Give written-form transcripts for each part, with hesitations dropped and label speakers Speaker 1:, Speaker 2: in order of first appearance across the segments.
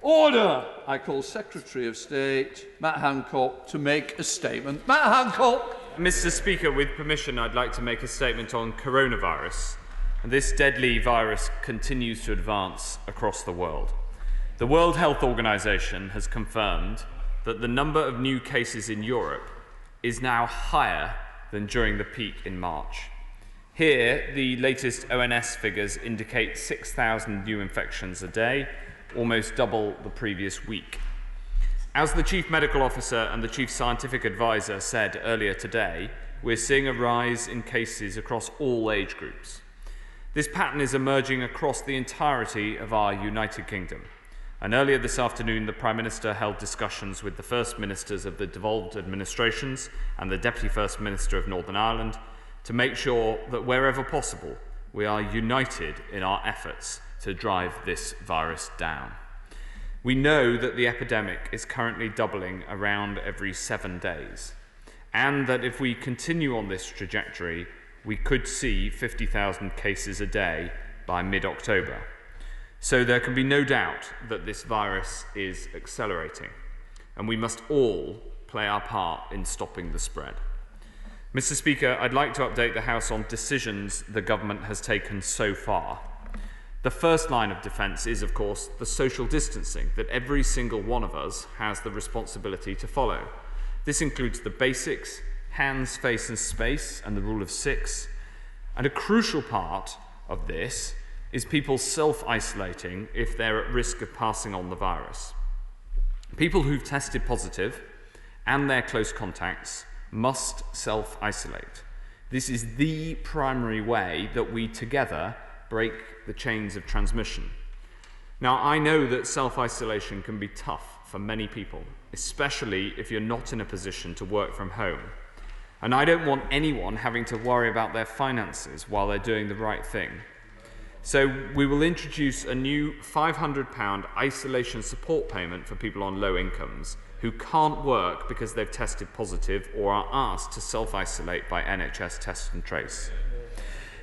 Speaker 1: Order! I call Secretary of State Matt Hancock to make a statement. Matt Hancock!
Speaker 2: Mr. Speaker, with permission, I'd like to make a statement on coronavirus. This deadly virus continues to advance across the world. The World Health Organization has confirmed that the number of new cases in Europe is now higher than during the peak in March. Here, the latest ONS figures indicate 6,000 new infections a day, almost double the previous week. As the Chief Medical Officer and the Chief Scientific Advisor said earlier today, we're seeing a rise in cases across all age groups. This pattern is emerging across the entirety of our United Kingdom. And earlier this afternoon, the Prime Minister held discussions with the First Ministers of the devolved administrations and the Deputy First Minister of Northern Ireland to make sure that wherever possible, we are united in our efforts to drive this virus down. We know that the epidemic is currently doubling around every 7 days, and that if we continue on this trajectory, we could see 50,000 cases a day by mid-October. So there can be no doubt that this virus is accelerating, and we must all play our part in stopping the spread. Mr. Speaker, I'd like to update the House on decisions the government has taken so far. The first line of defence is, of course, the social distancing that every single one of us has the responsibility to follow. This includes the basics, hands, face and space, and the rule of 6. And a crucial part of this is people self-isolating if they're at risk of passing on the virus. People who've tested positive and their close contacts must self-isolate. This is the primary way that we together break the chains of transmission. Now, I know that self-isolation can be tough for many people, especially if you're not in a position to work from home. And I don't want anyone having to worry about their finances while they're doing the right thing. So we will introduce a new £500 isolation support payment for people on low incomes who can't work because they've tested positive or are asked to self-isolate by NHS Test and Trace.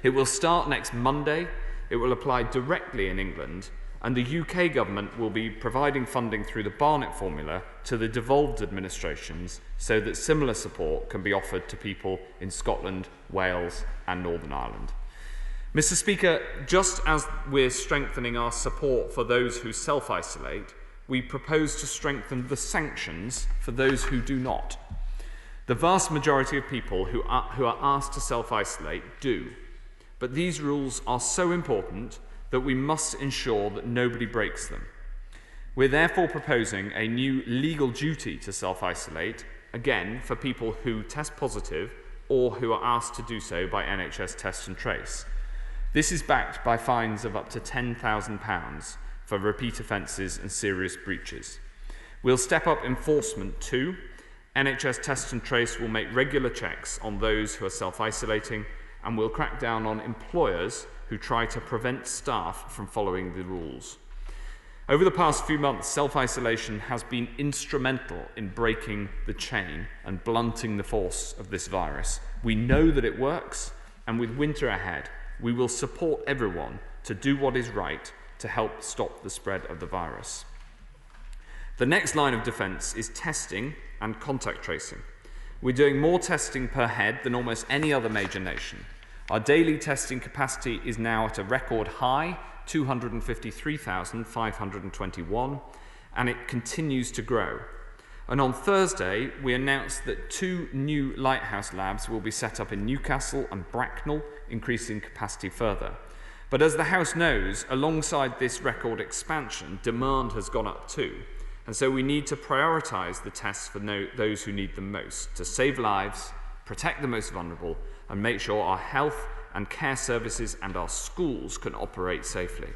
Speaker 2: It will start next Monday, it will apply directly in England, and the UK government will be providing funding through the Barnett formula to the devolved administrations so that similar support can be offered to people in Scotland, Wales and Northern Ireland. Mr. Speaker, just as we're strengthening our support for those who self-isolate, we propose to strengthen the sanctions for those who do not. The vast majority of people who are asked to self-isolate do, but these rules are so important that we must ensure that nobody breaks them. We're therefore proposing a new legal duty to self-isolate, again for people who test positive or who are asked to do so by NHS Test and Trace. This is backed by fines of up to £10,000 for repeat offences and serious breaches. We'll step up enforcement too. NHS Test and Trace will make regular checks on those who are self-isolating, and we'll crack down on employers who try to prevent staff from following the rules. Over the past few months, self-isolation has been instrumental in breaking the chain and blunting the force of this virus. We know that it works, and with winter ahead, we will support everyone to do what is right to help stop the spread of the virus. The next line of defence is testing and contact tracing. We're doing more testing per head than almost any other major nation. Our daily testing capacity is now at a record high, 253,521, and it continues to grow. And on Thursday, we announced that 2 new lighthouse labs will be set up in Newcastle and Bracknell, increasing capacity further. But as the House knows, alongside this record expansion, demand has gone up too. And so we need to prioritise the tests for those who need them most, to save lives, protect the most vulnerable, and make sure our health and care services and our schools can operate safely.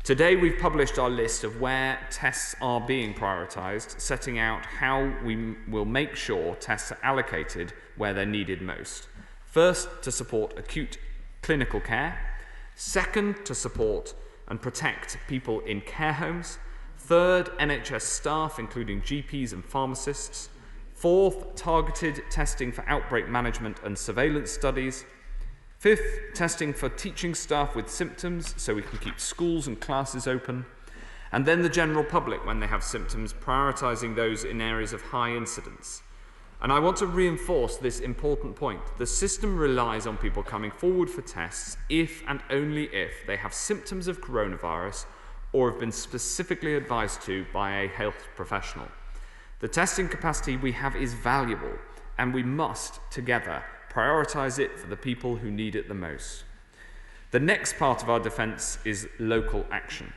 Speaker 2: Today we've published our list of where tests are being prioritised, setting out how we will make sure tests are allocated where they're needed most. First, to support acute clinical care. Second, to support and protect people in care homes. Third, NHS staff, including GPs and pharmacists. Fourth, targeted testing for outbreak management and surveillance studies. Fifth, testing for teaching staff with symptoms so we can keep schools and classes open. and then the general public when they have symptoms, prioritising those in areas of high incidence. And I want to reinforce this important point. The system relies on people coming forward for tests if and only if they have symptoms of coronavirus or have been specifically advised to by a health professional. The testing capacity we have is valuable, and we must, together, prioritise it for the people who need it the most. The next part of our defence is local action.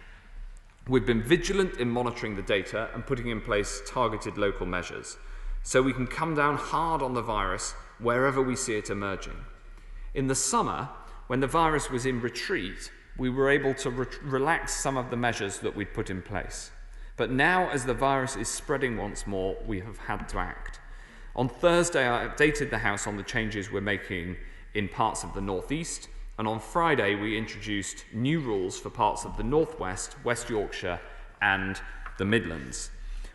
Speaker 2: We've been vigilant in monitoring the data and putting in place targeted local measures, so we can come down hard on the virus wherever we see it emerging. In the summer, when the virus was in retreat, we were able to relax some of the measures that we'd put in place. But now, as the virus is spreading once more, we have had to act. On Thursday, I updated the House on the changes we're making in parts of the North East, and on Friday, we introduced new rules for parts of the North West, West Yorkshire, and the Midlands.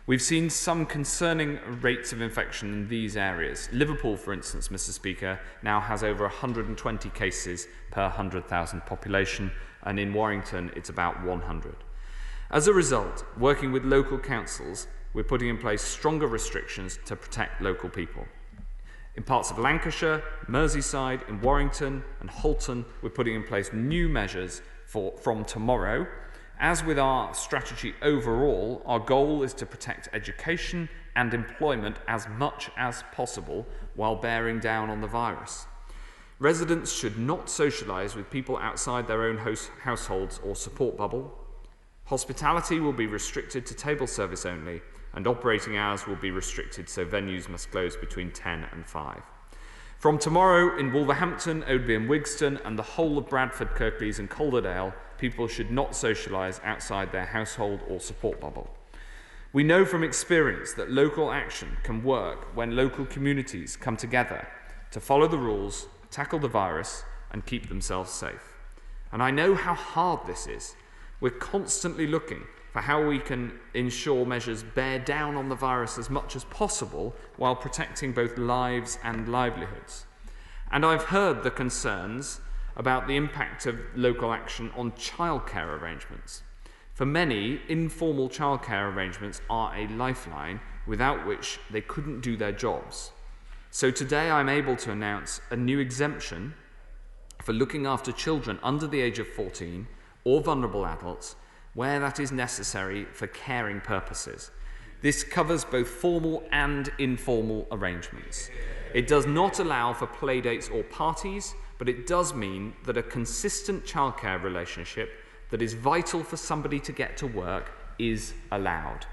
Speaker 2: We've seen some concerning rates of infection in these areas. Liverpool, for instance, Mr. Speaker, now has over 120 cases per 100,000 population, and in Warrington, it's about 100. As a result, working with local councils, we're putting in place stronger restrictions to protect local people. In parts of Lancashire, Merseyside, in Warrington and Halton, we're putting in place new measures from tomorrow. As with our strategy overall, our goal is to protect education and employment as much as possible while bearing down on the virus. Residents should not socialise with people outside their own households or support bubble. Hospitality will be restricted to table service only, and operating hours will be restricted, so venues must close between 10 and 5. From tomorrow, in Wolverhampton, Oadby and Wigston, and the whole of Bradford, Kirklees and Calderdale, people should not socialise outside their household or support bubble. We know from experience that local action can work when local communities come together to follow the rules, tackle the virus, and keep themselves safe. And I know how hard this is. We're constantly looking for how we can ensure measures bear down on the virus as much as possible while protecting both lives and livelihoods. And I've heard the concerns about the impact of local action on childcare arrangements. For many, informal childcare arrangements are a lifeline without which they couldn't do their jobs. So today I'm able to announce a new exemption for looking after children under the age of 14 or vulnerable adults where that is necessary for caring purposes. This covers both formal and informal arrangements. It does not allow for playdates or parties, but it does mean that a consistent childcare relationship that is vital for somebody to get to work is allowed.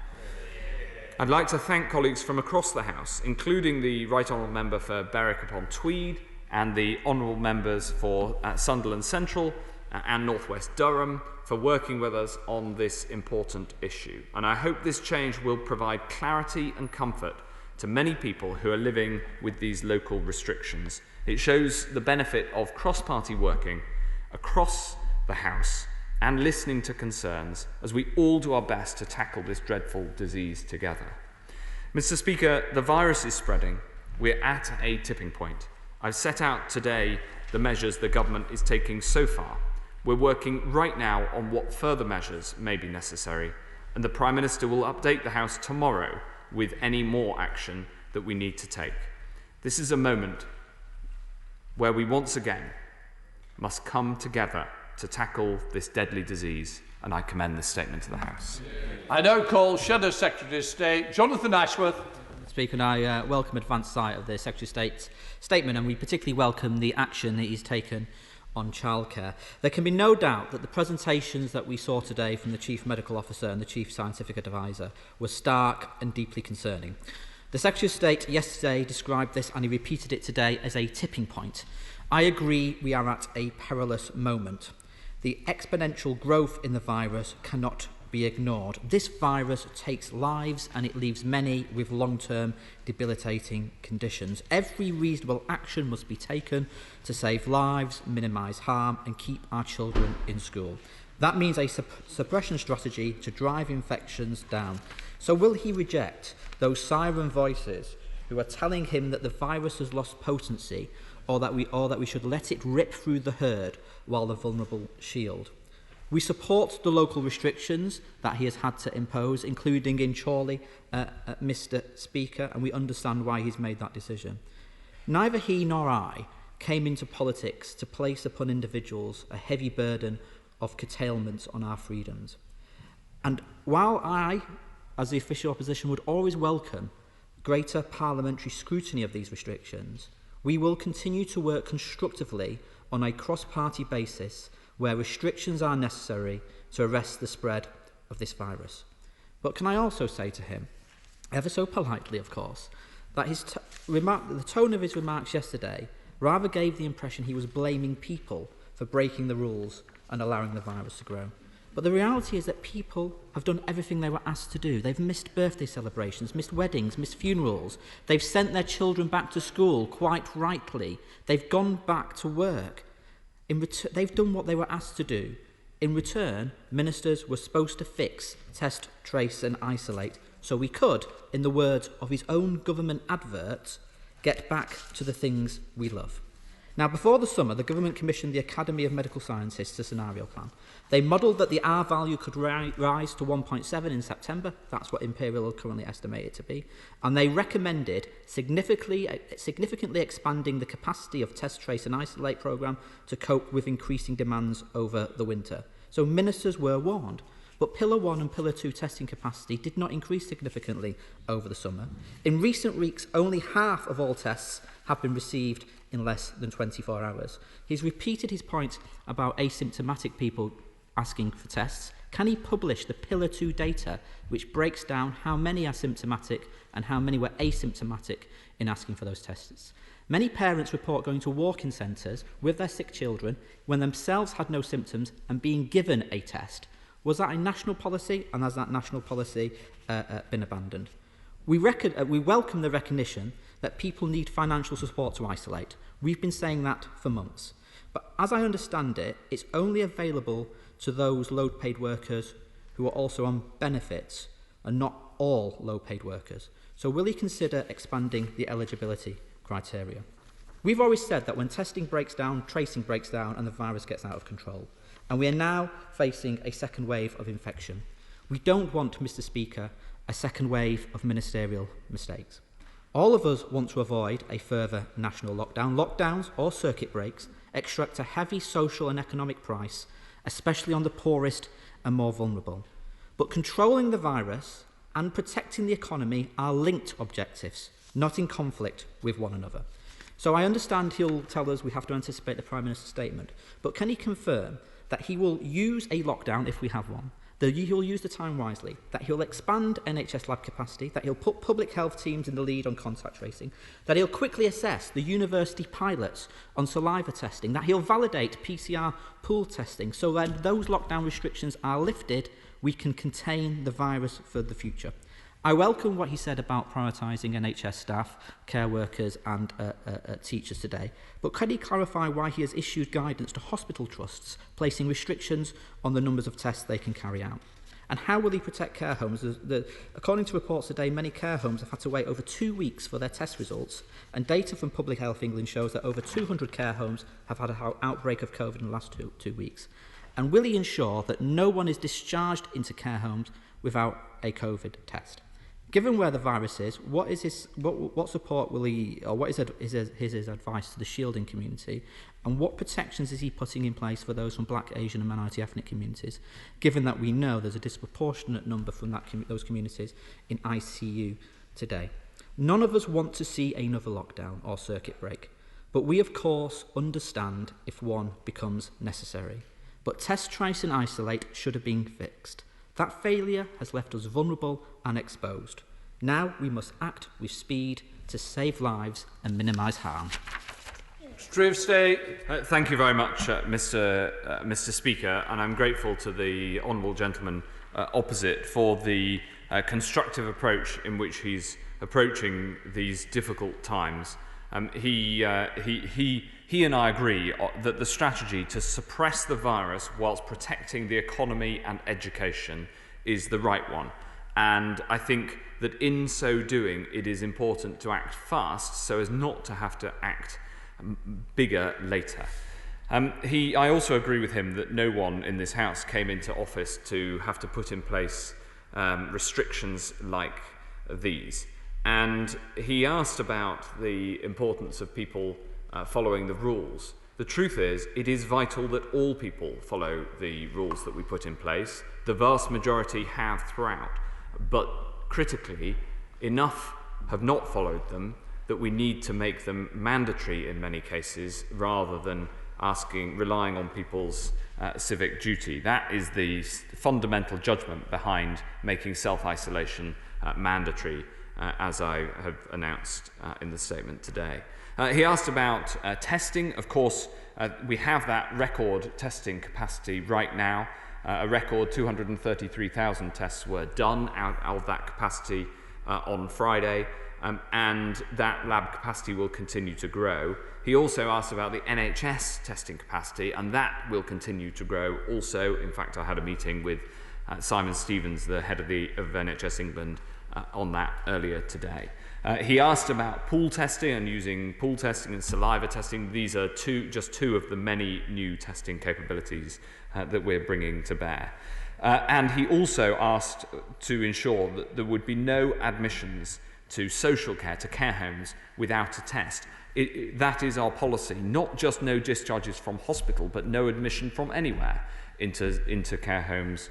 Speaker 2: I'd like to thank colleagues from across the House, including the Right Honourable Member for Berwick-upon-Tweed and the Honourable Members for Sunderland Central and North West Durham, for working with us on this important issue. And I hope this change will provide clarity and comfort to many people who are living with these local restrictions. It shows the benefit of cross-party working across the House and listening to concerns as we all do our best to tackle this dreadful disease together. Mr. Speaker, the virus is spreading. We're at a tipping point. I've set out today the measures the government is taking so far. We're working right now on what further measures may be necessary, and the Prime Minister will update the House tomorrow with any more action that we need to take. This is a moment where we once again must come together to tackle this deadly disease, and I commend this statement to the House.
Speaker 1: I now call Shadow Secretary of State Jonathan Ashworth.
Speaker 3: Speaker, and I welcome advance sight of the Secretary of State's statement, and we particularly welcome the action that he's taken on childcare. There can be no doubt that the presentations that we saw today from the Chief Medical Officer and the Chief Scientific Advisor were stark and deeply concerning. The Secretary of State yesterday described this, and he repeated it today, as a tipping point. I agree we are at a perilous moment. The exponential growth in the virus cannot be ignored. This virus takes lives and it leaves many with long-term debilitating conditions. Every reasonable action must be taken to save lives, minimise harm and keep our children in school. That means a suppression strategy to drive infections down. So will he reject those siren voices who are telling him that the virus has lost potency, or that we should let it rip through the herd while the vulnerable shield? We support the local restrictions that he has had to impose, including in Chorley, Mr. Speaker, and we understand why he's made that decision. Neither he nor I came into politics to place upon individuals a heavy burden of curtailment on our freedoms. And while I, as the official opposition, would always welcome greater parliamentary scrutiny of these restrictions, we will continue to work constructively on a cross-party basis where restrictions are necessary to arrest the spread of this virus. But can I also say to him, ever so politely of course, that the tone of his remarks yesterday rather gave the impression he was blaming people for breaking the rules and allowing the virus to grow. But the reality is that people have done everything they were asked to do. They've missed birthday celebrations, missed weddings, missed funerals. They've sent their children back to school, quite rightly. They've gone back to work. They've done what they were asked to do. In return, ministers were supposed to fix, test, trace and isolate, so we could, in the words of his own government advert, get back to the things we love. Now, before the summer, the government commissioned the Academy of Medical Scientists a scenario plan. They modelled that the R value could rise to 1.7 in September. That's what Imperial will currently estimate it to be. And they recommended significantly expanding the capacity of test, trace and isolate programme to cope with increasing demands over the winter. So ministers were warned. But Pillar 1 and Pillar 2 testing capacity did not increase significantly over the summer. In recent weeks, only half of all tests have been received in less than 24 hours. He's repeated his point about asymptomatic people asking for tests. Can he publish the Pillar 2 data which breaks down how many are symptomatic and how many were asymptomatic in asking for those tests? Many parents report going to walk-in centres with their sick children when themselves had no symptoms and being given a test. Was that a national policy, and has that national policy been abandoned? We welcome the recognition that people need financial support to isolate. We've been saying that for months. But as I understand it, it's only available to those low-paid workers who are also on benefits, and not all low-paid workers. So will he consider expanding the eligibility criteria? We've always said that when testing breaks down, tracing breaks down, and the virus gets out of control. And we are now facing a second wave of infection. We don't want, Mr. Speaker, a second wave of ministerial mistakes. All of us want to avoid a further national lockdown. Lockdowns or circuit breaks extract a heavy social and economic price, especially on the poorest and more vulnerable. But controlling the virus and protecting the economy are linked objectives, not in conflict with one another. So I understand he'll tell us we have to anticipate the Prime Minister's statement, but can he confirm that he will use a lockdown if we have one, that he'll use the time wisely, that he'll expand NHS lab capacity, that he'll put public health teams in the lead on contact tracing, that he'll quickly assess the university pilots on saliva testing, that he'll validate PCR pool testing so when those lockdown restrictions are lifted, we can contain the virus for the future. I welcome what he said about prioritising NHS staff, care workers and teachers today, but can he clarify why he has issued guidance to hospital trusts, placing restrictions on the numbers of tests they can carry out? And how will he protect care homes? According to reports today, many care homes have had to wait over 2 weeks for their test results, and data from Public Health England shows that over 200 care homes have had an outbreak of COVID in the last two weeks. And will he ensure that no one is discharged into care homes without a COVID test? Given where the virus is, what support will he, or what is his advice to the shielding community, and what protections is he putting in place for those from Black, Asian and minority ethnic communities, given that we know there's a disproportionate number from those communities in ICU today? None of us want to see another lockdown or circuit break, but we of course understand if one becomes necessary. But test, trace and isolate should have been fixed. That failure has left us vulnerable and exposed. Now we must act with speed to save lives and minimise harm.
Speaker 1: Secretary of State.
Speaker 2: Thank you very much, Mr. Speaker, and I'm grateful to the honourable gentleman opposite for the constructive approach in which he's approaching these difficult times. He and I agree that the strategy to suppress the virus whilst protecting the economy and education is the right one. And I think that in so doing, it is important to act fast so as not to have to act bigger later. I also agree with him that no one in this House came into office to have to put in place restrictions like these. And he asked about the importance of people following the rules. The truth is, it is vital that all people follow the rules that we put in place. The vast majority have throughout, but critically, enough have not followed them that we need to make them mandatory in many cases rather than relying on people's civic duty. That is the fundamental judgment behind making self-isolation mandatory, as I have announced in the statement today. He asked about testing. Of course, we have that record testing capacity right now. A record 233,000 tests were done out of that capacity on Friday, and that lab capacity will continue to grow. He also asked about the NHS testing capacity, and that will continue to grow also. In fact, I had a meeting with Simon Stevens, the head of NHS England, on that earlier today. He asked about pool testing and using pool testing and saliva testing. These are just two of the many new testing capabilities that we're bringing to bear. And he also asked to ensure that there would be no admissions to social care, to care homes, without a test. That is our policy, not just no discharges from hospital, but no admission from anywhere into care homes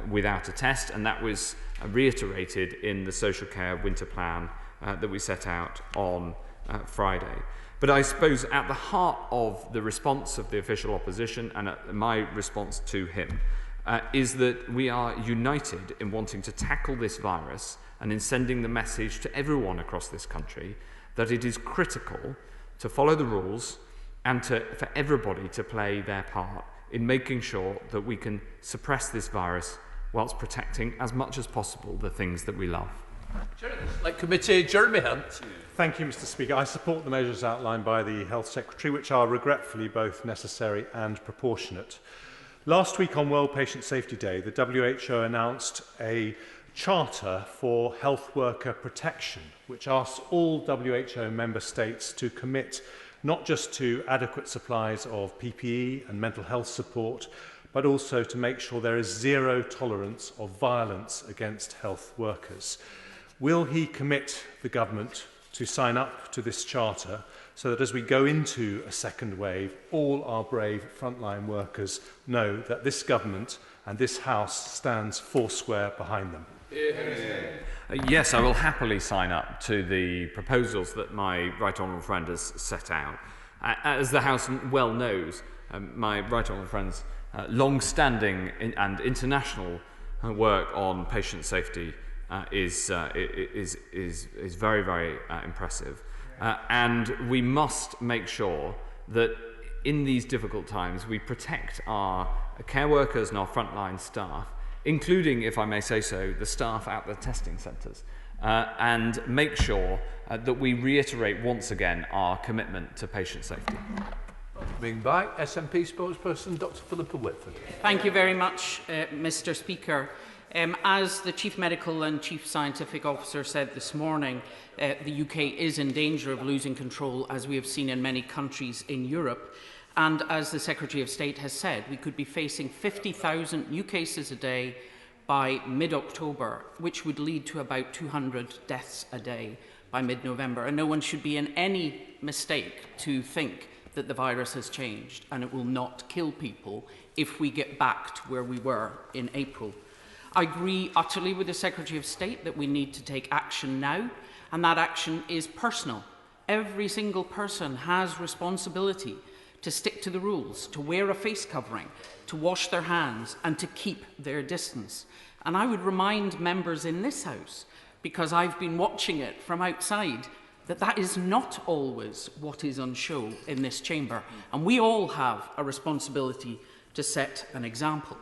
Speaker 2: without a test. And that was reiterated in the social care winter plan that we set out on Friday. But I suppose at the heart of the response of the official opposition and my response to him is that we are united in wanting to tackle this virus and in sending the message to everyone across this country that it is critical to follow the rules and for everybody to play their part in making sure that we can suppress this virus whilst protecting as much as possible the things that we love.
Speaker 1: Like Committee, Jeremy Hunt.
Speaker 4: Thank you, Mr. Speaker. I support the measures outlined by the Health Secretary, which are regretfully both necessary and proportionate. Last week on World Patient Safety Day, the WHO announced a charter for health worker protection, which asks all WHO member states to commit not just to adequate supplies of PPE and mental health support, but also to make sure there is zero tolerance of violence against health workers. Will he commit the government to sign up to this charter so that as we go into a second wave, all our brave frontline workers know that this government and this House stands foursquare behind them?
Speaker 2: Yes, I will happily sign up to the proposals that my Right Honourable friend has set out. As the House well knows, my Right Honourable friend's long-standing and international work on patient safety is very, very impressive. And we must make sure that in these difficult times we protect our care workers and our frontline staff, including, if I may say so, the staff at the testing centres, and make sure that we reiterate once again our commitment to patient safety.
Speaker 1: Coming back, SNP spokesperson Dr Philippa Whitford.
Speaker 5: Thank you very much, Mr Speaker. As the Chief Medical and Chief Scientific Officer said this morning, the UK is in danger of losing control, as we have seen in many countries in Europe. And as the Secretary of State has said, we could be facing 50,000 new cases a day by mid-October, which would lead to about 200 deaths a day by mid-November. And no one should be in any mistake to think that the virus has changed, and it will not kill people if we get back to where we were in April. I agree utterly with the Secretary of State that we need to take action now, and that action is personal. Every single person has responsibility to stick to the rules, to wear a face covering, to wash their hands, and to keep their distance. And I would remind members in this House, because I've been watching it from outside, that that is not always what is on show in this chamber. And we all have a responsibility to set an example.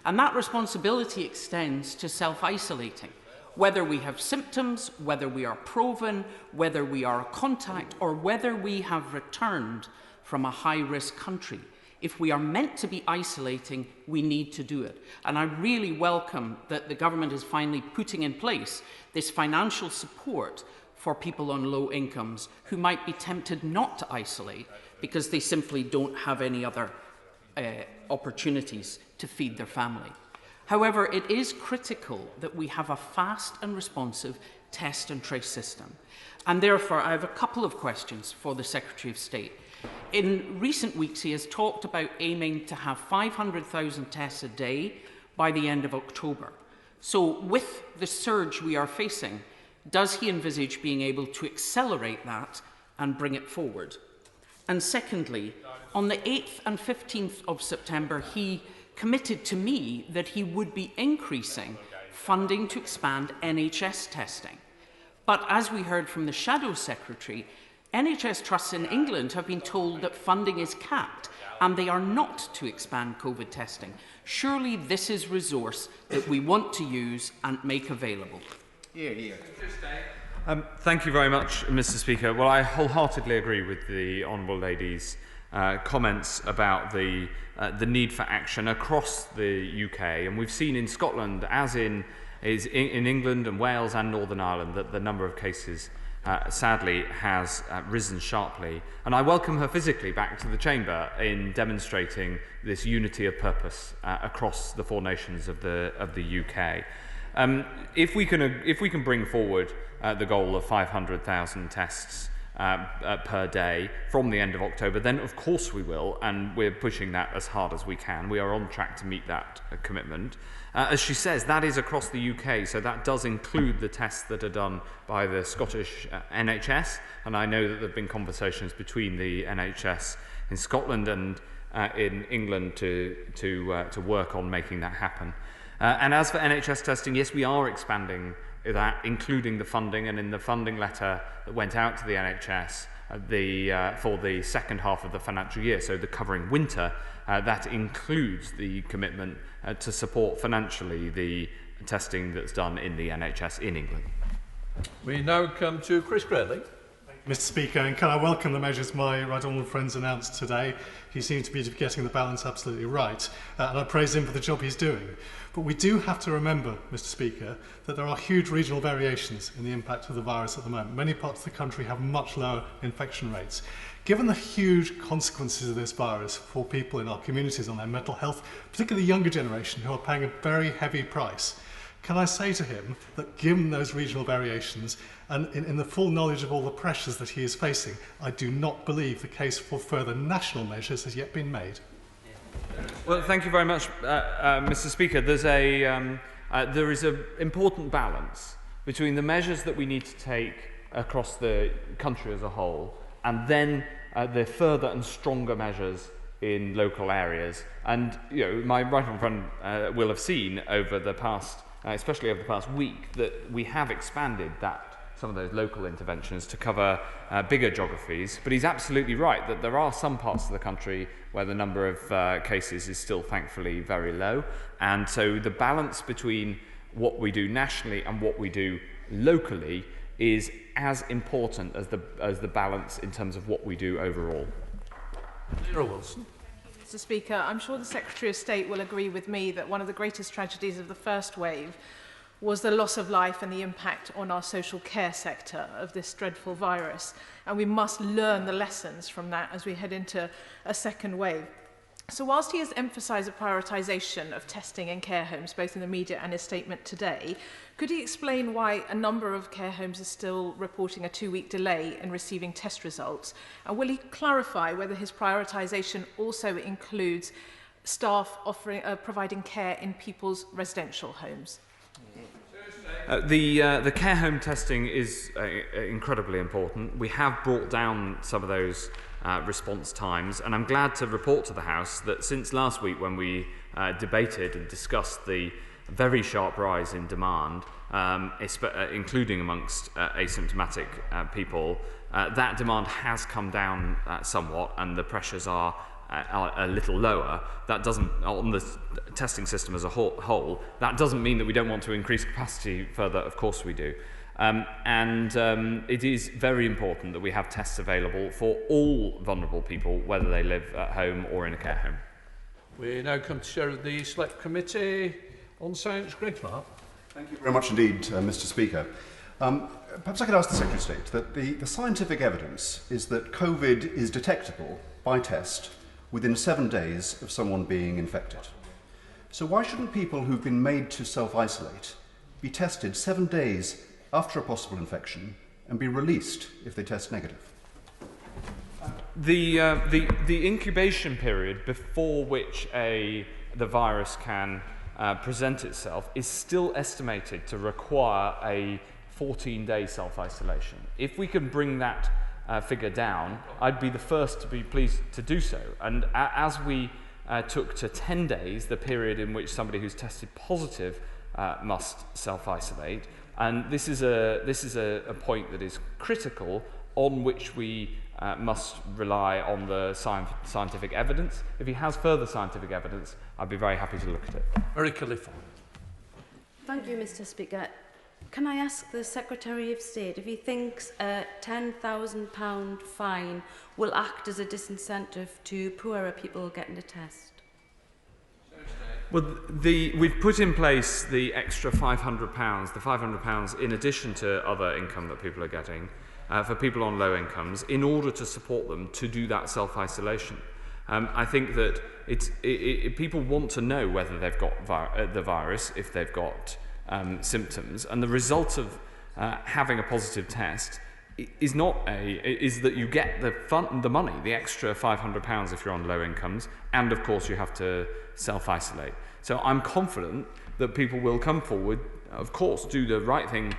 Speaker 5: And that responsibility extends to self-isolating. Whether we have symptoms, whether we are proven, whether we are a contact, or whether we have returned from a high-risk country. If we are meant to be isolating, we need to do it. And I really welcome that the government is finally putting in place this financial support for people on low incomes who might be tempted not to isolate because they simply don't have any other opportunities to feed their family. However, it is critical that we have a fast and responsive test and trace system. And therefore, I have a couple of questions for the Secretary of State. In recent weeks, he has talked about aiming to have 500,000 tests a day by the end of October. So with the surge we are facing, does he envisage being able to accelerate that and bring it forward? And secondly, on the 8th and 15th of September, he committed to me that he would be increasing funding to expand NHS testing. But as we heard from the Shadow Secretary, NHS trusts in England have been told that funding is capped and they are not to expand COVID testing. Surely this is resource that we want to use and make available.
Speaker 6: Hear, hear.
Speaker 2: Thank you very much, Mr. Speaker. Well, I wholeheartedly agree with the Honourable Lady's comments about the need for action across the UK. And we've seen in Scotland, as in England and Wales and Northern Ireland, that the number of cases sadly has risen sharply. And I welcome her physically back to the Chamber in demonstrating this unity of purpose across the four nations of the UK. If we can bring forward the goal of 500,000 tests per day from the end of October, then of course we will, and we're pushing that as hard as we can. We are on track to meet that commitment. As she says, that is across the UK, so that does include the tests that are done by the Scottish NHS, and I know that there have been conversations between the NHS in Scotland and in England to work on making that happen. And as for NHS testing, yes, we are expanding that, including the funding, and in the funding letter that went out to the NHS for the second half of the financial year, so the covering winter, that includes the commitment to support financially the testing that's done in the NHS in England.
Speaker 1: We now come to Chris Cradley.
Speaker 7: Mr. Speaker, and can I welcome the measures my right honourable friends announced today. He seems to be getting the balance absolutely right, and I praise him for the job he's doing. But we do have to remember, Mr. Speaker, that there are huge regional variations in the impact of the virus at the moment. Many parts of the country have much lower infection rates. Given the huge consequences of this virus for people in our communities on their mental health, particularly the younger generation who are paying a very heavy price, can I say to him that given those regional variations and in the full knowledge of all the pressures that he is facing, I do not believe the case for further national measures has yet been made.
Speaker 2: Well, thank you very much, Mr. Speaker. There is an important balance between the measures that we need to take across the country as a whole and then the further and stronger measures in local areas. And my right honourable friend will have seen over the past, especially over the past week, that we have expanded some of those local interventions to cover bigger geographies. But he's absolutely right that there are some parts of the country where the number of cases is still thankfully very low. And so the balance between what we do nationally and what we do locally is as important as the balance in terms of what we do overall.
Speaker 1: Sarah Wilson.
Speaker 6: Mr. Speaker, I'm sure the Secretary of State will agree with me that one of the greatest tragedies of the first wave was the loss of life and the impact on our social care sector of this dreadful virus. And we must learn the lessons from that as we head into a second wave. So whilst he has emphasised a prioritisation of testing in care homes, both in the media and his statement today, could he explain why a number of care homes are still reporting a 2-week delay in receiving test results? And will he clarify whether his prioritisation also includes staff providing care in people's residential homes?
Speaker 2: The care home testing is incredibly important. We have brought down some of those response times, and I'm glad to report to the House that since last week, when we debated and discussed the very sharp rise in demand, including amongst asymptomatic people, that demand has come down somewhat, and the pressures are a little lower. That doesn't, on the testing system as a whole, that doesn't mean that we don't want to increase capacity further. Of course we do. It is very important that we have tests available for all vulnerable people, whether they live at home or in a care home.
Speaker 1: We now come to Chair of the Select Committee on Science, Greg Clark.
Speaker 8: Thank you very much indeed, Mr. Speaker. Perhaps I could ask the Secretary of State that the scientific evidence is that COVID is detectable by test within 7 days of someone being infected. So why shouldn't people who've been made to self-isolate be tested 7 days after a possible infection and be released if they test negative?
Speaker 2: The incubation period before which the virus can present itself is still estimated to require a 14-day self-isolation. If we can bring that figure down, I'd be the first to be pleased to do so. And as we took to 10 days, the period in which somebody who's tested positive must self-isolate, and this is a point that is critical, on which we must rely on the scientific evidence. If he has further scientific evidence, I'd be very happy to look at it.
Speaker 1: Very Khalifa.
Speaker 9: Thank you, Mr. Speaker. Can I ask the Secretary of State if he thinks a £10,000 fine will act as a disincentive to poorer people getting a test?
Speaker 2: Well, we've put in place the extra £500, the £500 in addition to other income that people are getting, for people on low incomes, in order to support them to do that self-isolation. I think that people want to know whether they've got the virus, if they've got symptoms, and the result of having a positive test is that you get the money, the extra £500 if you're on low incomes, and of course you have to self-isolate. So I'm confident that people will come forward, of course, do the right thing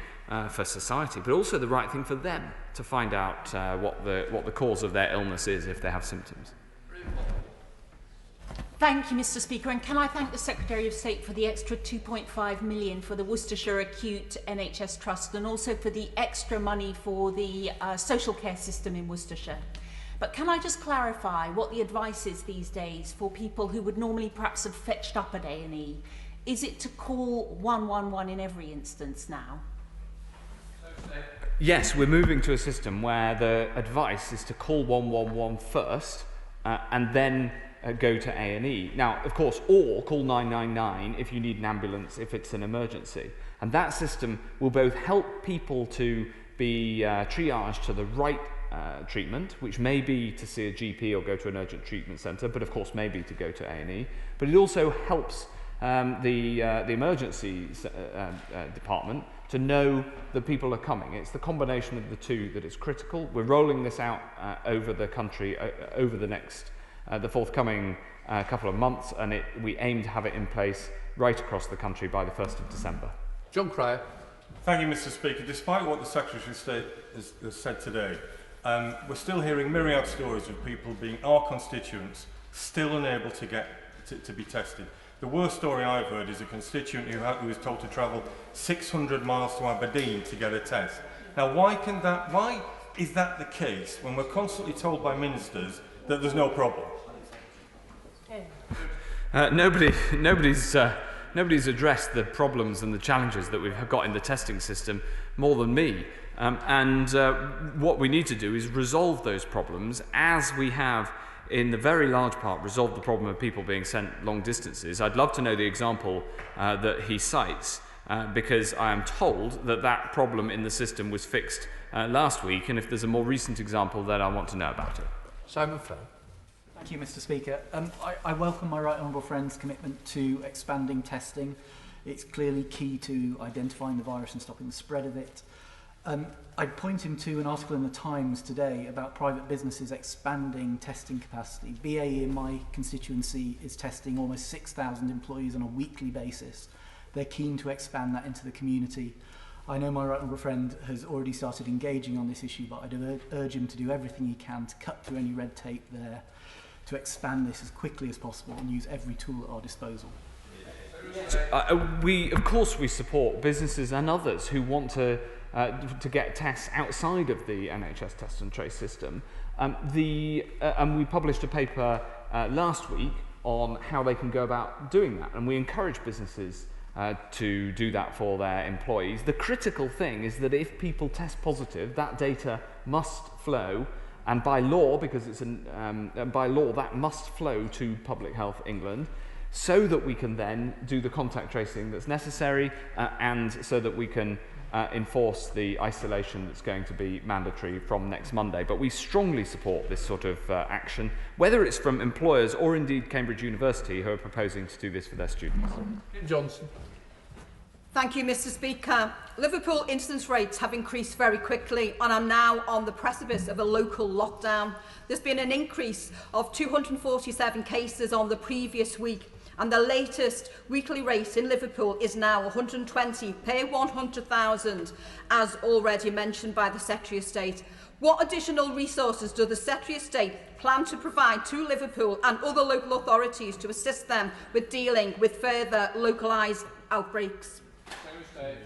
Speaker 2: for society, but also the right thing for them to find out what the cause of their illness is if they have symptoms.
Speaker 10: Thank you, Mr. Speaker, and can I thank the Secretary of State for the extra £2.5 million for the Worcestershire Acute NHS Trust, and also for the extra money for the social care system in Worcestershire. But can I just clarify what the advice is these days for people who would normally perhaps have fetched up at A&E? Is it to call 111 in every instance now?
Speaker 2: Yes, we're moving to a system where the advice is to call 111 first and then go to A&E. Now, of course, or call 999 if you need an ambulance, if it's an emergency. And that system will both help people to be triaged to the right treatment, which may be to see a GP or go to an urgent treatment centre, but of course may be to go to A&E. But it also helps the emergency department to know that people are coming. It's the combination of the two that is critical. We're rolling this out over the country over the next, the forthcoming couple of months, and we aim to have it in place right across the country by the 1st of December.
Speaker 1: John Cryer.
Speaker 11: Thank you, Mr. Speaker. Despite what the Secretary of State has said today, we're still hearing myriad stories of people being our constituents still unable to get to be tested. The worst story I've heard is a constituent who was told to travel 600 miles to Aberdeen to get a test. Now, why is that the case when we're constantly told by ministers that there's no problem?
Speaker 2: Nobody's addressed the problems and the challenges that we've got in the testing system more than me. What we need to do is resolve those problems, as we have in the very large part resolved the problem of people being sent long distances. I'd love to know the example that he cites, because I am told that that problem in the system was fixed last week, and if there's a more recent example, then I want to know about it.
Speaker 1: Simon Fell.
Speaker 12: Thank you, Mr. Speaker. I welcome my right honourable friend's commitment to expanding testing. It's clearly key to identifying the virus and stopping the spread of it. I'd point him to an article in the Times today about private businesses expanding testing capacity. BAE in my constituency is testing almost 6,000 employees on a weekly basis. They're keen to expand that into the community. I know my right honourable friend has already started engaging on this issue, but I'd urge him to do everything he can to cut through any red tape there, to expand this as quickly as possible and use every tool at our disposal.
Speaker 2: Of course we support businesses and others who want to get tests outside of the NHS test and trace system. And we published a paper last week on how they can go about doing that, and we encourage businesses to do that for their employees. The critical thing is that if people test positive, that data must flow, and by law, because it's by law, that must flow to Public Health England, so that we can then do the contact tracing that's necessary, and so that we can enforce the isolation that's going to be mandatory from next Monday. But we strongly support this sort of action, whether it's from employers or indeed Cambridge University, who are proposing to do this for their students.
Speaker 1: Johnson.
Speaker 13: Thank you, Mr. Speaker. Liverpool incidence rates have increased very quickly and are now on the precipice of a local lockdown. There's been an increase of 247 cases on the previous week, and the latest weekly rate in Liverpool is now 120 per 100,000, as already mentioned by the Secretary of State. What additional resources does the Secretary of State plan to provide to Liverpool and other local authorities to assist them with dealing with further localised outbreaks?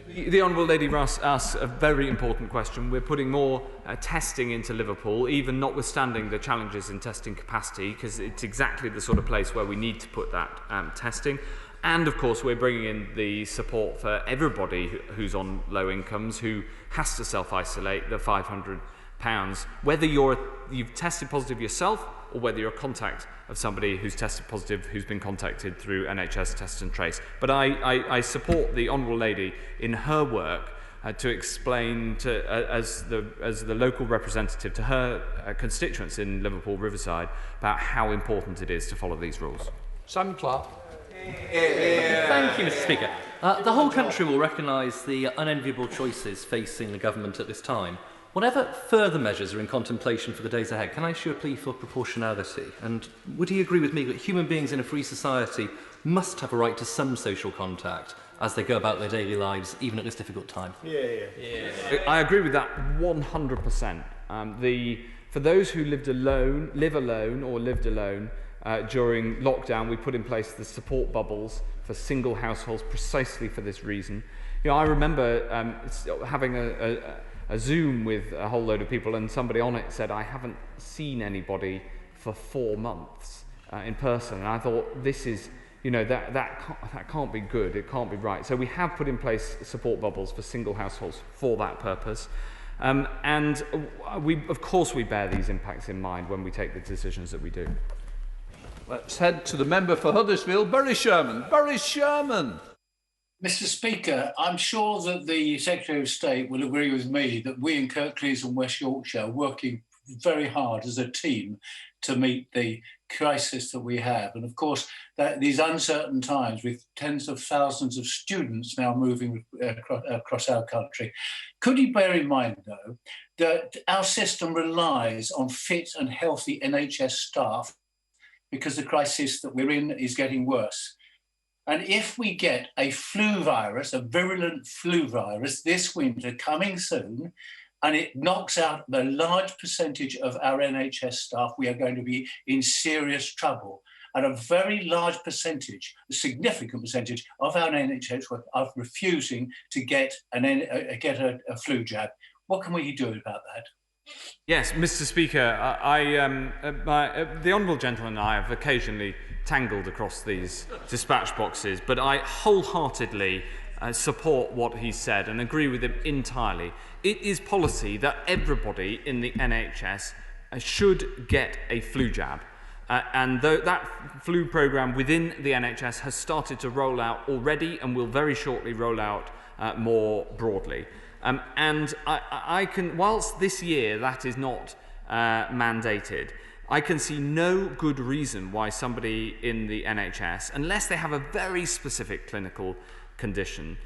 Speaker 2: The Honourable Lady Russ asks a very important question. We're putting more testing into Liverpool, even notwithstanding the challenges in testing capacity, because it's exactly the sort of place where we need to put that testing. And of course, we're bringing in the support for everybody who's on low incomes, who has to self-isolate, the £500, whether you've tested positive yourself or whether you're a contact of somebody who's tested positive, who's been contacted through NHS Test and Trace. But I support the Honourable Lady in her work to explain to, as the local representative to her constituents in Liverpool Riverside about how important it is to follow these rules.
Speaker 1: Sam Clark.
Speaker 14: Thank you, Mr. Speaker. The whole country will recognise the unenviable choices facing the government at this time. Whatever further measures are in contemplation for the days ahead, can I issue a plea for proportionality? And would he agree with me that human beings in a free society must have a right to some social contact as they go about their daily lives, even at this difficult time?
Speaker 2: Yeah. I agree with that 100%. For those who live alone during lockdown, we put in place the support bubbles for single households precisely for this reason. You know, I remember having a Zoom with a whole load of people, and somebody on it said, I haven't seen anybody for 4 months in person. And I thought, this is, you know, that can't be good, it can't be right. So we have put in place support bubbles for single households for that purpose. And of course we bear these impacts in mind when we take the decisions that we do.
Speaker 1: Let's head to the member for Huddersfield, Barry Sherman. Barry Sherman.
Speaker 15: Mr. Speaker, I'm sure that the Secretary of State will agree with me that we in Kirklees and West Yorkshire are working very hard as a team to meet the crisis that we have. And of course, these uncertain times with tens of thousands of students now moving across our country. Could you bear in mind, though, that our system relies on fit and healthy NHS staff because the crisis that we're in is getting worse? And if we get a flu virus, a virulent flu virus this winter coming soon, and it knocks out the large percentage of our NHS staff, we are going to be in serious trouble. And a very large percentage, a significant percentage of our NHS work are refusing to get a flu jab. What can we do about that?
Speaker 2: Yes, Mr. Speaker, the Honourable Gentleman and I have occasionally tangled across these dispatch boxes, but I wholeheartedly support what he said and agree with him entirely. It is policy that everybody in the NHS should get a flu jab. And that flu programme within the NHS has started to roll out already and will very shortly roll out more broadly. And I can, whilst this year that is not mandated, I can see no good reason why somebody in the NHS, unless they have a very specific clinical condition,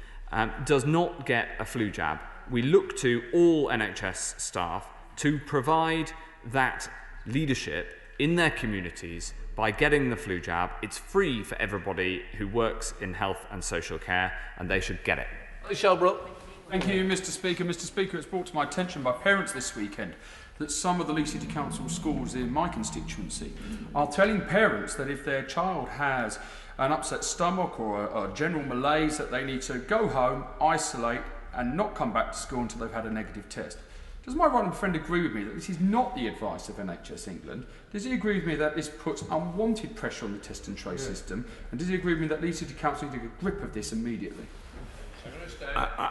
Speaker 2: does not get a flu jab. We look to all NHS staff to provide that leadership in their communities by getting the flu jab. It's free for everybody who works in health and social care, and they should get it.
Speaker 1: Shelbrooke.
Speaker 16: Thank you, Mr. Speaker. Mr. Speaker, it's brought to my attention by parents this weekend that some of the Leigh City Council schools in my constituency are telling parents that if their child has an upset stomach or a general malaise, that they need to go home, isolate, and not come back to school until they've had a negative test. Does my right friend agree with me that this is not the advice of NHS England? Does he agree with me that this puts unwanted pressure on the test and trace system? And does he agree with me that Leigh City Council need to get a grip of this immediately?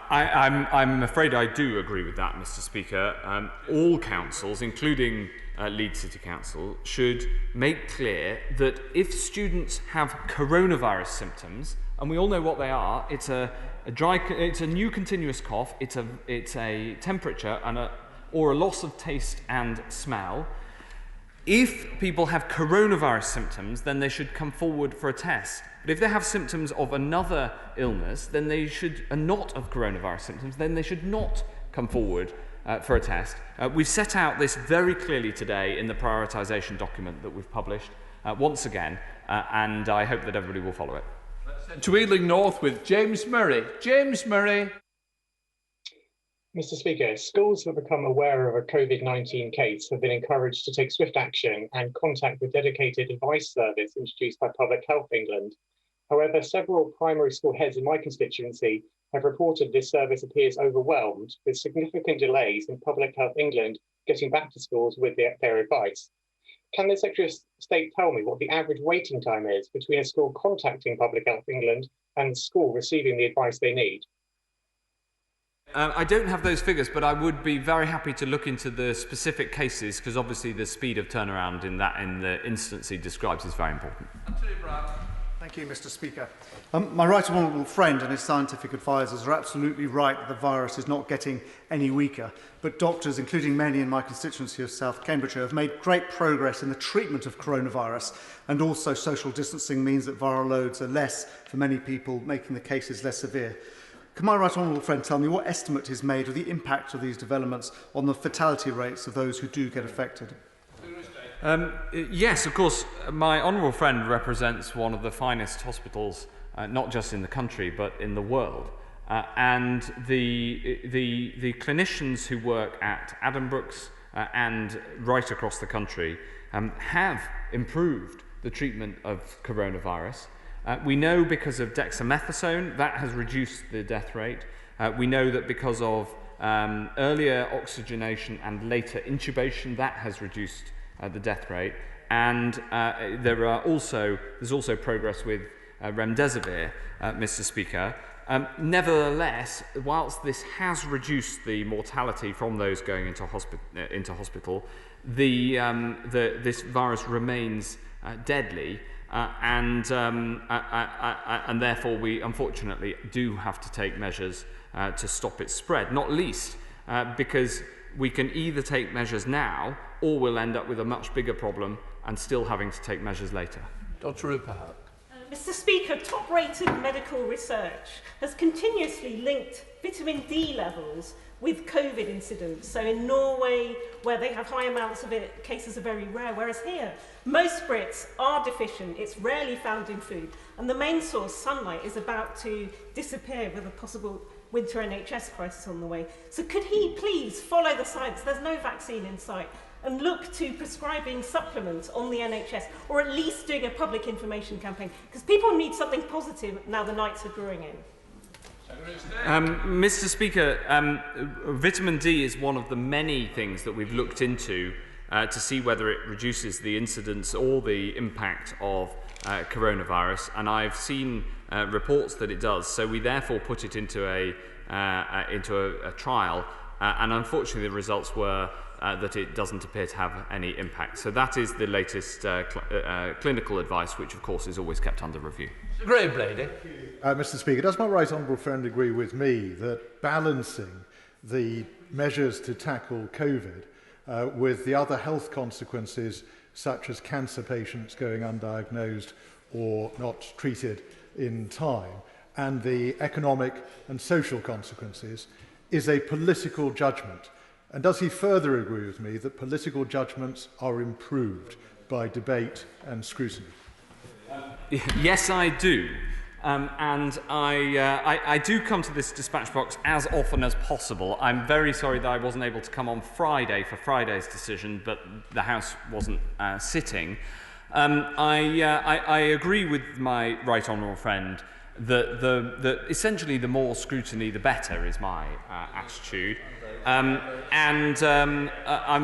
Speaker 2: I'm afraid I do agree with that, Mr. Speaker. All councils, including Leeds City Council, should make clear that if students have coronavirus symptoms and we all know what they are. It's a new continuous cough. It's a temperature or a loss of taste and smell. If people have coronavirus symptoms, then they should come forward for a test. But if they have symptoms of another illness, then they should, and not of coronavirus symptoms, then they should not come forward for a test. We've set out this very clearly today in the prioritisation document that we've published once again, and I hope that everybody will follow it.
Speaker 1: To Ealing North with James Murray. James Murray.
Speaker 17: Mr. Speaker, schools that become aware of a COVID-19 case have been encouraged to take swift action and contact the dedicated advice service introduced by Public Health England. However, several primary school heads in my constituency have reported this service appears overwhelmed, with significant delays in Public Health England getting back to schools with their advice. Can the Secretary of State tell me what the average waiting time is between a school contacting Public Health England and the school receiving the advice they need?
Speaker 2: I don't have those figures, but I would be very happy to look into the specific cases, because obviously the speed of turnaround in the instance he describes is very important.
Speaker 18: Thank you, Mr. Speaker. My right honourable friend and his scientific advisers are absolutely right that the virus is not getting any weaker, but doctors, including many in my constituency of South Cambridgeshire, have made great progress in the treatment of coronavirus, and also social distancing means that viral loads are less for many people, making the cases less severe. Can my right honourable friend tell me what estimate is made of the impact of these developments on the fatality rates of those who do get affected?
Speaker 2: Yes, of course. My honourable friend represents one of the finest hospitals, not just in the country, but in the world. And the clinicians who work at Addenbrooke's and right across the country have improved the treatment of coronavirus. We know because of dexamethasone, that has reduced the death rate. We know that because of earlier oxygenation and later intubation, that has reduced the death rate. And there's also progress with remdesivir, Mr. Speaker. Nevertheless, whilst this has reduced the mortality from those going into hospital, this virus remains deadly. And therefore we unfortunately do have to take measures to stop its spread, not least because we can either take measures now or we'll end up with a much bigger problem and still having to take measures later.
Speaker 1: Dr. Rupert.
Speaker 19: Mr. Speaker, top-rated medical research has continuously linked vitamin D levels with COVID incidents. So in Norway, where they have high amounts of it, cases are very rare, whereas here, most Brits are deficient. It's rarely found in food. And the main source, sunlight, is about to disappear with a possible winter NHS crisis on the way. So could he please follow the science? There's no vaccine in sight. And look to prescribing supplements on the NHS, or at least doing a public information campaign, because people need something positive now the nights are drawing in.
Speaker 2: Mr. Speaker, vitamin D is one of the many things that we've looked into to see whether it reduces the incidence or the impact of coronavirus, and I've seen reports that it does. So we therefore put it into a trial, and unfortunately the results were that it doesn't appear to have any impact. So that is the latest clinical advice, which of course is always kept under review.
Speaker 1: Graham Brady.
Speaker 20: Mr. Speaker, does my right honourable friend agree with me that balancing the measures to tackle COVID with the other health consequences, such as cancer patients going undiagnosed or not treated in time, and the economic and social consequences, is a political judgment? And does he further agree with me that political judgments are improved by debate and scrutiny?
Speaker 2: Yes, I do. And I do come to this dispatch box as often as possible. I'm very sorry that I wasn't able to come on Friday for Friday's decision, but the House wasn't sitting. I agree with my right honourable friend that essentially the more scrutiny, the better is my attitude. I'm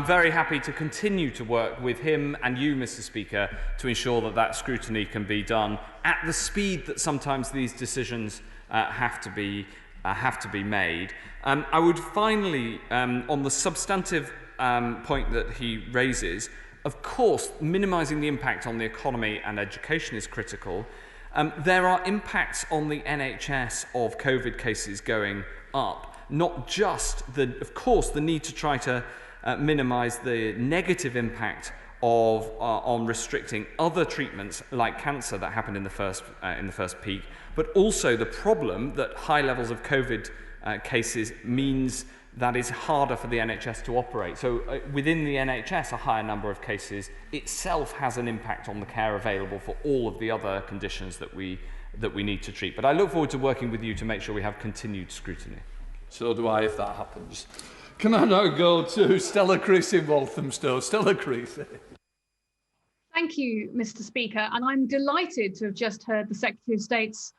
Speaker 2: very happy to continue to work with him and you, Mr. Speaker, to ensure that that scrutiny can be done at the speed that sometimes these decisions have to be made. I would finally, on the substantive point that he raises, of course, minimising the impact on the economy and education is critical. There are impacts on the NHS of COVID cases going up, not just, of course, the need to try to minimise the negative impact of on restricting other treatments like cancer that happened in the first peak, but also the problem that high levels of COVID cases means that it's harder for the NHS to operate. So within the NHS, a higher number of cases itself has an impact on the care available for all of the other conditions that we need to treat. But I look forward to working with you to make sure we have continued scrutiny.
Speaker 1: So do I, if that happens. Can I now go to Stella Creasy in Walthamstow? Stella Creasy.
Speaker 21: Thank you, Mr. Speaker, and I'm delighted to have just heard the Secretary of State's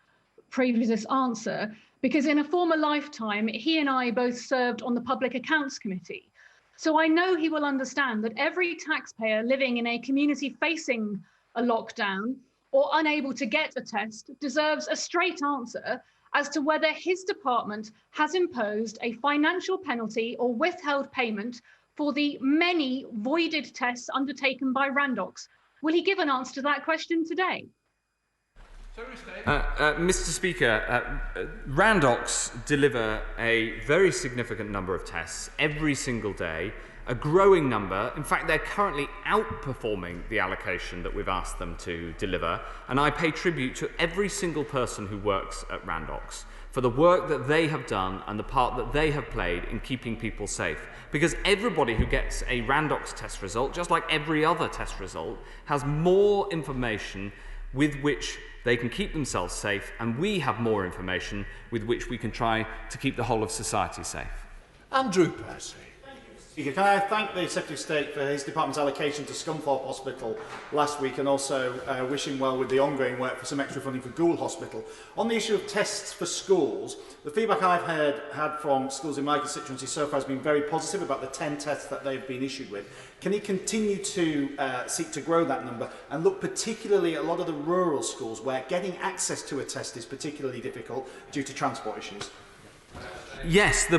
Speaker 21: previous answer, because in a former lifetime, he and I both served on the Public Accounts Committee. So I know he will understand that every taxpayer living in a community facing a lockdown or unable to get a test deserves a straight answer as to whether his department has imposed a financial penalty or withheld payment for the many voided tests undertaken by Randox. Will he give an answer to that question today?
Speaker 2: Mr. Speaker, Randox deliver a very significant number of tests every single day, a growing number. In fact, they're currently outperforming the allocation that we've asked them to deliver, and I pay tribute to every single person who works at Randox for the work that they have done and the part that they have played in keeping people safe. Because everybody who gets a Randox test result, just like every other test result, has more information with which they can keep themselves safe, and we have more information with which we can try to keep the whole of society safe.
Speaker 1: Andrew Percy.
Speaker 18: Speaker, can I thank the Secretary of State for his department's allocation to Scunthorpe Hospital last week, and also wish him well with the ongoing work for some extra funding for Gould Hospital. On the issue of tests for schools, the feedback I've had from schools in my constituency so far has been very positive about the 10 tests that they've been issued with. Can he continue to seek to grow that number and look particularly at a lot of the rural schools where getting access to a test is particularly difficult due to transport issues?
Speaker 2: Yes,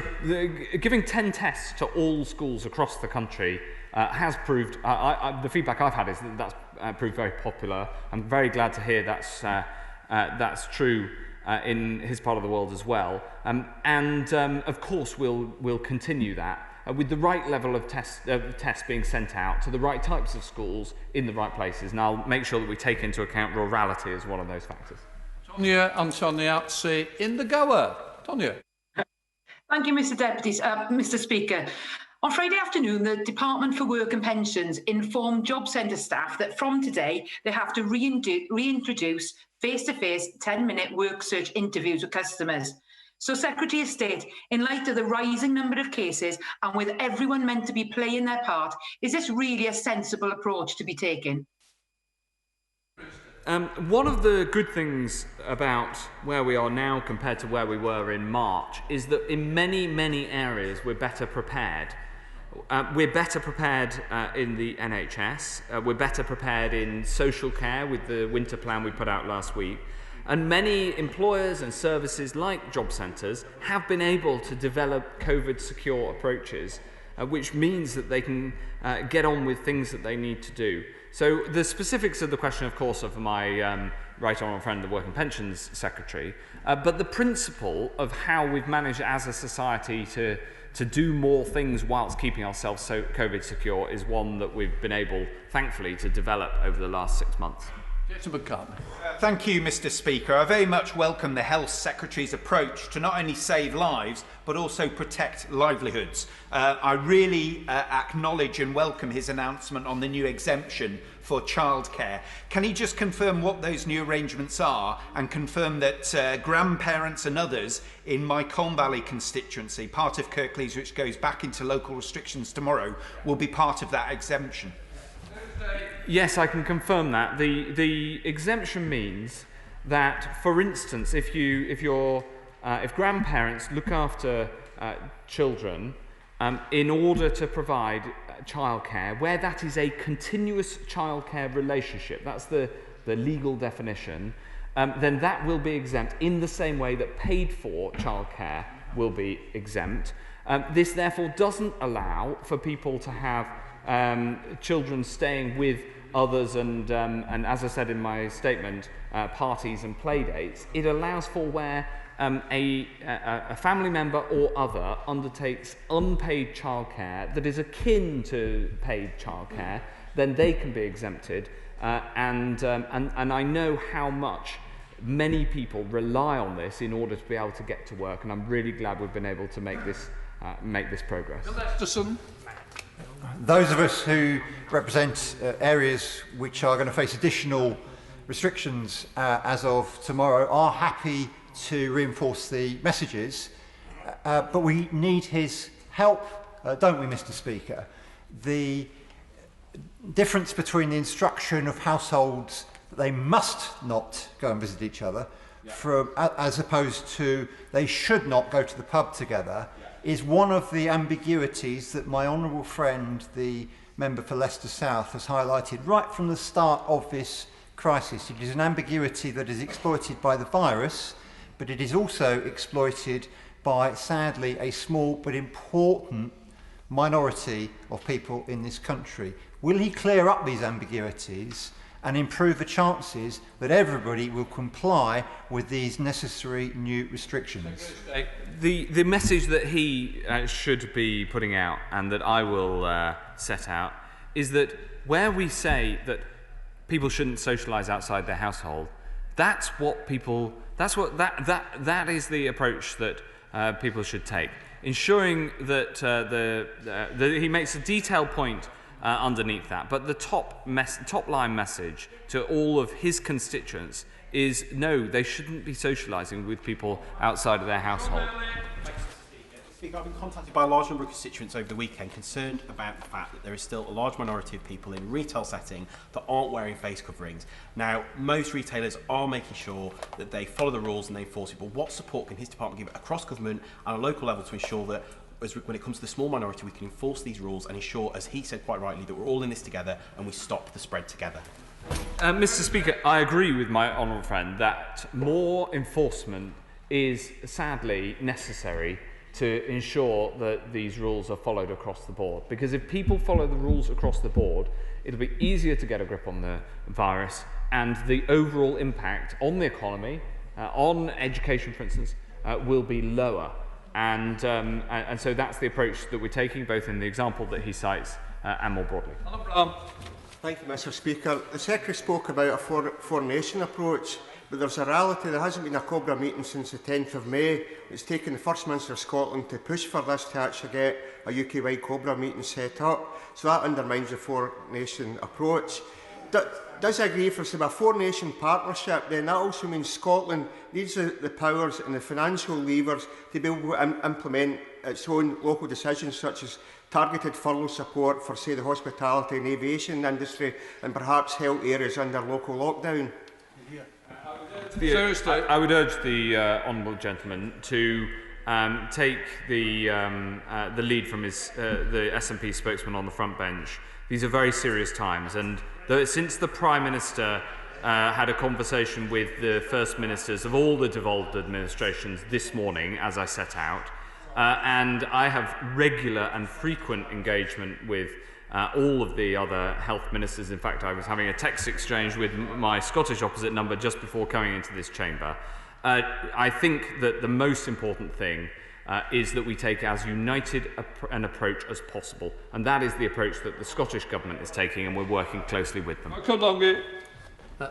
Speaker 2: giving 10 tests to all schools across the country has proved, the feedback I've had is that that's proved very popular. I'm very glad to hear that's true in his part of the world as well. Of course, we'll continue that with the right level of tests being sent out to the right types of schools in the right places. And I'll make sure that we take into account rurality as one of those factors.
Speaker 1: Tonya Antoniazzi in the Gower. Tonya.
Speaker 22: Thank you, Mr. Speaker. On Friday afternoon, the Department for Work and Pensions informed Job Centre staff that from today they have to reintroduce face-to-face 10-minute work search interviews with customers. So, Secretary of State, in light of the rising number of cases and with everyone meant to be playing their part, is this really a sensible approach to be taken?
Speaker 2: One of the good things about where we are now compared to where we were in March is that in many, many areas we're better prepared. We're better prepared in the NHS, we're better prepared in social care with the winter plan we put out last week, and many employers and services like job centres have been able to develop COVID-secure approaches, which means that they can get on with things that they need to do. So the specifics of the question, of course, are for my right honourable friend, the Work and Pensions Secretary, but the principle of how we've managed as a society to do more things whilst keeping ourselves so COVID secure is one that we've been able, thankfully, to develop over the last 6 months.
Speaker 23: Thank you, Mr. Speaker. I very much welcome the Health Secretary's approach to not only save lives, but also protect livelihoods. I really acknowledge and welcome his announcement on the new exemption for childcare. Can he just confirm what those new arrangements are and confirm that grandparents and others in my Colne Valley constituency, part of Kirklees, which goes back into local restrictions tomorrow, will be part of that exemption?
Speaker 2: Yes, I can confirm that. The exemption means that, for instance, if grandparents look after children in order to provide childcare, where that is a continuous childcare relationship, that's the legal definition, then that will be exempt in the same way that paid-for childcare will be exempt. This therefore doesn't allow for people to have children staying with others and as I said in my statement, parties and play dates. It allows for where a family member or other undertakes unpaid childcare that is akin to paid childcare, then they can be exempted. And I know how much many people rely on this in order to be able to get to work, and I'm really glad we've been able to make this progress.
Speaker 3: Those of us who represent areas which are going to face additional restrictions as of tomorrow are happy to reinforce the messages, but we need his help, don't we, Mr. Speaker? The difference between the instruction of households that they must not go and visit each other as opposed to they should not go to the pub together is one of the ambiguities that my honourable friend, the member for Leicester South, has highlighted right from the start of this crisis. It is an ambiguity that is exploited by the virus, but it is also exploited by, sadly, a small but important minority of people in this country. Will he clear up these ambiguities and improve the chances that everybody will comply with these necessary new restrictions?
Speaker 2: The message that he should be putting out and that I will set out is that where we say that people shouldn't socialise outside their household, that is the approach that people should take. Ensuring that he makes a detailed point underneath that, but the top line message to all of his constituents is no, they shouldn't be socialising with people outside of their household.
Speaker 4: Speaker, I've been contacted by a large number of constituents over the weekend concerned about the fact that there is still a large minority of people in a retail setting that aren't wearing face coverings. Now, most retailers are making sure that they follow the rules and they enforce it, but what support can his department give across government and a local level to ensure that when it comes to the small minority, we can enforce these rules and ensure, as he said quite rightly, that we're all in this together and we stop the spread together?
Speaker 2: Mr. Speaker, I agree with my honourable friend that more enforcement is sadly necessary to ensure that these rules are followed across the board. Because if people follow the rules across the board, it'll be easier to get a grip on the virus, and the overall impact on the economy, on education, for instance, will be lower. And so that's the approach that we're taking, both in the example that he cites and more broadly.
Speaker 5: Thank you, Mr. Speaker. The Secretary spoke about a foreign nation approach, but there's a reality. There hasn't been a COBRA meeting since the 10th of May. It's taken the First Minister of Scotland to push for this to actually get a UK-wide COBRA meeting set up. So that undermines the foreign nation approach. Does I agree if there's a four-nation partnership, then that also means Scotland needs the powers and the financial levers to be able to implement its own local decisions, such as targeted furlough support for, say, the hospitality and aviation industry and perhaps health areas under local lockdown.
Speaker 2: I would urge the honourable gentleman to take the lead from the SNP spokesman on the front bench. These are very serious times, and since the Prime Minister had a conversation with the First Ministers of all the devolved administrations this morning, as I set out, and I have regular and frequent engagement with all of the other health ministers. In fact, I was having a text exchange with my Scottish opposite number just before coming into this chamber. I think that the most important thing is that we take as united an approach as possible, and that is the approach that the Scottish Government is taking, and we're working closely with them.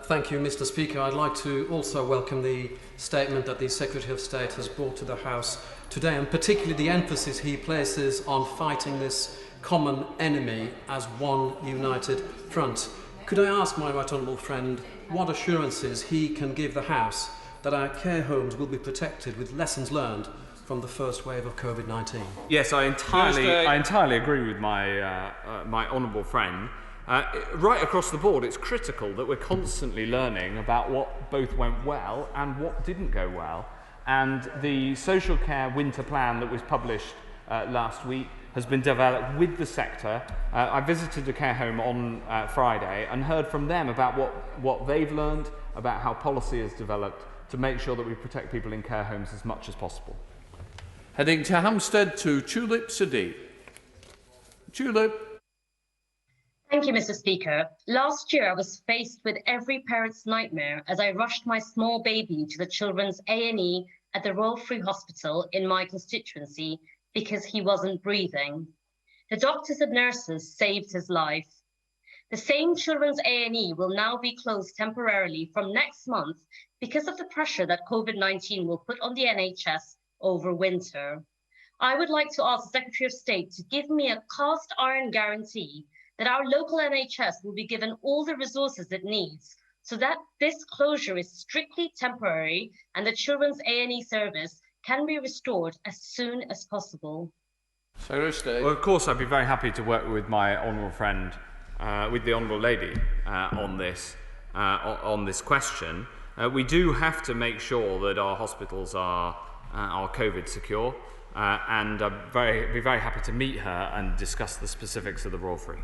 Speaker 24: Thank you, Mr. Speaker. I'd like to also welcome the statement that the Secretary of State has brought to the House today, and particularly the emphasis he places on fighting this common enemy as one united front. Could I ask my right honourable friend what assurances he can give the House that our care homes will be protected with lessons learned from the first wave of COVID-19?
Speaker 2: Yes, I entirely agree with my my honourable friend. Right across the board, it's critical that we're constantly learning about what both went well and what didn't go well. And the social care winter plan that was published last week has been developed with the sector. I visited a care home on Friday and heard from them about what they've learned, about how policy has developed to make sure that we protect people in care homes as much as possible.
Speaker 1: Heading to Hampstead to Tulip Sadiq. Tulip.
Speaker 6: Thank you, Mr. Speaker. Last year, I was faced with every parent's nightmare as I rushed my small baby to the children's A&E at the Royal Free Hospital in my constituency because he wasn't breathing. The doctors and nurses saved his life. The same children's A&E will now be closed temporarily from next month because of the pressure that COVID-19 will put on the NHS over winter. I would like to ask the Secretary of State to give me a cast iron guarantee that our local NHS will be given all the resources it needs so that this closure is strictly temporary and the children's A&E service can be restored as soon as possible.
Speaker 2: Well, of course, I'd be very happy to work with my honourable friend, with the honourable lady, on this question. We do have to make sure that our hospitals are COVID secure, and I'd be very happy to meet her and discuss the specifics of the Royal Free.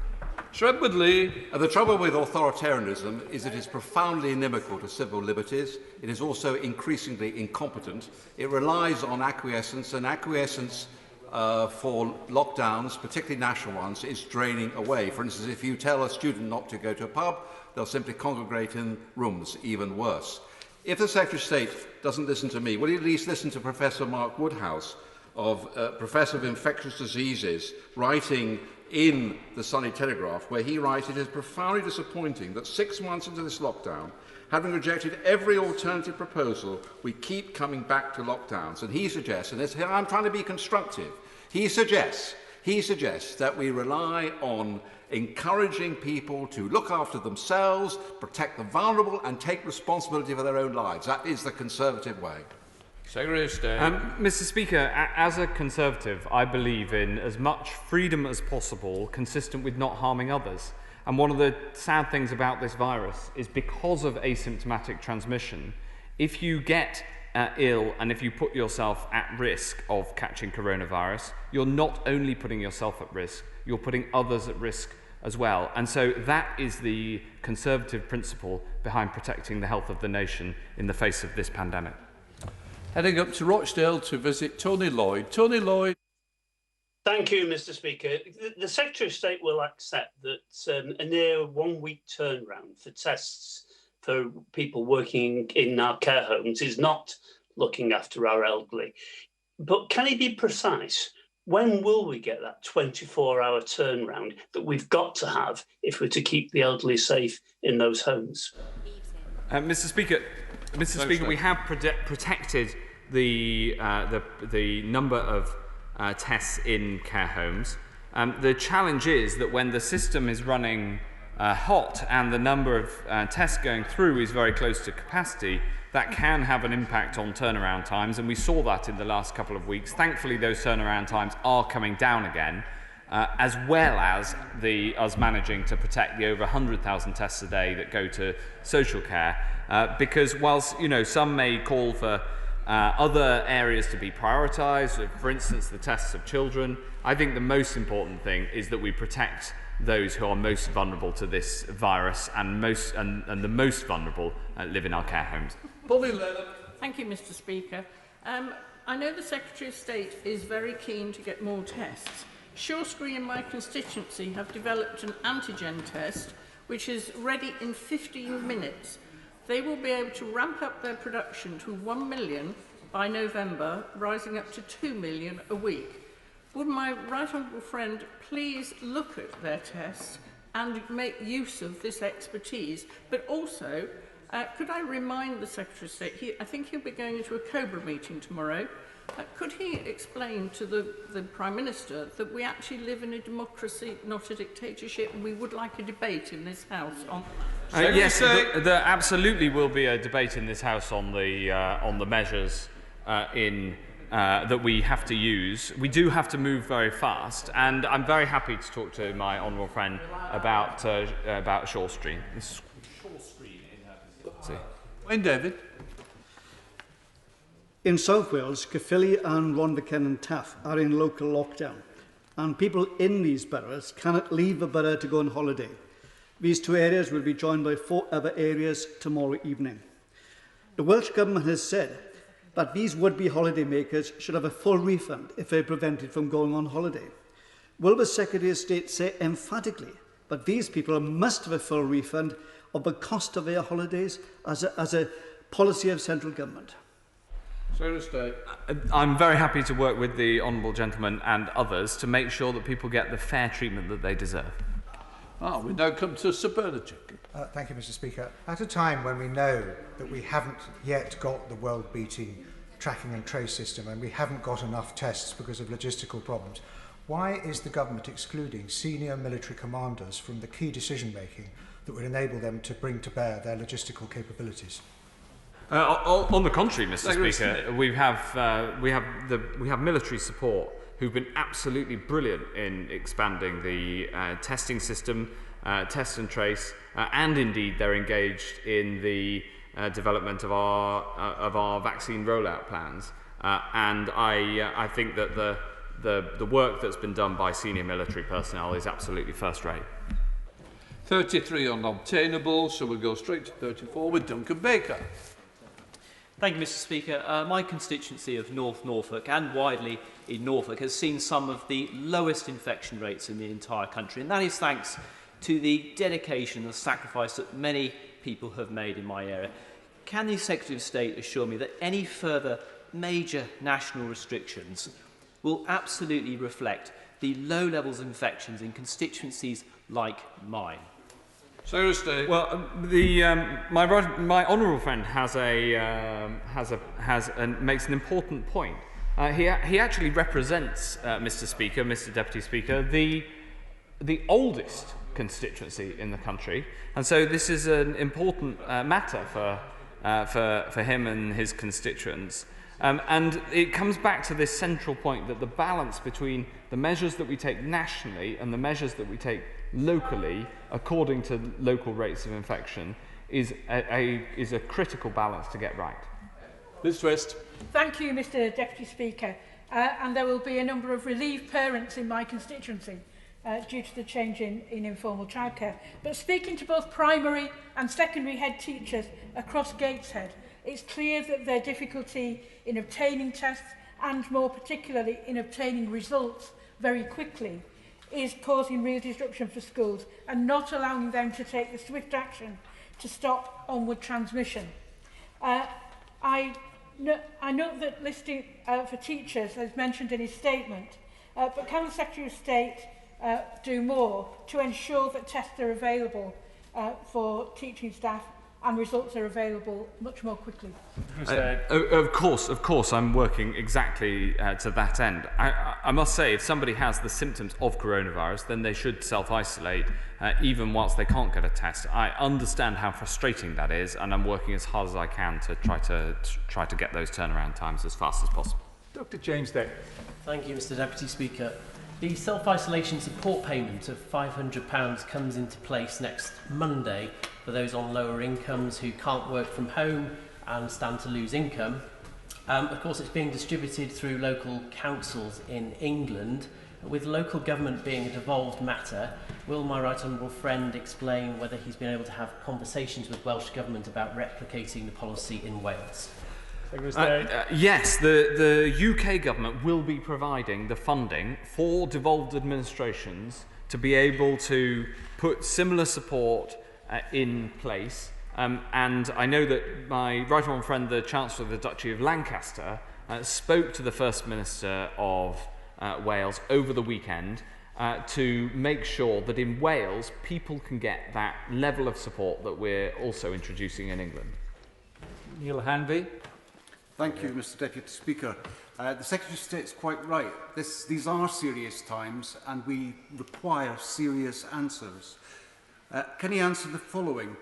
Speaker 7: The trouble with authoritarianism is it is profoundly inimical to civil liberties. It is also increasingly incompetent. It relies on acquiescence, and acquiescence for lockdowns, particularly national ones, is draining away. For instance, if you tell a student not to go to a pub, they'll simply congregate in rooms, even worse. If the Secretary of State doesn't listen to me, will he at least listen to Professor Mark Woodhouse, Professor of Infectious Diseases, writing in the Sunday Telegraph, where he writes, "It is profoundly disappointing that 6 months into this lockdown, having rejected every alternative proposal, we keep coming back to lockdowns." And he suggests, and I'm trying to be constructive, he suggests that we rely on encouraging people to look after themselves, protect the vulnerable, and take responsibility for their own lives. That is the Conservative way.
Speaker 2: Secretary of State. Mr. Speaker, as a Conservative, I believe in as much freedom as possible, consistent with not harming others. And one of the sad things about this virus is because of asymptomatic transmission, if you get ill and if you put yourself at risk of catching coronavirus, you're not only putting yourself at risk, you're putting others at risk as well. And so that is the Conservative principle behind protecting the health of the nation in the face of this pandemic.
Speaker 1: Heading up to Rochdale to visit Tony Lloyd. Tony Lloyd.
Speaker 8: Thank you, Mr. Speaker. The Secretary of State will accept that a near 1 week turnaround for tests for people working in our care homes is not looking after our elderly. But can he be precise? When will we get that 24-hour turnaround that we've got to have if we're to keep the elderly safe in those homes?
Speaker 2: Mr. Speaker, we have protected the number of tests in care homes. The challenge is that when the system is running hot and the number of tests going through is very close to capacity, that can have an impact on turnaround times, and we saw that in the last couple of weeks. Thankfully, those turnaround times are coming down again, as well as us managing to protect the over 100,000 tests a day that go to social care. Because whilst some may call for other areas to be prioritised, for instance the tests of children, I think the most important thing is that we protect those who are most vulnerable to this virus, and the most vulnerable live in our care homes.
Speaker 9: Thank you, Mr. Speaker. I know the Secretary of State is very keen to get more tests. Shawsbury in my constituency have developed an antigen test which is ready in 15 minutes. They will be able to ramp up their production to 1 million by November, rising up to 2 million a week. Would my right honourable friend please look at their tests and make use of this expertise? But also, could I remind the Secretary of State, I think he'll be going into a COBRA meeting tomorrow, could he explain to the Prime Minister that we actually live in a democracy, not a dictatorship, and we would like a debate in this House on that?
Speaker 2: Yes, there absolutely will be a debate in this House on the measures that we have to use. We do have to move very fast, and I'm very happy to talk to my honourable friend about Shaw Street.
Speaker 1: Wayne David.
Speaker 25: In South Wales, Caerphilly and Rhondda and Taff are in local lockdown, and people in these boroughs cannot leave the borough to go on holiday. These two areas will be joined by 4 other areas tomorrow evening. The Welsh Government has said that these would-be holiday makers should have a full refund if they're prevented from going on holiday. Will the Secretary of State say emphatically but these people must have a full refund of the cost of their holidays as a policy of central government.
Speaker 2: I'm very happy to work with the honourable gentleman and others to make sure that people get the fair treatment that they deserve.
Speaker 1: We now come to Sir Bernard.
Speaker 10: Thank you, Mr. Speaker. At a time when we know that we haven't yet got the world-beating tracking and trace system and we haven't got enough tests because of logistical problems, why is the government excluding senior military commanders from the key decision-making that would enable them to bring to bear their logistical capabilities?
Speaker 2: On the contrary, Mr. Speaker, we have military support who've been absolutely brilliant in expanding the testing system, test and trace, and indeed they're engaged in the development of our vaccine rollout plans. And I think that the work that's been done by senior military personnel is absolutely first rate.
Speaker 1: 33 unobtainable, so we'll go straight to 34 with Duncan Baker.
Speaker 11: Thank you, Mr. Speaker. My constituency of North Norfolk and widely in Norfolk has seen some of the lowest infection rates in the entire country, and that is thanks to the dedication and sacrifice that many people have made in my area. Can the Secretary of State assure me that any further major national restrictions will absolutely reflect the low levels of infections in constituencies like mine?
Speaker 2: Well, my honourable friend makes an important point. He actually represents, Mr. Deputy Speaker, the oldest constituency in the country, and so this is an important matter for him and his constituents. And it comes back to this central point that the balance between the measures that we take nationally and the measures that we take locally, according to local rates of infection, is a critical balance to get right.
Speaker 1: Liz Twist.
Speaker 9: Thank you, Mr. Deputy Speaker. And there will be a number of relieved parents in my constituency due to the change in informal childcare. But speaking to both primary and secondary head teachers across Gateshead, it's clear that their difficulty in obtaining tests and more particularly in obtaining results very quickly is causing real disruption for schools and not allowing them to take the swift action to stop onward transmission. I note that listing for teachers is mentioned in his statement, but can the Secretary of State do more to ensure that tests are available for teaching staff and results are available much more quickly?
Speaker 2: Of course, I'm working exactly to that end. I must say, if somebody has the symptoms of coronavirus, then they should self-isolate, even whilst they can't get a test. I understand how frustrating that is, and I'm working as hard as I can to try to get those turnaround times as fast as possible.
Speaker 10: Dr. James Day.
Speaker 12: Thank you, Mr. Deputy Speaker. The self-isolation support payment of £500 comes into place next Monday for those on lower incomes who can't work from home and stand to lose income. Of course, it's being distributed through local councils in England. With local government being a devolved matter, will my right honourable friend explain whether he's been able to have conversations with Welsh Government about replicating the policy in Wales?
Speaker 2: Yes, the UK government will be providing the funding for devolved administrations to be able to put similar support in place. And I know that my right honourable friend, the Chancellor of the Duchy of Lancaster, spoke to the First Minister of Wales over the weekend to make sure that in Wales people can get that level of support that we're also introducing in England.
Speaker 1: Neil Hanvey.
Speaker 13: Thank you, Mr. Deputy Speaker. The Secretary of State is quite right. These are serious times and we require serious answers. Can he answer the following?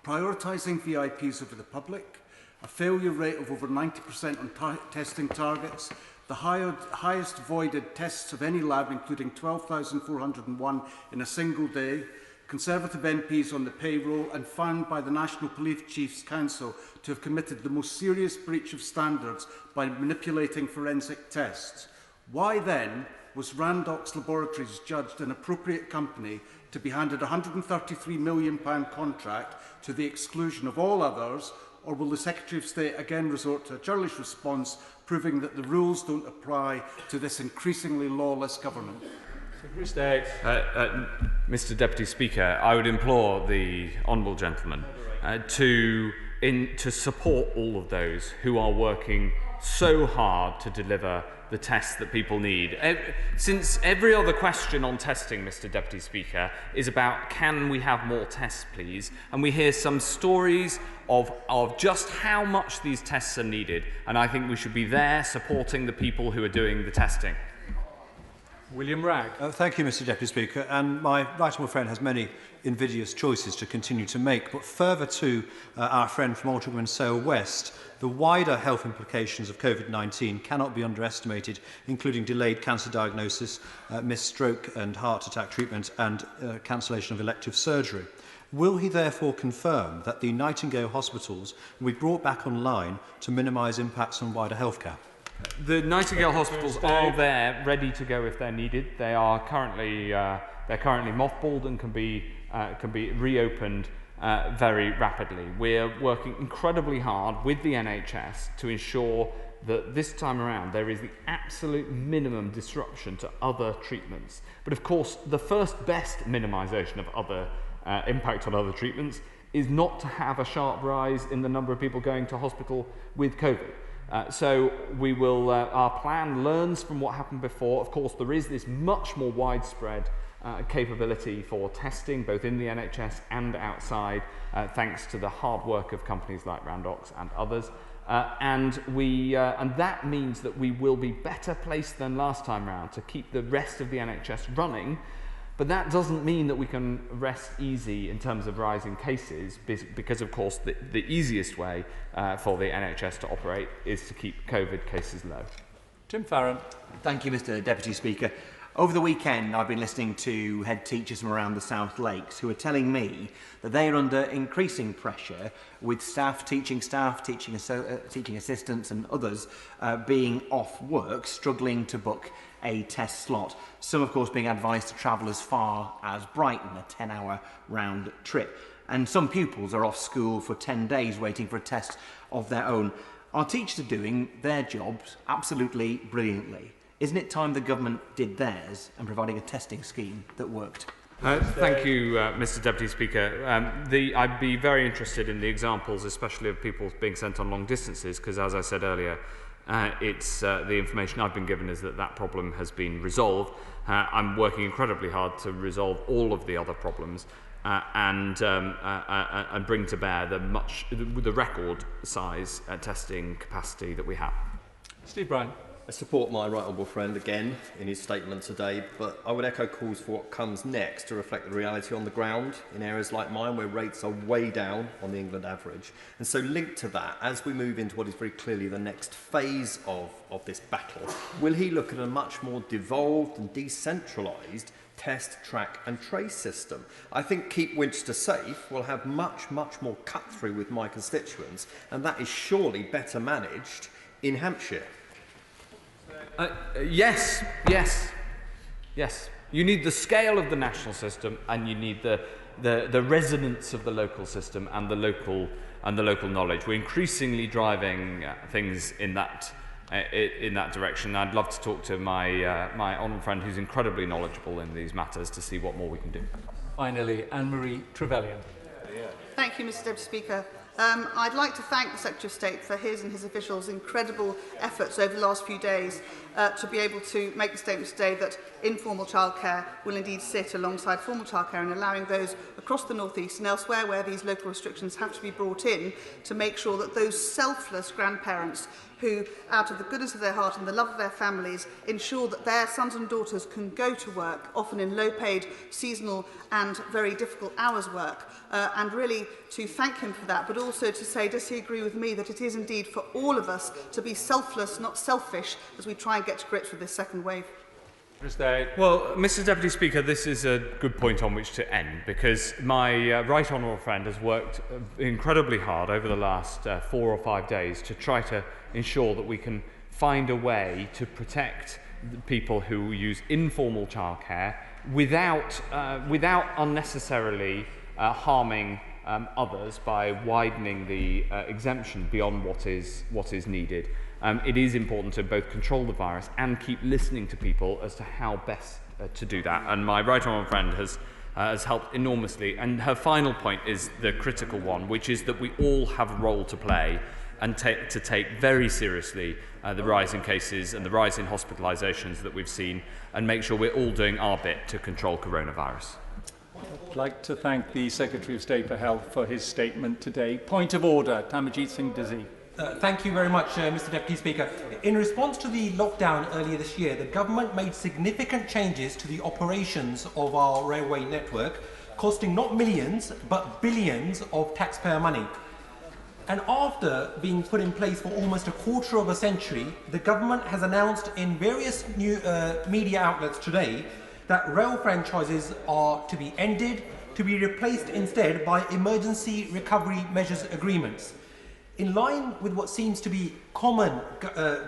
Speaker 13: Prioritising VIPs over the public, a failure rate of over 90% on testing targets, the highest voided tests of any lab, including 12,401 in a single day, Conservative MPs on the payroll, and found by the National Police Chiefs Council to have committed the most serious breach of standards by manipulating forensic tests. Why then was Randox Laboratories judged an appropriate company to be handed a £133 million contract to the exclusion of all others, or will the Secretary of State again resort to a churlish response, proving that the rules don't apply to this increasingly lawless government?
Speaker 2: Mr. Deputy Speaker, I would implore the honourable gentleman to support all of those who are working so hard to deliver the tests that people need. Since every other question on testing, Mr. Deputy Speaker, is about can we have more tests, please? And we hear some stories of just how much these tests are needed. And I think we should be there supporting the people who are doing the testing.
Speaker 14: William Ragg. Thank you, Mr. Deputy Speaker. And my right honourable friend has many invidious choices to continue to make. But further to our friend from Altrincham and Sale West, the wider health implications of COVID-19 cannot be underestimated, including delayed cancer diagnosis, missed stroke and heart attack treatment, and cancellation of elective surgery. Will he therefore confirm that the Nightingale hospitals will be brought back online to minimise impacts on wider healthcare?
Speaker 2: The Nightingale hospitals are there, ready to go if they're needed. They are currently mothballed and can be reopened very rapidly. We're working incredibly hard with the NHS to ensure that this time around there is the absolute minimum disruption to other treatments. But of course, the first best minimisation of other impact on other treatments is not to have a sharp rise in the number of people going to hospital with COVID. So we will, our plan learns from what happened before. Of course, there is this much more widespread capability for testing, both in the NHS and outside, thanks to the hard work of companies like Randox and others. And that means that we will be better placed than last time round to keep the rest of the NHS running. But that doesn't mean that we can rest easy in terms of rising cases, because, of course, the easiest way for the NHS to operate is to keep COVID cases low.
Speaker 14: Tim Farron.
Speaker 15: Thank you, Mr. Deputy Speaker. Over the weekend, I've been listening to head teachers from around the South Lakes who are telling me that they are under increasing pressure with teaching assistants and others being off work, struggling to book a test slot. Some, of course, being advised to travel as far as Brighton, a 10-hour round trip. And some pupils are off school for 10 days waiting for a test of their own. Our teachers are doing their jobs absolutely brilliantly. Isn't it time the government did theirs and providing a testing scheme that worked?
Speaker 2: Thank you, Mr. Deputy Speaker. I'd be very interested in the examples, especially of people being sent on long distances, because, as I said earlier, the information I've been given is that problem has been resolved. I'm working incredibly hard to resolve all of the other problems and bring to bear the record size testing capacity that we have.
Speaker 14: Steve Bryan.
Speaker 16: I support my right honourable friend again in his statement today, but I would echo calls for what comes next to reflect the reality on the ground in areas like mine where rates are way down on the England average. And so linked to that, as we move into what is very clearly the next phase of this battle, will he look at a much more devolved and decentralised test, track and trace system? I think Keep Winchester Safe will have much more cut through with my constituents, and that is surely better managed in Hampshire.
Speaker 2: Yes. You need the scale of the national system, and you need the resonance of the local system and the local knowledge. We're increasingly driving things in that direction. I'd love to talk to my honourable friend, who's incredibly knowledgeable in these matters, to see what more we can do.
Speaker 14: Finally, Anne-Marie Trevelyan.
Speaker 17: Thank you, Mr. Deputy Speaker. I'd like to thank the Secretary of State for his and his officials' incredible efforts over the last few days to be able to make the statement today that informal childcare will indeed sit alongside formal childcare, and allowing those across the North East and elsewhere where these local restrictions have to be brought in to make sure that those selfless grandparents who, out of the goodness of their heart and the love of their families, ensure that their sons and daughters can go to work, often in low-paid, seasonal and very difficult hours work, and really to thank him for that, but also to say, does he agree with me that it is indeed for all of us to be selfless, not selfish, as we try and get to grips with this second wave?
Speaker 2: Well, Mr. Deputy Speaker, this is a good point on which to end, because my right honourable friend has worked incredibly hard over the last 4 or 5 days to try to ensure that we can find a way to protect the people who use informal childcare without unnecessarily harming others by widening the exemption beyond what is It is important to both control the virus and keep listening to people as to how best to do that. And my right honourable friend has helped enormously. And her final point is the critical one, which is that we all have a role to play and to take very seriously the rise in cases and the rise in hospitalisations that we've seen, and make sure we're all doing our bit to control coronavirus.
Speaker 18: I'd like to thank the Secretary of State for Health for his statement today. Point of order, Tamarjeet Singh Dizzy.
Speaker 19: Thank you very much, Mr Deputy Speaker. In response to the lockdown earlier this year, the government made significant changes to the operations of our railway network, costing not millions but billions of taxpayer money. And after being put in place for almost a quarter of a century, the government has announced in various new media outlets today that rail franchises are to be ended, to be replaced instead by emergency recovery measures agreements. In line with what seems to be common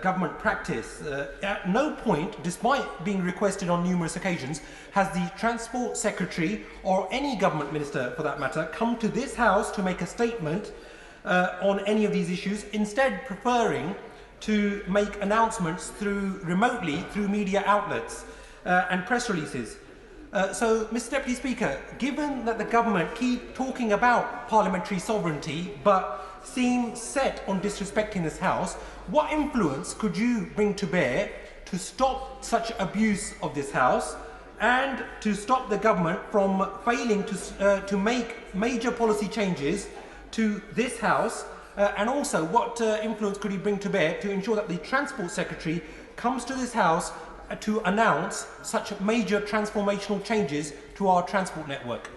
Speaker 19: government practice, at no point, despite being requested on numerous occasions, has the Transport Secretary, or any government minister for that matter, come to this House to make a statement on any of these issues, instead preferring to make announcements remotely through media outlets and press releases. So, Mr Deputy Speaker, given that the government keep talking about parliamentary sovereignty but seem set on disrespecting this House, what influence could you bring to bear to stop such abuse of this House and to stop the government from failing to make major policy changes to this House, and also what influence could he bring to bear to ensure that the Transport Secretary comes to this House to announce such major transformational changes to our transport network?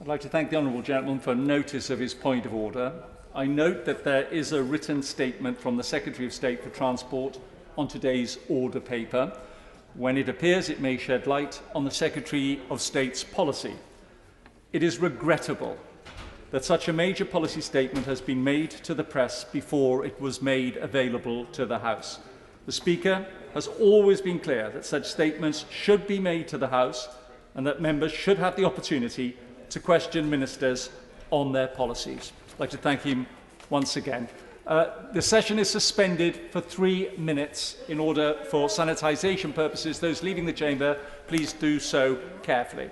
Speaker 18: I'd like to thank the honourable gentleman for notice of his point of order. I note that there is a written statement from the Secretary of State for Transport on today's order paper. When it appears, it may shed light on the Secretary of State's policy. It is regrettable that such a major policy statement has been made to the press before it was made available to the House. The Speaker has always been clear that such statements should be made to the House and that members should have the opportunity to question ministers on their policies. I'd like to thank him once again. The session is suspended for 3 minutes in order for sanitisation purposes. Those leaving the chamber, please do so carefully.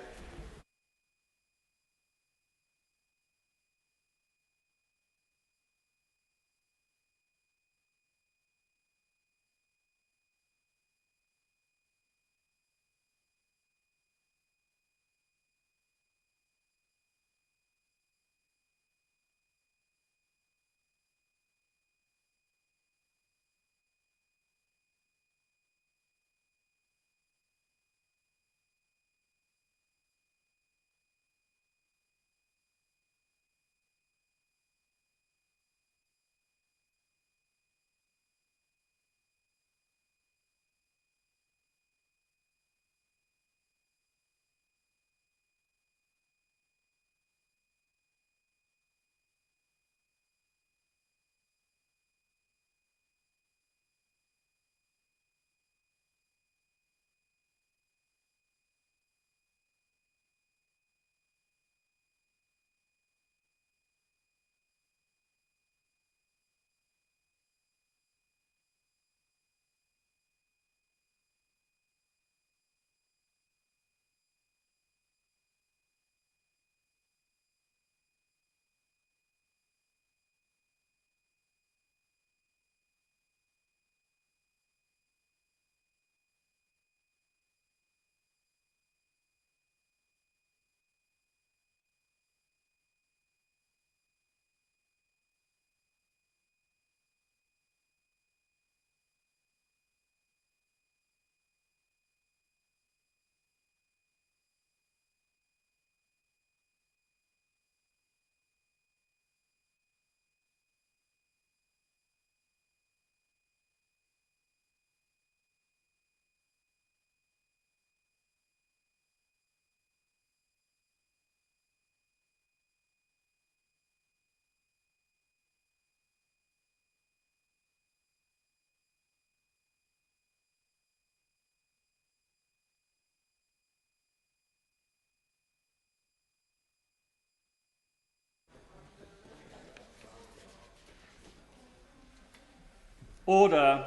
Speaker 18: Order.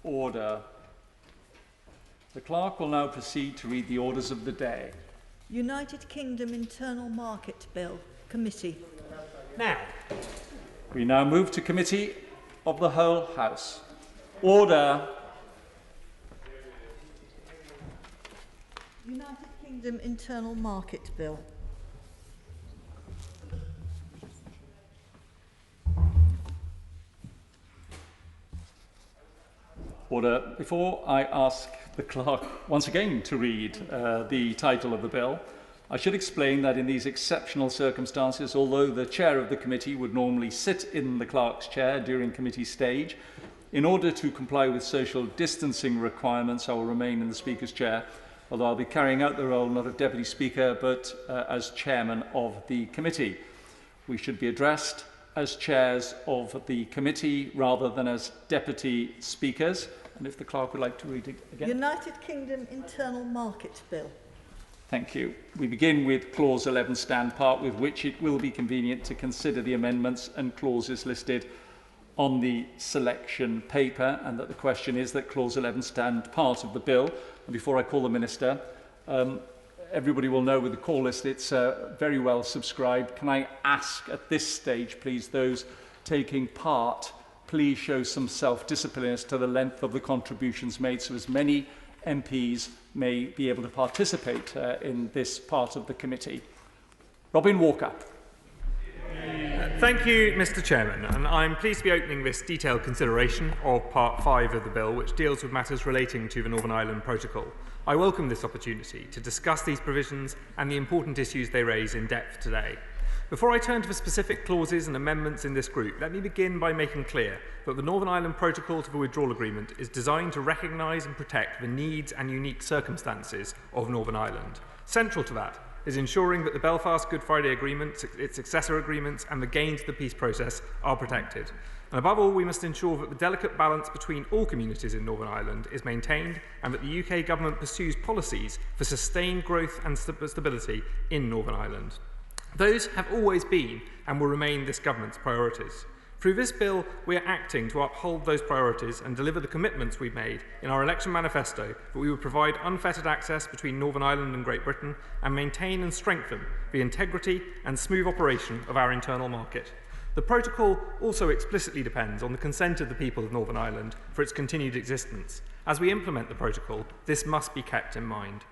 Speaker 18: Order. The clerk will now proceed to read the orders of the day.
Speaker 3: United Kingdom Internal Market Bill, Committee.
Speaker 18: Now. We now move to Committee of the whole House. Order.
Speaker 3: United Kingdom Internal Market Bill.
Speaker 18: Order. Before I ask the clerk once again to read the title of the bill, I should explain that in these exceptional circumstances, although the chair of the committee would normally sit in the clerk's chair during committee stage, in order to comply with social distancing requirements, I will remain in the Speaker's chair, although I'll be carrying out the role not of Deputy Speaker, but as chairman of the committee. We should be addressed as chairs of the committee rather than as deputy speakers. And if the clerk would like to read it again.
Speaker 3: United Kingdom Internal Market Bill.
Speaker 18: Thank you. We begin with Clause 11 stand part, with which it will be convenient to consider the amendments and clauses listed on the selection paper, and that the question is that Clause 11 stand part of the bill. And before I call the Minister, everybody will know with the call list it's very well subscribed. Can I ask at this stage, please, those taking part, please show some self-discipline as to the length of the contributions made, so as many MPs may be able to participate in this part of the committee. Robin Walker.
Speaker 20: Thank you, Mr. Chairman, and I'm pleased to be opening this detailed consideration of Part 5 of the bill, which deals with matters relating to the Northern Ireland Protocol. I welcome this opportunity to discuss these provisions and the important issues they raise in depth today. Before I turn to the specific clauses and amendments in this group, let me begin by making clear that the Northern Ireland Protocol to the Withdrawal Agreement is designed to recognise and protect the needs and unique circumstances of Northern Ireland. Central to that is ensuring that the Belfast Good Friday Agreement, its successor agreements and the gains of the peace process are protected. And above all, we must ensure that the delicate balance between all communities in Northern Ireland is maintained and that the UK Government pursues policies for sustained growth and stability in Northern Ireland. Those have always been and will remain this Government's priorities. Through this bill, we are acting to uphold those priorities and deliver the commitments we've made in our election manifesto that we would provide unfettered access between Northern Ireland and Great Britain and maintain and strengthen the integrity and smooth operation of our internal market. The protocol also explicitly depends on the consent of the people of Northern Ireland for its continued existence. As we implement the protocol, this must be kept in mind.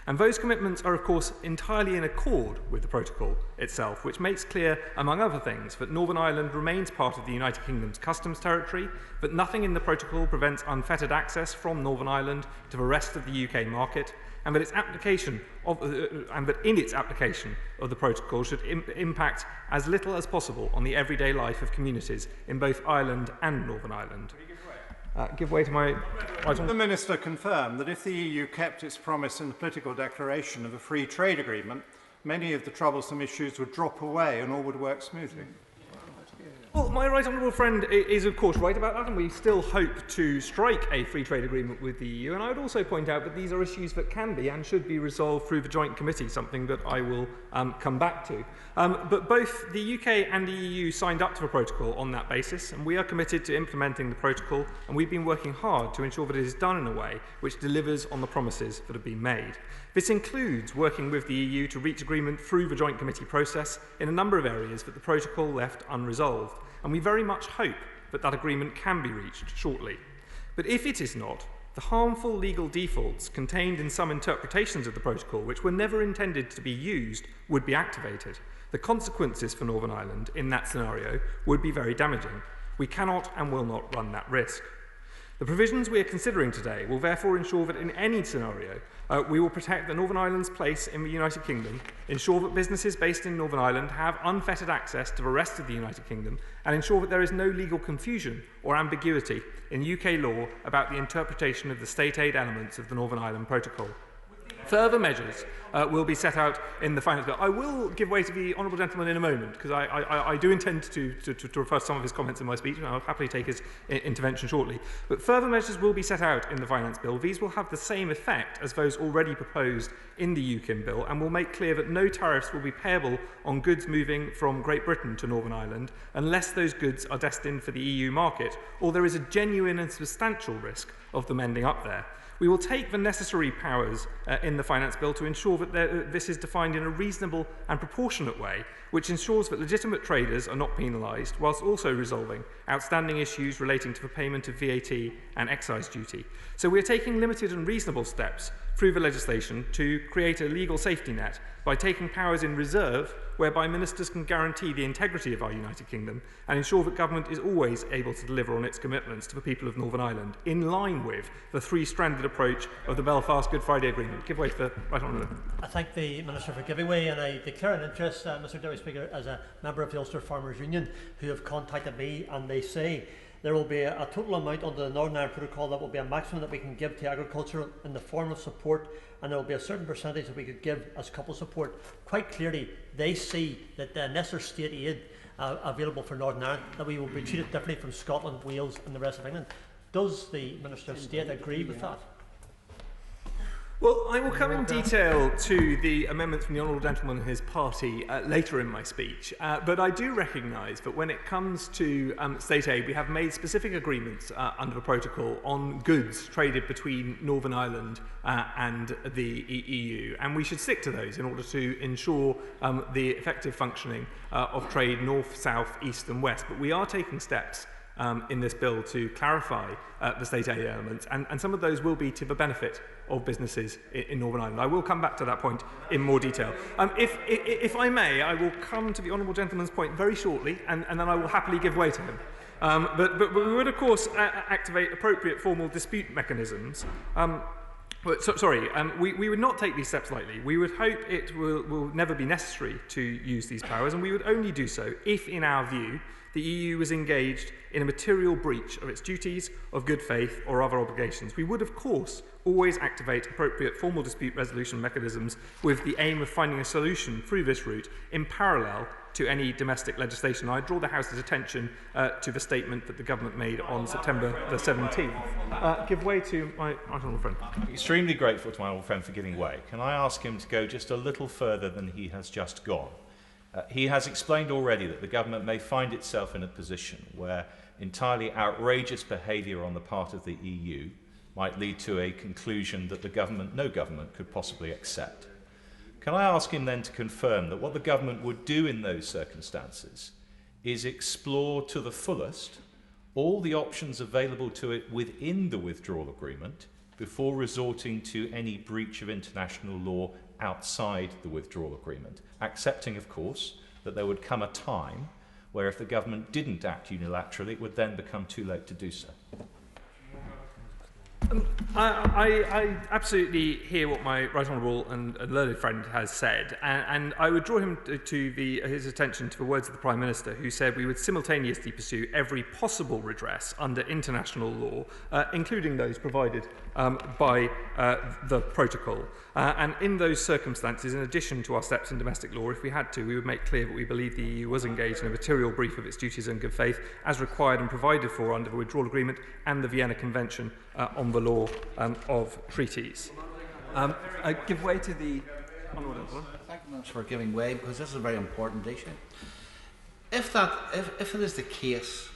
Speaker 20: And those commitments are, of course, entirely in accord with the protocol itself, which makes clear, among other things, that Northern Ireland remains part of the United Kingdom's customs territory, that nothing in the protocol prevents unfettered access from Northern Ireland to the rest of the UK market, and that in its application of the protocol should impact as little as possible on the everyday life of communities in both Ireland and Northern Ireland. Give way to my item.
Speaker 14: The Minister confirmed that if the EU kept its promise in the political declaration of a free trade agreement, many of the troublesome issues would drop away and all would work smoothly.
Speaker 20: Well, my right honourable friend is of course right about that, and we still hope to strike a free trade agreement with the EU. And I would also point out that these are issues that can be and should be resolved through the joint committee, something that I will come back to. But both the UK and the EU signed up to the protocol on that basis, and we are committed to implementing the protocol, and we've been working hard to ensure that it is done in a way which delivers on the promises that have been made. This includes working with the EU to reach agreement through the joint committee process in a number of areas that the protocol left unresolved, and we very much hope that that agreement can be reached shortly. But if it is not, the harmful legal defaults contained in some interpretations of the protocol, which were never intended to be used, would be activated. The consequences for Northern Ireland in that scenario would be very damaging. We cannot and will not run that risk. The provisions we are considering today will therefore ensure that in any scenario we will protect the Northern Ireland's place in the United Kingdom, ensure that businesses based in Northern Ireland have unfettered access to the rest of the United Kingdom, and ensure that there is no legal confusion or ambiguity in UK law about the interpretation of the state aid elements of the Northern Ireland Protocol. Further measures will be set out in the finance bill. I will give way to the honourable gentleman in a moment, because I do intend to refer to some of his comments in my speech, and I'll happily take his intervention shortly. But further measures will be set out in the finance bill. These will have the same effect as those already proposed in the UKIM bill, and will make clear that no tariffs will be payable on goods moving from Great Britain to Northern Ireland unless those goods are destined for the EU market, or there is a genuine and substantial risk of them ending up there. We will take the necessary powers in the Finance Bill to ensure that this is defined in a reasonable and proportionate way, which ensures that legitimate traders are not penalised, whilst also resolving outstanding issues relating to the payment of VAT and excise duty. So we are taking limited and reasonable steps through the legislation to create a legal safety net by taking powers in reserve whereby ministers can guarantee the integrity of our United Kingdom and ensure that government is always able to deliver on its commitments to the people of Northern Ireland, in line with the three-stranded approach of the Belfast Good Friday Agreement. Give way to the Right Honourable.
Speaker 4: I thank the Minister for giving way, and I declare an interest, Mr Deputy Speaker, as a member of the Ulster Farmers Union, who have contacted me, and they say there will be a total amount under the Northern Ireland Protocol that will be a maximum that we can give to agriculture in the form of support, and there will be a certain percentage that we could give as couple support. Quite clearly, they see that the necessary state aid available for Northern Ireland, that we will be treated differently from Scotland, Wales and the rest of England. Does the Minister of State agree with that?
Speaker 20: Well, I will come in detail to the amendments from the Honourable Gentleman and his party later in my speech, but I do recognise that when it comes to state aid, we have made specific agreements under the protocol on goods traded between Northern Ireland and the EU, and we should stick to those in order to ensure the effective functioning of trade north, south, east and west. But we are taking steps in this bill to clarify the state aid elements, and some of those will be to the benefit of businesses in Northern Ireland. I will come back to that point in more detail. If I may, I will come to the Honourable Gentleman's point very shortly, and then I will happily give way to him. But we would, of course, activate appropriate formal dispute mechanisms. We would not take these steps lightly. We would hope it will never be necessary to use these powers, and we would only do so if, in our view, the EU was engaged in a material breach of its duties of good faith or other obligations. We would, of course, always activate appropriate formal dispute resolution mechanisms with the aim of finding a solution through this route in parallel to any domestic legislation. I draw the House's attention to the statement that the government made on September the 17th. Give way to my honourable friend.
Speaker 5: I'm extremely grateful to my honourable friend for giving way. Can I ask him to go just a little further than he has just gone? He has explained already that the government may find itself in a position where entirely outrageous behaviour on the part of the EU might lead to a conclusion that no government could possibly accept. Can I ask him then to confirm that what the government would do in those circumstances is explore to the fullest all the options available to it within the withdrawal agreement before resorting to any breach of international law outside the withdrawal agreement, accepting, of course, that there would come a time where if the government didn't act unilaterally, it would then become too late to do so?
Speaker 20: I absolutely hear what my right honourable and learned friend has said, and I would draw him to his attention to the words of the Prime Minister, who said we would simultaneously pursue every possible redress under international law, including those provided by the protocol. And in those circumstances, in addition to our steps in domestic law, if we had to, we would make clear that we believe the EU was engaged in a material breach of its duties in good faith, as required and provided for under the Withdrawal Agreement and the Vienna Convention on the law of treaties. I give way to the honourable gentleman.
Speaker 21: Thank you much for giving way, because this is a very important issue. If it is the case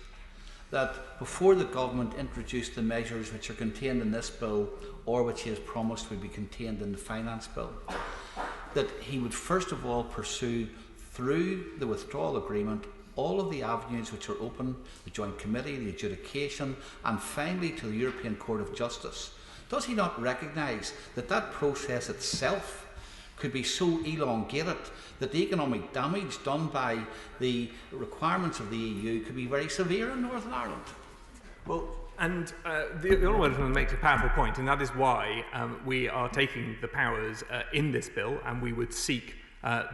Speaker 21: that before the government introduced the measures which are contained in this bill, or which he has promised would be contained in the finance bill, that he would first of all pursue through the withdrawal agreement all of the avenues which are open, the Joint Committee, the adjudication, and finally to the European Court of Justice. Does he not recognise that that process itself could be so elongated that the economic damage done by the requirements of the EU could be very severe in Northern Ireland?
Speaker 20: Well, and the honourable gentleman makes a powerful point, and that is why we are taking the powers in this bill, and we would seek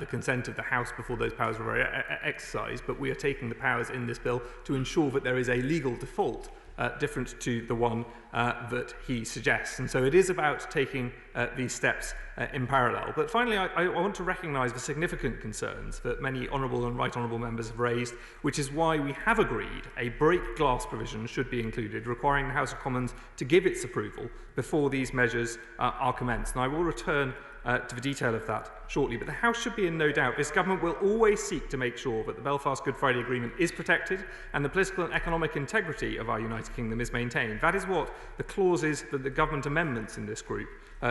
Speaker 20: the consent of the House before those powers were exercised, but we are taking the powers in this bill to ensure that there is a legal default different to the one that he suggests. And so it is about taking these steps in parallel. But finally, I want to recognise the significant concerns that many honourable and right honourable members have raised, which is why we have agreed a break glass provision should be included, requiring the House of Commons to give its approval before these measures are commenced. And I will return to the detail of that shortly, but the House should be in no doubt this government will always seek to make sure that the Belfast Good Friday Agreement is protected and the political and economic integrity of our United Kingdom is maintained. That is what the clauses that the government amendments in this group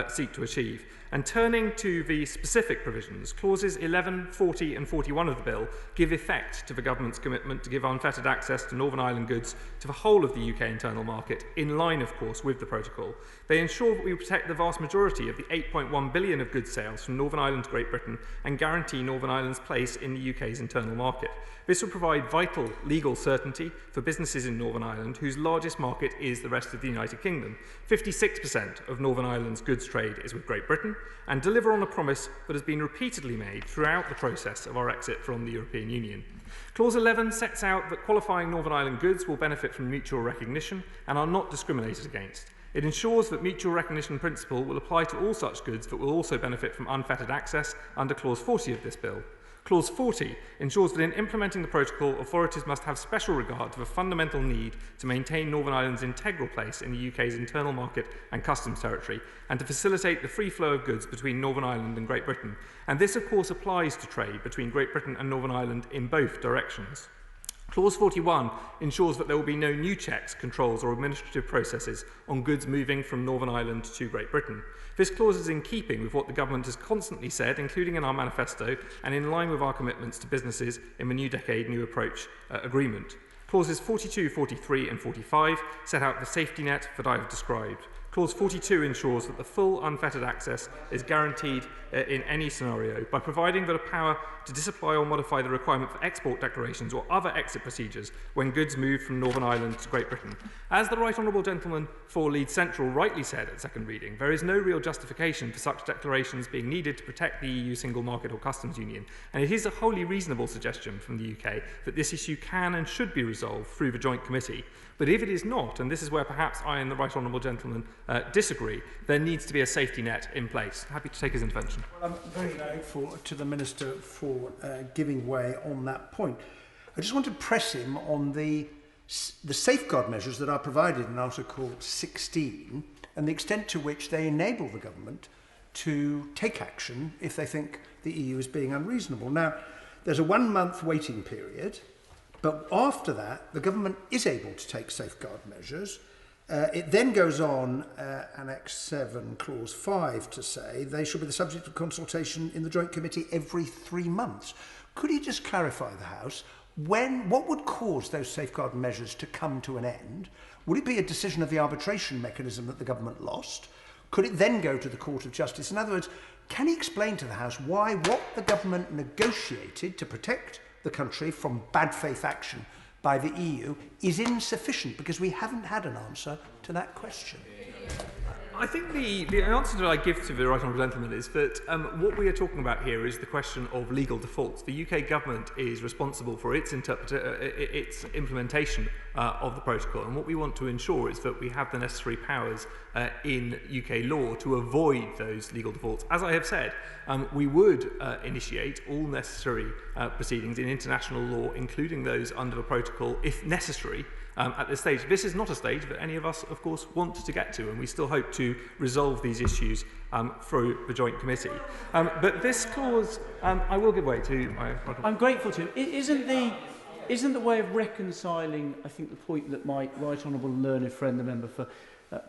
Speaker 20: seek to achieve. And turning to the specific provisions, clauses 11, 40 and 41 of the bill give effect to the government's commitment to give unfettered access to Northern Ireland goods to the whole of the UK internal market, in line, of course, with the protocol. They ensure that we protect the vast majority of the 8.1 billion of goods sales from Northern Ireland to Great Britain and guarantee Northern Ireland's place in the UK's internal market. This will provide vital legal certainty for businesses in Northern Ireland, whose largest market is the rest of the United Kingdom. 56% of Northern Ireland's goods trade is with Great Britain, and deliver on a promise that has been repeatedly made throughout the process of our exit from the European Union. Clause 11 sets out that qualifying Northern Ireland goods will benefit from mutual recognition and are not discriminated against. It ensures that mutual recognition principle will apply to all such goods that will also benefit from unfettered access under Clause 40 of this bill. Clause 40 ensures that in implementing the protocol, authorities must have special regard to the fundamental need to maintain Northern Ireland's integral place in the UK's internal market and customs territory, and to facilitate the free flow of goods between Northern Ireland and Great Britain. And this, of course, applies to trade between Great Britain and Northern Ireland in both directions. Clause 41 ensures that there will be no new checks, controls or administrative processes on goods moving from Northern Ireland to Great Britain. This clause is in keeping with what the government has constantly said, including in our manifesto, and in line with our commitments to businesses in the New Decade, New Approach agreement. Clauses 42, 43 and 45 set out the safety net that I have described. Clause 42 ensures that the full unfettered access is guaranteed in any scenario by providing that a power to disapply or modify the requirement for export declarations or other exit procedures when goods move from Northern Ireland to Great Britain. As the Right Honourable Gentleman for Leeds Central rightly said at second reading, there is no real justification for such declarations being needed to protect the EU single market or customs union, and it is a wholly reasonable suggestion from the UK that this issue can and should be resolved through the Joint Committee. But if it is not, and this is where perhaps I and the Right Honourable Gentleman disagree, there needs to be a safety net in place. Happy to take his intervention.
Speaker 6: Well, I'm very grateful to the Minister for giving way on that point. I just want to press him on the safeguard measures that are provided in Article 16 and the extent to which they enable the government to take action if they think the EU is being unreasonable. Now, there's a 1 month waiting period. But after that, the government is able to take safeguard measures. It then goes on, Annex 7, Clause 5, to say they shall be the subject of consultation in the Joint Committee every 3 months. Could he just clarify the House, what would cause those safeguard measures to come to an end? Would it be a decision of the arbitration mechanism that the government lost? Could it then go to the Court of Justice? In other words, can he explain to the House why what the government negotiated to protect the country from bad faith action by the EU is insufficient, because we haven't had an answer to that question?
Speaker 20: I think the answer that I give to the Right Honourable Gentleman is that what we are talking about here is the question of legal defaults. The UK government is responsible for its implementation of the protocol, and what we want to ensure is that we have the necessary powers in UK law to avoid those legal defaults. As I have said, we would initiate all necessary proceedings in international law, including those under the protocol, if necessary. At this stage, this is not a stage that any of us, of course, want to get to, and we still hope to resolve these issues through the Joint Committee. But this clause, I will give way to my...
Speaker 12: I'm grateful to him. Isn't the way of reconciling, I think, the point that my Right Honourable learned friend, the member for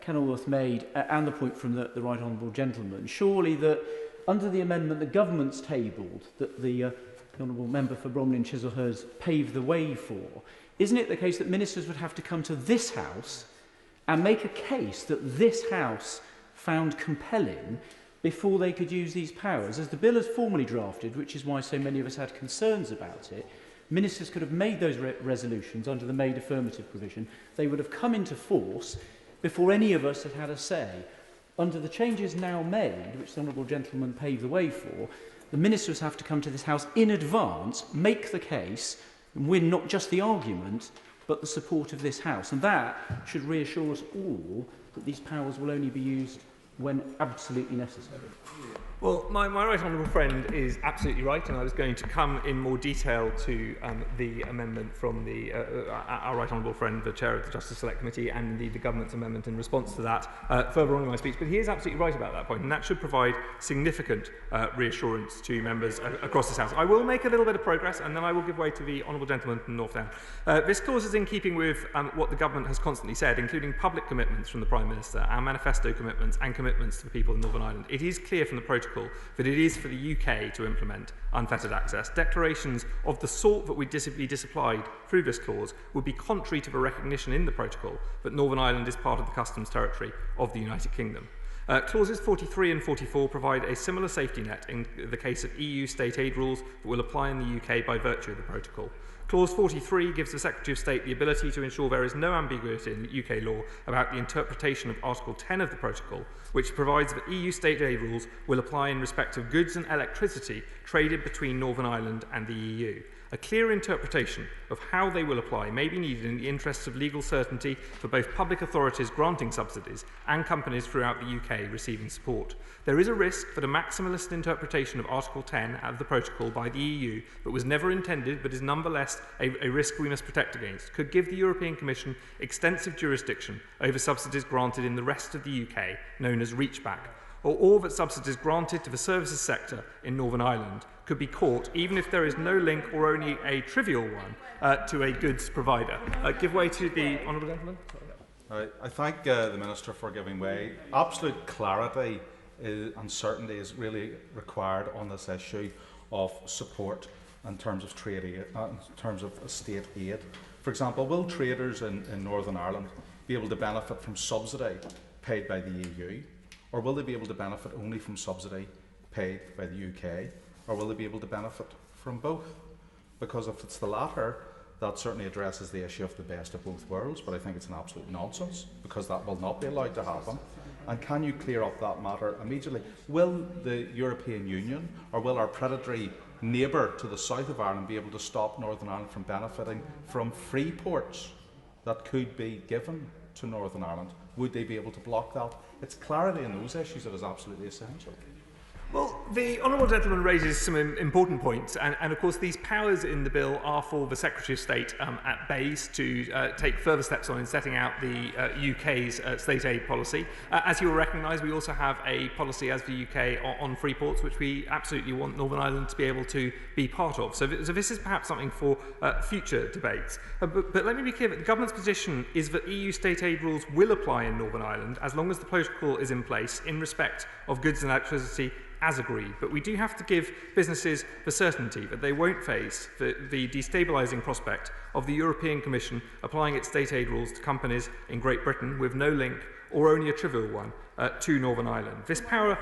Speaker 12: Kenilworth made, and the point from the Right Honourable Gentleman, surely that under the amendment the government's tabled, that the Honourable Member for Bromley and Chislehurst paved the way for, isn't it the case that ministers would have to come to this House and make a case that this House found compelling before they could use these powers? As the bill is formally drafted, which is why so many of us had concerns about it, ministers could have made those resolutions under the made affirmative provision. They would have come into force before any of us had had a say. Under the changes now made, which the Honourable Gentleman paved the way for, the ministers have to come to this House in advance, make the case, and win not just the argument, but the support of this House. And that should reassure us all that these powers will only be used when absolutely necessary.
Speaker 20: Well, my right honourable friend is absolutely right, and I was going to come in more detail to the amendment from our right honourable friend, the chair of the Justice Select Committee, and indeed the government's amendment in response to that further on in my speech. But he is absolutely right about that point, and that should provide significant reassurance to members across this House. I will make a little bit of progress, and then I will give way to the honourable gentleman from North Down. This clause is in keeping with what the government has constantly said, including public commitments from the Prime Minister, our manifesto commitments, and commitments to the people of Northern Ireland. It is clear from the protocol that it is for the UK to implement unfettered access. Declarations of the sort that would be disapplied through this clause would be contrary to the recognition in the protocol that Northern Ireland is part of the customs territory of the United Kingdom. Clauses 43 and 44 provide a similar safety net in the case of EU state aid rules that will apply in the UK by virtue of the protocol. Clause 43 gives the Secretary of State the ability to ensure there is no ambiguity in UK law about the interpretation of Article 10 of the protocol, which provides that EU state aid rules will apply in respect of goods and electricity traded between Northern Ireland and the EU. A clear interpretation of how they will apply may be needed in the interests of legal certainty for both public authorities granting subsidies and companies throughout the UK receiving support. There is a risk that a maximalist interpretation of Article 10 of the protocol by the EU that was never intended but is nonetheless a risk we must protect against could give the European Commission extensive jurisdiction over subsidies granted in the rest of the UK, known as reachback, or that subsidies granted to the services sector in Northern Ireland could be caught even if there is no link or only a trivial one to a goods provider. Give way to the honourable gentleman.
Speaker 5: I thank the Minister for giving way. Absolute clarity and certainty is really required on this issue of support in terms of trade aid, in terms of state aid. For example, will traders in Northern Ireland be able to benefit from subsidy paid by the EU? Or will they be able to benefit only from subsidy paid by the UK? Or will they be able to benefit from both? Because if it's the latter, that certainly addresses the issue of the best of both worlds, but I think it's an absolute nonsense, because that will not be allowed to happen. And can you clear up that matter immediately? Will the European Union, or will our predatory neighbour to the south of Ireland be able to stop Northern Ireland from benefiting from free ports that could be given to Northern Ireland? Would they be able to block that? It's clarity in those issues that is absolutely essential.
Speaker 20: Well, the honourable gentleman raises some important points, and of course these powers in the bill are for the Secretary of State at base to take further steps on in setting out the UK's state aid policy. As you will recognise, we also have a policy as the UK on free ports, which we absolutely want Northern Ireland to be able to be part of. So this is perhaps something for future debates. But let me be clear that the government's position is that EU state aid rules will apply in Northern Ireland as long as the protocol is in place in respect of goods and electricity as agreed. But we do have to give businesses the certainty that they won't face the destabilising prospect of the European Commission applying its state aid rules to companies in Great Britain with no link or only a trivial one to Northern Ireland. This power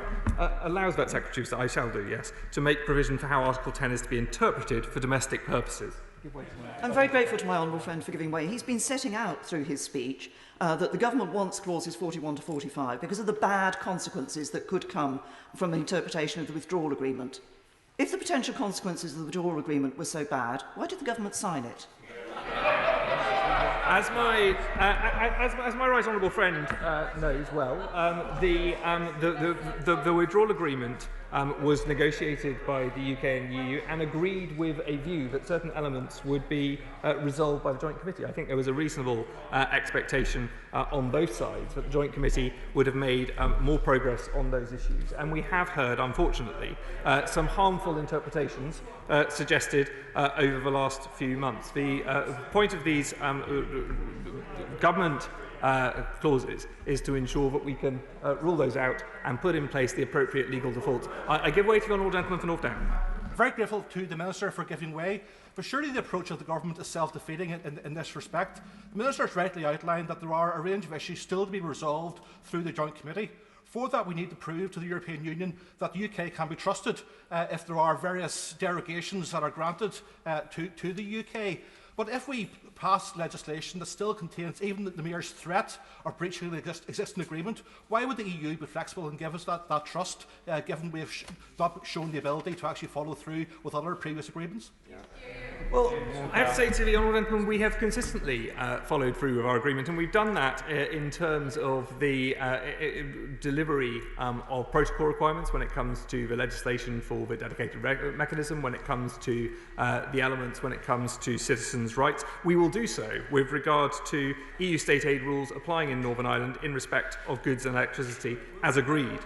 Speaker 20: allows that Secretary of State, I shall do, yes, to make provision for how Article 10 is to be interpreted for domestic purposes.
Speaker 7: I'm very grateful to my honourable friend for giving way. He's been setting out through his speech that the government wants clauses 41 to 45 because of the bad consequences that could come from the interpretation of the Withdrawal Agreement. If the potential consequences of the Withdrawal Agreement were so bad, why did the government sign it?
Speaker 20: As my right honourable friend knows well, the Withdrawal Agreement was negotiated by the UK and EU and agreed with a view that certain elements would be resolved by the Joint Committee. I think there was a reasonable expectation on both sides that the Joint Committee would have made more progress on those issues. And we have heard, unfortunately, some harmful interpretations suggested over the last few months. The point of these government clauses is to ensure that we can rule those out and put in place the appropriate legal defaults. I give way to the honourable gentleman for North Down.
Speaker 8: Very grateful to the Minister for giving way, but surely the approach of the government is self-defeating in this respect. The Minister has rightly outlined that there are a range of issues still to be resolved through the Joint Committee. For that, we need to prove to the European Union that the UK can be trusted if there are various derogations that are granted to the UK. But if we pass legislation that still contains even the mere threat of breaching the existing agreement, why would the EU be flexible and give us that trust, given we have not shown the ability to actually follow through with other previous agreements?
Speaker 20: Yeah. Well, I have to say to the Honourable Gentleman, we have consistently followed through with our agreement, and we've done that in terms of the delivery of protocol requirements when it comes to the legislation for the dedicated mechanism, when it comes to the elements, when it comes to citizens' rights. We will do so with regard to EU state aid rules applying in Northern Ireland in respect of goods and electricity as agreed.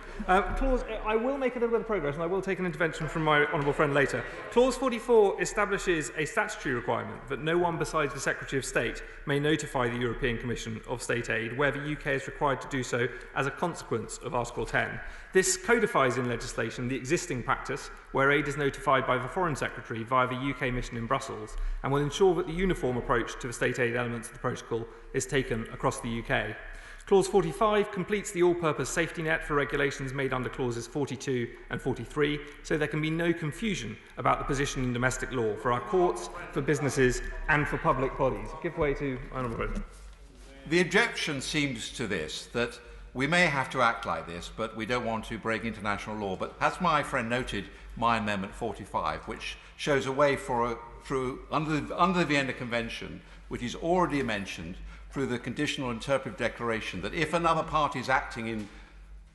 Speaker 20: Clause, I will make a little bit of progress, and I will take an intervention from my honourable friend later. Clause 44 establishes a statutory requirement that no one besides the Secretary of State may notify the European Commission of state aid where the UK is required to do so as a consequence of Article 10. This codifies in legislation the existing practice where aid is notified by the Foreign Secretary via the UK mission in Brussels, and will ensure that the uniform approach to the state aid elements of the protocol is taken across the UK. Clause 45 completes the all-purpose safety net for regulations made under clauses 42 and 43, so there can be no confusion about the position in domestic law for our courts, for businesses and for public bodies. Give way to Honourable President.
Speaker 11: The objection seems to this, that we may have to act like this, but we don't want to break international law. But as my friend noted, my Amendment 45, which shows a way for under the Vienna Convention, which is already mentioned, through the conditional interpretive declaration, that if another party is acting in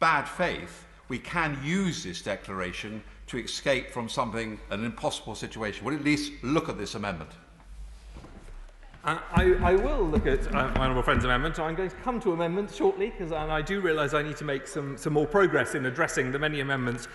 Speaker 11: bad faith, we can use this declaration to escape from an impossible situation. We'll at least look at this amendment.
Speaker 20: I will look at my honourable friend's amendment. I'm going to come to amendments shortly, because I do realise I need to make some more progress in addressing the many amendments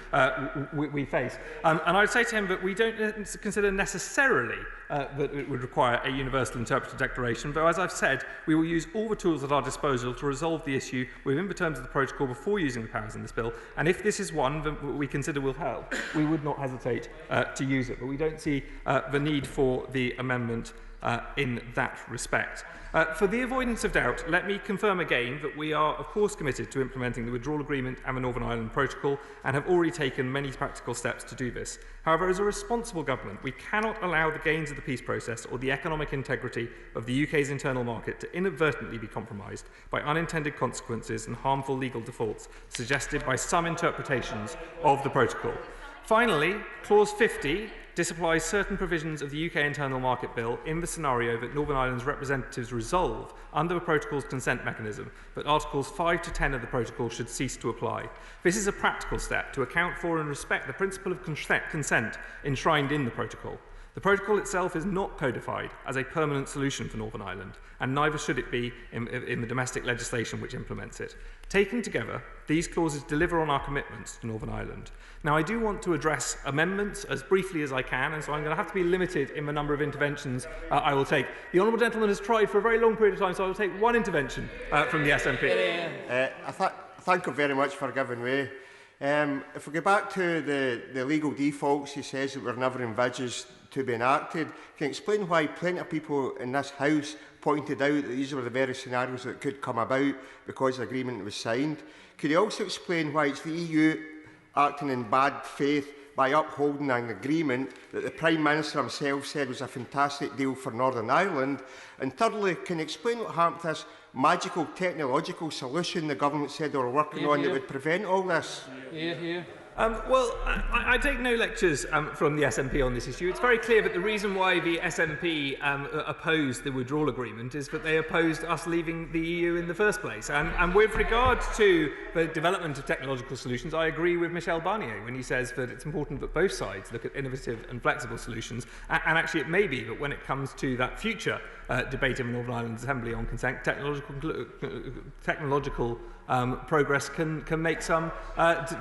Speaker 20: we face. And I would say to him that we don't consider necessarily that it would require a universal interpretive declaration, though, as I've said, we will use all the tools at our disposal to resolve the issue within the terms of the protocol before using the powers in this bill. And if this is one that we consider will help, we would not hesitate to use it. But we don't see the need for the amendment in that respect. For the avoidance of doubt, let me confirm again that we are, of course, committed to implementing the Withdrawal Agreement and the Northern Ireland Protocol, and have already taken many practical steps to do this. However, as a responsible government, we cannot allow the gains of the peace process or the economic integrity of the UK's internal market to inadvertently be compromised by unintended consequences and harmful legal defaults suggested by some interpretations of the protocol. Finally, Clause 50 disapplies certain provisions of the UK Internal Market Bill in the scenario that Northern Ireland's representatives resolve under the protocol's consent mechanism that Articles 5 to 10 of the protocol should cease to apply. This is a practical step to account for and respect the principle of consent enshrined in the protocol. The protocol itself is not codified as a permanent solution for Northern Ireland, and neither should it be in the domestic legislation which implements it. Taken together, these clauses deliver on our commitments to Northern Ireland. Now, I do want to address amendments as briefly as I can, and so I'm going to have to be limited in the number of interventions I will take. The Honourable Gentleman has tried for a very long period of time, so I will take one intervention from the SNP.
Speaker 22: Thank you very much for giving way. If we go back to the legal defaults, he says that were never envisaged to be enacted. Can you explain why plenty of people in this House pointed out that these were the very scenarios that could come about because the agreement was signed? Could you also explain why it's the EU acting in bad faith by upholding an agreement that the Prime Minister himself said was a fantastic deal for Northern Ireland? And thirdly, can you explain what happened to this magical technological solution the government said they were working on that would prevent all this?
Speaker 20: Well, I take no lectures from the SNP on this issue. It's very clear that the reason why the SNP opposed the withdrawal agreement is that they opposed us leaving the EU in the first place. And with regard to the development of technological solutions, I agree with Michel Barnier when he says that it's important that both sides look at innovative and flexible solutions. And actually, it may be that when it comes to that future debate in the Northern Ireland Assembly on consent, technological progress can make some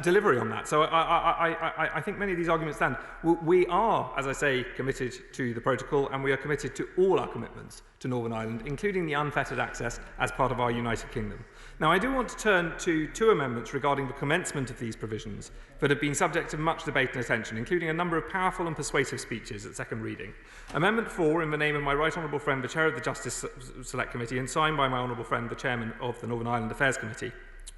Speaker 20: delivery on that. So I think many of these arguments stand. We are, as I say, committed to the protocol, and we are committed to all our commitments to Northern Ireland, including the unfettered access as part of our United Kingdom. Now, I do want to turn to two amendments regarding the commencement of these provisions that have been subject to much debate and attention, including a number of powerful and persuasive speeches at second reading. Amendment 4, in the name of my right honourable friend, the Chair of the Justice Select Committee, and signed by my honourable friend, the Chairman of the Northern Ireland Affairs Committee,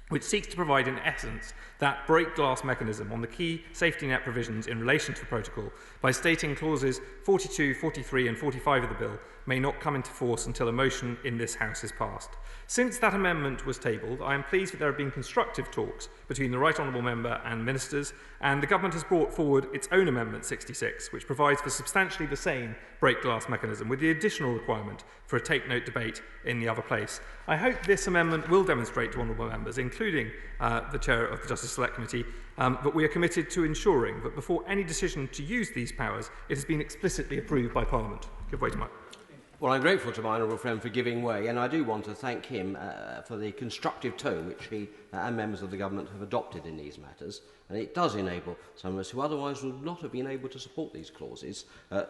Speaker 20: which seeks to provide, in essence, that break-glass mechanism on the key safety net provisions in relation to the protocol by stating clauses 42, 43 and 45 of the bill may not come into force until a motion in this House is passed. Since that amendment was tabled, I am pleased that there have been constructive talks between the Right Honourable Member and ministers, and the Government has brought forward its own Amendment 66, which provides for substantially the same break-glass mechanism, with the additional requirement for a take-note debate in the other place. I hope this amendment will demonstrate to Honourable Members, including the Chair of the Justice Select Committee, that we are committed to ensuring that before any decision to use these powers, it has been explicitly approved by Parliament. Give way to Mike.
Speaker 9: Well, I'm grateful to my honourable friend for giving way, and I do want to thank him for the constructive tone which he and members of the government have adopted in these matters. And it does enable some of us who otherwise would not have been able to support these clauses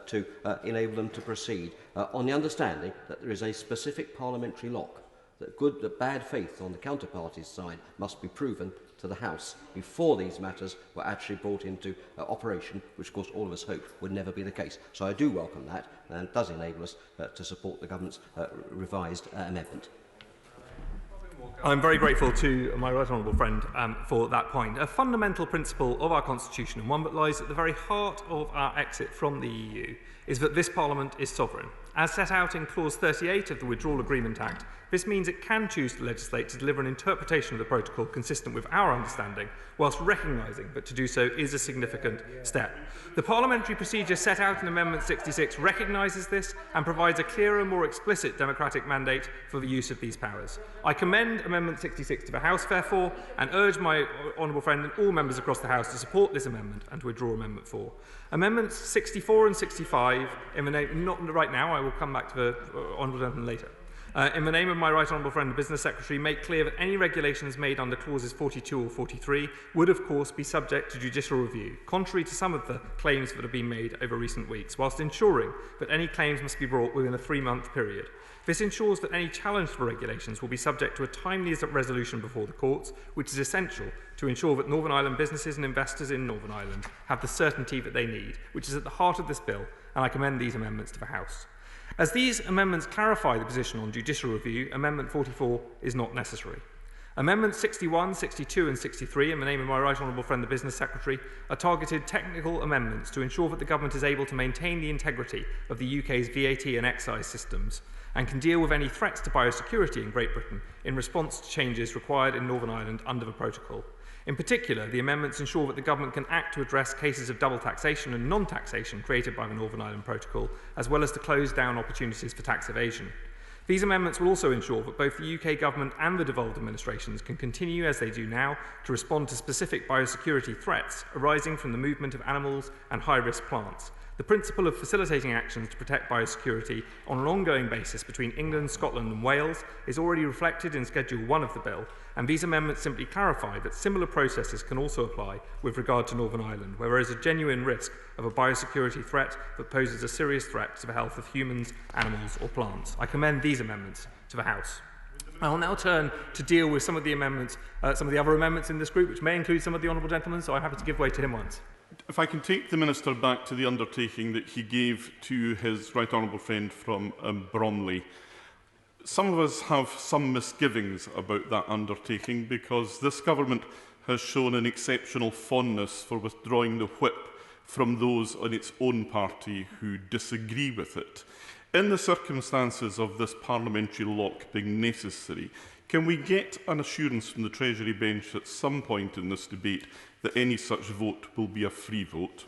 Speaker 9: to enable them to proceed on the understanding that there is a specific parliamentary lock, that bad faith on the counterparty's side must be proven to the House before these matters were actually brought into operation, which of course all of us hoped would never be the case. So I do welcome that, and it does enable us to support the government's revised amendment.
Speaker 20: I'm very grateful to my right honourable friend for that point. A fundamental principle of our Constitution, and one that lies at the very heart of our exit from the EU, is that this Parliament is sovereign. As set out in Clause 38 of the Withdrawal Agreement Act, this means it can choose to legislate to deliver an interpretation of the protocol consistent with our understanding, whilst recognising that to do so is a significant step. The parliamentary procedure set out in Amendment 66 recognises this and provides a clearer, more explicit democratic mandate for the use of these powers. I commend Amendment 66 to the House, therefore, and urge my honourable friend and all members across the House to support this amendment and to withdraw Amendment 4. Amendments 64 and 65, in the name, not right now, I will come back to the honourable gentleman later. In the name of my right honourable friend, the Business Secretary, make clear that any regulations made under clauses 42 or 43 would, of course, be subject to judicial review, contrary to some of the claims that have been made over recent weeks, whilst ensuring that any claims must be brought within a 3-month period. This ensures that any challenge to the regulations will be subject to a timely resolution before the courts, which is essential to ensure that Northern Ireland businesses and investors in Northern Ireland have the certainty that they need, which is at the heart of this bill, and I commend these amendments to the House. As these amendments clarify the position on judicial review, Amendment 44 is not necessary. Amendments 61, 62 and 63, in the name of my right honourable friend the Business Secretary, are targeted technical amendments to ensure that the government is able to maintain the integrity of the UK's VAT and excise systems and can deal with any threats to biosecurity in Great Britain in response to changes required in Northern Ireland under the protocol. In particular, the amendments ensure that the government can act to address cases of double taxation and non-taxation created by the Northern Ireland Protocol, as well as to close down opportunities for tax evasion. These amendments will also ensure that both the UK government and the devolved administrations can continue, as they do now, to respond to specific biosecurity threats arising from the movement of animals and high-risk plants. The principle of facilitating actions to protect biosecurity on an ongoing basis between England, Scotland and Wales is already reflected in Schedule 1 of the bill, and these amendments simply clarify that similar processes can also apply with regard to Northern Ireland, where there is a genuine risk of a biosecurity threat that poses a serious threat to the health of humans, animals or plants. I commend these amendments to the House. I will now turn to deal with some of the amendments, some of the other amendments in this group, which may include some of the honourable gentlemen, so I'm happy to give way to him once.
Speaker 10: If I can take the Minister back to the undertaking that he gave to his right honourable friend from Bromley. Some of us have some misgivings about that undertaking because this government has shown an exceptional fondness for withdrawing the whip from those on its own party who disagree with it. In the circumstances of this parliamentary lock being necessary, can we get an assurance from the Treasury bench at some point in this debate that any such vote will be a free vote?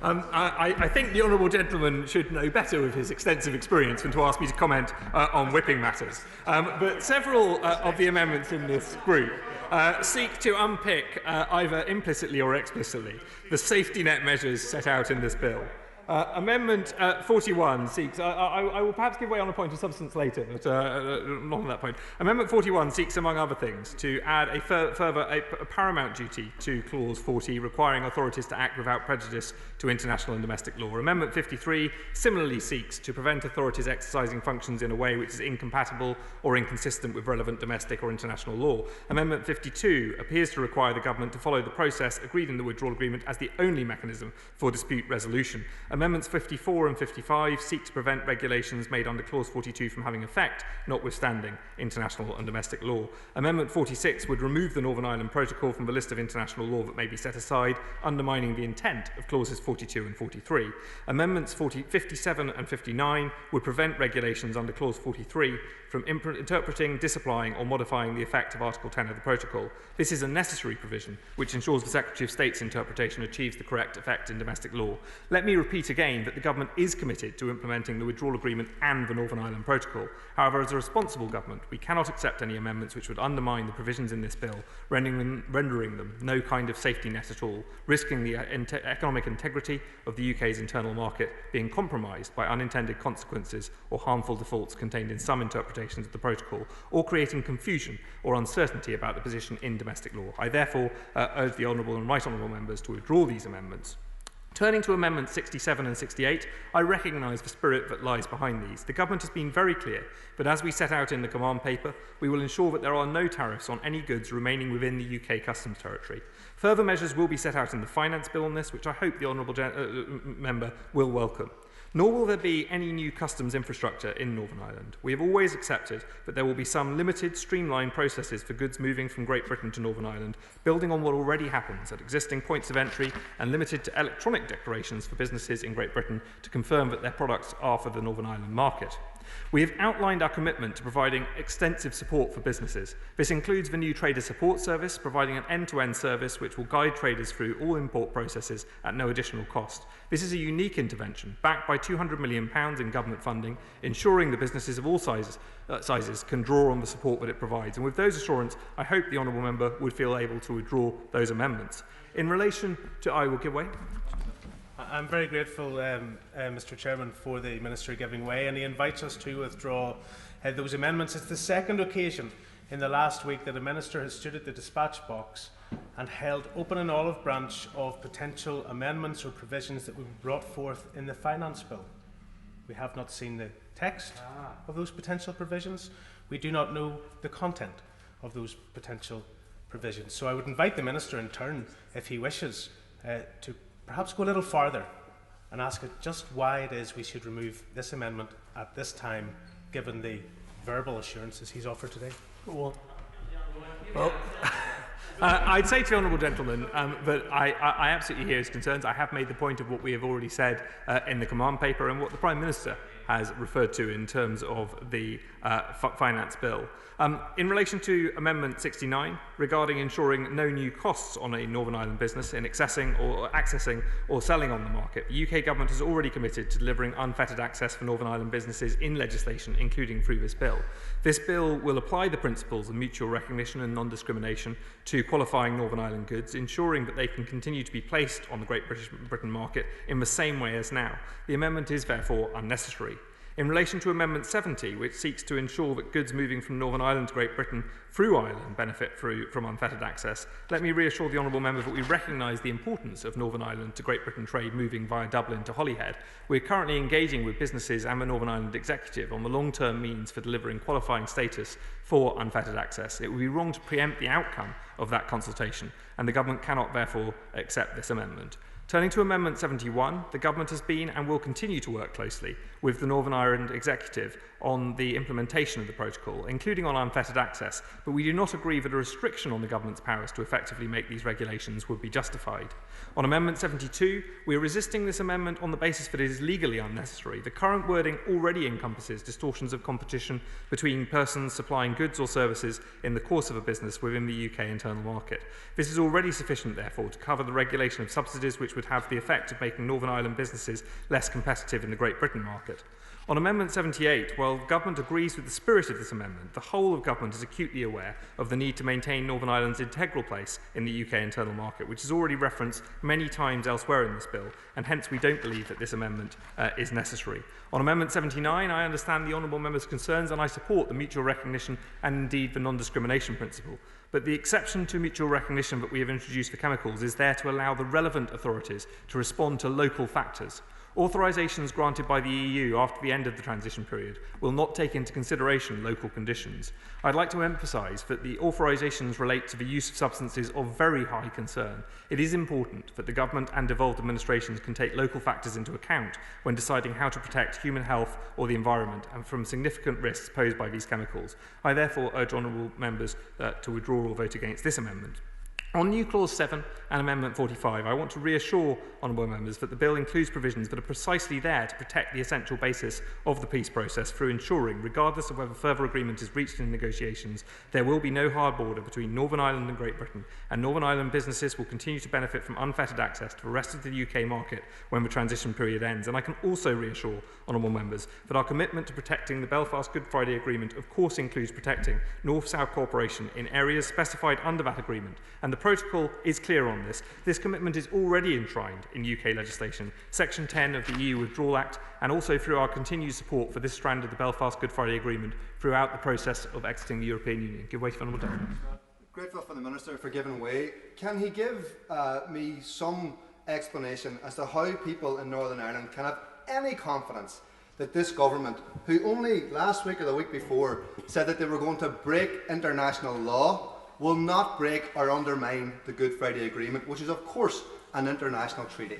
Speaker 20: I think the honourable gentleman should know better with his extensive experience than to ask me to comment on whipping matters. But several of the amendments in this group seek to unpick, either implicitly or explicitly, the safety net measures set out in this bill. Amendment 41 seeks, I will perhaps give way on a point of substance later, but not on that point. Amendment 41 seeks, among other things, to add a further paramount duty to Clause 40, requiring authorities to act without prejudice to international and domestic law. Amendment 53 similarly seeks to prevent authorities exercising functions in a way which is incompatible or inconsistent with relevant domestic or international law. Amendment 52 appears to require the government to follow the process agreed in the Withdrawal Agreement as the only mechanism for dispute resolution. Amendments 54 and 55 seek to prevent regulations made under Clause 42 from having effect, notwithstanding international and domestic law. Amendment 46 would remove the Northern Ireland Protocol from the list of international law that may be set aside, undermining the intent of Clauses 42 and 43. Amendments 57 and 59 would prevent regulations under Clause 43 from interpreting, disapplying or modifying the effect of Article 10 of the Protocol. This is a necessary provision which ensures the Secretary of State's interpretation achieves the correct effect in domestic law. Let me repeat again that the Government is committed to implementing the Withdrawal Agreement and the Northern Ireland Protocol. However, as a responsible government, we cannot accept any amendments which would undermine the provisions in this bill, rendering them no kind of safety net at all, risking the economic integrity of the UK's internal market being compromised by unintended consequences or harmful defaults contained in some interpretations of the Protocol, or creating confusion or uncertainty about the position in domestic law. I therefore urge the Honourable and Right Honourable Members to withdraw these amendments. Turning to Amendments 67 and 68, I recognise the spirit that lies behind these. The Government has been very clear that, as we set out in the command paper, we will ensure that there are no tariffs on any goods remaining within the UK customs territory. Further measures will be set out in the Finance Bill on this, which I hope the Honourable Member will welcome. Nor will there be any new customs infrastructure in Northern Ireland. We have always accepted that there will be some limited, streamlined processes for goods moving from Great Britain to Northern Ireland, building on what already happens at existing points of entry and limited to electronic declarations for businesses in Great Britain to confirm that their products are for the Northern Ireland market. We have outlined our commitment to providing extensive support for businesses. This includes the new Trader Support Service, providing an end-to-end service which will guide traders through all import processes at no additional cost. This is a unique intervention, backed by £200 million in government funding, ensuring the businesses of all sizes can draw on the support that it provides. And with those assurances, I hope the Honourable Member would feel able to withdraw those amendments. In relation to... I will give way.
Speaker 1: I'm very grateful, Mr Chairman, for the Minister giving way, and he invites us to withdraw those amendments. It's the second occasion in the last week that a Minister has stood at the dispatch box and held open an olive branch of potential amendments or provisions that would be brought forth in the Finance Bill. We have not seen the text of those potential provisions. We do not know the content of those potential provisions. So I would invite the Minister in turn, if he wishes, to perhaps go a little farther and ask it just why it is we should remove this amendment at this time, given the verbal assurances he's offered today.
Speaker 20: Well, I'd say to the Honourable Gentleman that I absolutely hear his concerns. I have made the point of what we have already said in the command paper and what the Prime Minister has referred to in terms of the Finance Bill. In relation to Amendment 69, regarding ensuring no new costs on a Northern Ireland business in accessing or selling on the market, the UK Government has already committed to delivering unfettered access for Northern Ireland businesses in legislation, including through this bill. This bill will apply the principles of mutual recognition and non-discrimination to qualifying Northern Ireland goods, ensuring that they can continue to be placed on the Great Britain market in the same way as now. The amendment is therefore unnecessary. In relation to Amendment 70, which seeks to ensure that goods moving from Northern Ireland to Great Britain through Ireland benefit from unfettered access, let me reassure the Honourable Member that we recognise the importance of Northern Ireland to Great Britain trade moving via Dublin to Holyhead. We are currently engaging with businesses and the Northern Ireland Executive on the long-term means for delivering qualifying status for unfettered access. It would be wrong to preempt the outcome of that consultation, and the Government cannot therefore accept this amendment. Turning to Amendment 71, the Government has been and will continue to work closely with the Northern Ireland Executive on the implementation of the protocol, including on unfettered access, but we do not agree that a restriction on the Government's powers to effectively make these regulations would be justified. On Amendment 72, we are resisting this amendment on the basis that it is legally unnecessary. The current wording already encompasses distortions of competition between persons supplying goods or services in the course of a business within the UK internal market. This is already sufficient, therefore, to cover the regulation of subsidies which would have the effect of making Northern Ireland businesses less competitive in the Great Britain market. On Amendment 78, while Government agrees with the spirit of this amendment, the whole of Government is acutely aware of the need to maintain Northern Ireland's integral place in the UK internal market, which is already referenced many times elsewhere in this bill, and hence we don't believe that this amendment is necessary. On Amendment 79, I understand the Honourable Member's concerns, and I support the mutual recognition and indeed the non-discrimination principle. But the exception to mutual recognition that we have introduced for chemicals is there to allow the relevant authorities to respond to local factors. authorisations granted by the EU after the end of the transition period will not take into consideration local conditions. I'd like to emphasise that the authorisations relate to the use of substances of very high concern. It is important that the government and devolved administrations can take local factors into account when deciding how to protect human health or the environment and from significant risks posed by these chemicals. I therefore urge honourable members to withdraw or vote against this amendment. On new Clause 7 and Amendment 45, I want to reassure honourable members that the bill includes provisions that are precisely there to protect the essential basis of the peace process through ensuring, regardless of whether further agreement is reached in negotiations, there will be no hard border between Northern Ireland and Great Britain, and Northern Ireland businesses will continue to benefit from unfettered access to the rest of the UK market when the transition period ends. And I can also reassure honourable members that our commitment to protecting the Belfast Good Friday Agreement of course includes protecting North-South cooperation in areas specified under that agreement, and the protocol is clear on this. This commitment is already enshrined in UK legislation, Section 10 of the EU Withdrawal Act, and also through our continued support for this strand of the Belfast Good Friday Agreement throughout the process of exiting the European Union. Give way to the Honourable Gentleman.
Speaker 13: Grateful for the Minister for giving way. Can he give me some explanation as to how people in Northern Ireland can have any confidence that this government, who only last week or the week before said that they were going to break international law, will not break or undermine the Good Friday Agreement, which is of course an international treaty?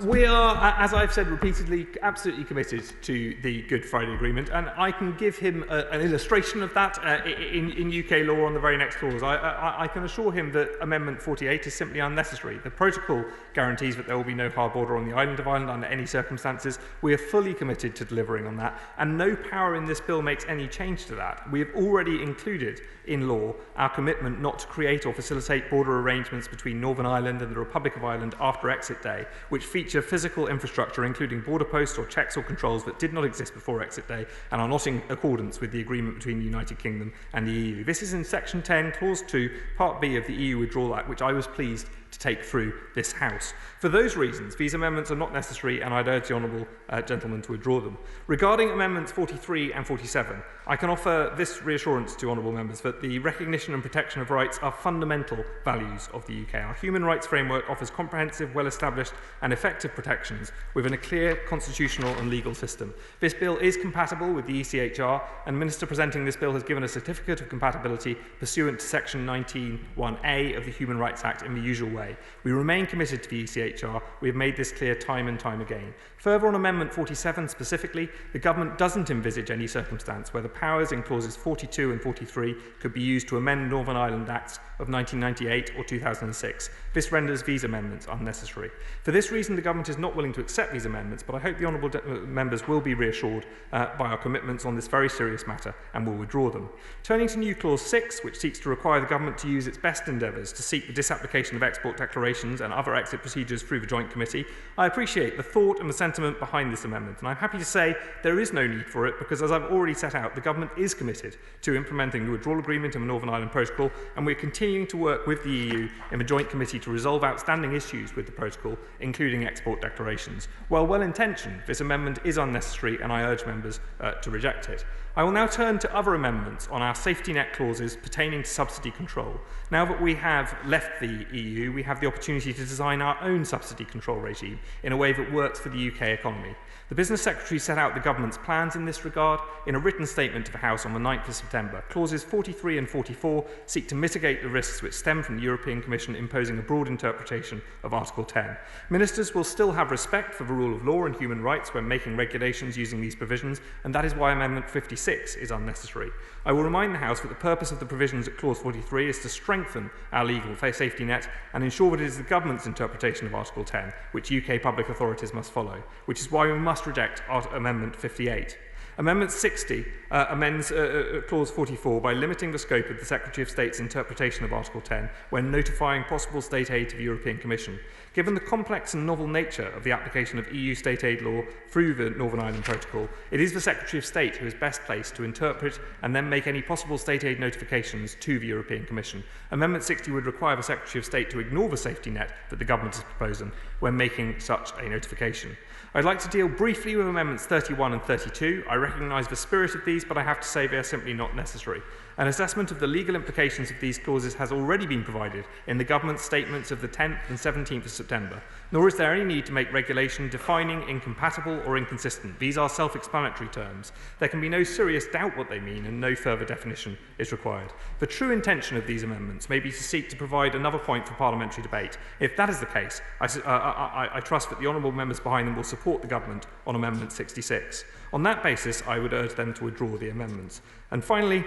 Speaker 20: We are, as I've said repeatedly, absolutely committed to the Good Friday Agreement, and I can give him an illustration of that in UK law on the very next clause. I can assure him that Amendment 48 is simply unnecessary. The protocol guarantees that there will be no hard border on the island of Ireland under any circumstances. We are fully committed to delivering on that, and no power in this bill makes any change to that. We have already included in law our commitment not to create or facilitate border arrangements between Northern Ireland and the Republic of Ireland after exit day, which feature physical infrastructure including border posts or checks or controls that did not exist before exit day and are not in accordance with the agreement between the United Kingdom and the EU. This is in Section 10, Clause 2, Part B of the EU Withdrawal Act, which I was pleased to take through this House. For those reasons, these amendments are not necessary, and I'd urge the honourable gentleman to withdraw them. Regarding Amendments 43 and 47, I can offer this reassurance to honourable members that the recognition and protection of rights are fundamental values of the UK. Our human rights framework offers comprehensive, well-established and effective protections within a clear constitutional and legal system. This bill is compatible with the ECHR, and the Minister presenting this bill has given a certificate of compatibility pursuant to Section 19(1)(a) of the Human Rights Act in the usual way. We remain committed to the ECHR. We have made this clear time and time again. Further, on Amendment 47 specifically, the Government doesn't envisage any circumstance where the powers in Clauses 42 and 43 could be used to amend Northern Ireland Acts of 1998 or 2006. This renders these amendments unnecessary. For this reason, the Government is not willing to accept these amendments, but I hope the honourable members will be reassured by our commitments on this very serious matter and will withdraw them. Turning to new Clause 6, which seeks to require the Government to use its best endeavours to seek the disapplication of export declarations and other exit procedures through the Joint Committee, I appreciate the thought and the sentiment behind this amendment, and I'm happy to say there is no need for it because, as I've already set out, the Government is committed to implementing the Withdrawal Agreement and the Northern Ireland Protocol, and we're continuing to work with the EU in the Joint Committee to resolve outstanding issues with the Protocol, including export declarations. While well-intentioned, this amendment is unnecessary, and I urge members to reject it. I will now turn to other amendments on our safety net clauses pertaining to subsidy control. Now that we have left the EU, we have the opportunity to design our own subsidy control regime in a way that works for the UK economy. The Business Secretary set out the Government's plans in this regard in a written statement to the House on the 9th of September. Clauses 43 and 44 seek to mitigate the risks which stem from the European Commission imposing a broad interpretation of Article 10. Ministers will still have respect for the rule of law and human rights when making regulations using these provisions, and that is why Amendment 56 is unnecessary. I will remind the House that the purpose of the provisions at Clause 43 is to strengthen our legal safety net and ensure that it is the Government's interpretation of Article 10 which UK public authorities must follow, which is why we must reject Amendment 58. Amendment 60 amends Clause 44 by limiting the scope of the Secretary of State's interpretation of Article 10 when notifying possible state aid to the European Commission. Given the complex and novel nature of the application of EU state aid law through the Northern Ireland Protocol, it is the Secretary of State who is best placed to interpret and then make any possible state aid notifications to the European Commission. Amendment 60 would require the Secretary of State to ignore the safety net that the Government is proposing when making such a notification. I'd like to deal briefly with Amendments 31 and 32. I recognise the spirit of these, but I have to say they are simply not necessary. An assessment of the legal implications of these clauses has already been provided in the government's statements of the 10th and 17th of September, nor is there any need to make regulation defining incompatible or inconsistent. These are self-explanatory terms. There can be no serious doubt what they mean, and no further definition is required. The true intention of these amendments may be to seek to provide another point for parliamentary debate. If that is the case, I trust that the honourable members behind them will support the government on Amendment 66. On that basis, I would urge them to withdraw the amendments. And finally,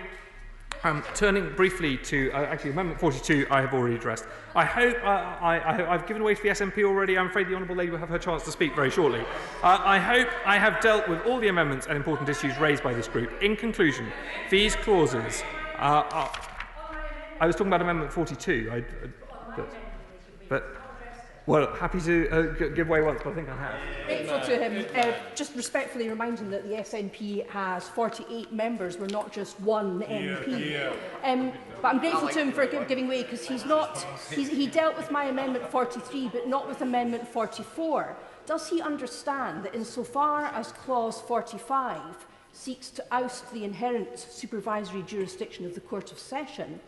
Speaker 20: turning briefly to, actually, Amendment 42 I have already addressed. I hope I've given way to the SNP already. I'm afraid the Honourable Lady will have her chance to speak very shortly. I hope I have dealt with all the amendments and important issues raised by this group. In conclusion, these clauses I was talking about Amendment 42, well, happy to give way once, but I think I have.
Speaker 15: Grateful to him. Just respectfully remind him that the SNP has 48 members. We're not just one MP. But I'm grateful to him for giving way, because he dealt with my Amendment 43, but not with Amendment 44. Does he understand that insofar as Clause 45 seeks to oust the inherent supervisory jurisdiction of the Court of Session,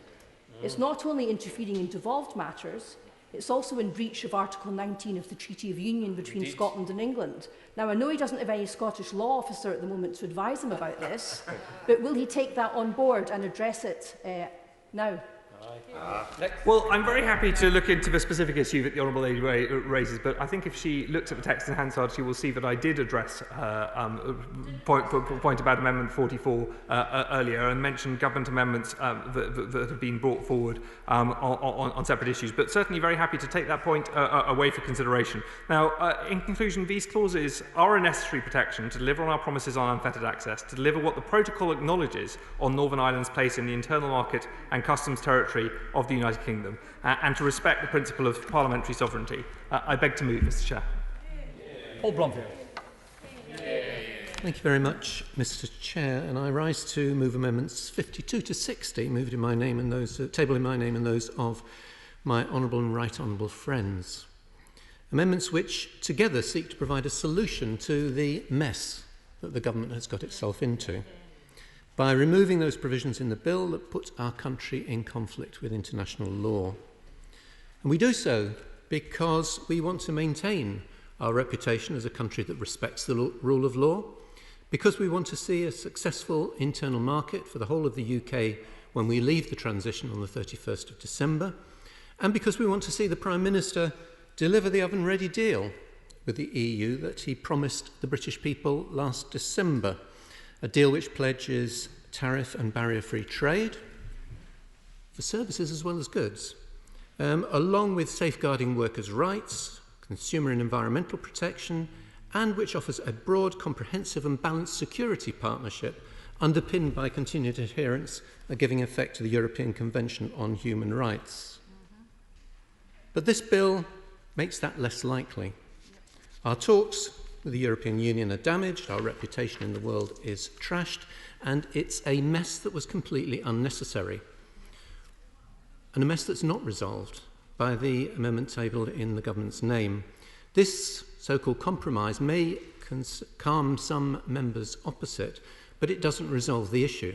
Speaker 15: it's not only interfering in devolved matters, it's also in breach of Article 19 of the Treaty of Union between Scotland and England. Now, I know he doesn't have any Scottish law officer at the moment to advise him about this, but will he take that on board and address it now?
Speaker 20: Well, I'm very happy to look into the specific issue that the Honourable Lady raises, but I think if she looks at the text in Hansard, she will see that I did address point about Amendment 44 earlier, and mentioned government amendments that have been brought forward on separate issues, but certainly very happy to take that point away for consideration. Now, in conclusion, these clauses are a necessary protection to deliver on our promises on unfettered access, to deliver what the protocol acknowledges on Northern Ireland's place in the internal market and customs territory of the United Kingdom, and to respect the principle of parliamentary sovereignty. I beg to move, Mr. Chair.
Speaker 4: Paul Blomfield.
Speaker 16: Thank you very much, Mr. Chair, and I rise to move amendments 52 to 60, moved in my name and those tabled in my name and those of my honourable and right honourable friends. Amendments which together seek to provide a solution to the mess that the government has got itself into, by removing those provisions in the bill that put our country in conflict with international law. And we do so because we want to maintain our reputation as a country that respects the rule of law, because we want to see a successful internal market for the whole of the UK when we leave the transition on the 31st of December, and because we want to see the Prime Minister deliver the oven-ready deal with the EU that he promised the British people last December. A deal which pledges tariff and barrier-free trade for services as well as goods, along with safeguarding workers' rights, consumer and environmental protection, and which offers a broad, comprehensive and balanced security partnership underpinned by continued adherence and giving effect to the European Convention on Human Rights. But this bill makes that less likely. Our talks with the European Union are damaged, our reputation in the world is trashed, and it's a mess that was completely unnecessary, and a mess that's not resolved by the amendment tabled in the government's name. This so-called compromise may calm some members opposite, but it doesn't resolve the issue.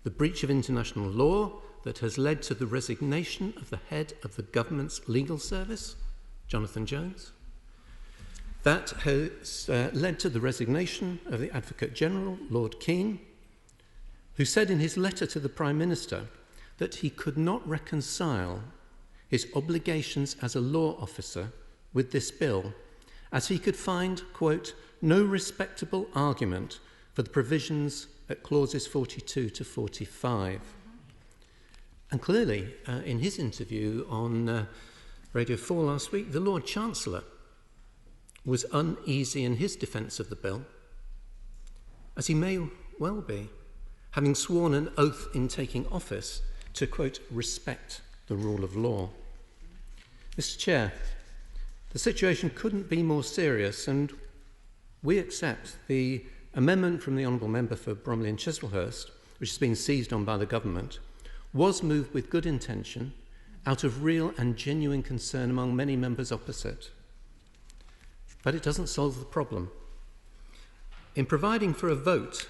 Speaker 16: The breach of international law that has led to the resignation of the head of the government's legal service, Jonathan Jones, that has led to the resignation of the Advocate General, Lord Keane, who said in his letter to the Prime Minister that he could not reconcile his obligations as a law officer with this bill, as he could find, quote, no respectable argument for the provisions at clauses 42 to 45. And clearly, in his interview on Radio 4 last week, the Lord Chancellor was uneasy in his defence of the bill, as he may well be, having sworn an oath in taking office to, quote, respect the rule of law. Mr. Chair, the situation couldn't be more serious, and we accept the amendment from the Honourable Member for Bromley and Chislehurst, which has been seized on by the government, was moved with good intention out of real and genuine concern among many members opposite. But it doesn't solve the problem. In providing for a vote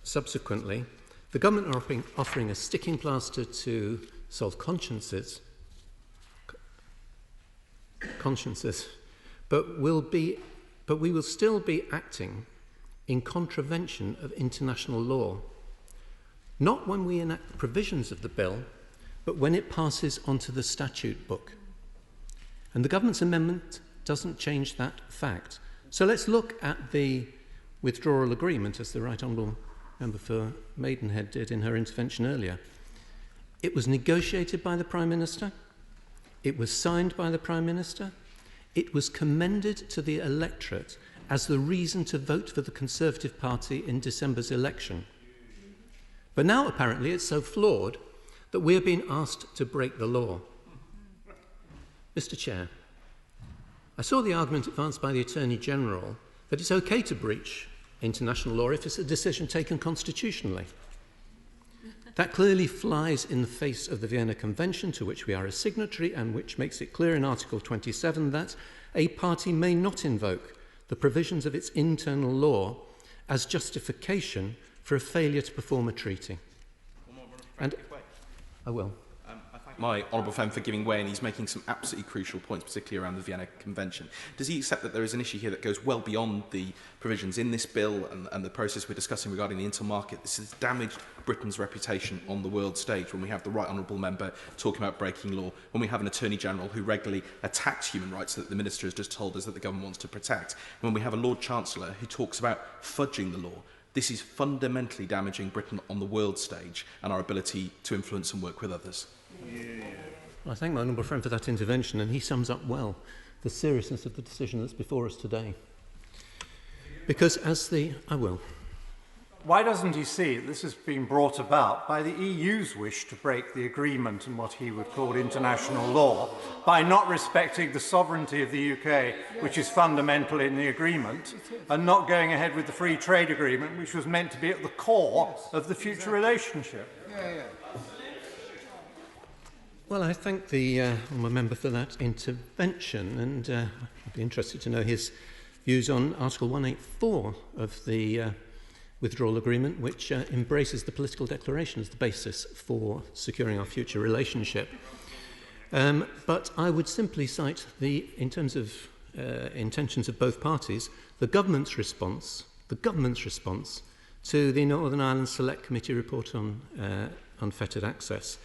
Speaker 16: subsequently, the government are offering a sticking plaster to solve consciences, but we will still be acting in contravention of international law, not when we enact provisions of the bill, but when it passes onto the statute book. And the government's amendment doesn't change that fact. So let's look at the withdrawal agreement, as the Right Honourable Member for Maidenhead did in her intervention earlier. It was negotiated by the Prime Minister. It was signed by the Prime Minister. It was commended to the electorate as the reason to vote for the Conservative Party in December's election. But now, apparently, it's so flawed that we're being asked to break the law. Mr. Chair, I saw the argument advanced by the Attorney General that it's okay to breach international law if it's a decision taken constitutionally. That clearly flies in the face of the Vienna Convention, to which we are a signatory, and which makes it clear in Article 27 that a party may not invoke the provisions of its internal law as justification for a failure to perform a treaty. And I will.
Speaker 2: I thank my honourable friend for giving way, and he's making some absolutely crucial points, particularly around the Vienna Convention. Does he accept that there is an issue here that goes well beyond the provisions in this bill and the process we're discussing regarding the internal market? This has damaged Britain's reputation on the world stage when we have the Right Honourable Member talking about breaking law, when we have an Attorney General who regularly attacks human rights that the Minister has just told us that the government wants to protect, and when we have a Lord Chancellor who talks about fudging the law. This is fundamentally damaging Britain on the world stage and our ability to influence and work with others.
Speaker 16: Well, I thank my honourable friend for that intervention, and he sums up well the seriousness of the decision that's before us today. Because
Speaker 6: Why doesn't he see this has been brought about by the EU's wish to break the agreement and what he would call international law by not respecting the sovereignty of the UK, which is fundamental in the agreement, and not going ahead with the free trade agreement, which was meant to be at the core of the future relationship?
Speaker 16: Well, I thank the honourable member for that intervention, and I'd be interested to know his views on Article 184 of the Withdrawal Agreement, which embraces the political declaration as the basis for securing our future relationship. But I would simply cite, in terms of intentions of both parties, the government's response to the Northern Ireland Select Committee report on unfettered access,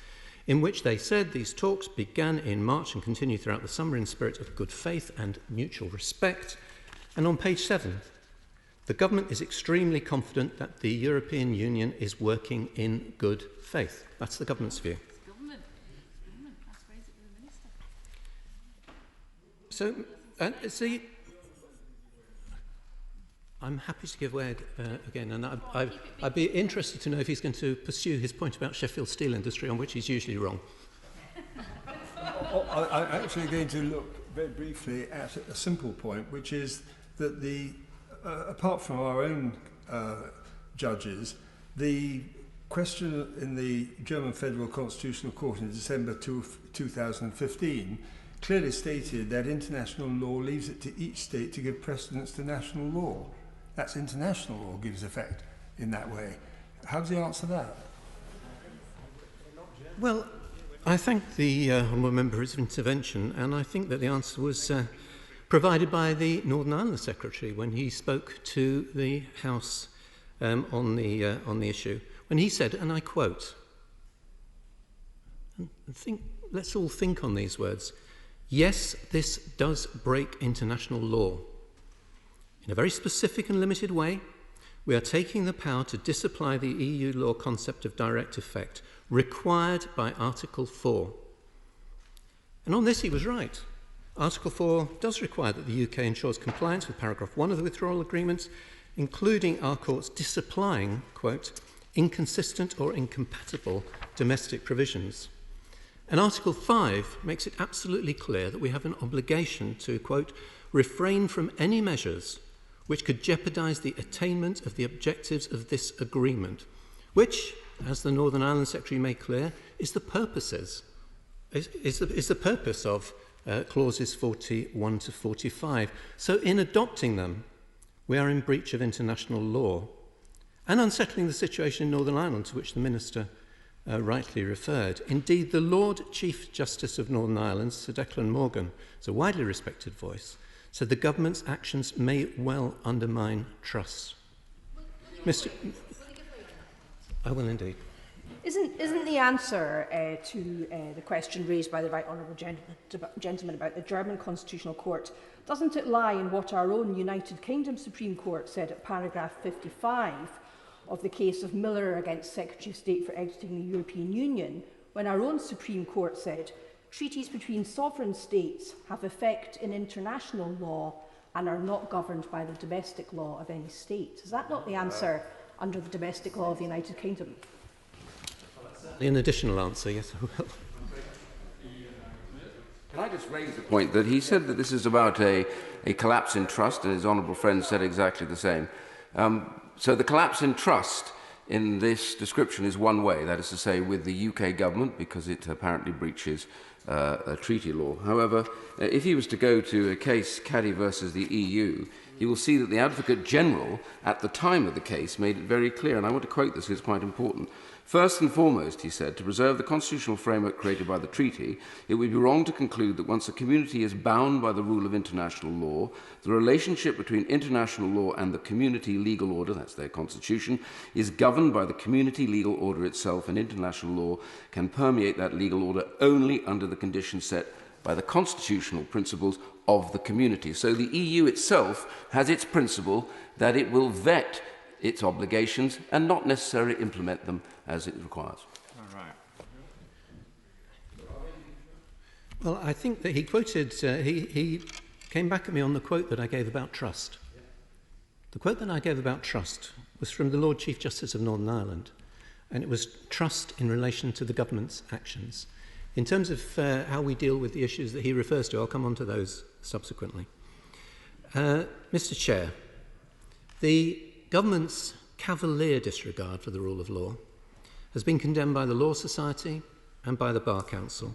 Speaker 16: in which they said these talks began in March and continue throughout the summer in spirit of good faith and mutual respect. And on page 7, the government is extremely confident that the European Union is working in good faith. That's the government's view. So, I'm happy to give way again, and I'd be interested to know if he's going to pursue his point about Sheffield steel industry, on which he's usually wrong.
Speaker 17: I'm actually going to look very briefly at a simple point, which is that apart from our own judges, the question in the German Federal Constitutional Court in December 2015 clearly stated that international law leaves it to each state to give precedence to national law. That's international law gives effect in that way. How does he answer that?
Speaker 16: Well, I thank the honourable member for his intervention, and I think that the answer was provided by the Northern Ireland Secretary when he spoke to the House on the issue, when he said, and I quote, let's all think on these words, "Yes, this does break international law. In a very specific and limited way, we are taking the power to disapply the EU law concept of direct effect, required by Article 4. And on this he was right. Article 4 does require that the UK ensures compliance with paragraph 1 of the Withdrawal Agreement, including our courts disapplying, quote, inconsistent or incompatible domestic provisions. And Article 5 makes it absolutely clear that we have an obligation to, quote, refrain from any measures which could jeopardise the attainment of the objectives of this agreement, which, as the Northern Ireland Secretary made clear, is the purpose of clauses 41 to 45. So in adopting them, we are in breach of international law. and unsettling the situation in Northern Ireland, to which the Minister rightly referred. Indeed, the Lord Chief Justice of Northern Ireland, Sir Declan Morgan, is a widely respected voice, said the government's actions may well undermine trust. I will indeed.
Speaker 15: Isn't the answer to the question raised by the right honourable gentleman about the German Constitutional Court, doesn't it lie in what our own United Kingdom Supreme Court said at paragraph 55 of the case of Miller against Secretary of State for exiting the European Union, when our own Supreme Court said treaties between sovereign states have effect in international law and are not governed by the domestic law of any state? Is that not the answer under the domestic law of the United Kingdom?
Speaker 16: An additional answer, yes, I will.
Speaker 3: Can I just raise the point that he said that this is about a collapse in trust, and his honourable friend said exactly the same. So the collapse in trust in this description is one way, that is to say with the UK government, because it apparently breaches a treaty law. However, if he was to go to a case, Caddy versus the EU, he will see that the Advocate General, at the time of the case, made it very clear, and I want to quote this, it's quite important. First and foremost, he said, to preserve the constitutional framework created by the treaty, it would be wrong to conclude that once a community is bound by the rule of international law, the relationship between international law and the community legal order, that's their constitution, is governed by the community legal order itself, and international law can permeate that legal order only under the conditions set by the constitutional principles of the community. So the EU itself has its principle that it will vet its obligations and not necessarily implement them as it requires.
Speaker 5: All right.
Speaker 16: Well, I think that he quoted, he came back at me on the quote that I gave about trust. The quote that I gave about trust was from the Lord Chief Justice of Northern Ireland, and it was trust in relation to the government's actions. In terms of how we deal with the issues that he refers to, I'll come on to those subsequently. Mr. Chair, the government's cavalier disregard for the rule of law has been condemned by the Law Society and by the Bar Council.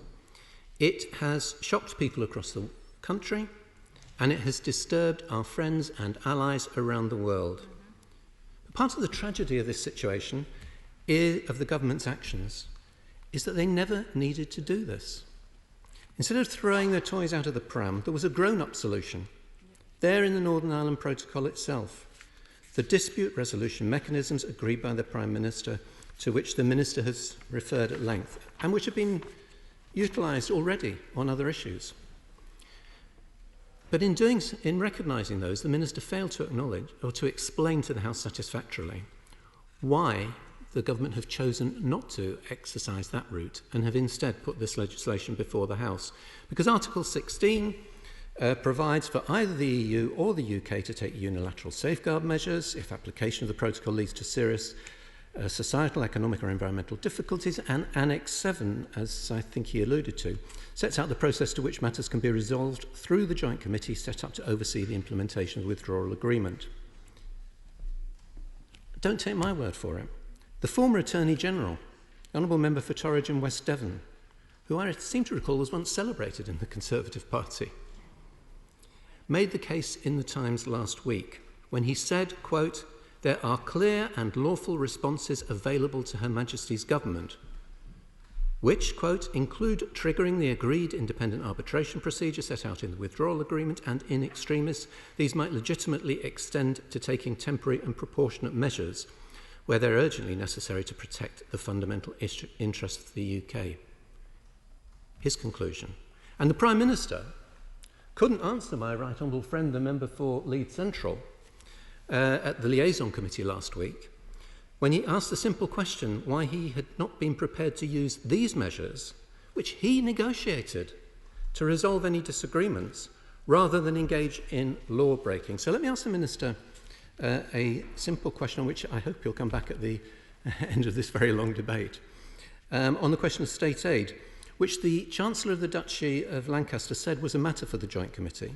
Speaker 16: It has shocked people across the country, and it has disturbed our friends and allies around the world. Part of the tragedy of this situation, of the government's actions, is that they never needed to do this. Instead of throwing their toys out of the pram, there was a grown-up solution, there in the Northern Ireland Protocol itself. The dispute resolution mechanisms agreed by the Prime Minister, to which the Minister has referred at length, and which have been utilised already on other issues. But in recognising those, the Minister failed to acknowledge or to explain to the House satisfactorily why the government have chosen not to exercise that route and have instead put this legislation before the House. Because Article 16 provides for either the EU or the UK to take unilateral safeguard measures if application of the protocol leads to serious societal, economic or environmental difficulties, and Annex 7, as I think he alluded to, sets out the process to which matters can be resolved through the joint committee set up to oversee the implementation of the Withdrawal Agreement. Don't take my word for it. The former Attorney General, Honourable Member for Torridge and West Devon, who I seem to recall was once celebrated in the Conservative Party, made the case in the Times last week when he said, quote, "There are clear and lawful responses available to Her Majesty's government, which, quote, include triggering the agreed independent arbitration procedure set out in the Withdrawal Agreement, and in extremis, these might legitimately extend to taking temporary and proportionate measures where they're urgently necessary to protect the fundamental interests of the UK." His conclusion. And the Prime Minister couldn't answer my right honourable friend, the member for Leeds Central, at the liaison committee last week, when he asked the simple question why he had not been prepared to use these measures, which he negotiated, to resolve any disagreements, rather than engage in law breaking. So let me ask the Minister a simple question on which I hope he'll come back at the end of this very long debate. On the question of state aid, which the Chancellor of the Duchy of Lancaster said was a matter for the Joint Committee.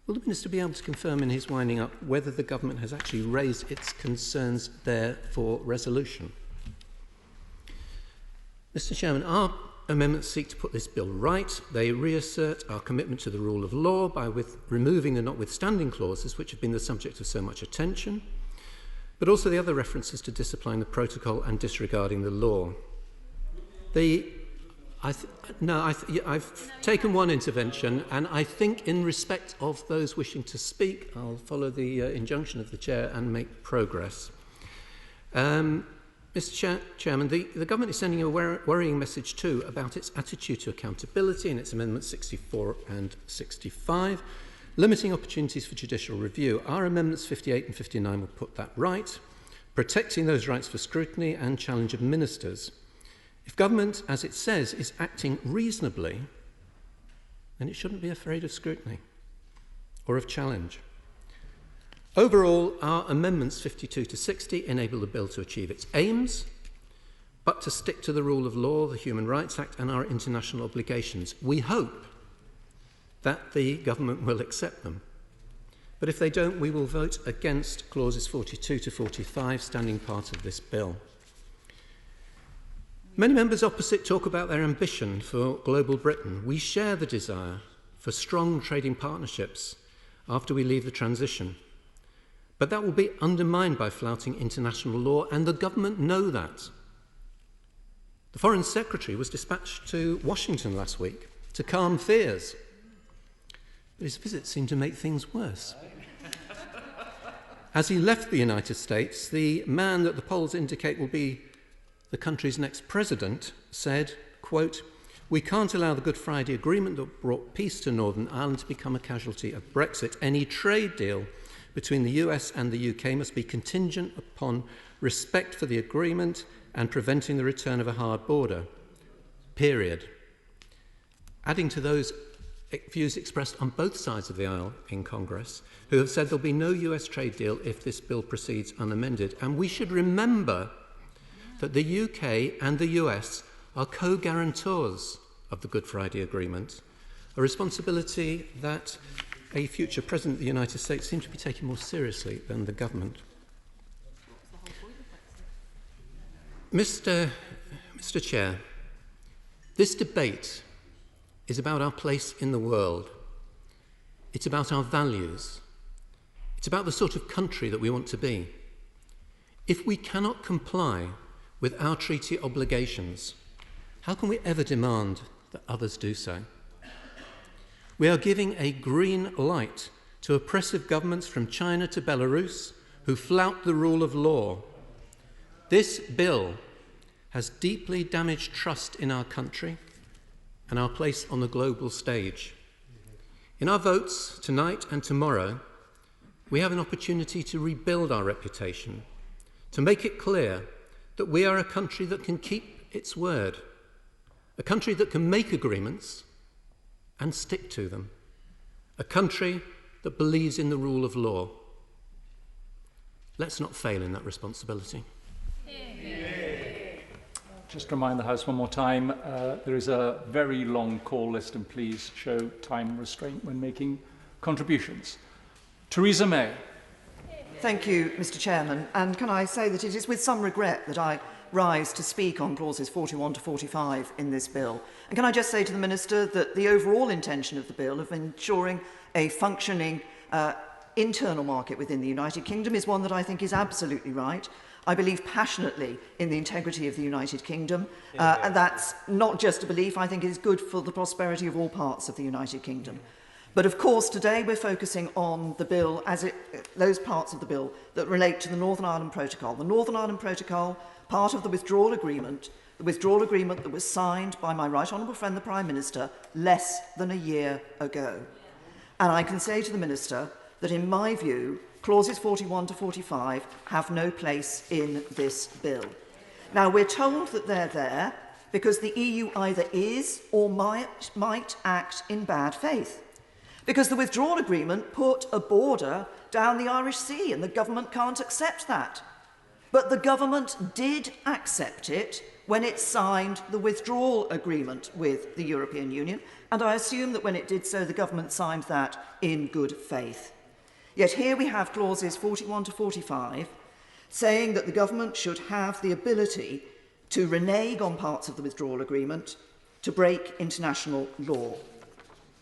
Speaker 16: Will the Minister be able to confirm in his winding up whether the government has actually raised its concerns there for resolution? Mr. Chairman, our amendments seek to put this bill right. They reassert our commitment to the rule of law by removing the notwithstanding clauses which have been the subject of so much attention. but also the other references to disapplying the protocol and disregarding the law. I've taken one intervention, and I think in respect of those wishing to speak, I'll follow the injunction of the Chair and make progress. Mr. Chairman, the government is sending a worrying message too about its attitude to accountability in its Amendments 64 and 65, limiting opportunities for judicial review. Our Amendments 58 and 59 will put that right, protecting those rights for scrutiny and challenge of ministers. If government, as it says, is acting reasonably, then it shouldn't be afraid of scrutiny or of challenge. Overall, our Amendments 52 to 60 enable the bill to achieve its aims, but to stick to the rule of law, the Human Rights Act, and our international obligations. We hope that the government will accept them. But if they don't, we will vote against clauses 42 to 45, standing part of this bill. Many members opposite talk about their ambition for global Britain. We share the desire for strong trading partnerships after we leave the transition. But that will be undermined by flouting international law, and the government know that. The Foreign Secretary was dispatched to Washington last week to calm fears. But his visit seemed to make things worse. As he left the United States, the man that the polls indicate will be the country's next president said, quote, "We can't allow the Good Friday Agreement that brought peace to Northern Ireland to become a casualty of Brexit. Any trade deal between the US and the UK must be contingent upon respect for the agreement and preventing the return of a hard border. Period." Adding to those views expressed on both sides of the aisle in Congress, who have said there'll be no US trade deal if this bill proceeds unamended. And we should remember that the UK and the US are co-guarantors of the Good Friday Agreement, a responsibility that a future President of the United States seems to be taking more seriously than the government. Mr. Chair, this debate is about our place in the world. It's about our values. It's about the sort of country that we want to be. If we cannot comply with our treaty obligations, how can we ever demand that others do so? We are giving a green light to oppressive governments from China to Belarus who flout the rule of law. This bill has deeply damaged trust in our country and our place on the global stage. In our votes tonight and tomorrow, we have an opportunity to rebuild our reputation, to make it clear that we are a country that can keep its word, a country that can make agreements and stick to them, a country that believes in the rule of law. Let's not fail in that responsibility.
Speaker 18: Just remind the House one more time, there is a very long call list, and please show time restraint when making contributions. Theresa May.
Speaker 7: Thank you, Mr. Chairman. And can I say that it is with some regret that I rise to speak on clauses 41 to 45 in this bill. And can I just say to the Minister that the overall intention of the bill of ensuring a functioning internal market within the United Kingdom is one that I think is absolutely right. I believe passionately in the integrity of the United Kingdom, and that's not just a belief. I think it is good for the prosperity of all parts of the United Kingdom. But of course, today we're focusing on the bill, those parts of the bill that relate to the Northern Ireland Protocol. The Northern Ireland Protocol, part of the Withdrawal Agreement that was signed by my Right Honourable friend, the Prime Minister, less than a year ago. And I can say to the Minister that, in my view, clauses 41 to 45 have no place in this bill. Now, we're told that they're there because the EU either is or might act in bad faith. Because the Withdrawal Agreement put a border down the Irish Sea and the government can't accept that. But the government did accept it when it signed the Withdrawal Agreement with the European Union, and I assume that when it did so, the government signed that in good faith. Yet here we have clauses 41 to 45 saying that the government should have the ability to renege on parts of the Withdrawal Agreement to break international law.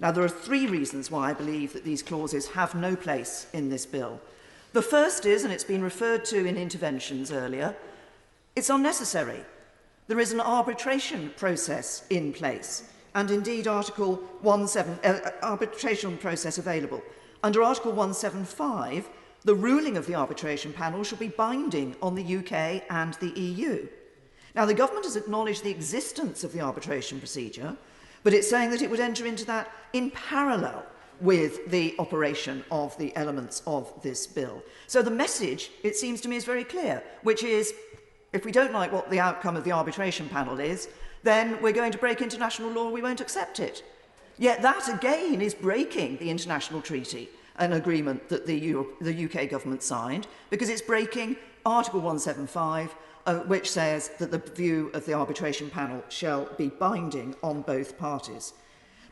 Speaker 7: Now, there are three reasons why I believe that these clauses have no place in this bill. The first is, and it's been referred to in interventions earlier, it's unnecessary. There is an arbitration process in place, and indeed arbitration process available. Under Article 175, the ruling of the arbitration panel shall be binding on the UK and the EU. Now, the government has acknowledged the existence of the arbitration procedure, but it's saying that it would enter into that in parallel with the operation of the elements of this bill. So the message, it seems to me, is very clear, which is, if we don't like what the outcome of the arbitration panel is, then we're going to break international law, we won't accept it. Yet that, again, is breaking the international treaty, an agreement that the UK government signed, because it's breaking Article 175, which says that the view of the arbitration panel shall be binding on both parties.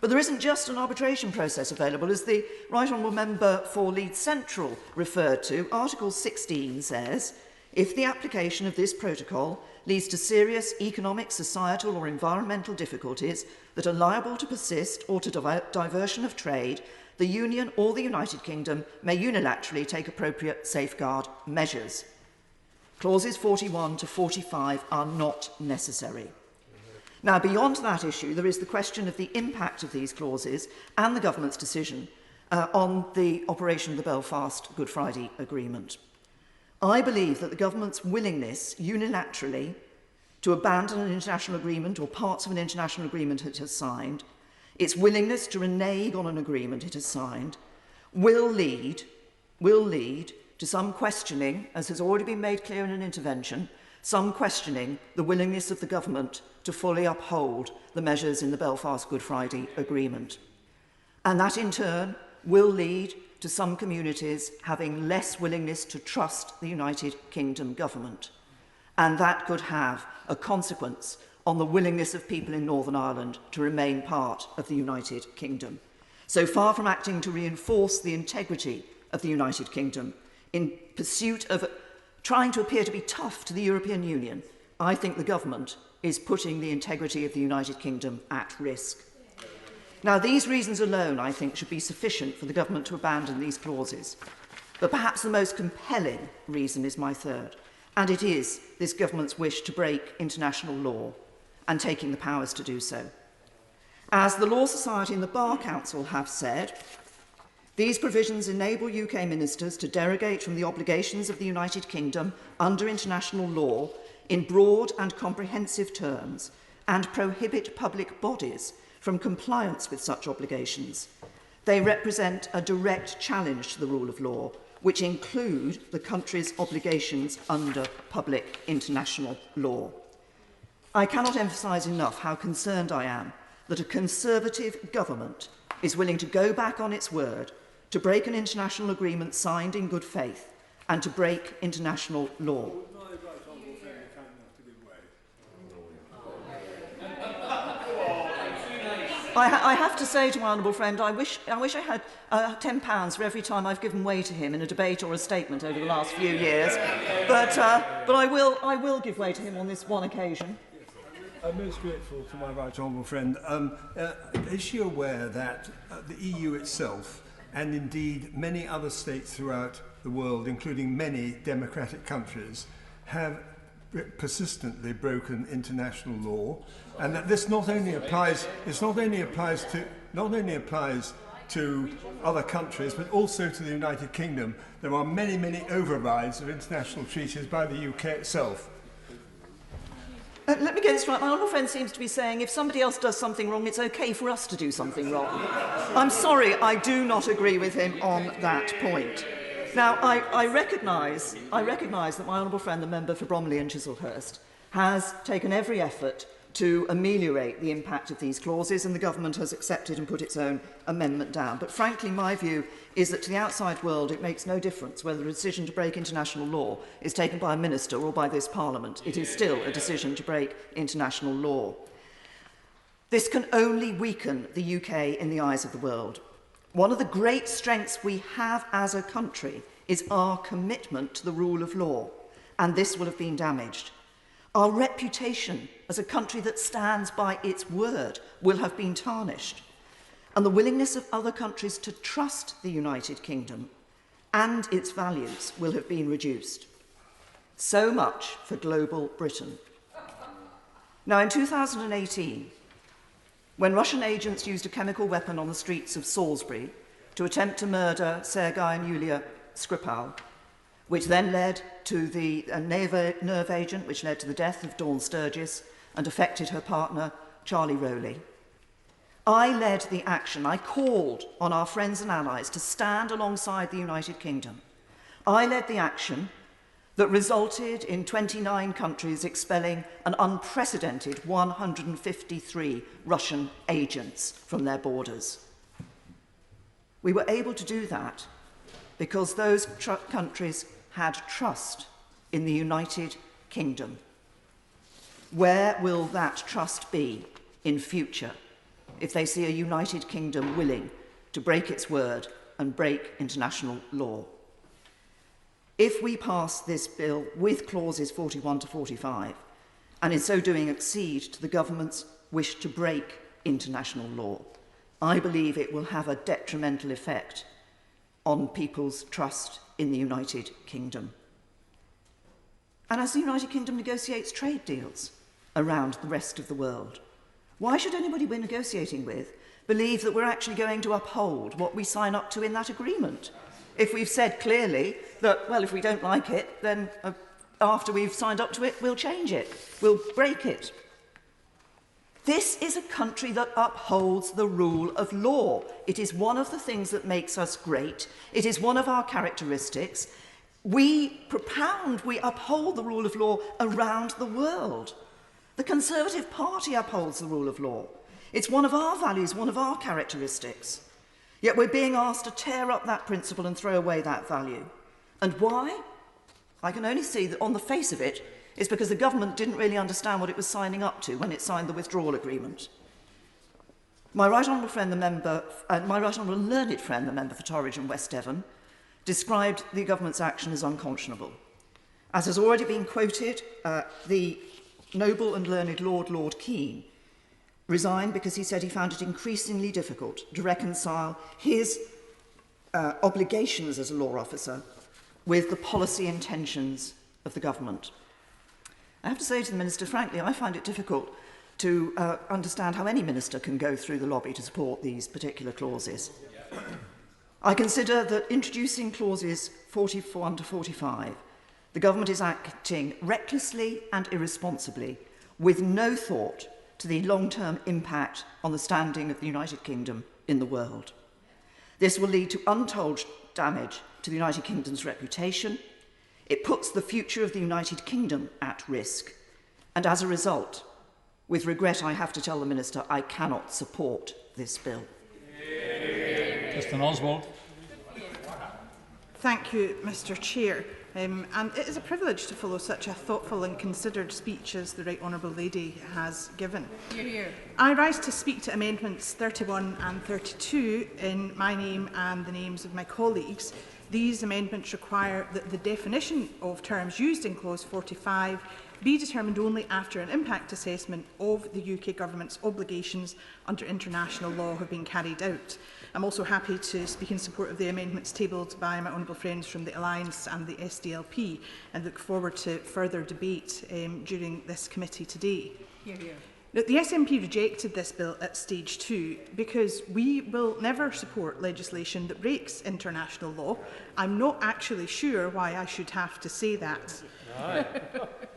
Speaker 7: But there isn't just an arbitration process available. As the Right Honourable Member for Leeds Central referred to, Article 16 says, if the application of this protocol leads to serious economic, societal or environmental difficulties that are liable to persist or to diversion of trade, the Union or the United Kingdom may unilaterally take appropriate safeguard measures. Clauses 41 to 45 are not necessary. Now, beyond that issue, there is the question of the impact of these clauses and the government's decision on the operation of the Belfast Good Friday Agreement. I believe that the government's willingness unilaterally to abandon an international agreement or parts of an international agreement it has signed, its willingness to renege on an agreement it has signed, will lead to some questioning, as has already been made clear in an intervention, some questioning the willingness of the government to fully uphold the measures in the Belfast Good Friday Agreement. And that, in turn, will lead to some communities having less willingness to trust the United Kingdom government. And that could have a consequence on the willingness of people in Northern Ireland to remain part of the United Kingdom. So far from acting to reinforce the integrity of the United Kingdom in pursuit of trying to appear to be tough to the European Union, I think the government is putting the integrity of the United Kingdom at risk. Now, these reasons alone, I think, should be sufficient for the government to abandon these clauses. But perhaps the most compelling reason is my third, and it is this government's wish to break international law and taking the powers to do so. As the Law Society and the Bar Council have said, these provisions enable UK ministers to derogate from the obligations of the United Kingdom under international law in broad and comprehensive terms and prohibit public bodies from compliance with such obligations. They represent a direct challenge to the rule of law, which include the country's obligations under public international law. I cannot emphasise enough how concerned I am that a Conservative government is willing to go back on its word, to break an international agreement signed in good faith, and to break international law. I have to say to my honourable friend, I wish I had £10 for every time I've given way to him in a debate or a statement over the last few years, but I will give way to him on this one occasion.
Speaker 17: I'm most grateful to my right honourable friend. Is she aware that the EU itself, and indeed many other states throughout the world, including many democratic countries, have persistently broken international law, and that this not only applies to other countries, but also to the United Kingdom? There are many, many overrides of international treaties by the UK itself.
Speaker 7: Let me get this right. My honourable friend seems to be saying if somebody else does something wrong, it's okay for us to do something wrong. I'm sorry, I do not agree with him on that point. Now, I recognise that my honourable friend, the member for Bromley and Chislehurst, has taken every effort to ameliorate the impact of these clauses, and the government has accepted and put its own amendment down. But frankly, my view is that to the outside world it makes no difference whether a decision to break international law is taken by a minister or by this Parliament. It is still a decision to break international law. This can only weaken the UK in the eyes of the world. One of the great strengths we have as a country is our commitment to the rule of law, and this will have been damaged. Our reputation as a country that stands by its word will have been tarnished, and the willingness of other countries to trust the United Kingdom and its values will have been reduced. So much for global Britain. Now, in 2018, when Russian agents used a chemical weapon on the streets of Salisbury to attempt to murder Sergei and Yulia Skripal, which then led to the nerve agent, which led to the death of Dawn Sturgis and affected her partner, Charlie Rowley. I led the action. I called on our friends and allies to stand alongside the United Kingdom. I led the action that resulted in 29 countries expelling an unprecedented 153 Russian agents from their borders. We were able to do that because those countries had trust in the United Kingdom. Where will that trust be in future if they see a United Kingdom willing to break its word and break international law? If we pass this bill with clauses 41 to 45, and in so doing accede to the government's wish to break international law, I believe it will have a detrimental effect on people's trust in the United Kingdom. And as the United Kingdom negotiates trade deals around the rest of the world, why should anybody we're negotiating with believe that we're actually going to uphold what we sign up to in that agreement? If we've said clearly that, well, if we don't like it, then after we've signed up to it, we'll change it, we'll break it. This is a country that upholds the rule of law. It is one of the things that makes us great. It is one of our characteristics. We propound, we uphold the rule of law around the world. The Conservative Party upholds the rule of law. It's one of our values, one of our characteristics. Yet we're being asked to tear up that principle and throw away that value. And why? I can only see that on the face of it, it's because the government didn't really understand what it was signing up to when it signed the Withdrawal Agreement. My right honourable friend, the member, my right honourable learned friend, the member for Torridge and West Devon, described the government's action as unconscionable. As has already been quoted, the noble and learned Lord Keane resigned because he said he found it increasingly difficult to reconcile his obligations as a law officer with the policy intentions of the government. I have to say to the Minister, frankly, I find it difficult to understand how any minister can go through the lobby to support these particular clauses. I consider that introducing clauses 41 to 45, the government is acting recklessly and irresponsibly with no thought to the long-term impact on the standing of the United Kingdom in the world. This will lead to untold damage to the United Kingdom's reputation. It puts the future of the United Kingdom at risk. And as a result, with regret, I have to tell the Minister I cannot support this bill.
Speaker 18: Justin Oswald.
Speaker 14: Thank you, Mr. Chair. And it is a privilege to follow such a thoughtful and considered speech as the Right Honourable Lady has given.
Speaker 15: Hear, hear.
Speaker 14: I rise to speak to amendments 31 and 32 in my name and the names of my colleagues. These amendments require that the definition of terms used in clause 45 be determined only after an impact assessment of the UK Government's obligations under international law have been carried out. I'm also happy to speak in support of the amendments tabled by my honourable friends from the Alliance and the SDLP and look forward to further debate during this committee today.
Speaker 15: Hear, hear.
Speaker 14: Now, the SNP rejected this bill at stage 2 because we will never support legislation that breaks international law. I'm not actually sure why I should have to say that.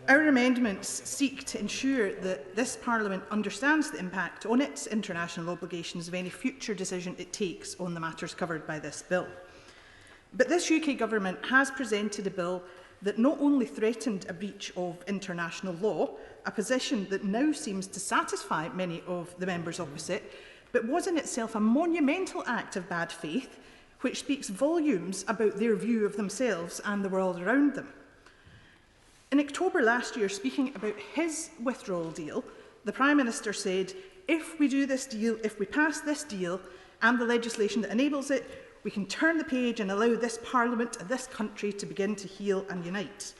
Speaker 14: Our amendments seek to ensure that this Parliament understands the impact on its international obligations of any future decision it takes on the matters covered by this bill. But this UK Government has presented a bill that not only threatened a breach of international law, a position that now seems to satisfy many of the members opposite, but was in itself a monumental act of bad faith, which speaks volumes about their view of themselves and the world around them. In October last year, speaking about his withdrawal deal, the Prime Minister said, if we do this deal, if we pass this deal and the legislation that enables it, we can turn the page and allow this Parliament and this country to begin to heal and unite.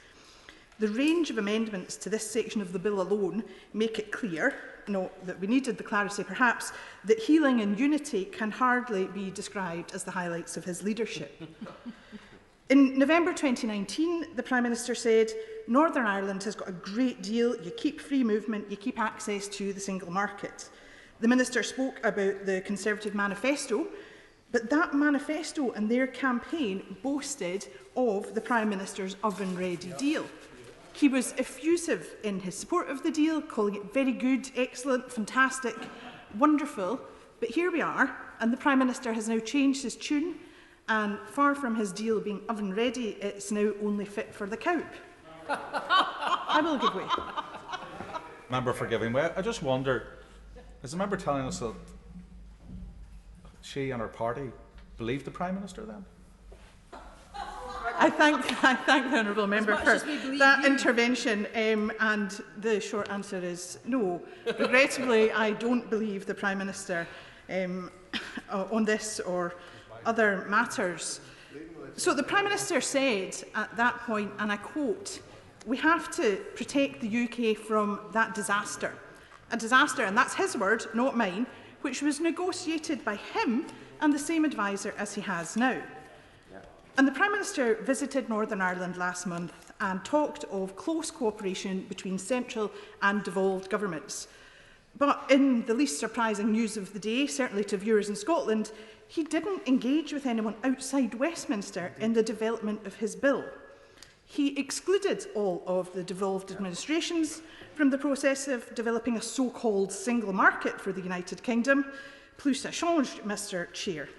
Speaker 14: The range of amendments to this section of the bill alone make it clear, not that we needed the clarity perhaps, that healing and unity can hardly be described as the highlights of his leadership. In November 2019, the Prime Minister said, Northern Ireland has got a great deal. You keep free movement, you keep access to the single market. The Minister spoke about the Conservative manifesto, but that manifesto and their campaign boasted of the Prime Minister's oven-ready deal. He was effusive in his support of the deal, calling it very good, excellent, fantastic, wonderful. But here we are, and the Prime Minister has now changed his tune, and far from his deal being oven-ready, it's now only fit for the cow. I will give way.
Speaker 5: Member for giving way. I just wonder, is the member telling us that she and her party believe the Prime Minister then?
Speaker 14: I thank the honourable member for that intervention, and the short answer is no. Regrettably, I don't believe the Prime Minister on this or other matters. So the Prime Minister said at that point, and I quote, "We have to protect the UK from that disaster." A disaster, and that's his word, not mine, which was negotiated by him and the same adviser as he has now. And the Prime Minister visited Northern Ireland last month and talked of close cooperation between central and devolved governments. But in the least surprising news of the day, certainly to viewers in Scotland, he didn't engage with anyone outside Westminster in the development of his bill. He excluded all of the devolved administrations from the process of developing a so-called single market for the United Kingdom. Plus ça change, Mr. Chair.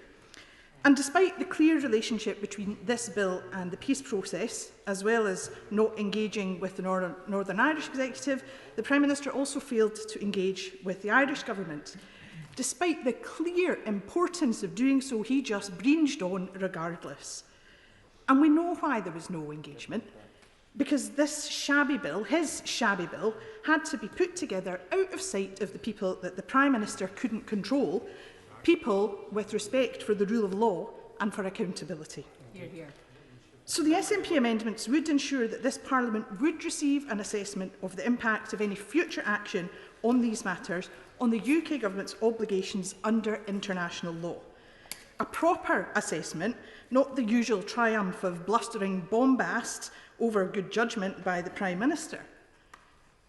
Speaker 14: And despite the clear relationship between this bill and the peace process, as well as not engaging with the Northern Irish Executive, the Prime Minister also failed to engage with the Irish Government. Despite the clear importance of doing so, he just breached on regardless. And we know why there was no engagement, because this shabby bill, his shabby bill, had to be put together out of sight of the people that the Prime Minister couldn't control, people with respect for the rule of law and for accountability.
Speaker 15: Hear, hear.
Speaker 14: So the SNP amendments would ensure that this Parliament would receive an assessment of the impact of any future action on these matters on the UK Government's obligations under international law. A proper assessment, not the usual triumph of blustering bombast over good judgment by the Prime Minister.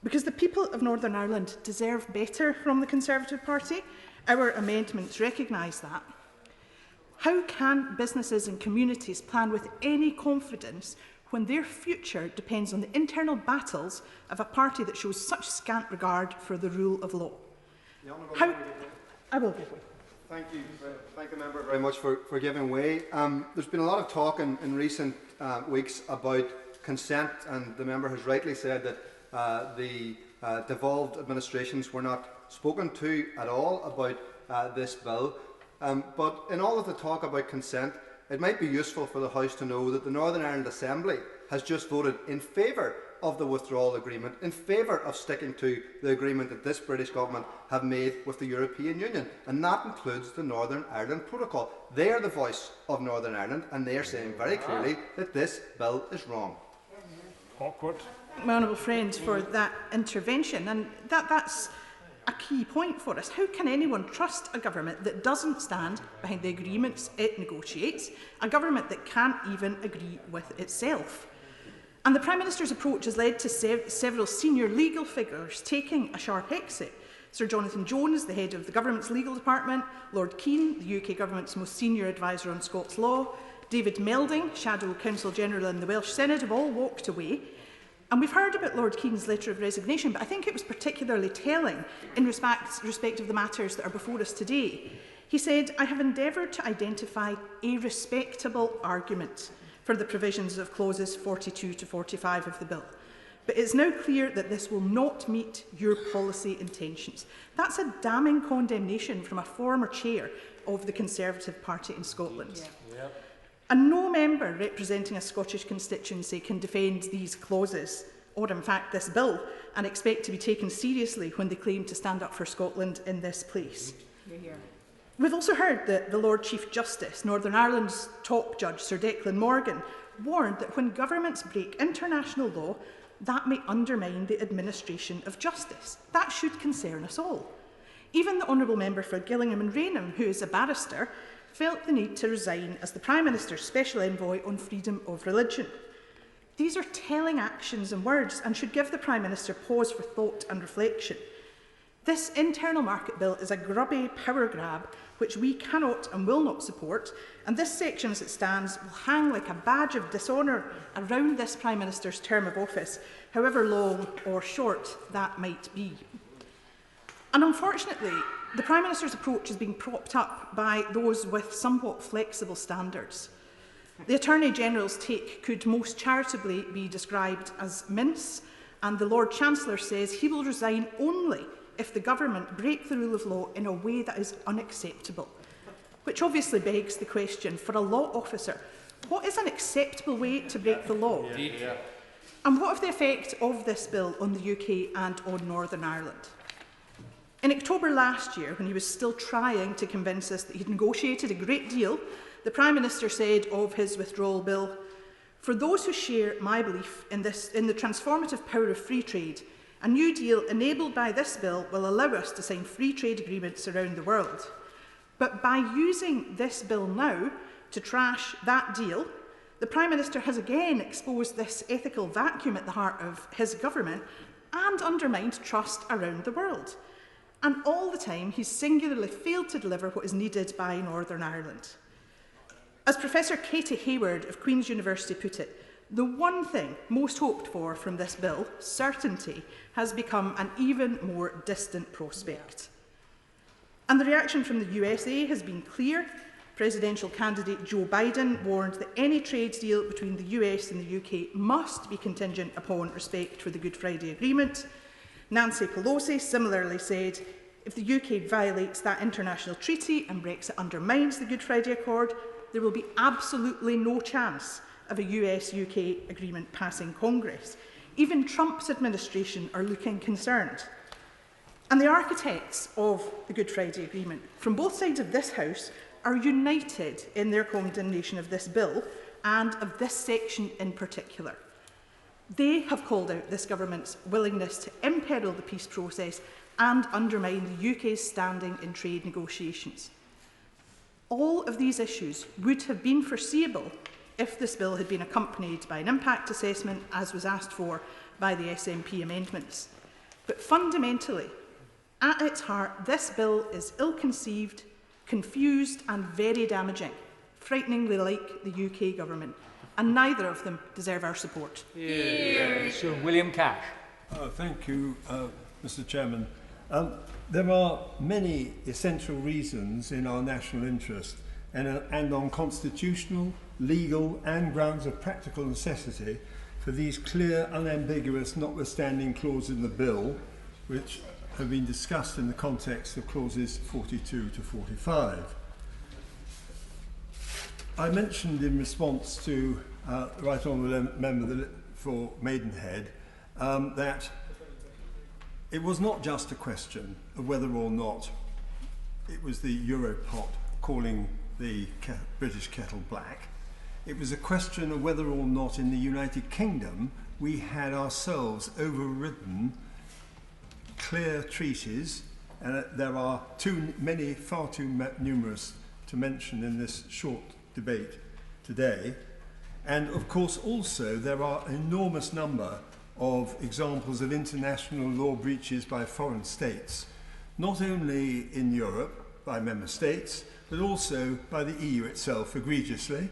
Speaker 14: Because the people of Northern Ireland deserve better from the Conservative Party. Our amendments recognise that. How can businesses and communities plan with any confidence when their future depends on the internal battles of a party that shows such scant regard for the rule of law? I will give way.
Speaker 13: Thank you. Thank the member very much for giving way. There's been a lot of talk in recent weeks about consent, and the member has rightly said that the devolved administrations were not spoken to at all about this bill. But in all of the talk about consent, it might be useful for the House to know that the Northern Ireland Assembly has just voted in favour of the Withdrawal Agreement, in favour of sticking to the agreement that this British Government have made with the European Union, and that includes the Northern Ireland Protocol. They are the voice of Northern Ireland, and they are saying very clearly that this bill is wrong.
Speaker 14: Awkward. My honourable friend, for that intervention, and that's a key point for us. How can anyone trust a government that doesn't stand behind the agreements it negotiates, a government that can't even agree with itself? And the Prime Minister's approach has led to several senior legal figures taking a sharp exit. Sir Jonathan Jones, the head of the government's legal department, Lord Keane, the UK government's most senior adviser on Scots law, David Melding, Shadow Counsel General in the Welsh Synod, have all walked away. And we've heard about Lord Keane's letter of resignation, but I think it was particularly telling in respect of the matters that are before us today. He said, "I have endeavoured to identify a respectable argument for the provisions of clauses 42 to 45 of the bill. But it is now clear that this will not meet your policy intentions." That's a damning condemnation from a former chair of the Conservative Party in Scotland. Yeah. And no member representing a Scottish constituency can defend these clauses, or in fact this bill, and expect to be taken seriously when they claim to stand up for Scotland in this place.
Speaker 15: Hear.
Speaker 14: We've also heard that the Lord Chief Justice, Northern Ireland's top judge, Sir Declan Morgan, warned that when governments break international law, that may undermine the administration of justice. That should concern us all. Even the Honourable Member for Gillingham and Rainham, who is a barrister, felt the need to resign as the Prime Minister's Special Envoy on freedom of religion. These are telling actions and words and should give the Prime Minister pause for thought and reflection. This internal market bill is a grubby power grab which we cannot and will not support, and this section as it stands will hang like a badge of dishonour around this Prime Minister's term of office, however long or short that might be. And unfortunately, the Prime Minister's approach is being propped up by those with somewhat flexible standards. The Attorney-General's take could most charitably be described as mince, and the Lord Chancellor says he will resign only if the government break the rule of law in a way that is unacceptable. Which obviously begs the question for a law officer, what is an acceptable way to break the law? And what of the effect of this bill on the UK and on Northern Ireland? In October last year, when he was still trying to convince us that he'd negotiated a great deal, the Prime Minister said of his withdrawal bill, "For those who share my belief in the transformative power of free trade, a new deal enabled by this bill will allow us to sign free trade agreements around the world. But by using this bill now to trash that deal, the Prime Minister has again exposed this ethical vacuum at the heart of his government and undermined trust around the world. And all the time, he's singularly failed to deliver what is needed by Northern Ireland." As Professor Katie Hayward of Queen's University put it, the one thing most hoped for from this bill, certainty, has become an even more distant prospect. And the reaction from the USA has been clear. Presidential candidate Joe Biden warned that any trade deal between the US and the UK must be contingent upon respect for the Good Friday Agreement. Nancy Pelosi similarly said, if the UK violates that international treaty and Brexit undermines the Good Friday Accord, there will be absolutely no chance of a US-UK agreement passing Congress. Even Trump's administration are looking concerned. And the architects of the Good Friday Agreement, from both sides of this House, are united in their condemnation of this bill and of this section in particular. They have called out this government's willingness to imperil the peace process and undermine the UK's standing in trade negotiations. All of these issues would have been foreseeable if this bill had been accompanied by an impact assessment, as was asked for by the SNP amendments. But fundamentally, at its heart, this bill is ill-conceived, confused and very damaging, frighteningly like the UK government, and neither of them deserve our support.
Speaker 18: Sir William Cash.
Speaker 17: Thank you, Mr. Chairman. There are many essential reasons in our national interest and on constitutional, legal and grounds of practical necessity for these clear, unambiguous, notwithstanding clauses in the bill, which have been discussed in the context of clauses 42 to 45. I mentioned in response to the Right Honourable Member for Maidenhead that it was not just a question of whether or not it was the Europot calling the British kettle black. It was a question of whether or not in the United Kingdom we had ourselves overridden clear treaties, and there are far too numerous to mention in this short debate today. And of course also there are an enormous number of examples of international law breaches by foreign states, not only in Europe by member states, but also by the EU itself egregiously.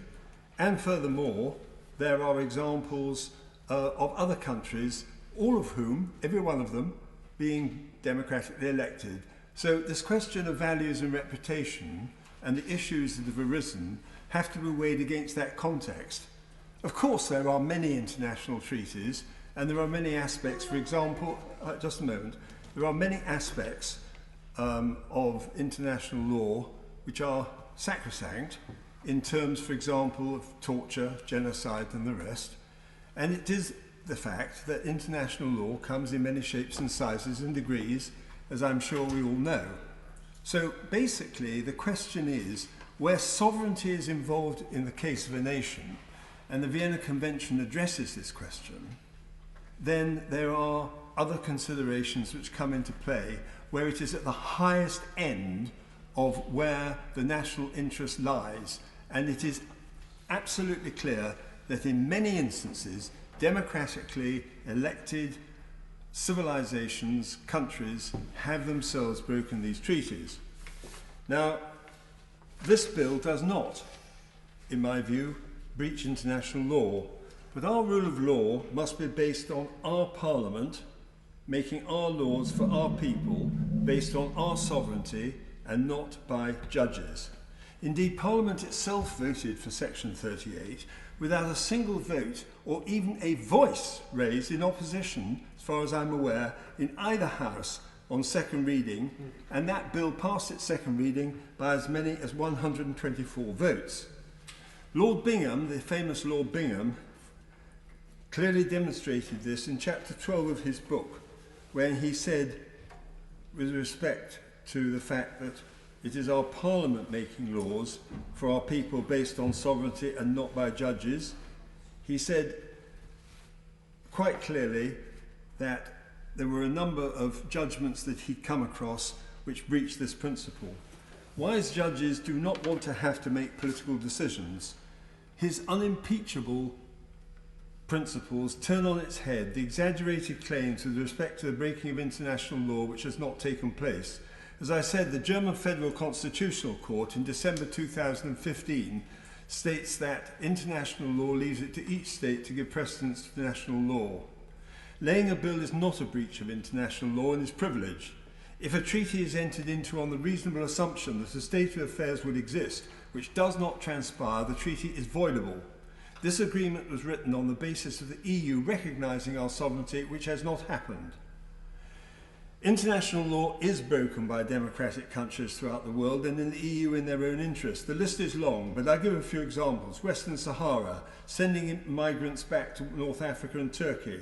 Speaker 17: And furthermore, there are examples of other countries, all of whom, every one of them, being democratically elected. So this question of values and reputation and the issues that have arisen have to be weighed against that context. Of course, there are many international treaties and there are many aspects, for example, just a moment, there are many aspects of international law which are sacrosanct in terms, for example, of torture, genocide and the rest. And it is the fact that international law comes in many shapes and sizes and degrees, as I'm sure we all know. So basically the question is, where sovereignty is involved in the case of a nation, and the Vienna Convention addresses this question, then there are other considerations which come into play where it is at the highest end of where the national interest lies. And it is absolutely clear that in many instances, democratically elected civilizations, countries, have themselves broken these treaties. Now, this bill does not, in my view, breach international law, but our rule of law must be based on our Parliament making our laws for our people, based on our sovereignty and not by judges. Indeed, Parliament itself voted for Section 38 without a single vote or even a voice raised in opposition, as far as I'm aware, in either House on second reading, and that bill passed its second reading by as many as 124 votes. Lord Bingham, the famous Lord Bingham, clearly demonstrated this in chapter 12 of his book, when he said, with respect to the fact that it is our Parliament making laws for our people based on sovereignty and not by judges, he said quite clearly that there were a number of judgments that he'd come across which breached this principle. Wise judges do not want to have to make political decisions. His unimpeachable principles turn on its head the exaggerated claims with respect to the breaking of international law which has not taken place. As I said, the German Federal Constitutional Court in December 2015 states that international law leaves it to each state to give precedence to national law. Laying a bill is not a breach of international law and is privileged. If a treaty is entered into on the reasonable assumption that a state of affairs would exist which does not transpire, the treaty is voidable. This agreement was written on the basis of the EU recognising our sovereignty, which has not happened. International law is broken by democratic countries throughout the world and in the EU in their own interest. The list is long, but I'll give a few examples. Western Sahara, sending migrants back to North Africa and Turkey.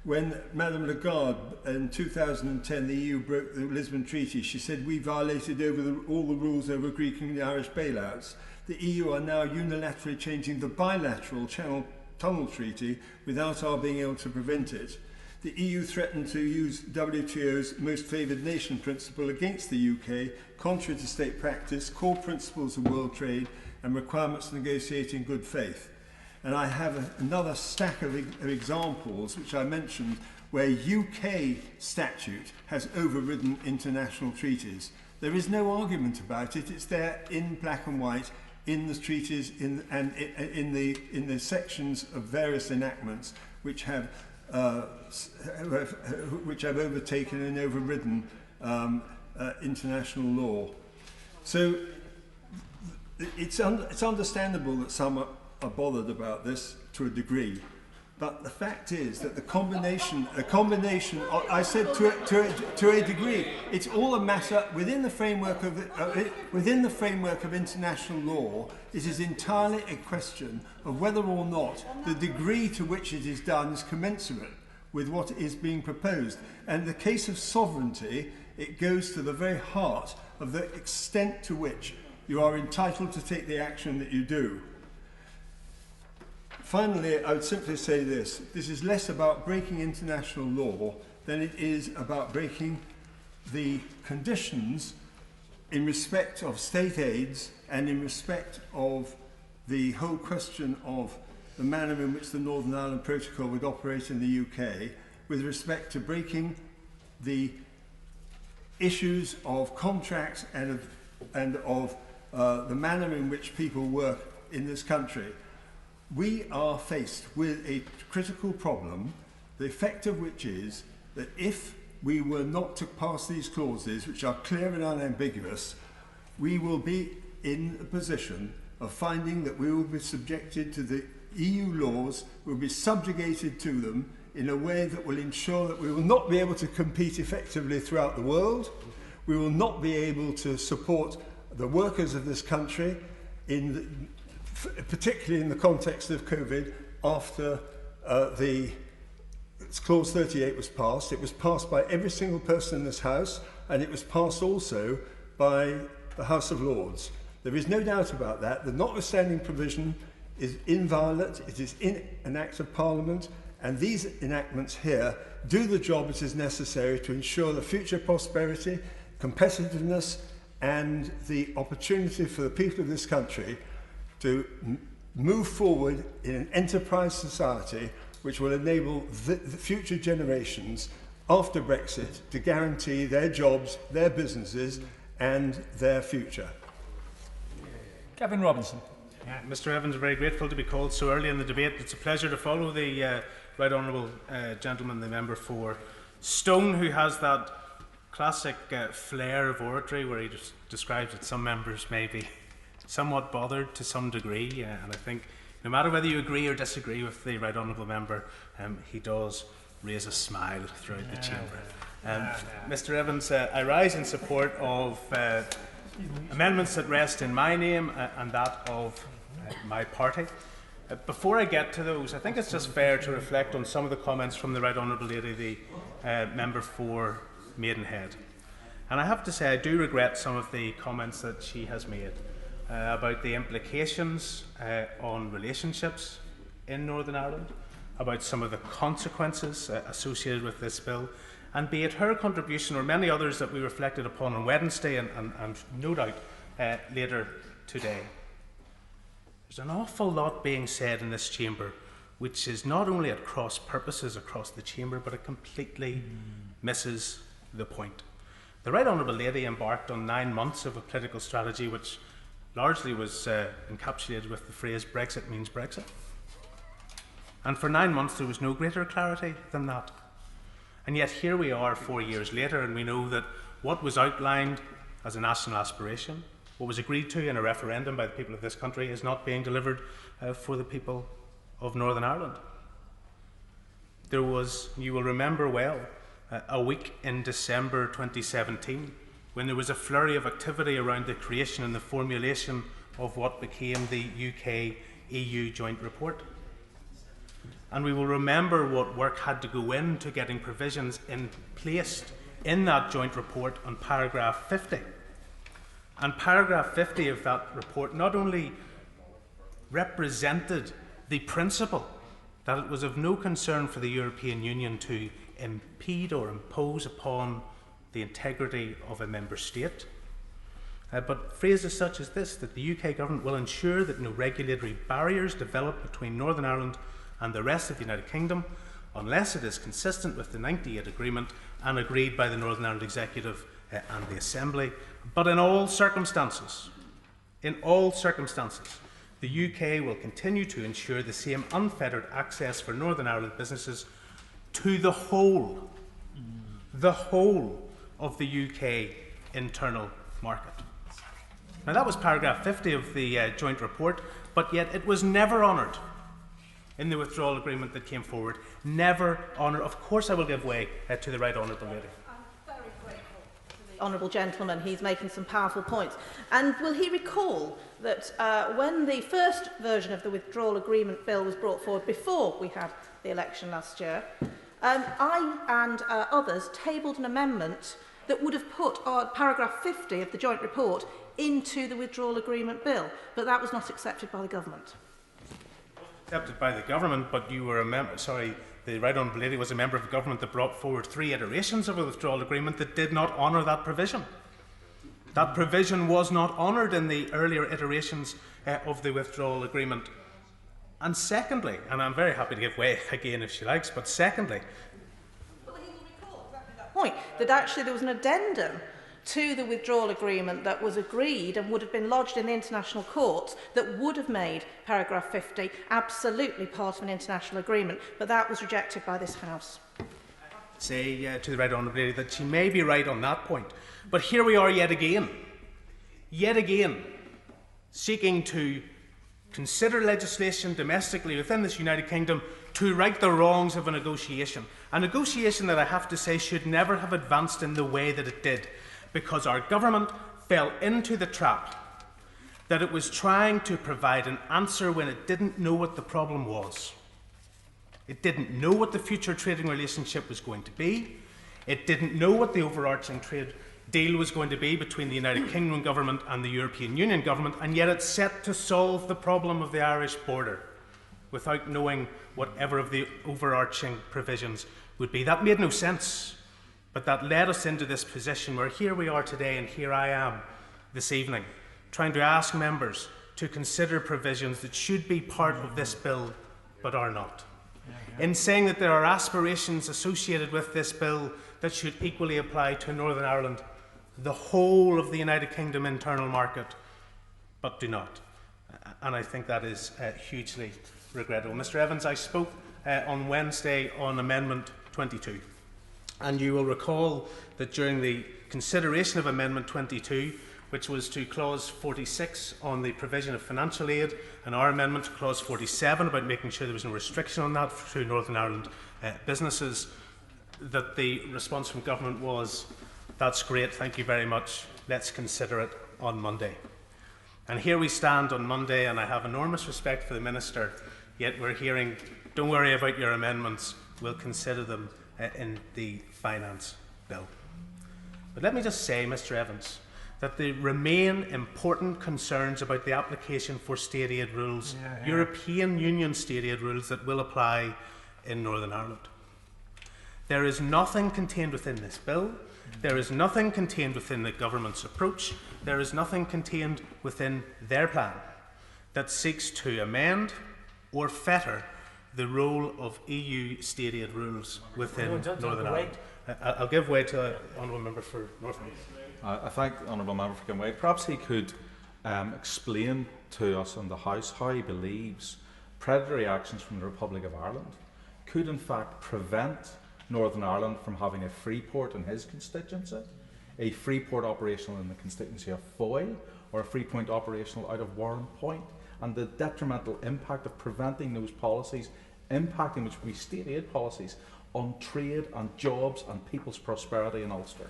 Speaker 17: When Madame Lagarde in 2010, the EU broke the Lisbon Treaty, she said we violated all the rules over Greek and Irish bailouts. The EU are now unilaterally changing the bilateral Channel Tunnel Treaty without our being able to prevent it. The EU threatened to use WTO's most favoured nation principle against the UK, contrary to state practice, core principles of world trade and requirements to negotiate in good faith. And I have another stack of examples which I mentioned where UK statute has overridden international treaties. There is no argument about it, it's there in black and white in the treaties and in the sections of various enactments which have overtaken and overridden international law. So it's understandable that some are bothered about this to a degree, but the fact is that the combination, I said to a degree, it's all a matter within the framework of international law. It is entirely a question of whether or not the degree to which it is done is commensurate with what is being proposed. And in the case of sovereignty, it goes to the very heart of the extent to which you are entitled to take the action that you do. Finally, I would simply say this. This is less about breaking international law than it is about breaking the conditions in respect of state aids and in respect of the whole question of the manner in which the Northern Ireland Protocol would operate in the UK with respect to breaking the issues of contracts and of the manner in which people work in this country. We are faced with a critical problem, the effect of which is that if we were not to pass these clauses, which are clear and unambiguous, we will be in a position of finding that we will be subjected to the EU laws, we will be subjugated to them in a way that will ensure that we will not be able to compete effectively throughout the world, we will not be able to support the workers of this country particularly in the context of COVID, after Clause 38 was passed. It was passed by every single person in this House, and it was passed also by the House of Lords. There is no doubt about that. The notwithstanding provision is inviolate, it is in an Act of Parliament, and these enactments here do the job that is necessary to ensure the future prosperity, competitiveness, and the opportunity for the people of this country to move forward in an enterprise society which will enable the future generations after Brexit to guarantee their jobs, their businesses and their future.
Speaker 18: Gavin Robinson.
Speaker 1: Mr Evans, very grateful to be called so early in the debate. It's a pleasure to follow the right honourable gentleman, the member for Stone, who has that classic flair of oratory where he describes that some members may be somewhat bothered to some degree, and I think no matter whether you agree or disagree with the right honourable member, he does raise a smile throughout the chamber. Mr Evans, I rise in support of amendments that rest in my name and that of my party. Before I get to those, I think it's just fair to reflect on some of the comments from the right honourable lady, the member for Maidenhead. And I have to say I do regret some of the comments that she has made about the implications on relationships in Northern Ireland, about some of the consequences associated with this bill, and be it her contribution or many others that we reflected upon on Wednesday and no doubt later today. There's an awful lot being said in this chamber which is not only at cross purposes across the chamber, but it completely misses the point. The right honourable lady embarked on 9 months of a political strategy which largely was encapsulated with the phrase Brexit means Brexit. And for 9 months there was no greater clarity than that. And yet here we are 4 years later, and we know that what was outlined as a national aspiration, what was agreed to in a referendum by the people of this country, is not being delivered for the people of Northern Ireland. There was, you will remember well, a week in December 2017 when there was a flurry of activity around the creation and the formulation of what became the UK-EU joint report. And we will remember what work had to go into getting provisions in place in that joint report on paragraph 50. And paragraph 50 of that report not only represented the principle that it was of no concern for the European Union to impede or impose upon the integrity of a member state, but phrases such as this, that the UK government will ensure that no regulatory barriers develop between Northern Ireland and the rest of the United Kingdom unless it is consistent with the 98 agreement and agreed by the Northern Ireland Executive and the Assembly. But in all circumstances, the UK will continue to ensure the same unfettered access for Northern Ireland businesses to the whole of the UK internal market. Now that was paragraph 50 of the joint report, but yet it was never honoured in the withdrawal agreement that came forward. Never honoured. Of course I will give way to the right honourable lady.
Speaker 19: Honourable gentleman, he's making some powerful points. And will he recall that when the first version of the withdrawal agreement bill was brought forward before we had the election last year, I and others tabled an amendment that would have put paragraph 50 of the joint report into the withdrawal agreement bill, but that was not accepted by the government.
Speaker 1: Accepted by the government, but you were a member, the right honourable lady was a member of the government that brought forward 3 iterations of a withdrawal agreement that did not honour that provision. That provision was not honoured in the earlier iterations of the withdrawal agreement. And secondly, and I'm very happy to give way again if she likes, but secondly,
Speaker 19: point that actually there was an addendum to the withdrawal agreement that was agreed and would have been lodged in the international courts that would have made paragraph 50 absolutely part of an international agreement, but that was rejected by this House.
Speaker 1: Say to the right honourable lady that she may be right on that point, but here we are yet again, seeking to consider legislation domestically within this United Kingdom to right the wrongs of a negotiation that I have to say should never have advanced in the way that it did, because our government fell into the trap that it was trying to provide an answer when it didn't know what the problem was. It didn't know what the future trading relationship was going to be. It didn't know what the overarching trade deal was going to be between the United Kingdom government and the European Union government, and yet it set to solve the problem of the Irish border without knowing whatever of the overarching provisions would be. That made no sense, but that led us into this position where here we are today, and here I am this evening, trying to ask members to consider provisions that should be part of this bill but are not. In saying that there are aspirations associated with this bill that should equally apply to Northern Ireland, the whole of the United Kingdom internal market, but do not. And I think that is hugely regrettable. Mr. Evans, I spoke on Wednesday on Amendment 22, and you will recall that during the consideration of Amendment 22, which was to Clause 46 on the provision of financial aid, and our amendment to Clause 47 about making sure there was no restriction on that to Northern Ireland businesses, that the response from government was, "That's great, thank you very much, let's consider it on Monday." And here we stand on Monday, and I have enormous respect for the Minister, yet we're hearing, "Don't worry about your amendments, we'll consider them in the finance bill." But let me just say, Mr. Evans, that there remain important concerns about the application for state aid rules, European Union state aid rules that will apply in Northern Ireland. There is nothing contained within this bill, there is nothing contained within the government's approach, there is nothing contained within their plan that seeks to amend or fetter the role of EU state aid rules within Northern Ireland. I'll give way to the Honourable Member for Northern.
Speaker 5: I thank the Honourable Member for giving way. Perhaps he could explain to us in the House how he believes predatory actions from the Republic of Ireland could in fact prevent Northern Ireland from having a free port in his constituency, a free port operational in the constituency of Foyle, or a free port operational out of Warren Point, and the detrimental impact of preventing those policies, impacting which would be state aid policies, on trade and jobs and people's prosperity in Ulster.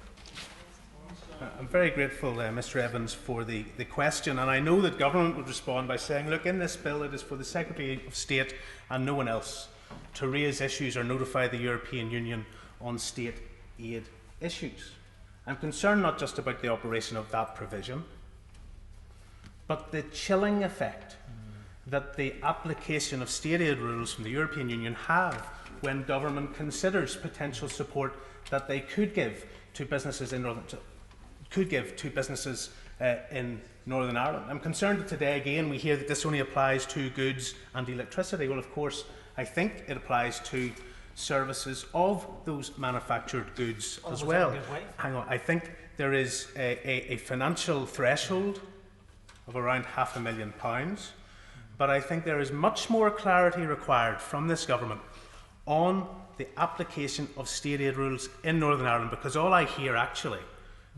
Speaker 1: I'm very grateful, Mr. Evans, for the question, and I know that government would respond by saying, look, in this bill it is for the Secretary of State and no one else to raise issues or notify the European Union on state aid issues. I'm concerned not just about the operation of that provision, but the chilling effect that the application of state aid rules from the European Union have when government considers potential support that they could give to businesses in Northern Ireland. I'm concerned that today again we hear that this only applies to goods and electricity. Well, of course, I think it applies to services of those manufactured goods as well. Hang on, I think there is a financial threshold of around £500,000, but I think there is much more clarity required from this government on the application of state aid rules in Northern Ireland, because all I hear actually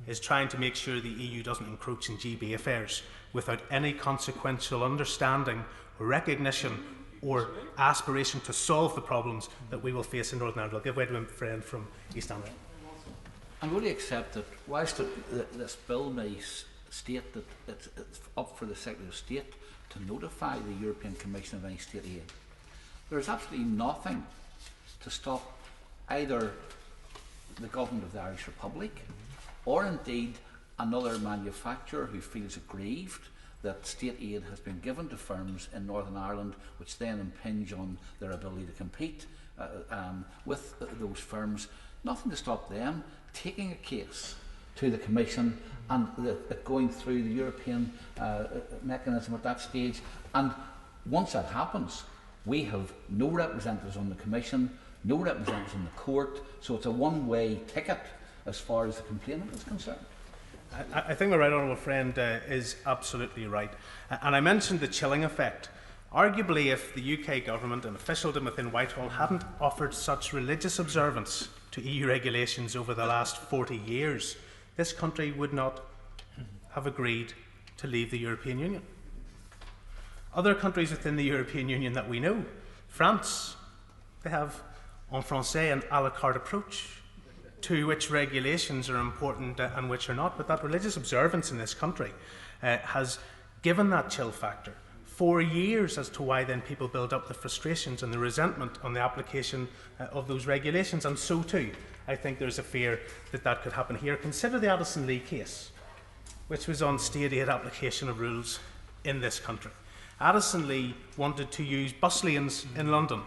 Speaker 1: is trying to make sure the EU doesn't encroach in GB affairs without any consequential understanding, recognition or aspiration to solve the problems that we will face in Northern Ireland. I'll give way to my friend from East Anglia.
Speaker 12: I'm going to accept that whilst this bill may state that it's up for the Secretary of State to notify the European Commission of any state aid, there is absolutely nothing to stop either the government of the Irish Republic or indeed another manufacturer who feels aggrieved that state aid has been given to firms in Northern Ireland, which then impinge on their ability to compete with those firms. Nothing to stop them taking a case to the Commission and going through the European mechanism at that stage. And once that happens, we have no representatives on the Commission, no representatives in the court, so it's a one-way ticket as far as the complainant is concerned.
Speaker 1: I think my right honourable friend is absolutely right. And I mentioned the chilling effect. Arguably, if the UK government and officialdom within Whitehall hadn't offered such religious observance to EU regulations over the last 40 years, this country would not have agreed to leave the European Union. Other countries within the European Union that we know, France, they have en français an à la carte approach to which regulations are important and which are not. But that religious observance in this country has given that chill factor for years as to why then people build up the frustrations and the resentment on the application of those regulations. And so too, I think there's a fear that that could happen here. Consider the Addison Lee case, which was on state aid application of rules in this country. Addison Lee wanted to use bus lanes in London.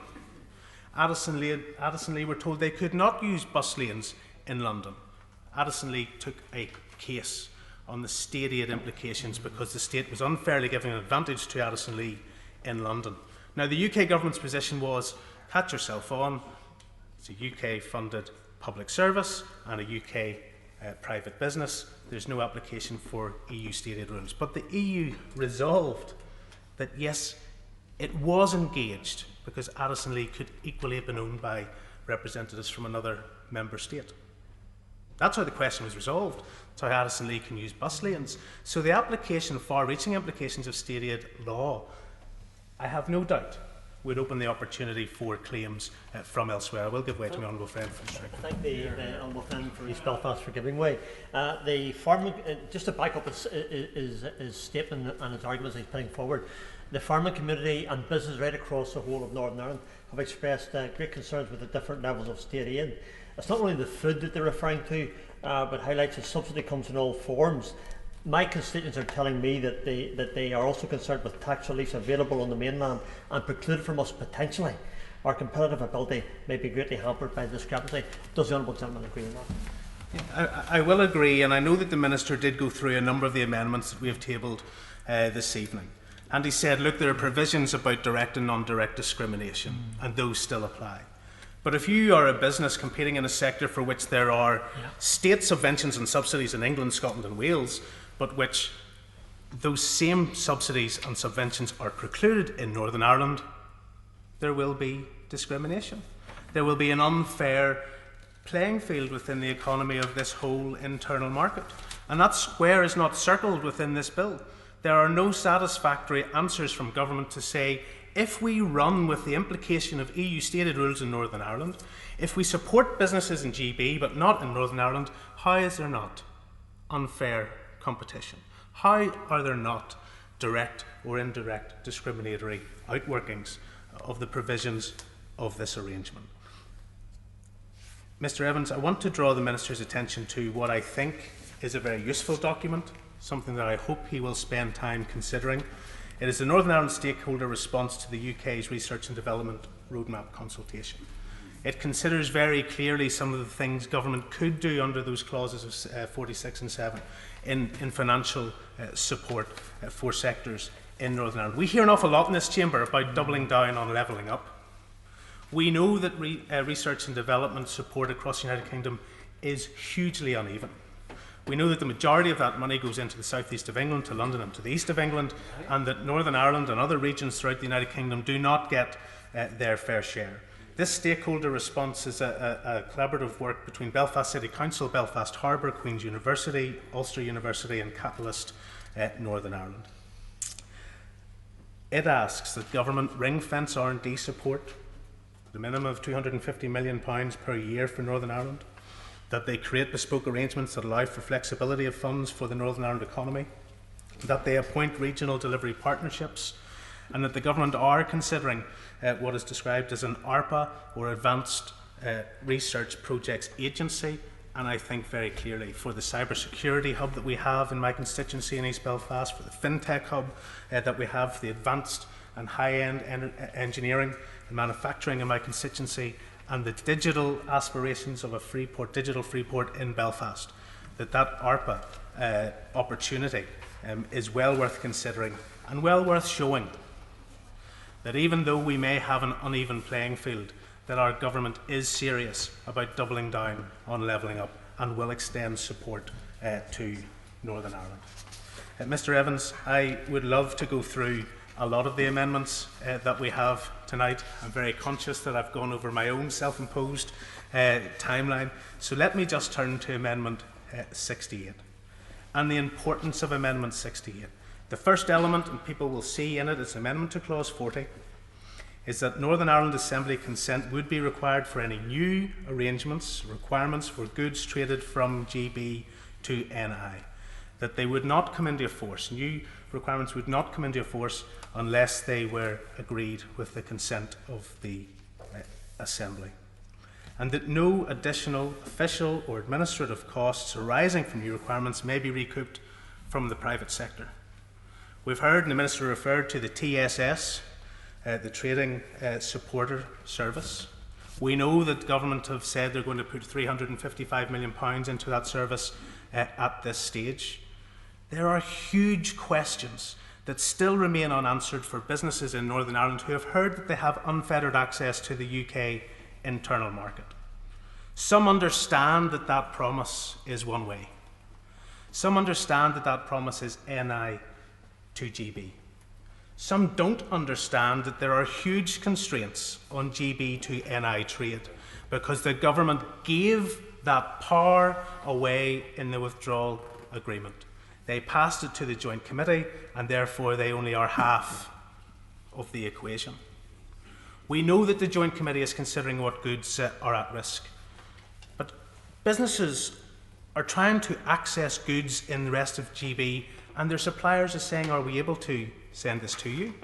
Speaker 1: Addison Lee were told they could not use bus lanes in London. Addison Lee took a case on the state aid implications because the state was unfairly giving an advantage to Addison Lee in London. Now, the UK government's position was, catch yourself on, it's a UK-funded public service and a UK private business. There's no application for EU state aid rules. But the EU resolved that, yes, it was engaged because Addison Lee could equally have been owned by representatives from another member state. That's how the question was resolved. That's how Addison Lee can use bus lanes. So the application, far-reaching implications of state aid law, I have no doubt, would open the opportunity for claims from elsewhere. I will give way to my honourable friend for strict.
Speaker 4: Thank the honourable friend for East Belfast for giving way. The farming, just to back up his statement and his arguments he's putting forward, the farming community and business right across the whole of Northern Ireland have expressed great concerns with the different levels of state aid. It's not only the food that they're referring to, but highlights that subsidy comes in all forms. My constituents are telling me that they are also concerned with tax reliefs available on the mainland and precluded from us potentially. Our competitive ability may be greatly hampered by the discrepancy. Does the honourable gentleman agree on that?
Speaker 1: I will agree, and I know that the Minister did go through a number of the amendments that we have tabled this evening. And he said, look, there are provisions about direct and non-direct discrimination, and those still apply. But if you are a business competing in a sector for which there are state subventions and subsidies in England, Scotland and Wales, but which those same subsidies and subventions are precluded in Northern Ireland, there will be discrimination. There will be an unfair playing field within the economy of this whole internal market. And that square is not circled within this bill. There are no satisfactory answers from government to say, if we run with the implication of EU stated rules in Northern Ireland, if we support businesses in GB but not in Northern Ireland, how is there not unfair competition? How are there not direct or indirect discriminatory outworkings of the provisions of this arrangement? Mr. Evans, I want to draw the Minister's attention to what I think is a very useful document, something that I hope he will spend time considering. It is the Northern Ireland stakeholder response to the UK's research and development roadmap consultation. It considers very clearly some of the things government could do under those clauses of 46 and 7 in financial support for sectors in Northern Ireland. We hear an awful lot in this chamber about doubling down on levelling up. We know that research and development support across the United Kingdom is hugely uneven. We know that the majority of that money goes into the southeast of England, to London and to the east of England, and that Northern Ireland and other regions throughout the United Kingdom do not get their fair share. This stakeholder response is a collaborative work between Belfast City Council, Belfast Harbour, Queen's University, Ulster University and Catalyst Northern Ireland. It asks that government ring-fence R&D support, the minimum of £250 million per year for Northern Ireland, that they create bespoke arrangements that allow for flexibility of funds for the Northern Ireland economy, that they appoint regional delivery partnerships, and that the government are considering what is described as an ARPA, or Advanced Research Projects Agency, and I think very clearly for the cybersecurity hub that we have in my constituency in East Belfast, for the FinTech hub that we have, the advanced and high-end engineering and manufacturing in my constituency, and the digital aspirations of a digital Freeport in Belfast, that ARPA opportunity is well worth considering and well worth showing that even though we may have an uneven playing field, that our government is serious about doubling down on levelling up and will extend support to Northern Ireland. Mr. Evans, I would love to go through a lot of the amendments that we have tonight. I'm very conscious that I've gone over my own self-imposed timeline. So let me just turn to Amendment 68 and the importance of Amendment 68. The first element, and people will see in it, is Amendment to Clause 40, is that Northern Ireland Assembly consent would be required for any new requirements for goods traded from GB to NI, that they would not come into force. New requirements would not come into force unless they were agreed with the consent of the Assembly, and that no additional official or administrative costs arising from new requirements may be recouped from the private sector. We've heard, and the Minister referred to the TSS, the Trading Supporter Service. We know that government have said they're going to put £355 million into that service at this stage. There are huge questions that still remain unanswered for businesses in Northern Ireland who have heard that they have unfettered access to the UK internal market. Some understand that that promise is one way. Some understand that that promise is NI to GB. Some don't understand that there are huge constraints on GB to NI trade because the government gave that power away in the Withdrawal Agreement. They passed it to the Joint Committee and therefore they only are half of the equation. We know that the Joint Committee is considering what goods are at risk, but businesses are trying to access goods in the rest of GB and their suppliers are saying, are we able to send this to you?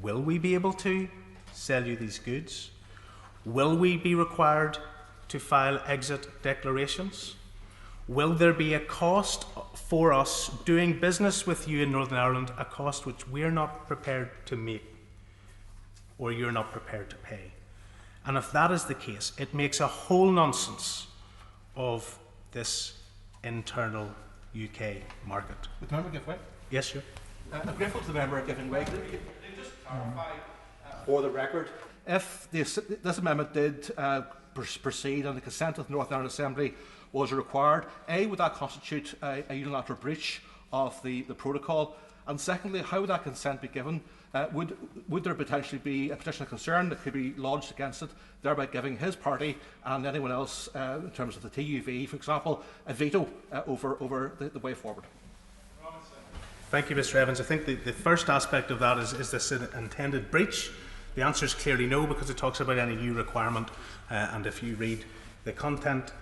Speaker 1: Will we be able to sell you these goods? Will we be required to file exit declarations? Will there be a cost for us doing business with you in Northern Ireland, a cost which we're not prepared to make or you're not prepared to pay? And if that is the case, it makes a whole nonsense of this internal UK market.
Speaker 8: Would the member give way?
Speaker 1: Yes, sure.
Speaker 8: I'm grateful to the member giving way. Just clarify for the record, if this amendment did proceed and the consent of the Northern Ireland Assembly was required, A, would that constitute a unilateral breach of the protocol? And secondly, how would that consent be given? Would there potentially be a petition of concern that could be lodged against it, thereby giving his party and anyone else, in terms of the TUV, for example, a veto over the way forward?
Speaker 1: Thank you, Mr. Evans. I think the first aspect of that is this an intended breach. The answer is clearly no, because it talks about any new requirement, and if you read the content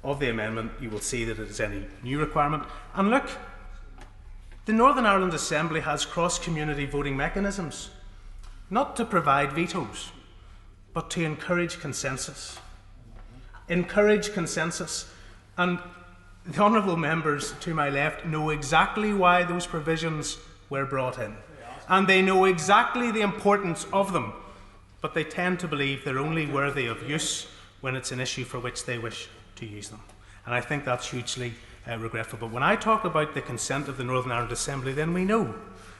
Speaker 1: of the amendment, you will see that it is any new requirement. And look, the Northern Ireland Assembly has cross-community voting mechanisms, not to provide vetoes, but to encourage consensus. Encourage consensus. And the honourable members to my left know exactly why those provisions were brought in. And they know exactly the importance of them, but they tend to believe they're only worthy of use when it's an issue for which they wish to use them. And I think that's hugely regretful. But when I talk about the consent of the Northern Ireland Assembly, then we know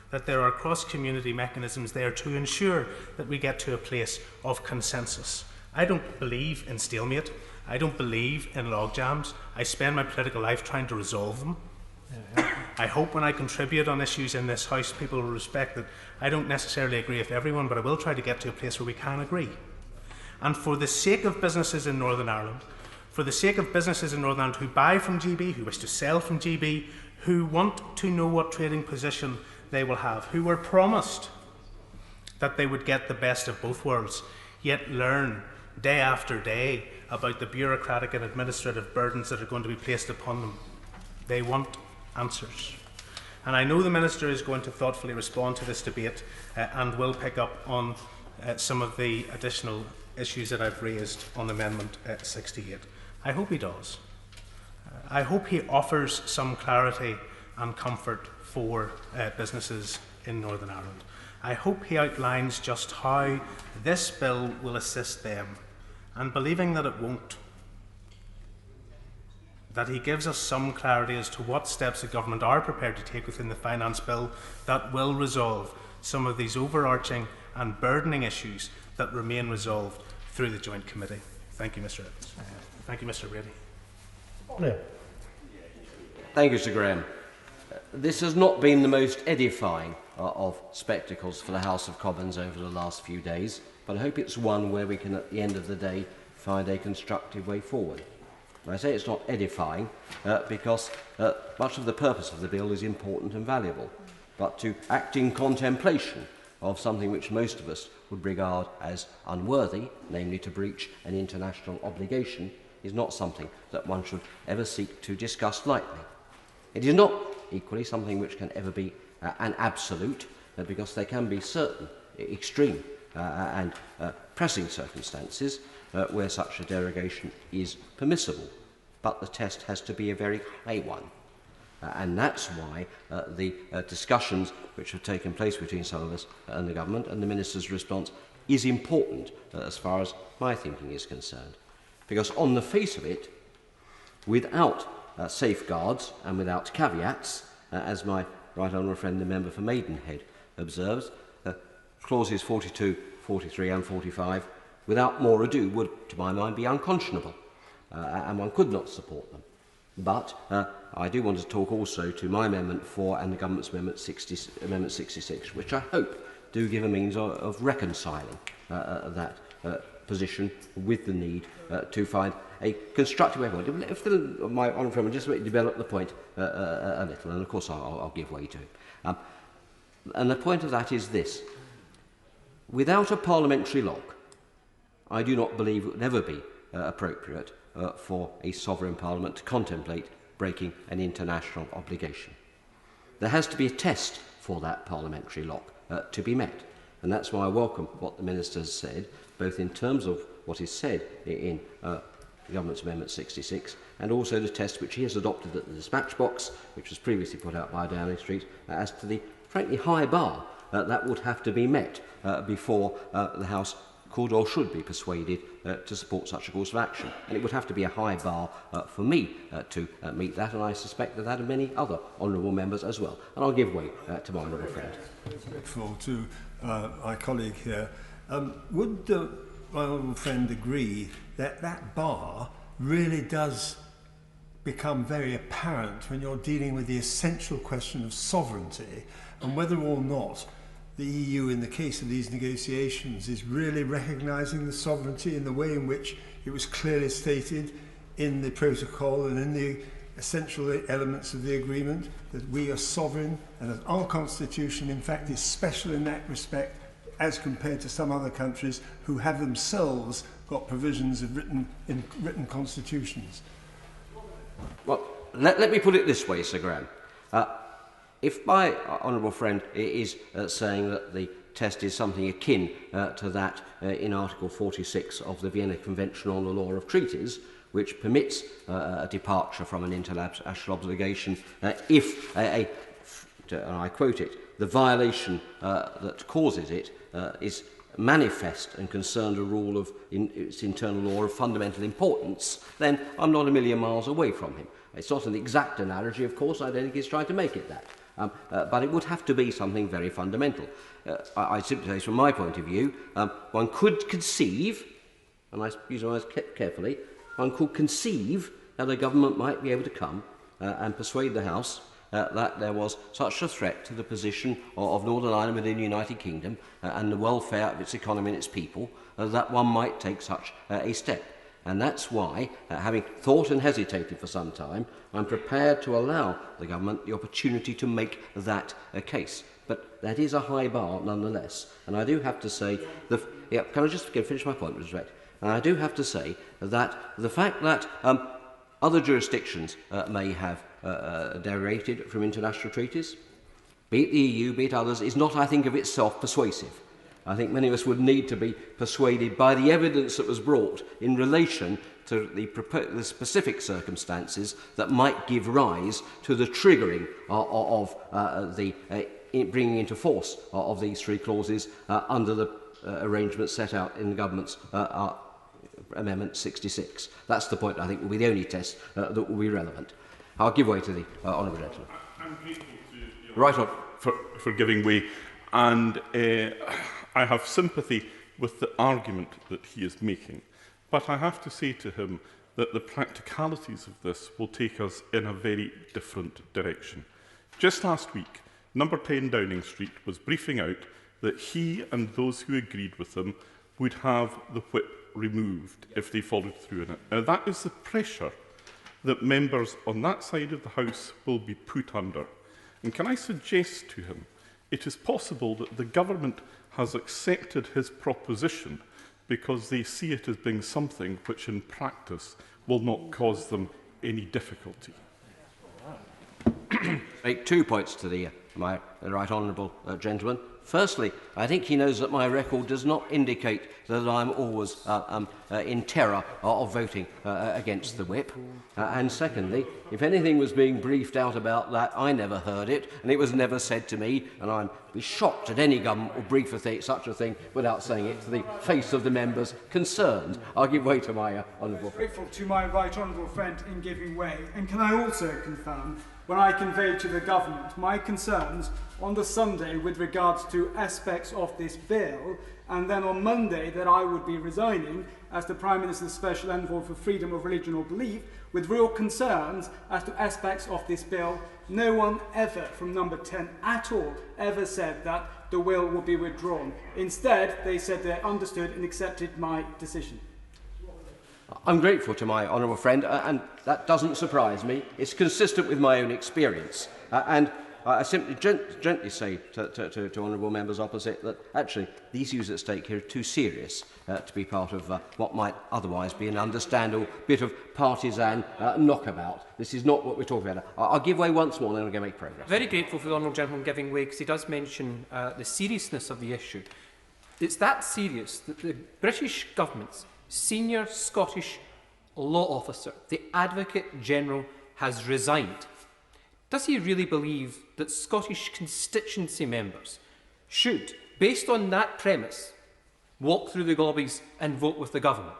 Speaker 1: that there are cross-community mechanisms there to ensure that we get to a place of consensus. I don't believe in stalemate. I don't believe in logjams. I spend my political life trying to resolve them. I hope when I contribute on issues in this House, people will respect that I don't necessarily agree with everyone, but I will try to get to a place where we can agree. And for the sake of businesses in Northern Ireland, for the sake of businesses in Northern Ireland who buy from GB, who wish to sell from GB, who want to know what trading position they will have, who were promised that they would get the best of both worlds, yet learn day after day about the bureaucratic and administrative burdens that are going to be placed upon them. They want answers. And I know the Minister is going to thoughtfully respond to this debate and will pick up on some of the additional issues that I've raised on Amendment 68. I hope he does. I hope he offers some clarity and comfort for businesses in Northern Ireland. I hope he outlines just how this bill will assist them, and believing that it won't, that he gives us some clarity as to what steps the government are prepared to take within the finance bill that will resolve some of these overarching and burdening issues that remain resolved through the Joint Committee. Thank you, Mr. Evans. Thank you, Mr. Brady.
Speaker 9: No. Thank you, Sir Graham. This has not been the most edifying of spectacles for the House of Commons over the last few days, but I hope it's one where we can, at the end of the day, find a constructive way forward. And I say it's not edifying because much of the purpose of the bill is important and valuable, but to act in contemplation of something which most of us would regard as unworthy, namely to breach an international obligation, is not something that one should ever seek to discuss lightly. It is not, equally, something which can ever be an absolute, because there can be certain extreme and pressing circumstances where such a derogation is permissible. But the test has to be a very high one. And that's why the discussions which have taken place between some of us and the government and the Minister's response is important as far as my thinking is concerned. Because on the face of it, without safeguards and without caveats, as my right honourable friend, the member for Maidenhead, observes, clauses 42, 43 and 45, without more ado, would, to my mind, be unconscionable, and one could not support them. But I do want to talk also to my Amendment 4 and the Government's Amendment 66, which I hope do give a means of reconciling that position with the need to find a constructive way forward. If my honourable friend will just develop the point a little, and of course I'll give way to it. And the point of that is this. Without a parliamentary lock, I do not believe it would ever be appropriate for a sovereign parliament to contemplate breaking an international obligation. There has to be a test for that parliamentary lock to be met. And that's why I welcome what the Minister has said, both in terms of what is said in the Government's Amendment 66 and also the test which he has adopted at the dispatch box, which was previously put out by Downing Street, as to the frankly high bar that would have to be met before the House could or should be persuaded to support such a course of action. And it would have to be a high bar for me to meet that, and I suspect that of many other honourable members as well. And I'll give way to my honourable friend.
Speaker 17: Respectful to my colleague here. Would my honourable friend agree that that bar really does become very apparent when you're dealing with the essential question of sovereignty and whether or not the EU, in the case of these negotiations, is really recognising the sovereignty in the way in which it was clearly stated in the protocol and in the essential elements of the agreement, that we are sovereign and that our constitution, in fact, is special in that respect as compared to some other countries who have themselves got provisions of written constitutions.
Speaker 9: Well, let me put it this way, Sir Graham. If my honourable friend is saying that the test is something akin to that in Article 46 of the Vienna Convention on the Law of Treaties, which permits a departure from an international obligation if, and I quote it, the violation that causes it is manifest and concerned a rule of its internal law of fundamental importance, then I'm not a million miles away from him. It's not an exact analogy, of course, I don't think he's trying to make it that. But it would have to be something very fundamental. I simply say, from my point of view, one could conceive, and I use my words carefully, one could conceive that a government might be able to come and persuade the House that there was such a threat to the position of Northern Ireland within the United Kingdom and the welfare of its economy and its people that one might take such a step. And that's why, having thought and hesitated for some time, I'm prepared to allow the government the opportunity to make that a case. But that is a high bar nonetheless. And I do have to say, can I just finish my point with respect? And I do have to say that the fact that other jurisdictions may have derogated from international treaties, be it the EU, be it others, is not, I think, of itself persuasive. I think many of us would need to be persuaded by the evidence that was brought in relation to the specific circumstances that might give rise to the triggering of the bringing into force of these three clauses under the arrangements set out in the Government's Amendment 66. That's the point, I think, will be the only test that will be relevant. I'll give way to the honourable gentleman.
Speaker 10: I'm grateful to you
Speaker 9: right on.
Speaker 10: for giving way, and I have sympathy with the argument that he is making, but I have to say to him that the practicalities of this will take us in a very different direction. Just last week, number 10 Downing Street was briefing out that he and those who agreed with him would have the whip removed if they followed through on it. Now, that is the pressure that members on that side of the House will be put under. And can I suggest to him, it is possible that the government has accepted his proposition because they see it as being something which in practice will not cause them any difficulty.
Speaker 9: Make 2 points to the right honourable gentleman. Firstly, I think he knows that my record does not indicate that I'm always in terror of voting against the whip. And secondly, if anything was being briefed out about that, I never heard it, and it was never said to me, and I'm be shocked at any government will brief such a thing without saying it to the face of the members concerned. I'll give way to my honourable friend.
Speaker 11: Grateful to my right honourable friend in giving way. And can I also confirm, when I conveyed to the government my concerns on the Sunday with regards to aspects of this bill, and then on Monday that I would be resigning as the Prime Minister's Special Envoy for Freedom of Religion or Belief, with real concerns as to aspects of this bill, no one ever from number 10 at all ever said that the will will be withdrawn. Instead, they said they understood and accepted my decision.
Speaker 9: I'm grateful to my honourable friend, and that doesn't surprise me. It's consistent with my own experience. I simply gently say to honourable members opposite that actually the issues at stake here are too serious to be part of what might otherwise be an understandable bit of partisan knockabout. This is not what we're talking about. I'll give way once more and then we're going to make progress.
Speaker 21: Very grateful for the honourable gentleman giving way because he does mention the seriousness of the issue. It's that serious that the British government's senior Scottish law officer, the Advocate General, has resigned. Does he really believe that Scottish constituency members should, based on that premise, walk through the lobbies and vote with the government?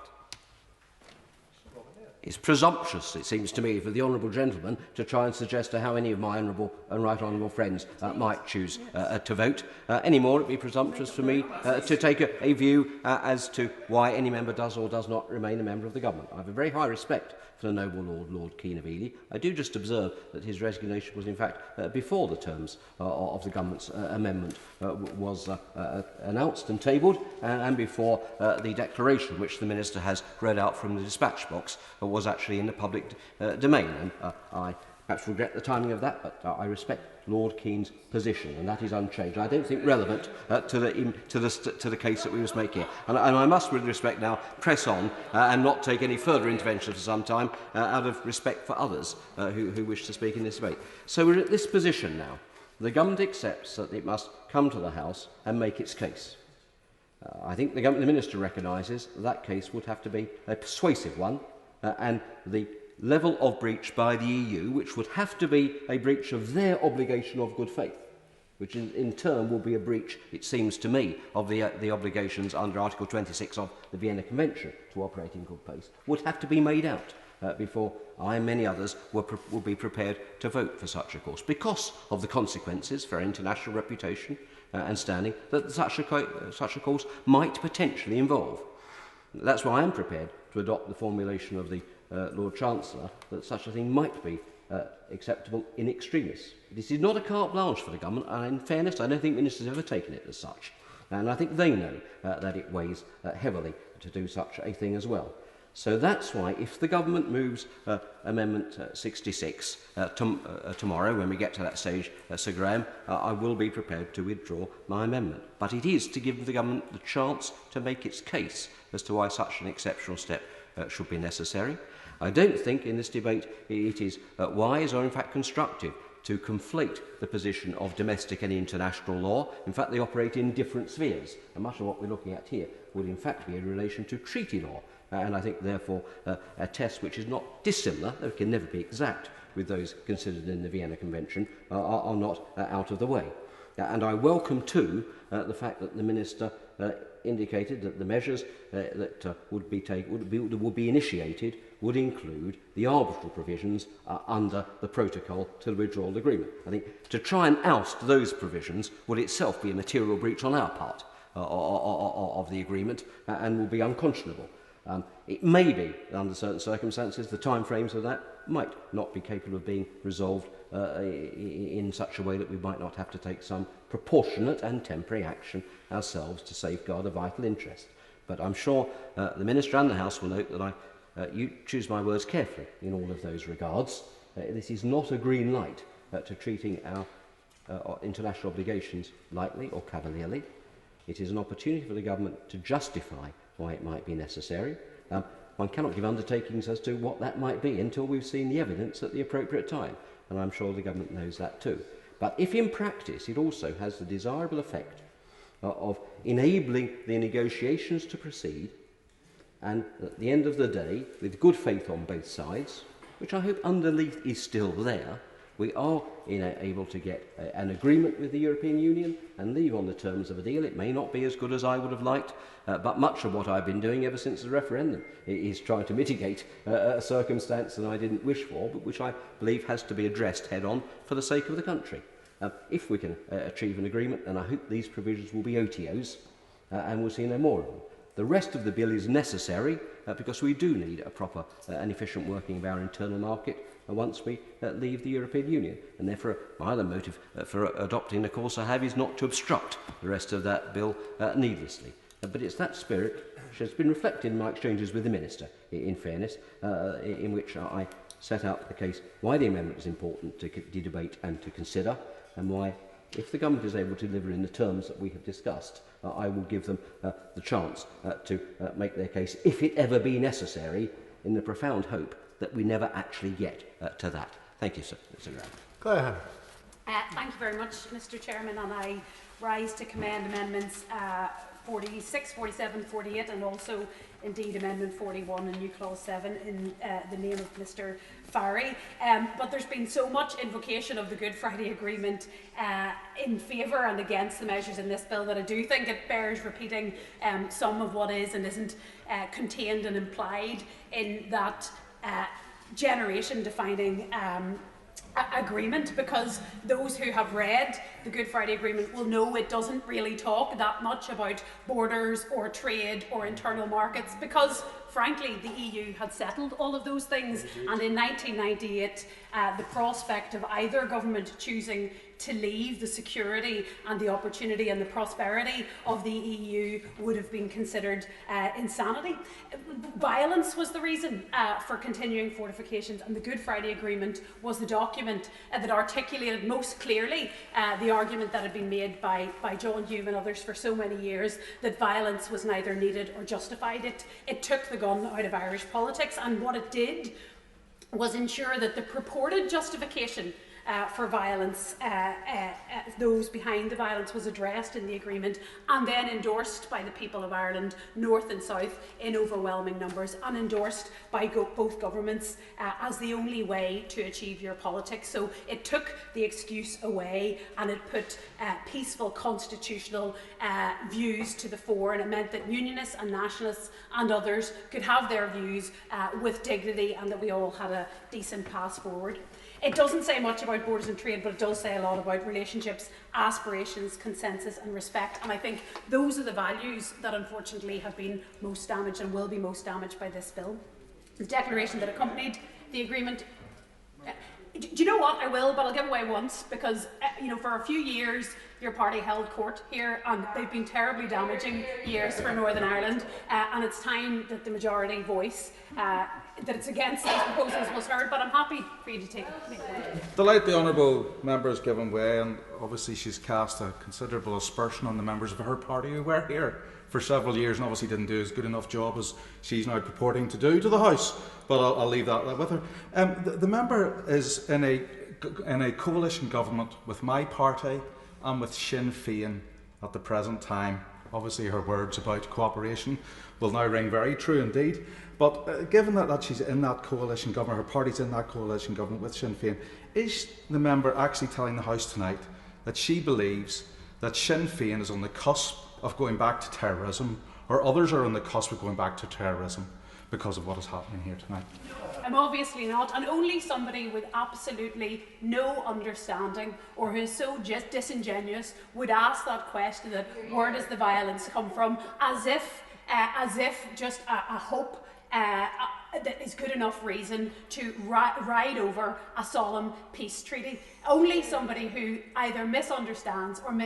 Speaker 9: It's presumptuous, it seems to me, for the honourable gentleman to try and suggest how any of my honourable and right honourable friends might choose to vote. Any more, it would be presumptuous for me to take a view as to why any member does or does not remain a member of the government. I have a very high respect for the noble Lord Keane of Ely. I do just observe that his resignation was in fact before the terms of the government's amendment was announced and tabled, and before the declaration which the Minister has read out from the dispatch box was actually in the public domain. And I perhaps regret the timing of that, but I respect Lord Keane's position, and that is unchanged. I don't think relevant to the case that we must make here. And I must, with respect now, press on and not take any further intervention for some time out of respect for others who wish to speak in this debate. So we're at this position now. The government accepts that it must come to the House and make its case. I think the Minister recognises that case would have to be a persuasive one, and the level of breach by the EU, which would have to be a breach of their obligation of good faith, which in turn will be a breach, it seems to me, of the obligations under Article 26 of the Vienna Convention to operate in good faith, would have to be made out before I and many others will be prepared to vote for such a course, because of the consequences for our international reputation and standing that such a course might potentially involve. That's why I am prepared to adopt the formulation of the Lord Chancellor that such a thing might be acceptable in extremis. This is not a carte blanche for the government, and in fairness, I don't think ministers have ever taken it as such. And I think they know that it weighs heavily to do such a thing as well. So that's why, if the government moves Amendment 66 tomorrow, when we get to that stage, Sir Graham, I will be prepared to withdraw my amendment. But it is to give the government the chance to make its case as to why such an exceptional step should be necessary. I don't think in this debate it is wise or in fact constructive to conflate the position of domestic and international law. In fact, they operate in different spheres, and much of what we're looking at here would in fact be in relation to treaty law. And I think, therefore, a test which is not dissimilar, though it can never be exact, with those considered in the Vienna Convention, are not out of the way. And I welcome, too, the fact that the Minister indicated that the measures that would be initiated would include the arbitral provisions under the protocol to the Withdrawal Agreement. I think to try and oust those provisions would itself be a material breach on our part of the agreement and will be unconscionable. It may be, under certain circumstances, the timeframes of that might not be capable of being resolved in such a way that we might not have to take some proportionate and temporary action ourselves to safeguard a vital interest. But I'm sure the Minister and the House will note that I choose my words carefully in all of those regards. This is not a green light to treating our international obligations lightly or cavalierly. It is an opportunity for the government to justify why it might be necessary. One cannot give undertakings as to what that might be until we've seen the evidence at the appropriate time, and I'm sure the government knows that too. But if in practice it also has the desirable effect of enabling the negotiations to proceed, and at the end of the day, with good faith on both sides, which I hope underneath is still there, we are able to get an agreement with the European Union and leave on the terms of a deal. It may not be as good as I would have liked, but much of what I've been doing ever since the referendum is trying to mitigate a circumstance that I didn't wish for, but which I believe has to be addressed head-on for the sake of the country. If we can achieve an agreement, then I hope these provisions will be OTOs, and we'll see no more of them. The rest of the bill is necessary because we do need a proper and efficient working of our internal market once we leave the European Union. And therefore, my other motive for adopting the course I have is not to obstruct the rest of that bill needlessly. But it's that spirit which has been reflected in my exchanges with the Minister, in fairness, in which I set out the case why the amendment is important to debate and to consider, and why, if the government is able to deliver in the terms that we have discussed, I will give them the chance to make their case, if it ever be necessary, in the profound hope that we never actually get to that. Thank you, sir. Mr. Graham.
Speaker 6: Claire.
Speaker 20: Thank you very much, Mr. Chairman, and I rise to commend amendments 46, 47, 48, and also indeed Amendment 41 and New Clause 7 in the name of Mr. Farry. But there's been so much invocation of the Good Friday Agreement in favour and against the measures in this bill that I do think it bears repeating some of what is and isn't contained and implied in that generation defining agreement, because those who have read the Good Friday Agreement will know it doesn't really talk that much about borders or trade or internal markets, because frankly the EU had settled all of those things, and in 1998 the prospect of either government choosing to leave the security and the opportunity and the prosperity of the EU would have been considered insanity. Violence was the reason for continuing fortifications, and the Good Friday Agreement was the document that articulated most clearly the argument that had been made by John Hume and others for so many years, that violence was neither needed or justified. It took the gun out of Irish politics, and what it did was ensure that the purported justification for violence, those behind the violence, was addressed in the agreement and then endorsed by the people of Ireland, north and south, in overwhelming numbers, and endorsed by both governments as the only way to achieve your politics. So it took the excuse away and it put peaceful constitutional views to the fore, and it meant that unionists and nationalists and others could have their views with dignity, and that we all had a decent path forward. It doesn't say much about borders and trade, but it does say a lot about relationships, aspirations, consensus and respect. And I think those are the values that unfortunately have been most damaged and will be most damaged by this bill. The declaration that accompanied the agreement, do you know what? I will, but I'll give away once, because for a few years your party held court here, and they've been terribly damaging years for Northern Ireland, and it's time that the majority voice that it's against these proposals was heard, but I'm happy for you to take it.
Speaker 8: Delight the honourable member has given way, and obviously she's cast a considerable aspersion on the members of her party who were here for several years and obviously didn't do as good enough job as she's now purporting to do to the House, but I'll leave that with her. The member is in a coalition government with my party and with Sinn Féin at the present time. Obviously her words about cooperation will now ring very true indeed, but given that she's in that coalition government, her party's in that coalition government with Sinn Féin, is the member actually telling the House tonight that she believes that Sinn Féin is on the cusp of going back to terrorism, or others are on the cusp of going back to terrorism because of what is happening here tonight?
Speaker 20: I'm obviously not, and only somebody with absolutely no understanding or who is so just disingenuous would ask that question, that where does the violence come from, as if just a hope that is good enough reason to ride over a solemn peace treaty. Only somebody who either misunderstands or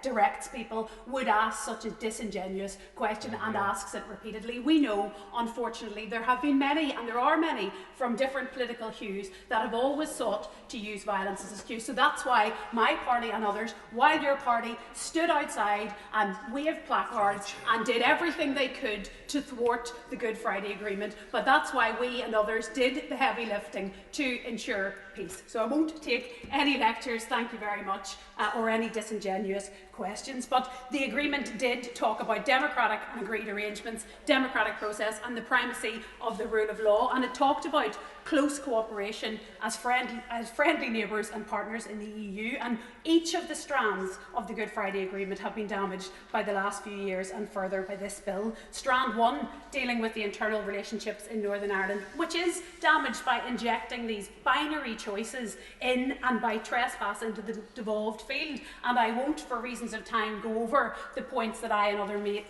Speaker 20: directs people would ask such a disingenuous question, and asks it repeatedly. We know, unfortunately, there have been many, and there are many, from different political hues that have always sought to use violence as an excuse. So that's why my party and others, while your party stood outside and waved placards and did everything they could to thwart the Good Friday Agreement, but that's why we and others did the heavy lifting to ensure peace. So I won't take any lectures, thank you very much, or any disingenuous questions, but the agreement did talk about democratic and agreed arrangements, democratic process and the primacy of the rule of law, and it talked about close cooperation as friendly neighbours and partners in the EU, and each of the strands of the Good Friday Agreement have been damaged by the last few years and further by this bill. Strand 1, dealing with the internal relationships in Northern Ireland, which is damaged by injecting these binary choices in and by trespass into the devolved field. And I won't, for reasons of time, go over the points that I and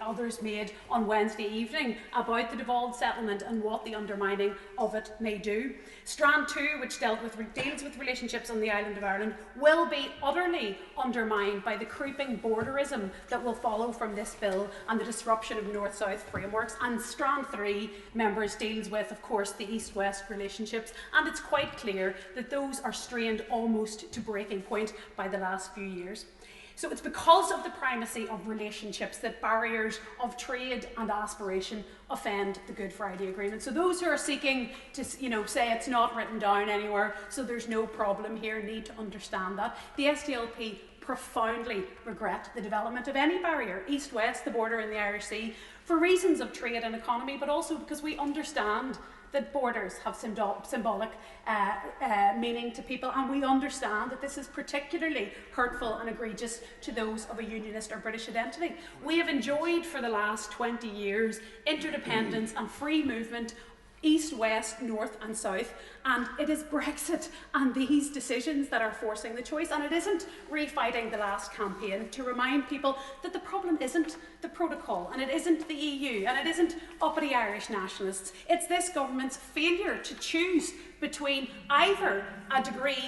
Speaker 20: others made on Wednesday evening about the devolved settlement and what the undermining of it may do. Strand 2, which deals with relationships on the island of Ireland, will be utterly undermined by the creeping borderism that will follow from this bill and the disruption of north-south frameworks. And Strand 3, members, deals with, of course, the east-west relationships, and it's quite clear that those are strained almost to breaking point by the last few years. So it's because of the primacy of relationships that barriers of trade and aspiration offend the Good Friday Agreement. So those who are seeking to say it's not written down anywhere, so there's no problem here, need to understand that. The SDLP profoundly regret the development of any barrier, east-west, the border and the Irish Sea, for reasons of trade and economy, but also because we understand that borders have symbolic meaning to people, and we understand that this is particularly hurtful and egregious to those of a unionist or British identity. We have enjoyed for the last 20 years interdependence and free movement east, west, north and south, and it is Brexit and these decisions that are forcing the choice. And it isn't refighting the last campaign to remind people that the problem isn't the protocol, and it isn't the EU, and it isn't uppity Irish nationalists. It's this government's failure to choose between either a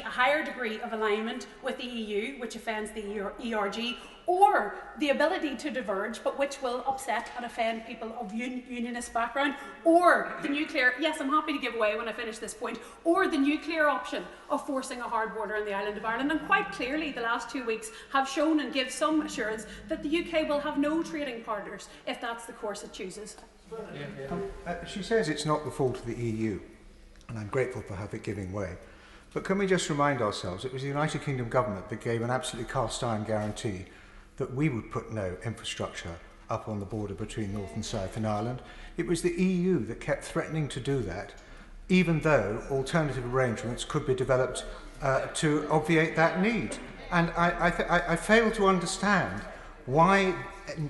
Speaker 20: higher degree of alignment with the EU, which offends the ERG, or the ability to diverge, but which will upset and offend people of unionist background, or the nuclear, yes, I'm happy to give away when I finish this point, or the nuclear option of forcing a hard border on the island of Ireland. And quite clearly the last 2 weeks have shown and give some assurance that the UK will have no trading partners if that's the course it chooses.
Speaker 6: She says it's not the fault of the EU, and I'm grateful for her for giving way. But can we just remind ourselves, it was the United Kingdom government that gave an absolutely cast-iron guarantee that we would put no infrastructure up on the border between North and South in Ireland. It was the EU that kept threatening to do that, even though alternative arrangements could be developed to obviate that need. And I fail to understand why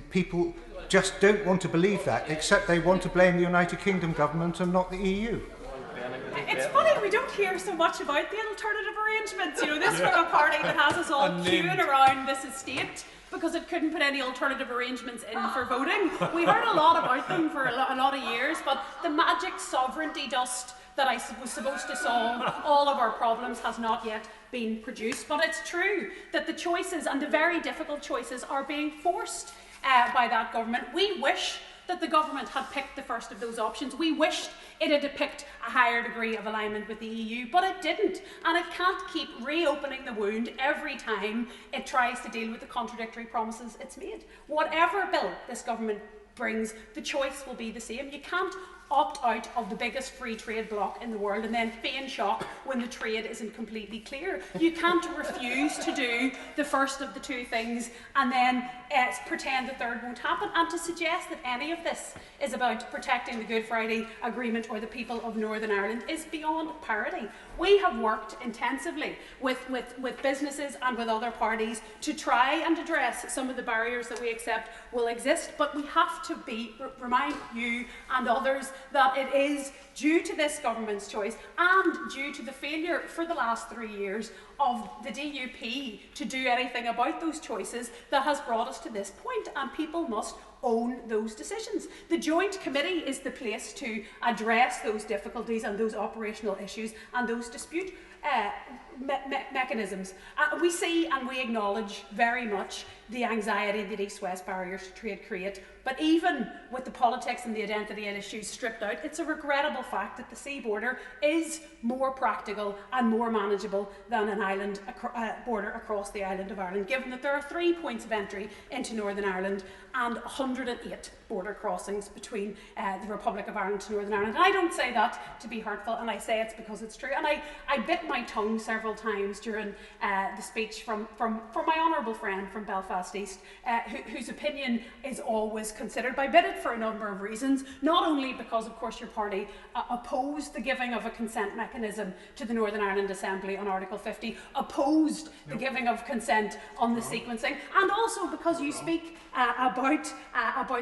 Speaker 6: people just don't want to believe that, except they want to blame the United Kingdom government and not the EU.
Speaker 20: It's funny, we don't hear so much about the alternative arrangements. This from a party that has us all queuing around this estate because it couldn't put any alternative arrangements in for voting. We heard a lot about them for a lot of years, but the magic sovereignty dust that I was supposed to solve all of our problems has not yet been produced. But it's true that the choices, and the very difficult choices, are being forced by that government. We wish that the government had picked the first of those options. We wished it had picked a higher degree of alignment with the EU, but it didn't. And it can't keep reopening the wound every time it tries to deal with the contradictory promises it's made. Whatever bill this government brings, the choice will be the same. You can't opt out of the biggest free trade bloc in the world and then feign shock when the trade isn't completely clear. You can't refuse to do the first of the two things and then pretend the third won't happen. And to suggest that any of this is about protecting the Good Friday Agreement or the people of Northern Ireland is beyond parody. We have worked intensively with businesses and with other parties to try and address some of the barriers that we accept will exist, but we have to remind you and others that it is due to this government's choice and due to the failure for the last 3 years of the DUP to do anything about those choices that has brought us to this point, and people must own those decisions. The Joint Committee is the place to address those difficulties and those operational issues and those dispute mechanisms. We see and we acknowledge very much the anxiety that east-west barriers to trade create, but even with the politics and the identity issues stripped out, it's a regrettable fact that the sea border is more practical and more manageable than an island border across the island of Ireland, given that there are 3 points of entry into Northern Ireland and 108 border crossings between the Republic of Ireland to Northern Ireland. And I don't say that to be hurtful, and I say it's because it's true. And I bit my tongue several times during the speech from my honourable friend from Belfast, Belfast East, whose opinion is always considered by Bidit for a number of reasons, not only because, of course, your party opposed the giving of a consent mechanism to the Northern Ireland Assembly on Article 50, opposed the giving of consent on the sequencing, and also because you speak about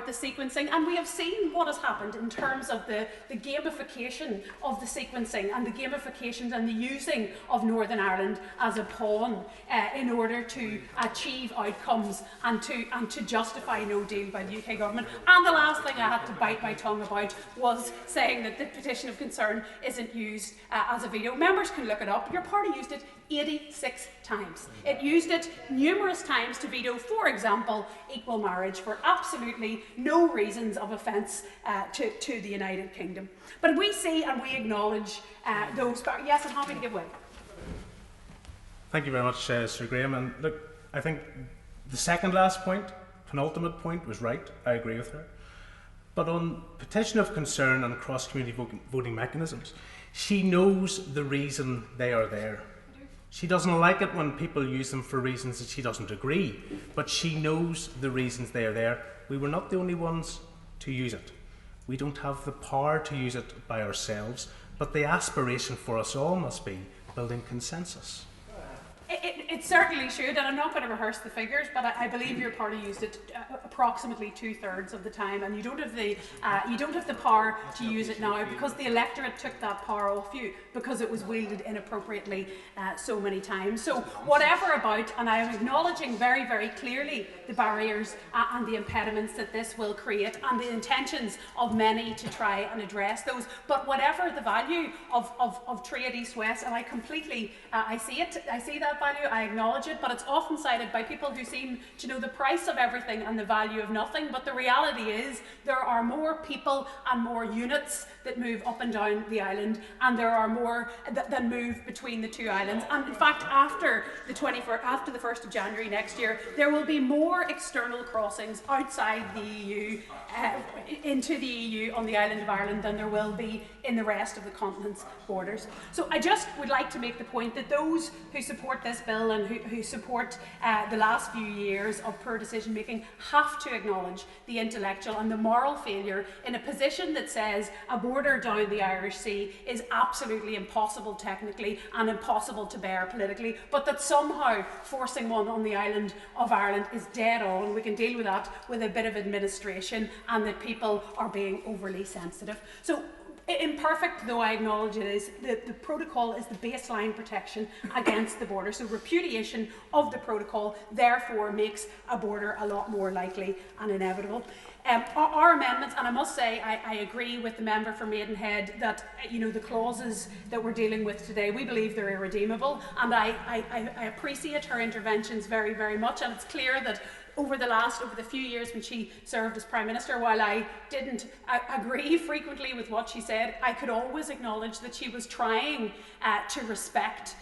Speaker 20: the sequencing, and we have seen what has happened in terms of the gamification of the sequencing and the gamification and the using of Northern Ireland as a pawn in order to achieve outcomes and to justify no deal by the UK government. And the last thing I had to bite my tongue about was saying that the petition of concern isn't used as a veto. Members can look it up. Your party used it 86 times. It used it numerous times to veto, for example, equal marriage for absolutely no reasons of offence to the United Kingdom. But we see and we acknowledge those. Yes, I'm happy to give way.
Speaker 1: Thank you very much, Sir Graham. And look, I think the second last point, penultimate point, was right. I agree with her. But on petition of concern and cross-community voting mechanisms, she knows the reason they are there. She doesn't like it when people use them for reasons that she doesn't agree, but she knows the reasons they are there. We were not the only ones to use it. We don't have the power to use it by ourselves, but the aspiration for us all must be building consensus.
Speaker 20: It certainly should, and I'm not going to rehearse the figures, but I believe your party used it approximately 2/3 of the time, and you don't have the power to use it now because the electorate took that power off you because it was wielded inappropriately so many times. So whatever about, and I am acknowledging very, very clearly the barriers and the impediments that this will create, and the intentions of many to try and address those. But whatever the value of trade east-west, and I completely I see that value, I acknowledge it, but it's often cited by people who seem to know the price of everything and the value of nothing. But the reality is there are more people and more units that move up and down the island, and there are more that move between the two islands. And in fact, after the 1st of January next year, there will be more external crossings outside the EU into the EU on the island of Ireland than there will be in the rest of the continent's borders. So I just would like to make the point that those who support this bill and who support the last few years of poor decision making have to acknowledge the intellectual and the moral failure in a position that says a border down the Irish Sea is absolutely impossible technically and impossible to bear politically, but that somehow forcing one on the island of Ireland is dead on. We can deal with that with a bit of administration, and that people are being overly sensitive. So imperfect though I acknowledge it is, the protocol is the baseline protection against the border. So repudiation of the protocol therefore makes a border a lot more likely and inevitable. Our amendments, and I must say I agree with the member for Maidenhead that the clauses that we're dealing with today, we believe they're irredeemable, and I appreciate her interventions very, very much, and it's clear that over the few years when she served as Prime Minister, while I didn't agree frequently with what she said, I could always acknowledge that she was trying to respect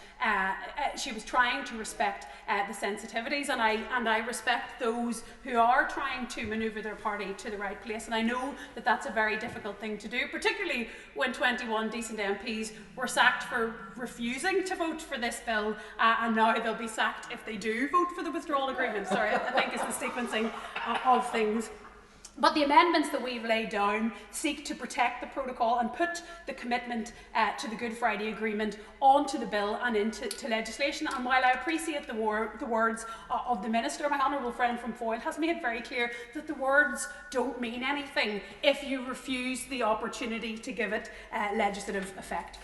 Speaker 20: the sensitivities, and I respect those who are trying to manoeuvre their party to the right place. And I know that that's a very difficult thing to do, particularly when 21 decent MPs were sacked for refusing to vote for this bill, and now they'll be sacked if they do vote for the withdrawal agreement. Sorry, I think it's the sequencing of things. But the amendments that we've laid down seek to protect the protocol and put the commitment to the Good Friday Agreement onto the bill and into legislation. And while I appreciate the words of the Minister, my honourable friend from Foyle has made very clear that the words don't mean anything if you refuse the opportunity to give it legislative effect.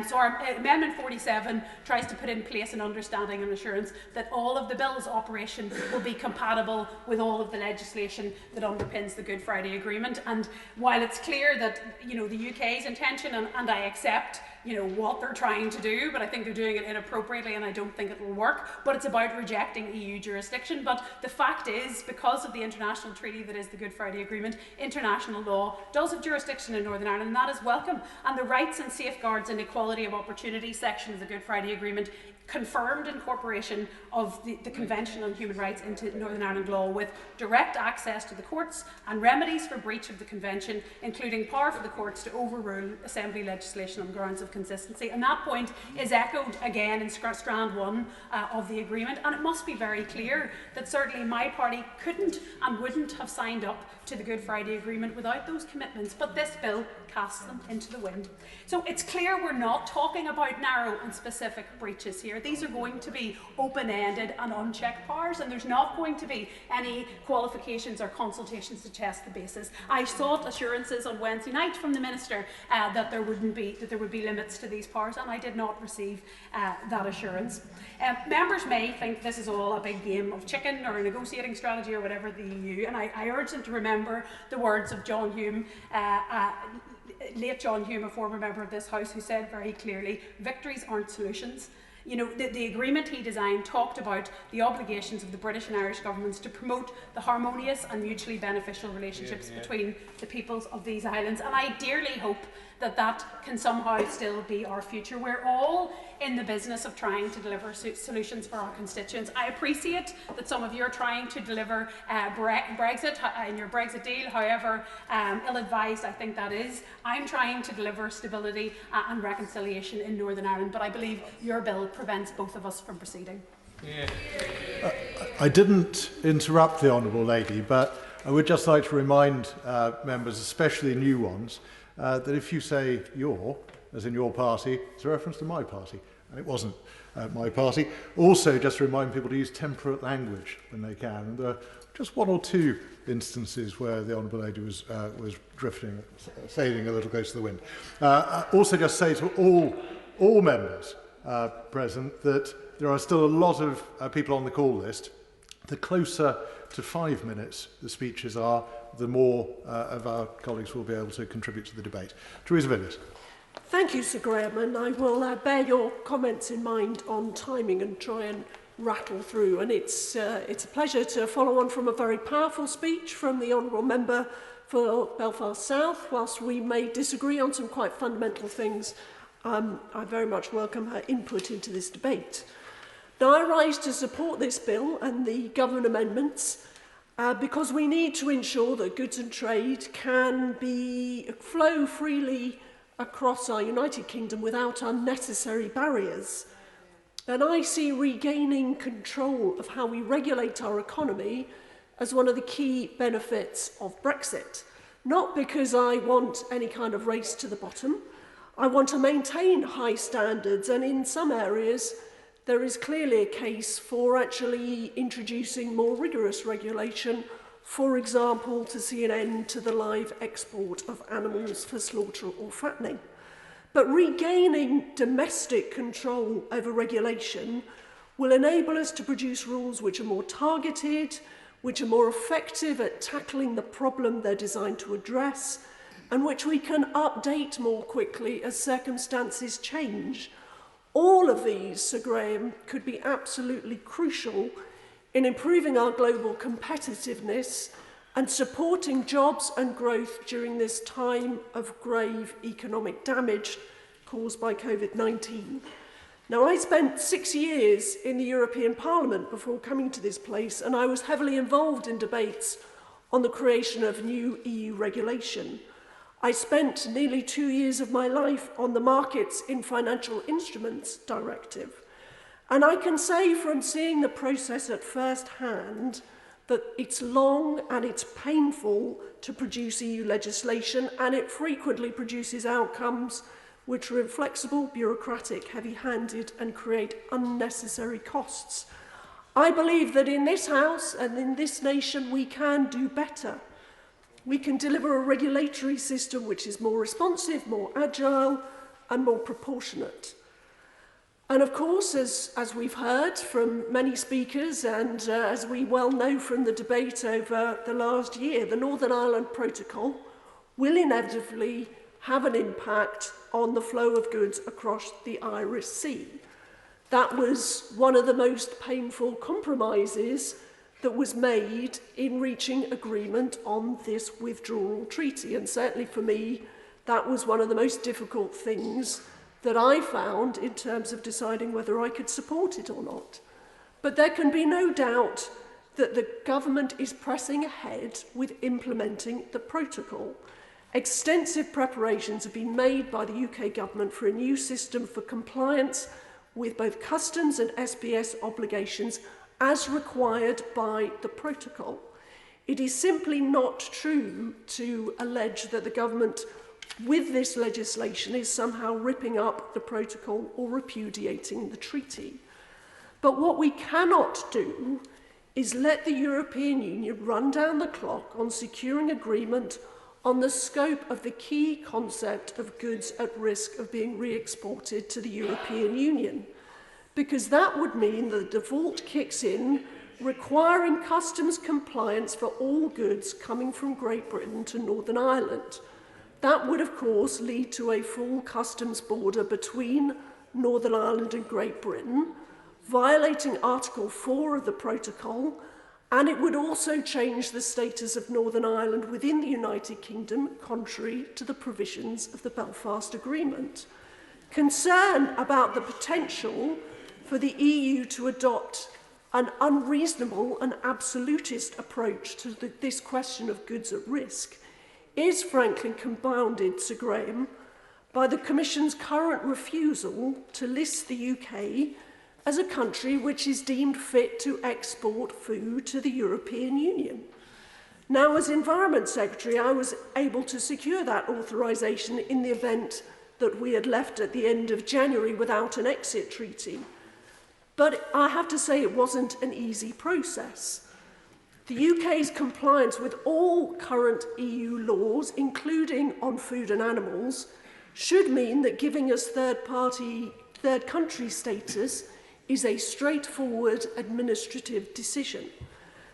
Speaker 20: So our Amendment 47 tries to put in place an understanding and assurance that all of the bill's operation will be compatible with all of the legislation that underpins the Good Friday Agreement. And while it's clear that the UK's intention, and I accept what they're trying to do, but I think they're doing it inappropriately, and I don't think it will work. But it's about rejecting EU jurisdiction. But the fact is, because of the international treaty that is the Good Friday Agreement, international law does have jurisdiction in Northern Ireland, and that is welcome. And the rights and safeguards and equality of opportunity section of the Good Friday Agreement confirmed incorporation of the Convention on Human Rights into Northern Ireland law, with direct access to the courts and remedies for breach of the Convention, including power for the courts to overrule Assembly legislation on grounds of of consistency. And that point is echoed again in strand 1 of the agreement. And it must be very clear that certainly my party couldn't and wouldn't have signed up to the Good Friday Agreement without those commitments. But this bill casts them into the wind. So it's clear we're not talking about narrow and specific breaches here. These are going to be open-ended and unchecked powers, and there's not going to be any qualifications or consultations to test the basis. I sought assurances on Wednesday night from the Minister that there would be limits to these powers, and I did not receive that assurance. Members may think this is all a big game of chicken or a negotiating strategy or whatever the EU, and I urge them to remember the words of John Hume, late John Hume, a former member of this House, who said very clearly, victories aren't solutions. You know, the agreement he designed talked about the obligations of the British and Irish governments to promote the harmonious and mutually beneficial relationships between the peoples of these islands. And I dearly hope that that can somehow still be our future. We're all in the business of trying to deliver solutions for our constituents. I appreciate that some of you are trying to deliver Brexit in your Brexit deal, however ill-advised I think that is. I'm trying to deliver stability and reconciliation in Northern Ireland, but I believe your bill prevents both of us from proceeding.
Speaker 8: I didn't interrupt the Honourable Lady, but I would just like to remind members, especially new ones, that if you say your, as in your party, it's a reference to my party, and it wasn't my party. Also, just remind people to use temperate language when they can. And there are just one or two instances where the Honourable Lady was drifting, sailing a little close to the wind. Also, just say to all members present that there are still a lot of people on the call list. The closer to 5 minutes the speeches are, the more of our colleagues will be able to contribute to the debate. Teresa Villiers.
Speaker 2: Thank you, Sir Graham, and I will bear your comments in mind on timing and try and rattle through. And it's a pleasure to follow on from a very powerful speech from the Honourable Member for Belfast South. Whilst we may disagree on some quite fundamental things, I very much welcome her input into this debate. Now, I rise to support this bill and the government amendments because we need to ensure that goods and trade can flow freely across our United Kingdom without unnecessary barriers. And I see regaining control of how we regulate our economy as one of the key benefits of Brexit. Not because I want any kind of race to the bottom. I want to maintain high standards, and in some areas there is clearly a case for actually introducing more rigorous regulation, for example, to see an end to the live export of animals for slaughter or fattening. But regaining domestic control over regulation will enable us to produce rules which are more targeted, which are more effective at tackling the problem they're designed to address, and which we can update more quickly as circumstances change. All of these, Sir Graham, could be absolutely crucial in improving our global competitiveness and supporting jobs and growth during this time of grave economic damage caused by COVID-19. Now, I spent 6 years in the European Parliament before coming to this place, and I was heavily involved in debates on the creation of new EU regulation. I spent nearly 2 years of my life on the Markets in Financial Instruments Directive. And I can say from seeing the process at first hand that it's long and it's painful to produce EU legislation, and it frequently produces outcomes which are inflexible, bureaucratic, heavy-handed, and create unnecessary costs. I believe that in this House and in this nation we can do better. We can deliver a regulatory system which is more responsive, more agile, and more proportionate. And of course, as we've heard from many speakers, and as we well know from the debate over the last year, the Northern Ireland Protocol will inevitably have an impact on the flow of goods across the Irish Sea. That was one of the most painful compromises that was made in reaching agreement on this withdrawal treaty. And certainly for me, that was one of the most difficult things that I found in terms of deciding whether I could support it or not. But there can be no doubt that the government is pressing ahead with implementing the protocol. Extensive preparations have been made by the UK government for a new system for compliance with both customs and SPS obligations as required by the protocol. It is simply not true to allege that the government with this legislation is somehow ripping up the protocol or repudiating the treaty. But what we cannot do is let the European Union run down the clock on securing agreement on the scope of the key concept of goods at risk of being re-exported to the European Union, because that would mean that the default kicks in, requiring customs compliance for all goods coming from Great Britain to Northern Ireland. That would, of course, lead to a full customs border between Northern Ireland and Great Britain, violating Article 4 of the Protocol, and it would also change the status of Northern Ireland within the United Kingdom, contrary to the provisions of the Belfast Agreement. Concern about the potential for the EU to adopt an unreasonable and absolutist approach to this question of goods at risk is frankly compounded, Sir Graham, by the Commission's current refusal to list the UK as a country which is deemed fit to export food to the European Union. Now, as Environment Secretary, I was able to secure that authorisation in the event that we had left at the end of January without an exit treaty. But I have to say it wasn't an easy process. The UK's compliance with all current EU laws, including on food and animals, should mean that giving us third country status is a straightforward administrative decision.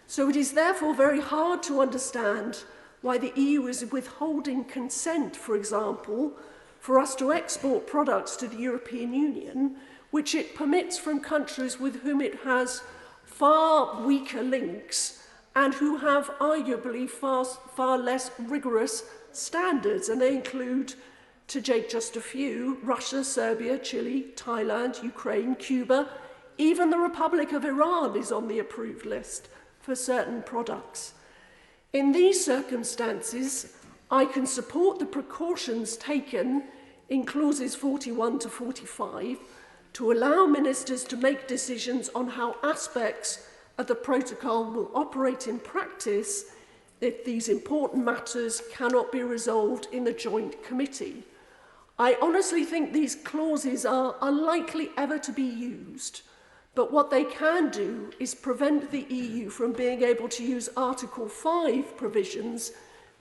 Speaker 2: So it is therefore very hard to understand why the EU is withholding consent, for example, for us to export products to the European Union, which it permits from countries with whom it has far weaker links and who have arguably far less rigorous standards. And they include, to take just a few, Russia, Serbia, Chile, Thailand, Ukraine, Cuba. Even the Republic of Iran is on the approved list for certain products. In these circumstances, I can support the precautions taken in clauses 41 to 45 to allow ministers to make decisions on how aspects of the protocol will operate in practice if these important matters cannot be resolved in the joint committee. I honestly think these clauses are unlikely ever to be used, but what they can do is prevent the EU from being able to use Article 5 provisions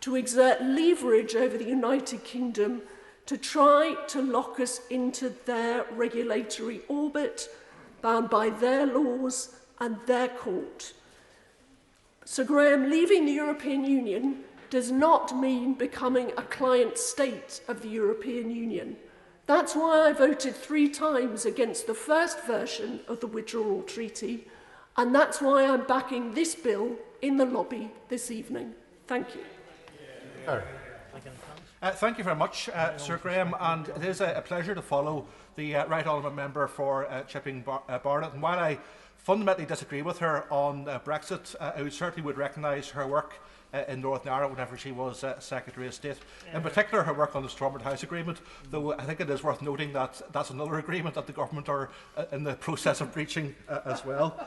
Speaker 2: to exert leverage over the United Kingdom to try to lock us into their regulatory orbit, bound by their laws and their court. Sir Graham, leaving the European Union does not mean becoming a client state of the European Union. That's why I voted 3 times against the first version of the Withdrawal Treaty, and that's why I'm backing this bill in the lobby this evening. Thank you.
Speaker 8: Thank you very much, Sir Graham, and it is a pleasure to follow the Right Honourable Member for Chipping Barnett. And while I fundamentally disagree with her on Brexit, I certainly would recognise her work in Northern Ireland whenever she was Secretary of State. In particular, her work on the Stormont House Agreement, though I think it is worth noting that that's another agreement that the government are in the process of breaching as well.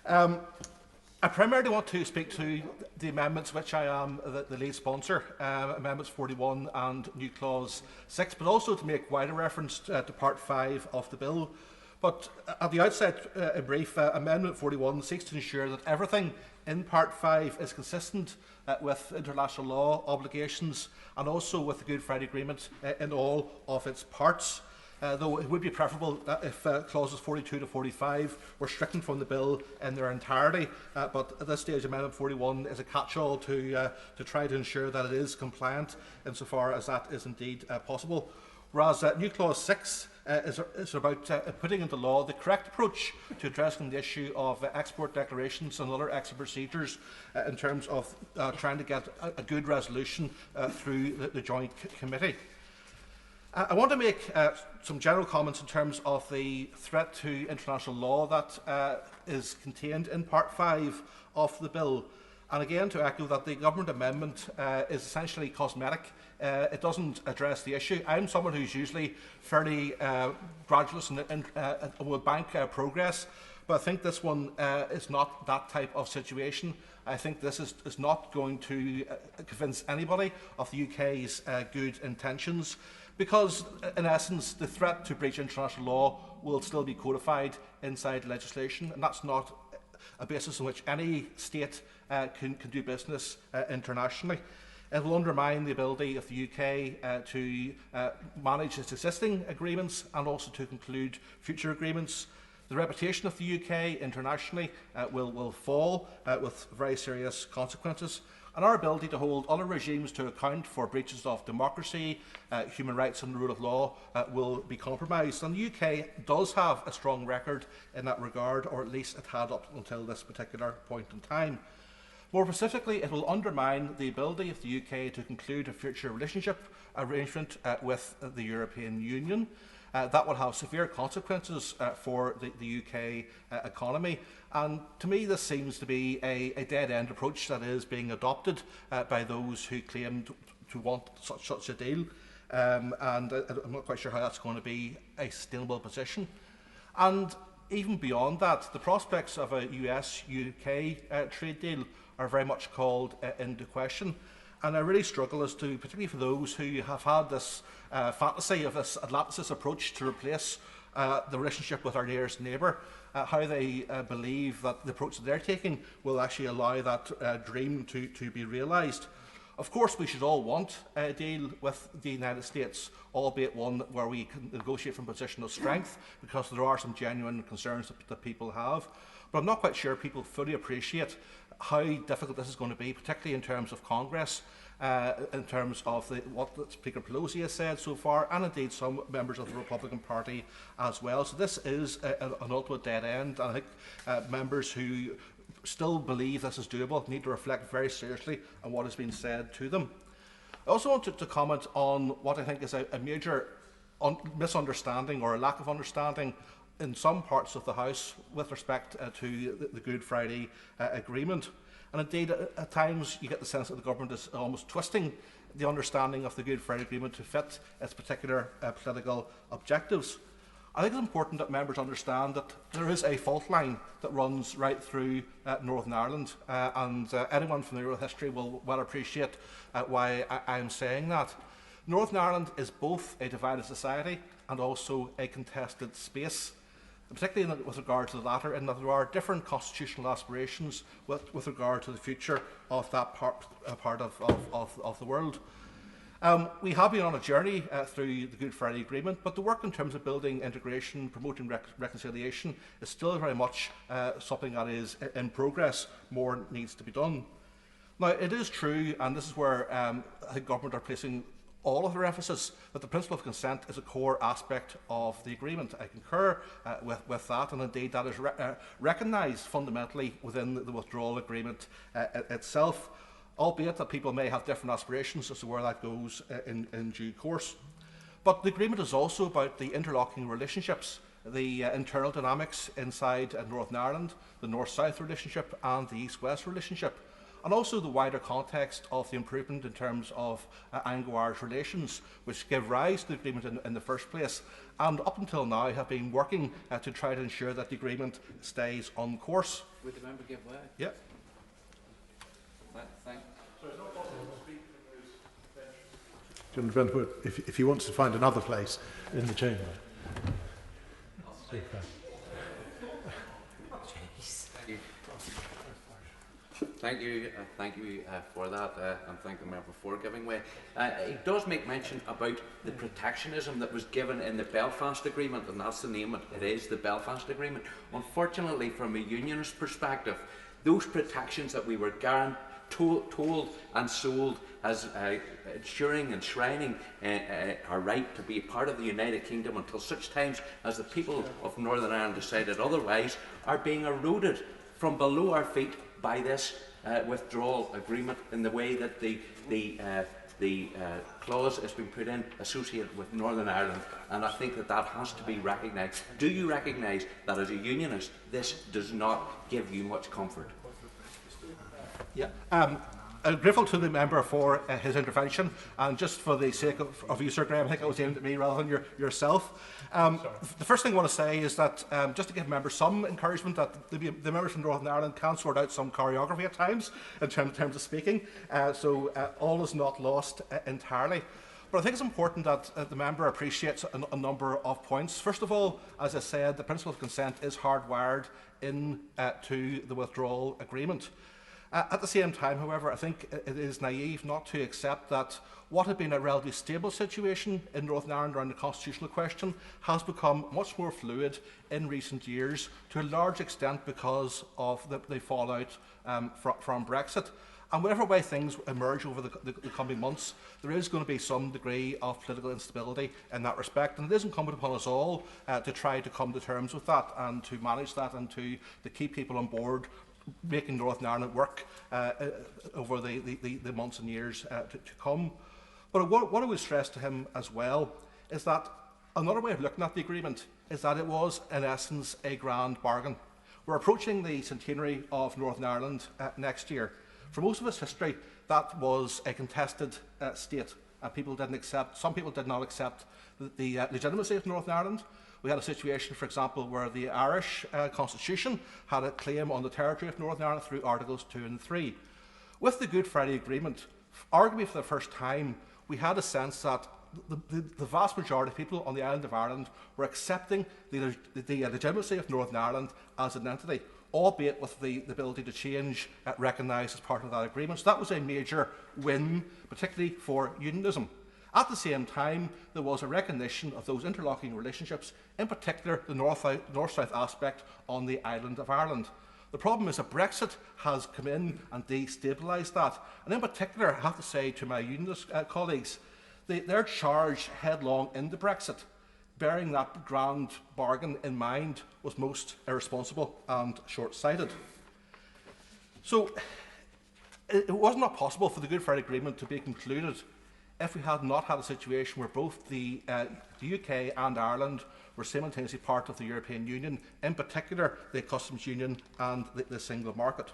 Speaker 8: I primarily want to speak to the amendments which I am the lead sponsor, Amendments 41 and New Clause 6, but also to make wider reference to Part 5 of the bill. But at the outset, in brief, Amendment 41 seeks to ensure that everything in Part 5 is consistent with international law obligations and also with the Good Friday Agreement in all of its parts. Though it would be preferable if clauses 42 to 45 were stricken from the bill in their entirety, but at this stage Amendment 41 is a catch-all to try to ensure that it is compliant insofar as that is indeed possible. Whereas New Clause 6 is about putting into law the correct approach to addressing the issue of export declarations and other exit procedures in terms of trying to get a good resolution through the Joint Committee. I want to make some general comments in terms of the threat to international law that is contained in Part 5 of the bill. And again, to echo that the government amendment is essentially cosmetic. It doesn't address the issue. I'm someone who's usually fairly gradualist and will bank progress, but I think this one is not that type of situation. I think this is not going to convince anybody of the UK's good intentions, because in essence the threat to breach international law will still be codified inside legislation, and that's not a basis on which any state can do business internationally. It will undermine the ability of the UK to manage its existing agreements and also to conclude future agreements. The reputation of the UK internationally will fall with very serious consequences, and our ability to hold other regimes to account for breaches of democracy, human rights and the rule of law will be compromised. And the UK does have a strong record in that regard, or at least it had up until this particular point in time. More specifically, it will undermine the ability of the UK to conclude a future relationship arrangement with the European Union. That will have severe consequences for the UK economy. And to me, this seems to be a dead-end approach that is being adopted by those who claim to want such a deal. And I'm not quite sure how that's going to be a sustainable position. And even beyond that, the prospects of a US-UK trade deal are very much called into question. And I really struggle as to, particularly for those who have had this fantasy of this Atlanticist approach to replace the relationship with our nearest neighbour, how they believe that the approach that they're taking will actually allow that dream to be realised. Of course, we should all want a deal with the United States, albeit one where we can negotiate from a position of strength, because there are some genuine concerns that people have. But I'm not quite sure people fully appreciate how difficult this is going to be, particularly in terms of Congress, in terms of what Speaker Pelosi has said so far, and indeed some members of the Republican Party as well. So this is an ultimate dead end, and I think members who still believe this is doable need to reflect very seriously on what has been said to them. I also wanted to comment on what I think is a major misunderstanding or a lack of understanding in some parts of the House with respect to the Good Friday Agreement. And indeed, at times you get the sense that the government is almost twisting the understanding of the Good Friday Agreement to fit its particular political objectives. I think it's important that members understand that there is a fault line that runs right through Northern Ireland, and anyone from the oral history will well appreciate why I am saying that. Northern Ireland is both a divided society and also a contested space, particularly with regard to the latter, in that there are different constitutional aspirations with regard to the future of that part of the world. We have been on a journey through the Good Friday Agreement, but the work in terms of building integration, promoting reconciliation is still very much something that is in progress. More needs to be done. Now, it is true, and this is where I think government are placing all of their emphasis, that the principle of consent is a core aspect of the agreement. I concur with that, and indeed that is recognised fundamentally within the Withdrawal Agreement itself, albeit that people may have different aspirations as to where that goes in due course. But the agreement is also about the interlocking relationships, the internal dynamics inside Northern Ireland, the North-South relationship and the East-West relationship, and also the wider context of the improvement in terms of Anglo-Irish relations, which give rise to the agreement in the first place, and up until now have been working to try to ensure that the agreement stays on course.
Speaker 12: Would the member give way?
Speaker 8: Yeah.
Speaker 3: If he wants to find another place in the chamber.
Speaker 12: Thank you for that, and thank the member for giving way. He does make mention about the protectionism that was given in the Belfast Agreement, and that's the name it is, the Belfast Agreement. Unfortunately, from a unionist perspective, those protections that we were told and sold as ensuring, enshrining our right to be part of the United Kingdom until such times as the people of Northern Ireland decided otherwise, are being eroded from below our feet by this withdrawal agreement in the way that the clause has been put in associated with Northern Ireland, and I think that has to be recognised. Do you recognise that as a unionist this does not give you much comfort?
Speaker 8: Yeah. I'm grateful to the member for his intervention, and just for the sake of you, Sir Graham, I think it was aimed at me rather than yourself. The first thing I want to say is that just to give members some encouragement, that the members from Northern Ireland can sort out some choreography at times in terms of speaking, so all is not lost entirely. But I think it's important that the member appreciates a number of points. First of all, as I said, the principle of consent is hardwired into the withdrawal agreement. At the same time, however, I think it is naive not to accept that what had been a relatively stable situation in Northern Ireland around the constitutional question has become much more fluid in recent years, to a large extent because of the fallout from Brexit. And whatever way things emerge over the coming months, there is going to be some degree of political instability in that respect. And it is incumbent upon us all to try to come to terms with that and to manage that and to keep people on board, making Northern Ireland work over the months and years to come. But what I would stress to him as well is that another way of looking at the agreement is that it was, in essence, a grand bargain. We're approaching the centenary of Northern Ireland next year. For most of its history, that was a contested state. Some people did not accept the legitimacy of Northern Ireland. We had a situation, for example, where the Irish constitution had a claim on the territory of Northern Ireland through Articles 2 and 3. With the Good Friday Agreement, arguably for the first time, we had a sense that the vast majority of people on the island of Ireland were accepting the legitimacy of Northern Ireland as an entity, albeit with the ability to change recognised as part of that agreement. So that was a major win, particularly for unionism. At the same time, there was a recognition of those interlocking relationships, in particular the north-south aspect on the island of Ireland. The problem is that Brexit has come in and destabilised that. And in particular, I have to say to my unionist colleagues, they're charged headlong into Brexit. Bearing that grand bargain in mind was most irresponsible and short-sighted. So it was not possible for the Good Friday Agreement to be concluded if we had not had a situation where both the UK and Ireland were simultaneously part of the European Union, in particular the customs union and the single market.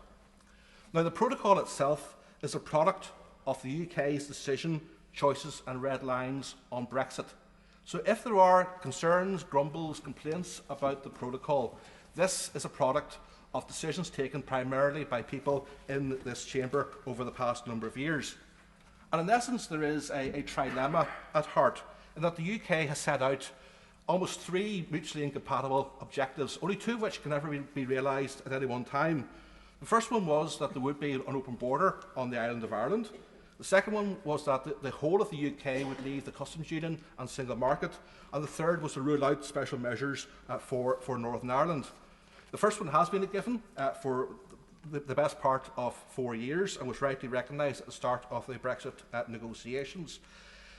Speaker 8: Now, the protocol itself is a product of the UK's decision, choices and red lines on Brexit. So if there are concerns, grumbles, complaints about the protocol, this is a product of decisions taken primarily by people in this chamber over the past number of years. And in essence, there is a trilemma at heart, in that the UK has set out almost 3 mutually incompatible objectives, only 2 of which can never be realised at any one time. The first one was that there would be an open border on the island of Ireland. The second one was that the whole of the UK would leave the customs union and single market. And the third was to rule out special measures for Northern Ireland. The first one has been a given for the best part of 4 years and was rightly recognised at the start of the Brexit negotiations.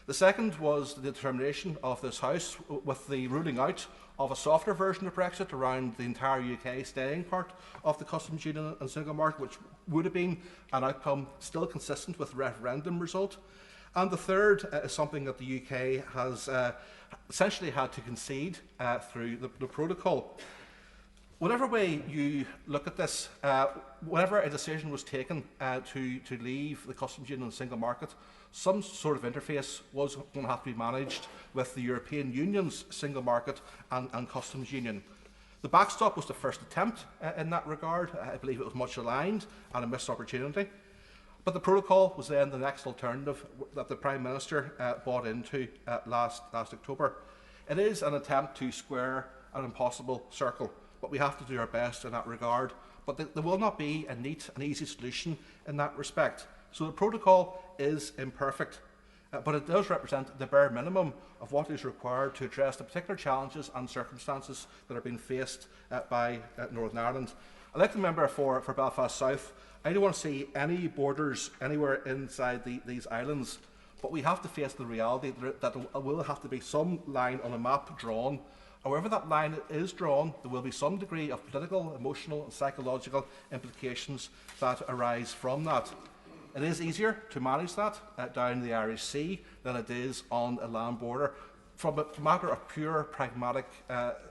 Speaker 8: The second was the determination of this House with the ruling out of a softer version of Brexit around the entire UK staying part of the customs union and single market, which would have been an outcome still consistent with the referendum result. And the third is something that the UK has essentially had to concede through the protocol. Whatever way you look at this, whenever a decision was taken to leave the customs union and single market, some sort of interface was going to have to be managed with the European Union's single market and customs union. The backstop was the first attempt in that regard. I believe it was much aligned and a missed opportunity. But the protocol was then the next alternative that the Prime Minister bought into last October. It is an attempt to square an impossible circle, but we have to do our best in that regard. But there will not be a neat and easy solution in that respect. So the protocol is imperfect, but it does represent the bare minimum of what is required to address the particular challenges and circumstances that are being faced by Northern Ireland. I'd like to member for Belfast South. I don't want to see any borders anywhere inside these islands, but we have to face the reality that there will have to be some line on a map drawn. However that line is drawn, there will be some degree of political, emotional and psychological implications that arise from that. It is easier to manage that down the Irish Sea than it is on a land border. from a matter of pure pragmatic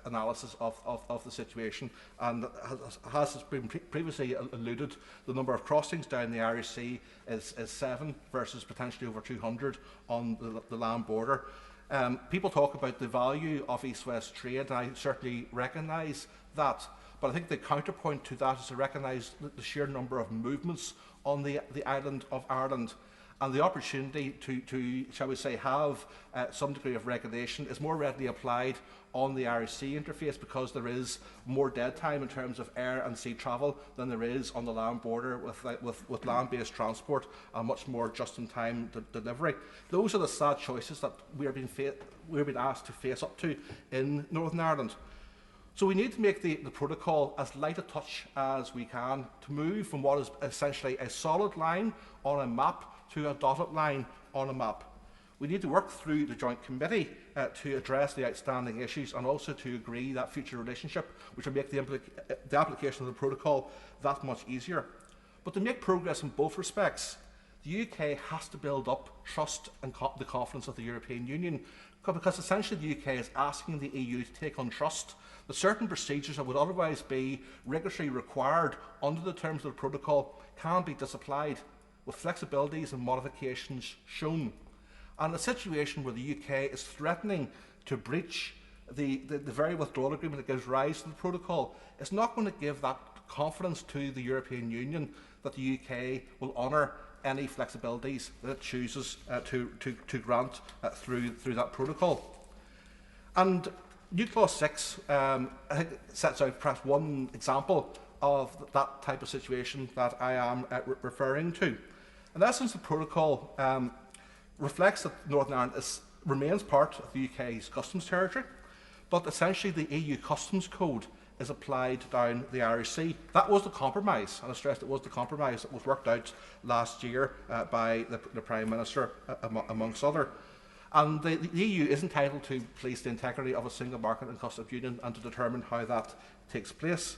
Speaker 8: analysis of the situation, and has been previously alluded, the number of crossings down the Irish Sea is 7 versus potentially over 200 on the land border. People talk about the value of east-west trade, and I certainly recognise that. But I think the counterpoint to that is to recognise the sheer number of movements on the island of Ireland. And the opportunity to shall we say, have some degree of regulation is more readily applied on the Irish Sea interface, because there is more dead time in terms of air and sea travel than there is on the land border with land-based transport and much more just-in-time delivery. Those are the sad choices that we're being asked to face up to in Northern Ireland. So we need to make the protocol as light a touch as we can to move from what is essentially a solid line on a map to a dotted line on a map. We need to work through the Joint Committee to address the outstanding issues, and also to agree that future relationship, which will make the application of the protocol that much easier. But to make progress in both respects, the UK has to build up trust and the confidence of the European Union, because essentially the UK is asking the EU to take on trust that certain procedures that would otherwise be rigorously required under the terms of the protocol can be disapplied, with flexibilities and modifications shown. And a situation where the UK is threatening to breach the very withdrawal agreement that gives rise to the protocol is not going to give that confidence to the European Union that the UK will honour any flexibilities that it chooses to grant through that protocol. And New Clause 6 I think sets out perhaps one example of that type of situation that I am referring to. In essence, the protocol reflects that Northern Ireland remains part of the UK's customs territory, but essentially the EU customs code is applied down the Irish Sea. That was the compromise, and I stress it was the compromise that was worked out last year by the Prime Minister, amongst others. And the EU is entitled to police the integrity of a single market and customs union, and to determine how that takes place.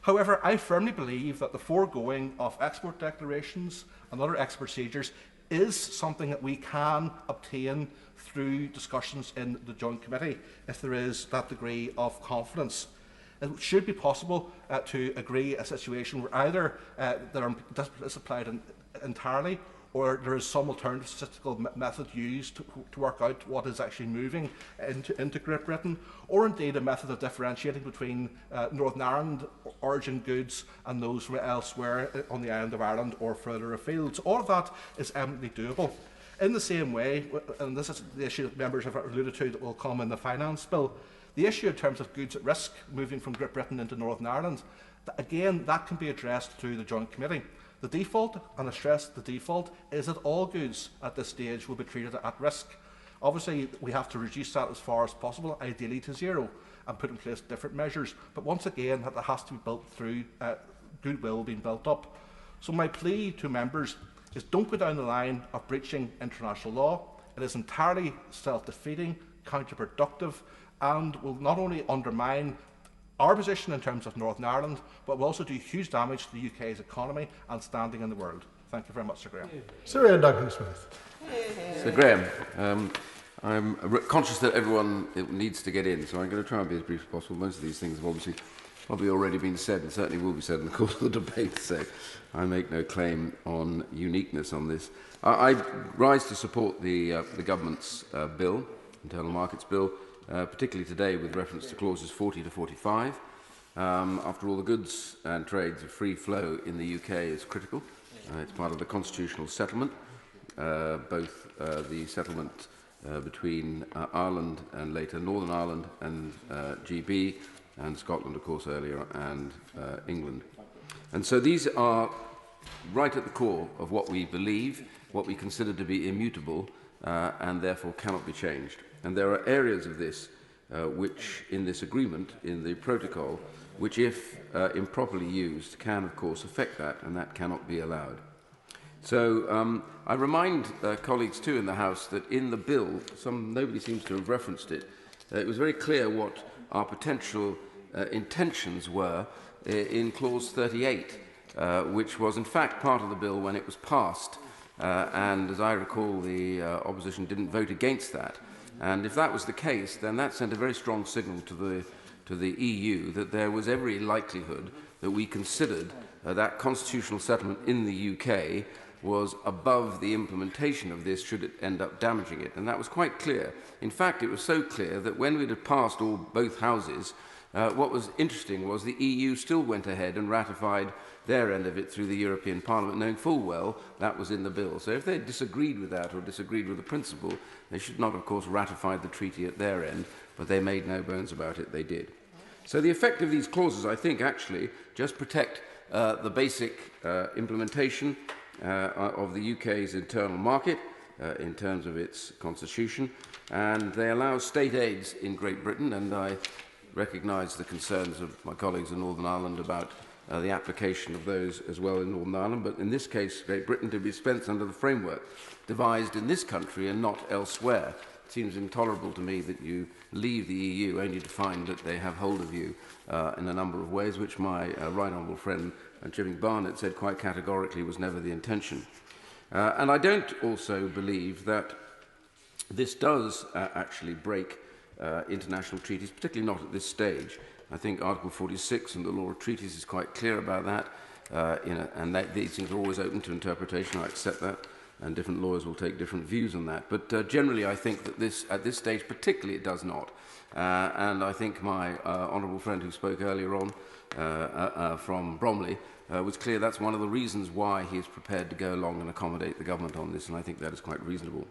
Speaker 8: However, I firmly believe that the foregoing of export declarations and other export procedures is something that we can obtain through discussions in the Joint Committee if there is that degree of confidence. It should be possible to agree a situation where either is applied entirely, or there is some alternative statistical method used to work out what is actually moving into Great Britain, or indeed a method of differentiating between Northern Ireland origin goods and those from elsewhere on the island of Ireland or further afield. So all of that is eminently doable. In the same way, and this is the issue that members have alluded to that will come in the finance bill, the issue in terms of goods at risk moving from Great Britain into Northern Ireland, again, that can be addressed through the Joint Committee. The default, and I stress the default, is that all goods at this stage will be treated at risk. Obviously, we have to reduce that as far as possible, ideally to zero, and put in place different measures. But once again, that has to be built through goodwill being built up. So my plea to members is don't go down the line of breaching international law. It is entirely self-defeating, counterproductive, and will not only undermine our position in terms of Northern Ireland, but will also do huge damage to the UK's economy and standing in the world. Thank you very much, Sir Graham.
Speaker 3: Sir Ian Duncan-Smith.
Speaker 16: Sir Graham, I'm conscious that everyone needs to get in, so I'm going to try and be as brief as possible. Most of these things have obviously probably already been said, and certainly will be said in the course of the debate, so I make no claim on uniqueness on this. I rise to support the government's bill, Internal Markets Bill, particularly today with reference to clauses 40 to 45. After all, the goods and trades of free flow in the UK is critical. It's part of the constitutional settlement, both the settlement between Ireland and later Northern Ireland and GB, and Scotland, of course, earlier, and England. And so these are right at the core of what we believe, what we consider to be immutable, and therefore cannot be changed. And there are areas of this which, in this agreement, in the protocol, which, if improperly used, can, of course, affect that, and that cannot be allowed. So I remind colleagues, too, in the House that in the bill, nobody seems to have referenced it, it was very clear what our potential intentions were in Clause 38, which was, in fact, part of the bill when it was passed. And as I recall, the opposition didn't vote against that. And if that was the case, then that sent a very strong signal to the EU that there was every likelihood that we considered that constitutional settlement in the UK was above the implementation of this should it end up damaging it. And that was quite clear. In fact, it was so clear that when we'd had passed both houses, what was interesting was the EU still went ahead and ratified their end of it through the European Parliament, knowing full well that was in the bill. So if they disagreed with that or disagreed with the principle, they should not, of course, ratify the treaty at their end, but they made no bones about it, they did. So the effect of these clauses, I think, actually just protect the basic implementation of the UK's internal market in terms of its constitution, and they allow state aids in Great Britain, and I recognise the concerns of my colleagues in Northern Ireland about the application of those as well in Northern Ireland, but in this case, Great Britain to be spent under the framework devised in this country and not elsewhere. It seems intolerable to me that you leave the EU only to find that they have hold of you in a number of ways, which my right honourable friend Jimmy Barnett said quite categorically was never the intention. And I don't also believe that this does actually break international treaties, particularly not at this stage. I think Article 46 in the Law of Treaties is quite clear about that, and that these things are always open to interpretation. I accept that, and different lawyers will take different views on that. But generally, I think that at this stage, particularly, it does not. And I think my honourable friend who spoke earlier on from Bromley was clear that's one of the reasons why he is prepared to go along and accommodate the government on this, and I think that is quite reasonable.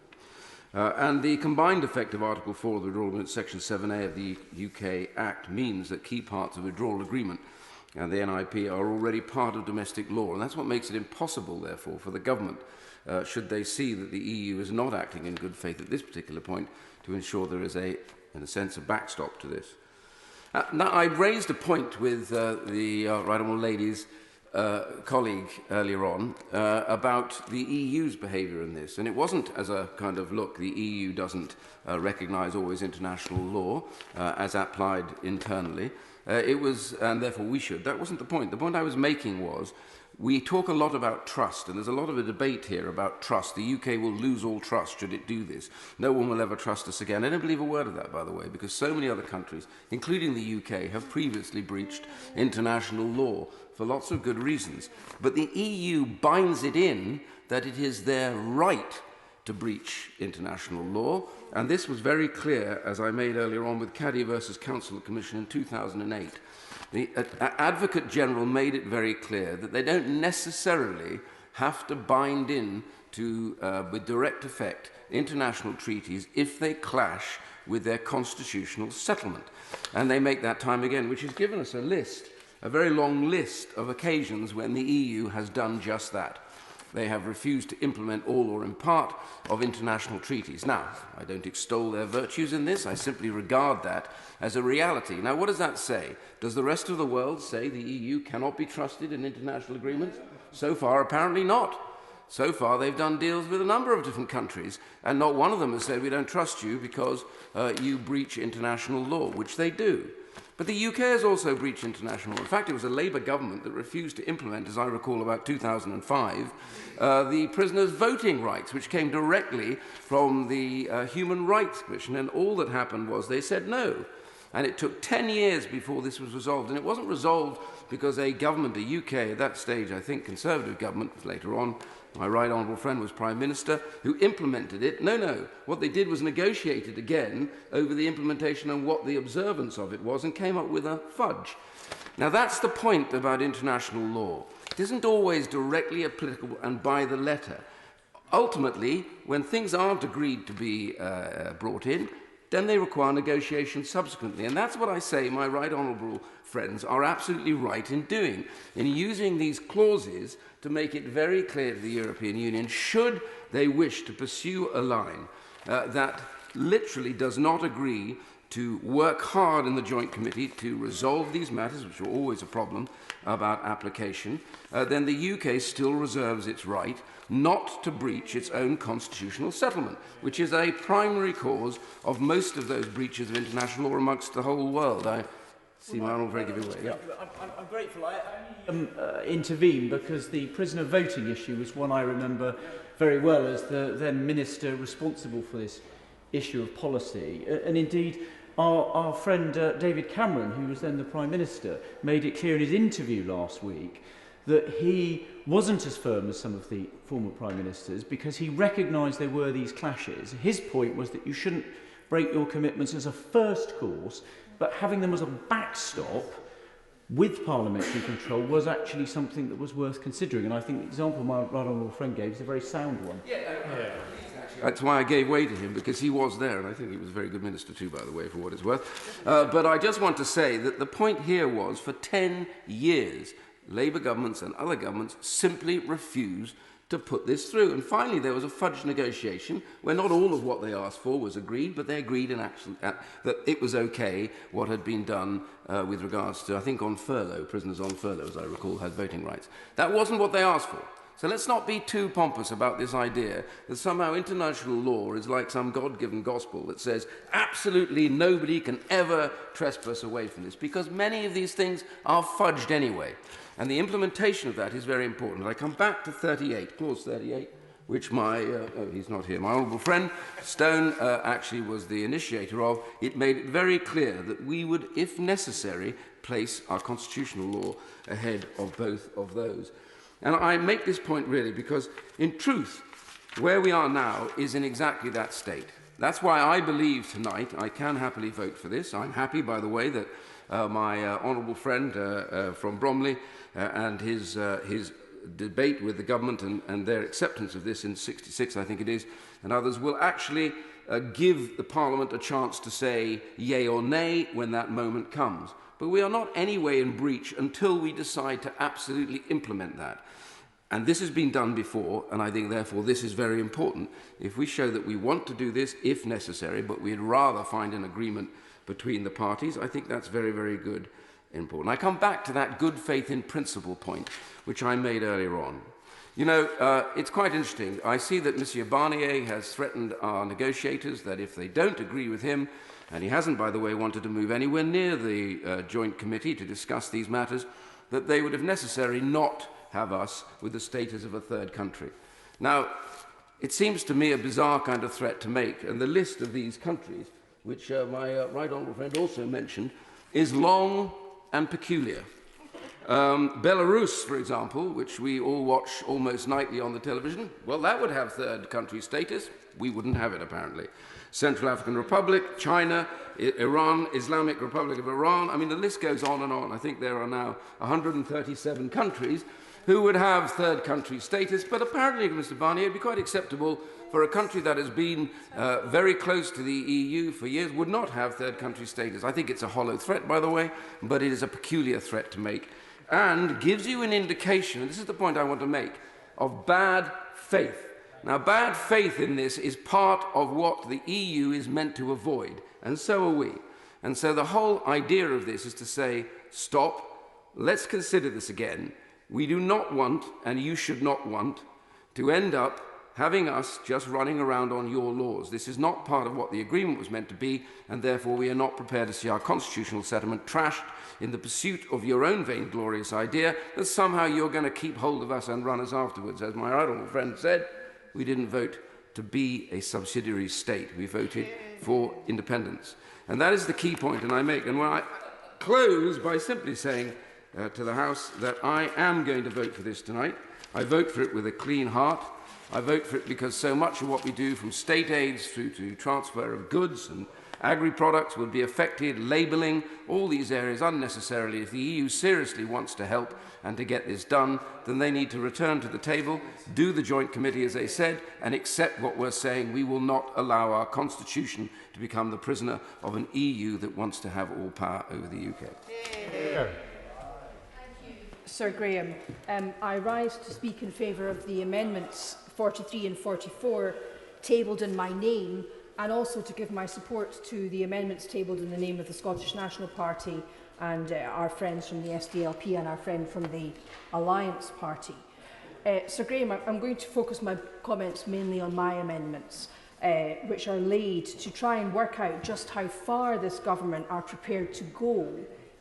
Speaker 16: And the combined effect of Article 4 of the Withdrawal Agreement, Section 7A of the UK Act, means that key parts of the Withdrawal Agreement and the NIP are already part of domestic law, and that's what makes it impossible, therefore, for the government, should they see that the EU is not acting in good faith at this particular point, to ensure there is, in a sense, a backstop to this. Now, I raised a point with the right honourable lady's colleague earlier on about the EU's behaviour in this, and it wasn't as a kind of, look, the EU doesn't recognise always international law as applied internally. It was, and therefore we should. That wasn't the point. The point I was making was, we talk a lot about trust, and there's a lot of a debate here about trust. The UK will lose all trust should it do this. No one will ever trust us again. I don't believe a word of that, by the way, because so many other countries, including the UK, have previously breached international law for lots of good reasons. But the EU binds it in that it is their right to breach international law, and this was very clear, as I made earlier on with Caddy versus Council of Commission in 2008. The Advocate General made it very clear that they don't necessarily have to bind in to, with direct effect, international treaties if they clash with their constitutional settlement. And they make that time again, which has given us a list, a very long list of occasions when the EU has done just that. They have refused to implement all or in part of international treaties. Now, I don't extol their virtues in this, I simply regard that as a reality. Now, what does that say? Does the rest of the world say the EU cannot be trusted in international agreements? So far, apparently not. So far, they've done deals with a number of different countries, and not one of them has said, we don't trust you because you breach international law, which they do. But the UK has also breached international law. In fact, it was a Labour government that refused to implement, as I recall, about 2005, the prisoners' voting rights, which came directly from the Human Rights Commission. And all that happened was they said no. And it took 10 years before this was resolved. And it wasn't resolved because a government, a UK, at that stage, I think, Conservative government, later on, my right honourable friend was Prime Minister, who implemented it. No. What they did was negotiate it again over the implementation and what the observance of it was, and came up with a fudge. Now, that's the point about international law. It isn't always directly applicable and by the letter. Ultimately, when things aren't agreed to be brought in, then they require negotiation subsequently. And that's what I say my right honourable friends are absolutely right in doing, in using these clauses to make it very clear to the European Union, should they wish to pursue a line that literally does not agree to work hard in the Joint Committee to resolve these matters, which are always a problem about application, then the UK still reserves its right not to breach its own constitutional settlement, which is a primary cause of most of those breaches of international law amongst the whole world. I see my honourable friend giving way. Yeah.
Speaker 7: I'm grateful. I intervened because the prisoner voting issue was one I remember very well as the then minister responsible for this. issue of policy. And indeed, our friend David Cameron, who was then the Prime Minister, made it clear in his interview last week that he wasn't as firm as some of the former Prime Ministers because he recognised there were these clashes. His point was that you shouldn't break your commitments as a first course, but having them as a backstop with parliamentary control was actually something that was worth considering. And I think the example my right honourable friend gave is a very sound one.
Speaker 16: That's why I gave way to him, because he was there, and I think he was a very good minister too, by the way, for what it's worth. But I just want to say that the point here was, for 10 years, Labour governments and other governments simply refused to put this through. And finally, there was a fudge negotiation where not all of what they asked for was agreed, but they agreed in action that it was okay what had been done with regards to, I think, on furlough. Prisoners on furlough, as I recall, had voting rights. That wasn't what they asked for. So let's not be too pompous about this idea that somehow international law is like some God-given gospel that says absolutely nobody can ever trespass away from this, because many of these things are fudged anyway. And the implementation of that is very important. I come back to 38, clause 38, which he's not here, my honourable friend Stone actually was the initiator of. It made it very clear that we would, if necessary, place our constitutional law ahead of both of those. And I make this point really because, in truth, where we are now is in exactly that state. That's why I believe tonight I can happily vote for this. I'm happy, by the way, that my honourable friend from Bromley and his debate with the government and their acceptance of this in '66, I think it is, and others will actually give the Parliament a chance to say yea or nay when that moment comes. But we are not anyway in breach until we decide to absolutely implement that. And this has been done before, and I think, therefore, this is very important. If we show that we want to do this, if necessary, but we'd rather find an agreement between the parties, I think that's very, very good and important. I come back to that good faith in principle point, which I made earlier on. You know, it's quite interesting. I see that Monsieur Barnier has threatened our negotiators that if they don't agree with him, and he hasn't, by the way, wanted to move anywhere near the joint committee to discuss these matters, that they would, if necessary, not have us with the status of a third country. Now, it seems to me a bizarre kind of threat to make, and the list of these countries, which my right honourable friend also mentioned, is long and peculiar. Belarus, for example, which we all watch almost nightly on the television, well, that would have third country status. We wouldn't have it, apparently. Central African Republic, China, Iran, Islamic Republic of Iran. I mean, the list goes on and on. I think there are now 137 countries who would have third country status, but apparently, Mr. Barnier, it would be quite acceptable for a country that has been very close to the EU for years, would not have third country status. I think it's a hollow threat, by the way, but it is a peculiar threat to make, and gives you an indication, and this is the point I want to make, of bad faith. Now, bad faith in this is part of what the EU is meant to avoid, and so are we. And so the whole idea of this is to say, stop, let's consider this again. We do not want, and you should not want, to end up having us just running around on your laws. This is not part of what the agreement was meant to be, and therefore we are not prepared to see our constitutional settlement trashed in the pursuit of your own vainglorious idea that somehow you're going to keep hold of us and run us afterwards. As my honourable friend said, we didn't vote to be a subsidiary state. We voted for independence. And that is the key point, and I make. And when I close by simply saying to the House that I am going to vote for this tonight. I vote for it with a clean heart. I vote for it because so much of what we do, from state aids through to transfer of goods and agri-products, will be affected, labelling, all these areas unnecessarily. If the EU seriously wants to help and to get this done, then they need to return to the table, do the joint committee as they said, and accept what we're saying. We will not allow our constitution to become the prisoner of an EU that wants to have all power over the UK.
Speaker 15: Yeah. Sir Graham, I rise to speak in favour of the amendments 43 and 44 tabled in my name, and also to give my support to the amendments tabled in the name of the Scottish National Party and our friends from the SDLP and our friend from the Alliance Party. Sir Graham, I'm going to focus my comments mainly on my amendments, which are laid to try and work out just how far this government are prepared to go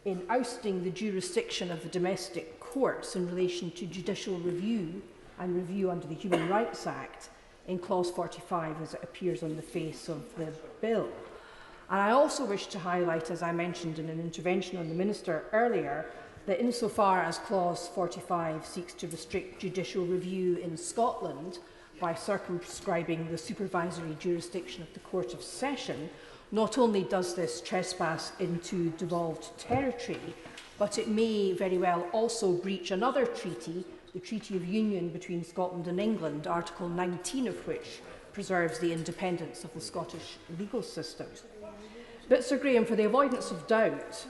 Speaker 15: in ousting the jurisdiction of the domestic courts in relation to judicial review and review under the Human Rights Act in clause 45 as it appears on the face of the bill. And I also wish to highlight, as I mentioned in an intervention on the Minister earlier, that insofar as clause 45 seeks to restrict judicial review in Scotland by circumscribing the supervisory jurisdiction of the Court of Session, not only does this trespass into devolved territory, but it may very well also breach another treaty, the Treaty of Union between Scotland and England, Article 19 of which preserves the independence of the Scottish legal system. But, Sir Graham, for the avoidance of doubt,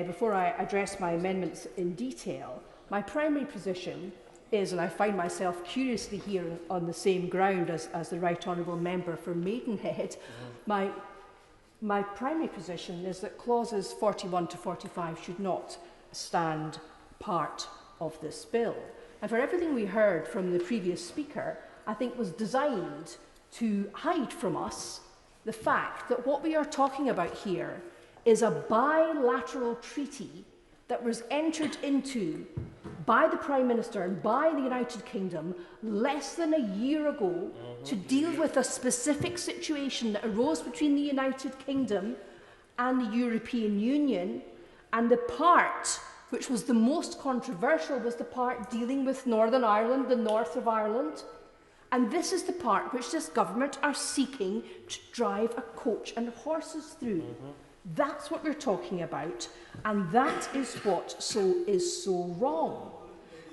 Speaker 15: before I address my amendments in detail, my primary position is, and I find myself curiously here on the same ground as the Right Honourable Member for Maidenhead, my primary position is that clauses 41 to 45 should not stand part of this bill. And for everything we heard from the previous speaker, I think was designed to hide from us the fact that what we are talking about here is a bilateral treaty that was entered into by the Prime Minister and by the United Kingdom less than a year ago to deal with a specific situation that arose between the United Kingdom and the European Union, and the part which was the most controversial was the part dealing with Northern Ireland, the north of Ireland. And this is the part which this government are seeking to drive a coach and horses through. That's what we're talking about, and that is what is so wrong.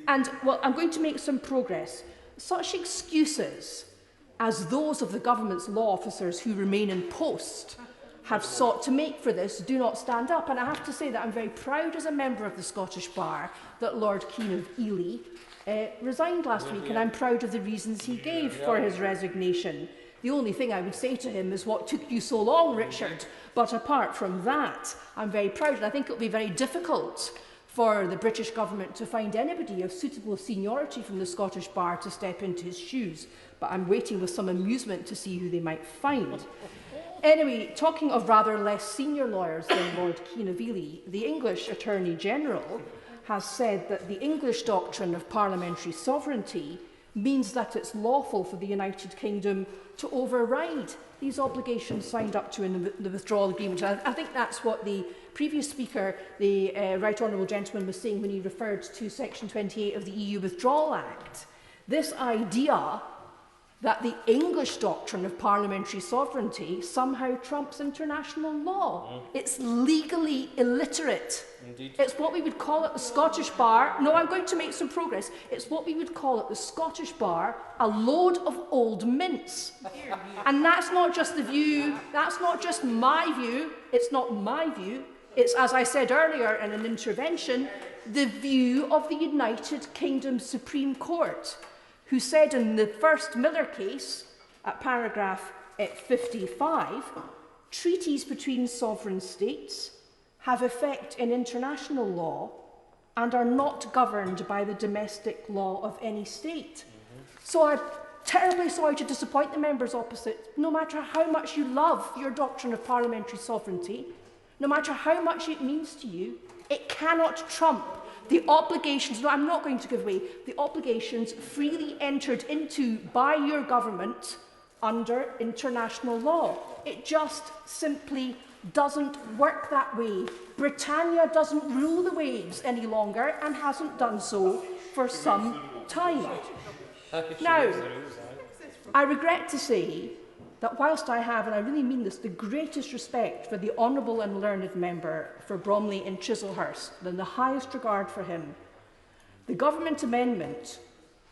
Speaker 15: And, well, I'm going to make some progress. Such excuses as those of the government's law officers who remain in post have sought to make for this do not stand up. And I have to say that I'm very proud as a member of the Scottish Bar that Lord Keane of Ely resigned last week, and I'm proud of the reasons he gave for his resignation. The only thing I would say to him is, what took you so long, Richard? But apart from that, I'm very proud, and I think it will be very difficult for the British government to find anybody of suitable seniority from the Scottish Bar to step into his shoes. But I'm waiting with some amusement to see who they might find. Anyway, talking of rather less senior lawyers than Lord Keane of Ely, the English Attorney General has said that the English doctrine of parliamentary sovereignty means that it's lawful for the United Kingdom to override these obligations signed up to in the Withdrawal Agreement. I think that's what the previous speaker, the Right Honourable Gentleman, was saying when he referred to Section 28 of the EU Withdrawal Act. This idea that the English doctrine of parliamentary sovereignty somehow trumps international law. It's legally illiterate. Indeed. It's what we would call at the Scottish Bar. No, I'm going to make some progress. It's what we would call at the Scottish Bar a load of old mints. And that's not just the view, that's not just my view, it's not my view. It's, as I said earlier in an intervention, the view of the United Kingdom Supreme Court, who said in the first Miller case, at paragraph 55, treaties between sovereign states have effect in international law and are not governed by the domestic law of any state. So I'm terribly sorry to disappoint the members opposite. No matter how much you love your doctrine of parliamentary sovereignty, no matter how much it means to you, it cannot trump the obligations, no, I'm not going to give way, the obligations freely entered into by your government under international law. It just simply doesn't work that way. Britannia doesn't rule the waves any longer and hasn't done so for some time. Now, I regret to say that whilst I have, and I really mean this, the greatest respect for the honourable and learned member for Bromley in Chislehurst, and the highest regard for him, the government amendment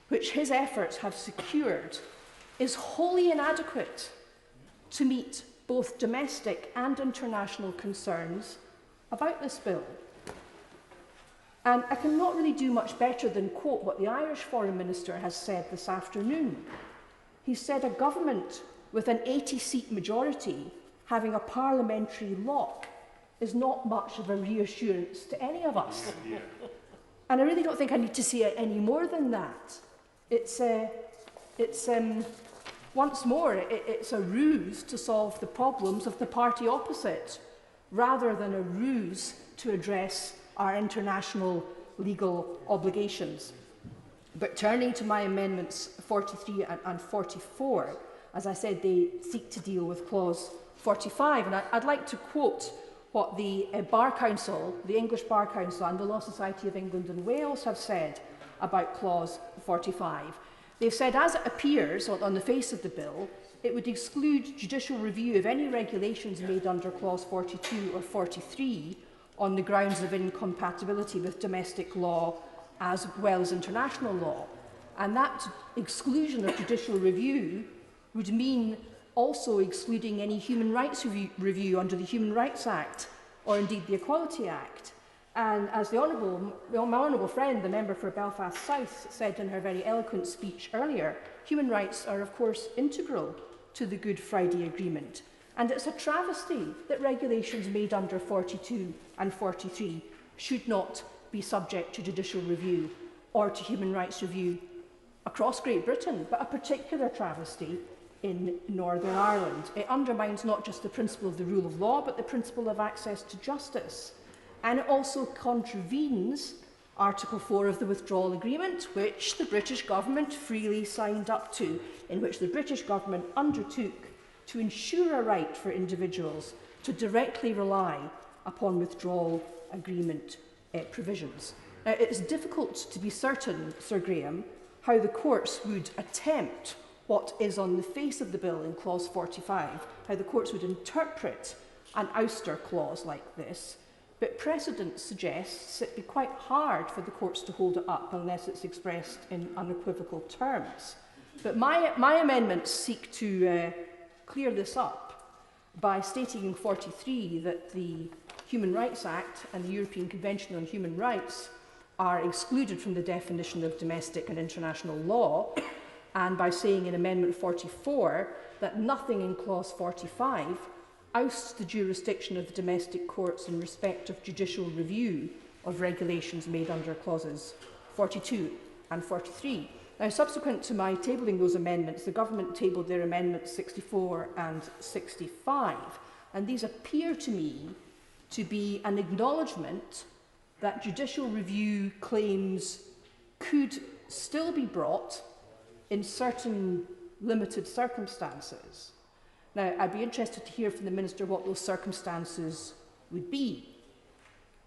Speaker 15: which his efforts have secured is wholly inadequate to meet both domestic and international concerns about this bill. And I cannot really do much better than quote what the Irish Foreign Minister has said this afternoon. He said a government with an 80-seat majority having a parliamentary lock is not much of a reassurance to any of us. And I really don't think I need to say it any more than that. It's once more, it's a ruse to solve the problems of the party opposite, rather than a ruse to address our international legal obligations. But turning to my amendments 43 and 44, as I said, they seek to deal with clause 45. And I'd like to quote what the Bar Council, the English Bar Council and the Law Society of England and Wales have said about clause 45. They've said, as it appears on the face of the bill, it would exclude judicial review of any regulations made under clause 42 or 43 on the grounds of incompatibility with domestic law as well as international law. And that exclusion of judicial review would mean also excluding any human rights review under the Human Rights Act or indeed the Equality Act. And as my honourable friend, the member for Belfast South, said in her very eloquent speech earlier, human rights are of course integral to the Good Friday Agreement. And it's a travesty that regulations made under 42 and 43 should not be subject to judicial review or to human rights review across Great Britain, but a particular travesty in Northern Ireland. It undermines not just the principle of the rule of law, but the principle of access to justice. And it also contravenes Article 4 of the Withdrawal Agreement, which the British government freely signed up to, in which the British government undertook to ensure a right for individuals to directly rely upon withdrawal agreement provisions. Now, it is difficult to be certain, Sir Graham, how the courts would attempt what is on the face of the bill in clause 45, how the courts would interpret an ouster clause like this, but precedent suggests it would be quite hard for the courts to hold it up unless it's expressed in unequivocal terms. But my amendments seek to clear this up by stating in 43 that the Human Rights Act and the European Convention on Human Rights are excluded from the definition of domestic and international law, and by saying in Amendment 44 that nothing in clause 45 ousts the jurisdiction of the domestic courts in respect of judicial review of regulations made under clauses 42 and 43. Now, subsequent to my tabling those amendments, the government tabled their amendments 64 and 65, and these appear to me to be an acknowledgement that judicial review claims could still be brought in certain limited circumstances. Now, I'd be interested to hear from the Minister what those circumstances would be.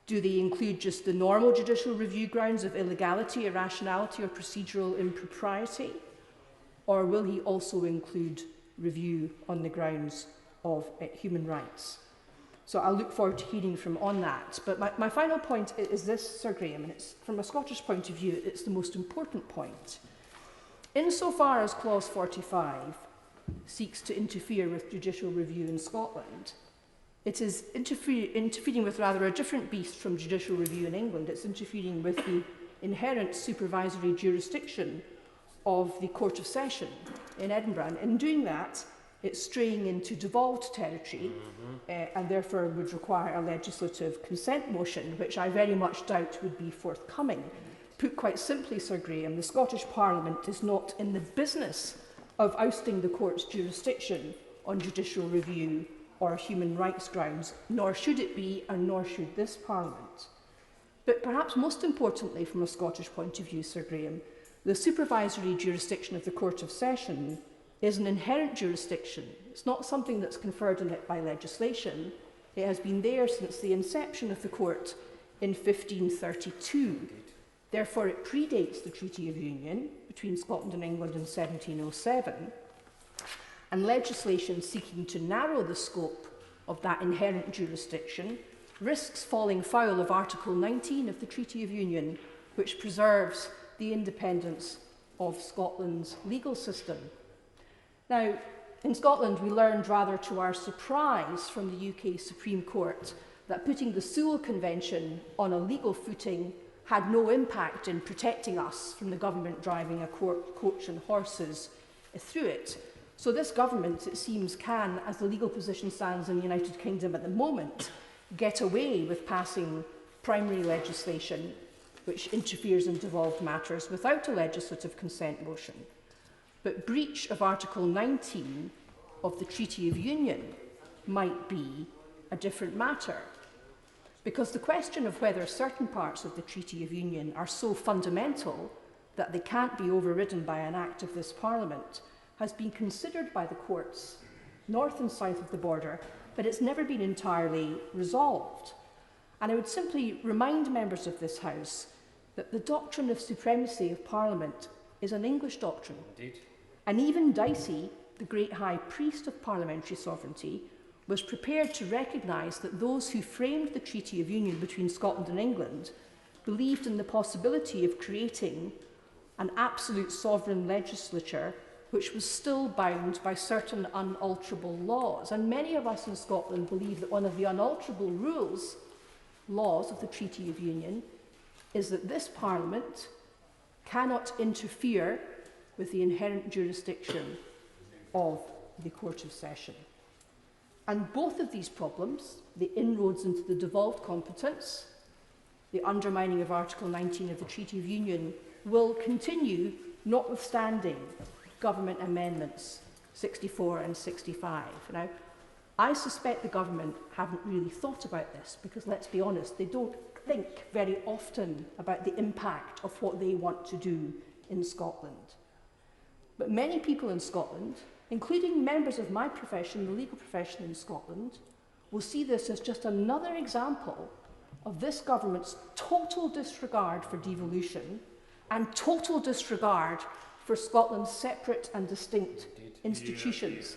Speaker 15: Do they include just the normal judicial review grounds of illegality, irrationality or procedural impropriety? Or will he also include review on the grounds of human rights? So I'll look forward to hearing from on that. But my final point is this, Sir Graham, and it's, from a Scottish point of view, it's the most important point. Insofar as clause 45 seeks to interfere with judicial review in Scotland, it is interfering with rather a different beast from judicial review in England. It's interfering with the inherent supervisory jurisdiction of the Court of Session in Edinburgh. And in doing that, it's straying into devolved territory and therefore would require a legislative consent motion, which I very much doubt would be forthcoming. Put quite simply, Sir Graham, the Scottish Parliament is not in the business of ousting the court's jurisdiction on judicial review or human rights grounds, nor should it be, and nor should this Parliament. But perhaps most importantly from a Scottish point of view, Sir Graham, the supervisory jurisdiction of the Court of Session is an inherent jurisdiction. It's not something that's conferred on it by legislation. It has been there since the inception of the court in 1532. Therefore, it predates the Treaty of Union between Scotland and England in 1707, and legislation seeking to narrow the scope of that inherent jurisdiction risks falling foul of Article 19 of the Treaty of Union, which preserves the independence of Scotland's legal system. Now, in Scotland, we learned rather to our surprise from the UK Supreme Court that putting the Sewell Convention on a legal footing had no impact in protecting us from the government driving a coach and horses through it. So this government, it seems, can, as the legal position stands in the United Kingdom at the moment, get away with passing primary legislation which interferes in devolved matters without a legislative consent motion. But breach of Article 19 of the Treaty of Union might be a different matter, because the question of whether certain parts of the Treaty of Union are so fundamental that they can't be overridden by an act of this Parliament has been considered by the courts north and south of the border, but it's never been entirely resolved. And I would simply remind members of this House that the doctrine of supremacy of Parliament is an English doctrine.
Speaker 21: Indeed.
Speaker 15: And even Dicey, the great high priest of parliamentary sovereignty, was prepared to recognise that those who framed the Treaty of Union between Scotland and England believed in the possibility of creating an absolute sovereign legislature which was still bound by certain unalterable laws. And many of us in Scotland believe that one of the unalterable laws of the Treaty of Union is that this Parliament cannot interfere with the inherent jurisdiction of the Court of Session. And both of these problems, the inroads into the devolved competence, the undermining of Article 19 of the Treaty of Union, will continue notwithstanding government amendments 64 and 65. Now, I suspect the government haven't really thought about this because, let's be honest, they don't think very often about the impact of what they want to do in Scotland. But many people in Scotland, including members of my profession, the legal profession in Scotland, will see this as just another example of this government's total disregard for devolution and total disregard for Scotland's separate and distinct institutions.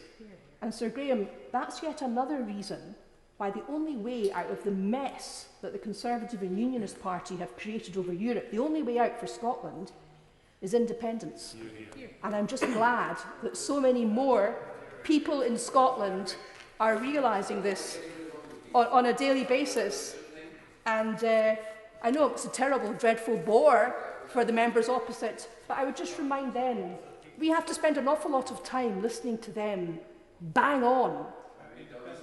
Speaker 15: And Sir Graham, that's yet another reason why the only way out of the mess that the Conservative and Unionist Party have created over Europe, the only way out for Scotland is independence. And I'm just glad that so many more people in Scotland are realising this on a daily basis. And I know it's a terrible, dreadful bore for the members opposite, but I would just remind them, we have to spend an awful lot of time listening to them bang on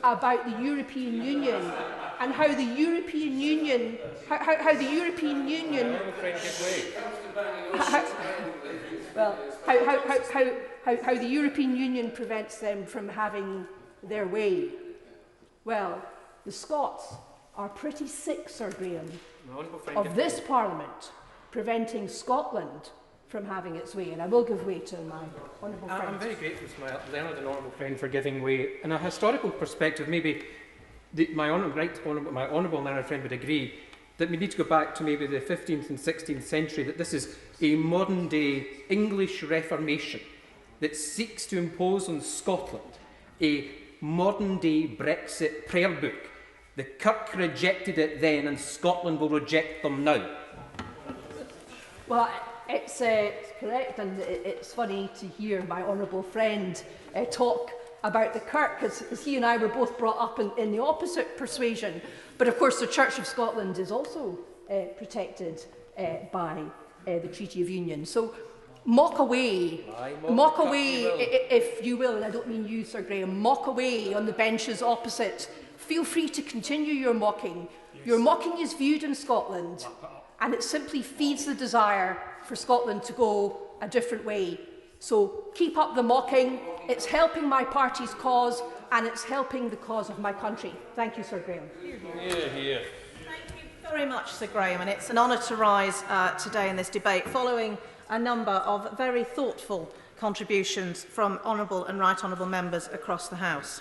Speaker 15: about the European Union and how the European Union, how the European Union, how the European Union prevents them from having their way. Well, the Scots are pretty sick, Sir Graham, of this Parliament preventing Scotland from having its way, and I will give way to my honourable friend.
Speaker 21: I'm very grateful to my honourable friend for giving way. In a historical perspective, maybe my honourable friend would agree that we need to go back to maybe the 15th and 16th century, that this is a modern-day English Reformation that seeks to impose on Scotland a modern-day Brexit prayer book. The Kirk rejected it then, and Scotland will reject them now.
Speaker 15: Well, it's correct, and it's funny to hear my honourable friend talk about the Kirk, because he and I were both brought up in the opposite persuasion. But of course, the Church of Scotland is also protected by the Treaty of Union. So mock away, if you will, and I don't mean you, Sir Graham, mock away on the benches opposite. Feel free to continue your mocking. Yes. Your mocking is viewed in Scotland, and it simply feeds the desire for Scotland to go a different way. So keep up the mocking. It's helping my party's cause, and it's helping the cause of my country. Thank you, Sir Graham.
Speaker 19: Thank you very much, Sir Graham, and it's an honour to rise today in this debate following a number of very thoughtful contributions from honourable and right honourable members across the House.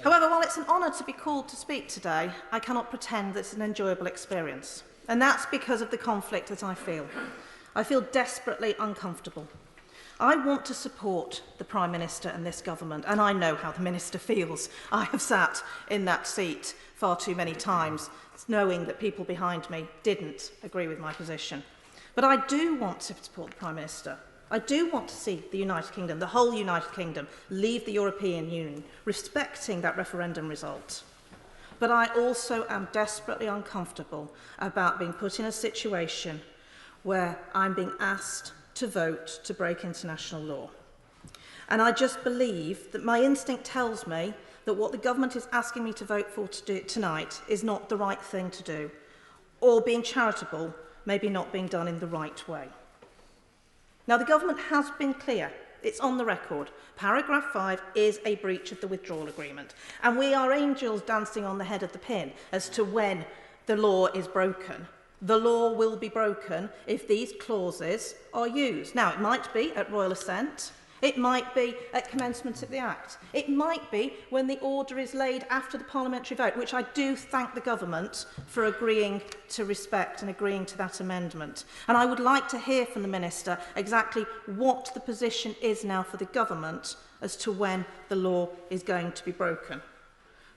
Speaker 19: However, while it's an honour to be called to speak today, I cannot pretend that it's an enjoyable experience. And that's because of the conflict that I feel. I feel desperately uncomfortable. I want to support the Prime Minister and this government, and I know how the Minister feels. I have sat in that seat far too many times, knowing that people behind me didn't agree with my position. But I do want to support the Prime Minister. I do want to see the United Kingdom, the whole United Kingdom, leave the European Union, respecting that referendum result. But I also am desperately uncomfortable about being put in a situation where I'm being asked to vote to break international law. And I just believe that my instinct tells me that what the government is asking me to vote for tonight is not the right thing to do, or being charitable, maybe not being done in the right way. Now, the government has been clear. It's on the record. Paragraph 5 is a breach of the withdrawal agreement. And we are angels dancing on the head of the pin as to when the law is broken. the law will be broken if these clauses are used. Now, it might be at royal assent, it might be at commencement of the Act, it might be when the order is laid after the parliamentary vote, which I do thank the government for agreeing to respect and agreeing to that amendment. And I would like to hear from the Minister exactly what the position is now for the government as to when the law is going to be broken.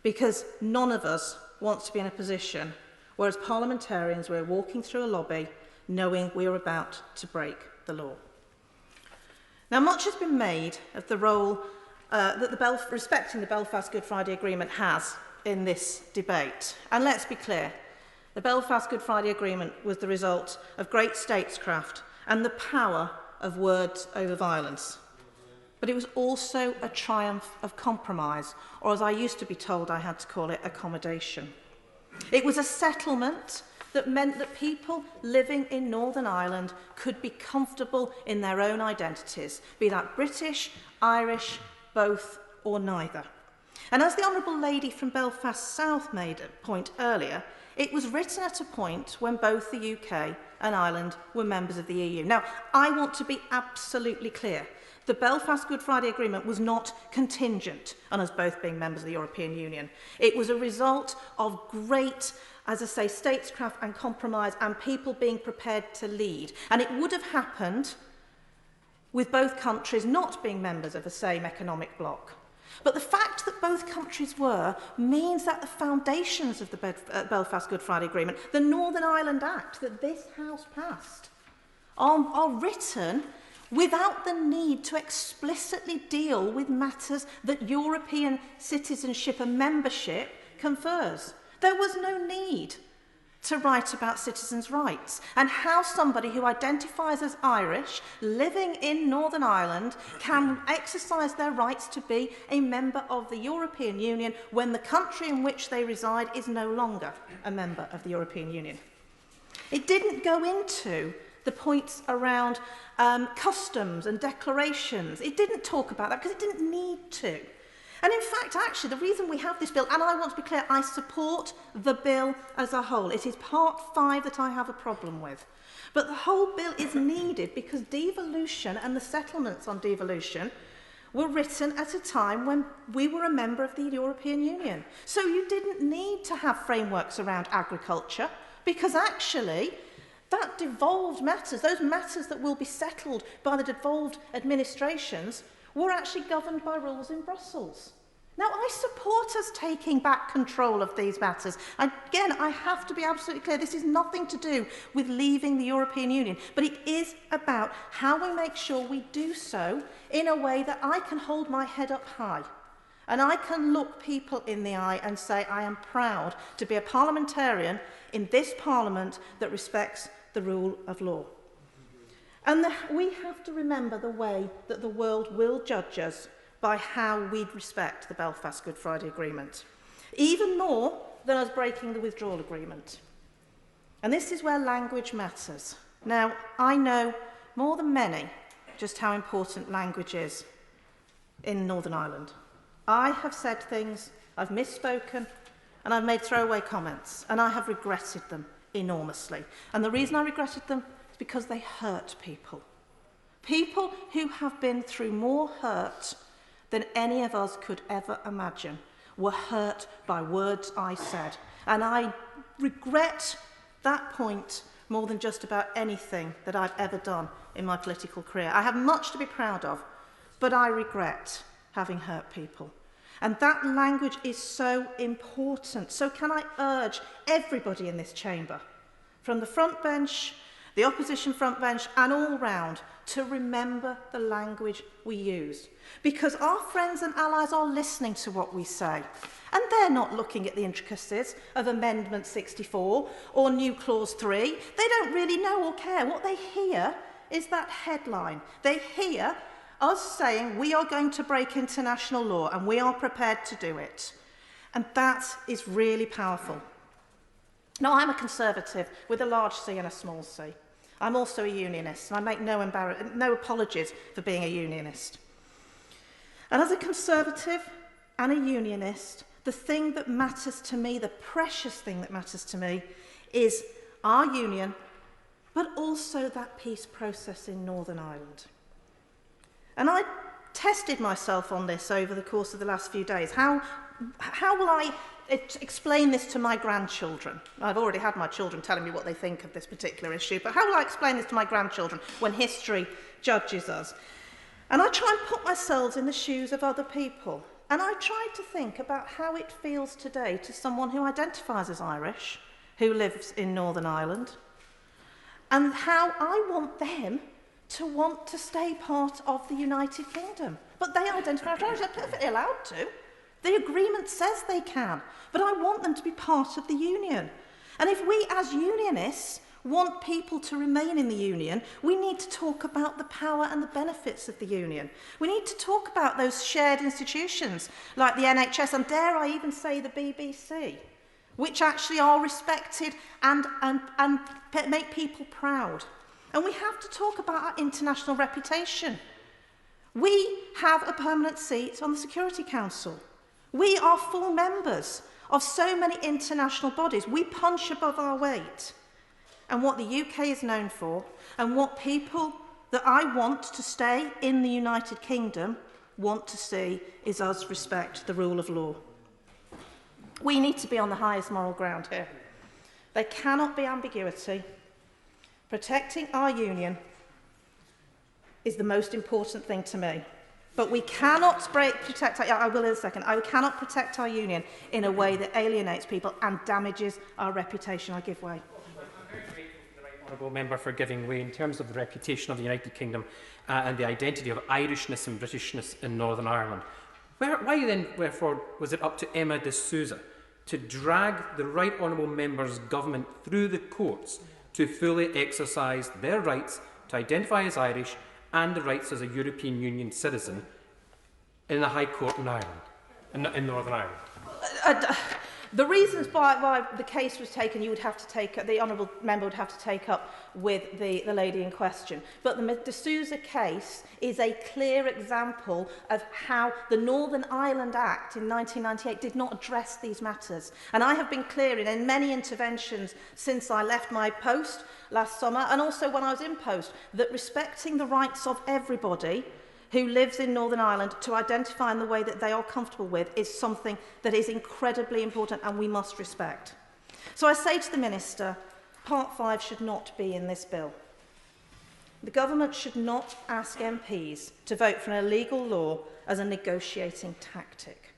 Speaker 19: Because none of us wants to be in a position where as parliamentarians we're walking through a lobby knowing we're about to break the law. Now, much has been made of the role that respecting the Belfast Good Friday Agreement has in this debate. And let's be clear, the Belfast Good Friday Agreement was the result of great statescraft and the power of words over violence. But it was also a triumph of compromise, or as I used to be told I had to call it, accommodation. It was a settlement that meant that people living in Northern Ireland could be comfortable in their own identities, be that British, Irish, both or neither. And as the Honourable Lady from Belfast South made a point earlier, it was written at a point when both the UK and Ireland were members of the EU. Now, I want to be absolutely clear. The Belfast Good Friday Agreement was not contingent on us both being members of the European Union. It was a result of great, as I say, statescraft and compromise and people being prepared to lead. And it would have happened with both countries not being members of the same economic bloc. But the fact that both countries were means that the foundations of the Belfast Good Friday Agreement, the Northern Ireland Act that this House passed, are written without the need to explicitly deal with matters that European citizenship and membership confers. There was no need to write about citizens' rights and how somebody who identifies as Irish living in Northern Ireland can exercise their rights to be a member of the European Union when the country in which they reside is no longer a member of the European Union. It didn't go into the points around customs and declarations. It didn't talk about that because it didn't need to. And in fact, actually, the reason we have this bill, and I want to be clear, I support the bill as a whole. It is part 5 that I have a problem with. But the whole bill is needed because devolution and the settlements on devolution were written at a time when we were a member of the European Union. So you didn't need to have frameworks around agriculture because actually that devolved matters, those matters that will be settled by the devolved administrations, were actually governed by rules in Brussels. Now, I support us taking back control of these matters. Again, I have to be absolutely clear, this is nothing to do with leaving the European Union, but it is about how we make sure we do so in a way that I can hold my head up high. And I can look people in the eye and say, I am proud to be a parliamentarian in this parliament that respects the rule of law. And we have to remember the way that the world will judge us by how we respect the Belfast Good Friday Agreement, even more than us breaking the Withdrawal Agreement. And this is where language matters. Now, I know more than many just how important language is in Northern Ireland. I have said things, I've misspoken, and I've made throwaway comments, and I have regretted them enormously. And the reason I regretted them is because they hurt people. People who have been through more hurt than any of us could ever imagine were hurt by words I said. And I regret that point more than just about anything that I've ever done in my political career. I have much to be proud of, but I regret having hurt people. And that language is so important. So can I urge everybody in this chamber, from the front bench, the opposition front bench, and all round, to remember the language we use. Because our friends and allies are listening to what we say. And they're not looking at the intricacies of Amendment 64 or New Clause 3. They don't really know or care. What they hear is that headline. They hear us saying we are going to break international law and we are prepared to do it. And that is really powerful. Now, I'm a Conservative with a large C and a small c. I'm also a unionist, and I make no apologies for being a unionist. And as a Conservative and a unionist, the thing that matters to me, the precious thing that matters to me, is our union, but also that peace process in Northern Ireland. And I tested myself on this over the course of the last few days. How will I explain this to my grandchildren? I've already had my children telling me what they think of this particular issue, but how will I explain this to my grandchildren when history judges us? And I try and put myself in the shoes of other people. And I tried to think about how it feels today to someone who identifies as Irish, who lives in Northern Ireland, and how I want them to want to stay part of the United Kingdom. But they identify as Irish. They're perfectly allowed to. The agreement says they can. But I want them to be part of the union. And if we as unionists want people to remain in the union, we need to talk about the power and the benefits of the union. We need to talk about those shared institutions like the NHS and, dare I even say, the BBC, which actually are respected and make people proud. And we have to talk about our international reputation. We have a permanent seat on the Security Council. We are full members of so many international bodies. We punch above our weight. And what the UK is known for, and what people that I want to stay in the United Kingdom want to see, is us respect the rule of law. We need to be on the highest moral ground here. There cannot be ambiguity. Protecting our union is the most important thing to me. But we cannot protect our union in a way that alienates people and damages our reputation. I give way.
Speaker 21: Honourable Member for giving way in terms of the reputation of the United Kingdom and the identity of Irishness and Britishness in Northern Ireland. Why then, wherefore, was it up to Emma de Souza to drag the Right Honourable Member's government through the courts to fully exercise their rights to identify as Irish and the rights as a European Union citizen in the High Court in Ireland, in Northern Ireland?
Speaker 19: The reasons why the case was taken, the Honourable Member would have to take up with the lady in question. But the de Souza case is a clear example of how the Northern Ireland Act in 1998 did not address these matters. And I have been clear in many interventions since I left my post last summer, and also when I was in post, that respecting the rights of everybody who lives in Northern Ireland to identify in the way that they are comfortable with is something that is incredibly important and we must respect. So I say to the Minister, Part 5 should not be in this bill. The government should not ask MPs to vote for an illegal law as a negotiating tactic.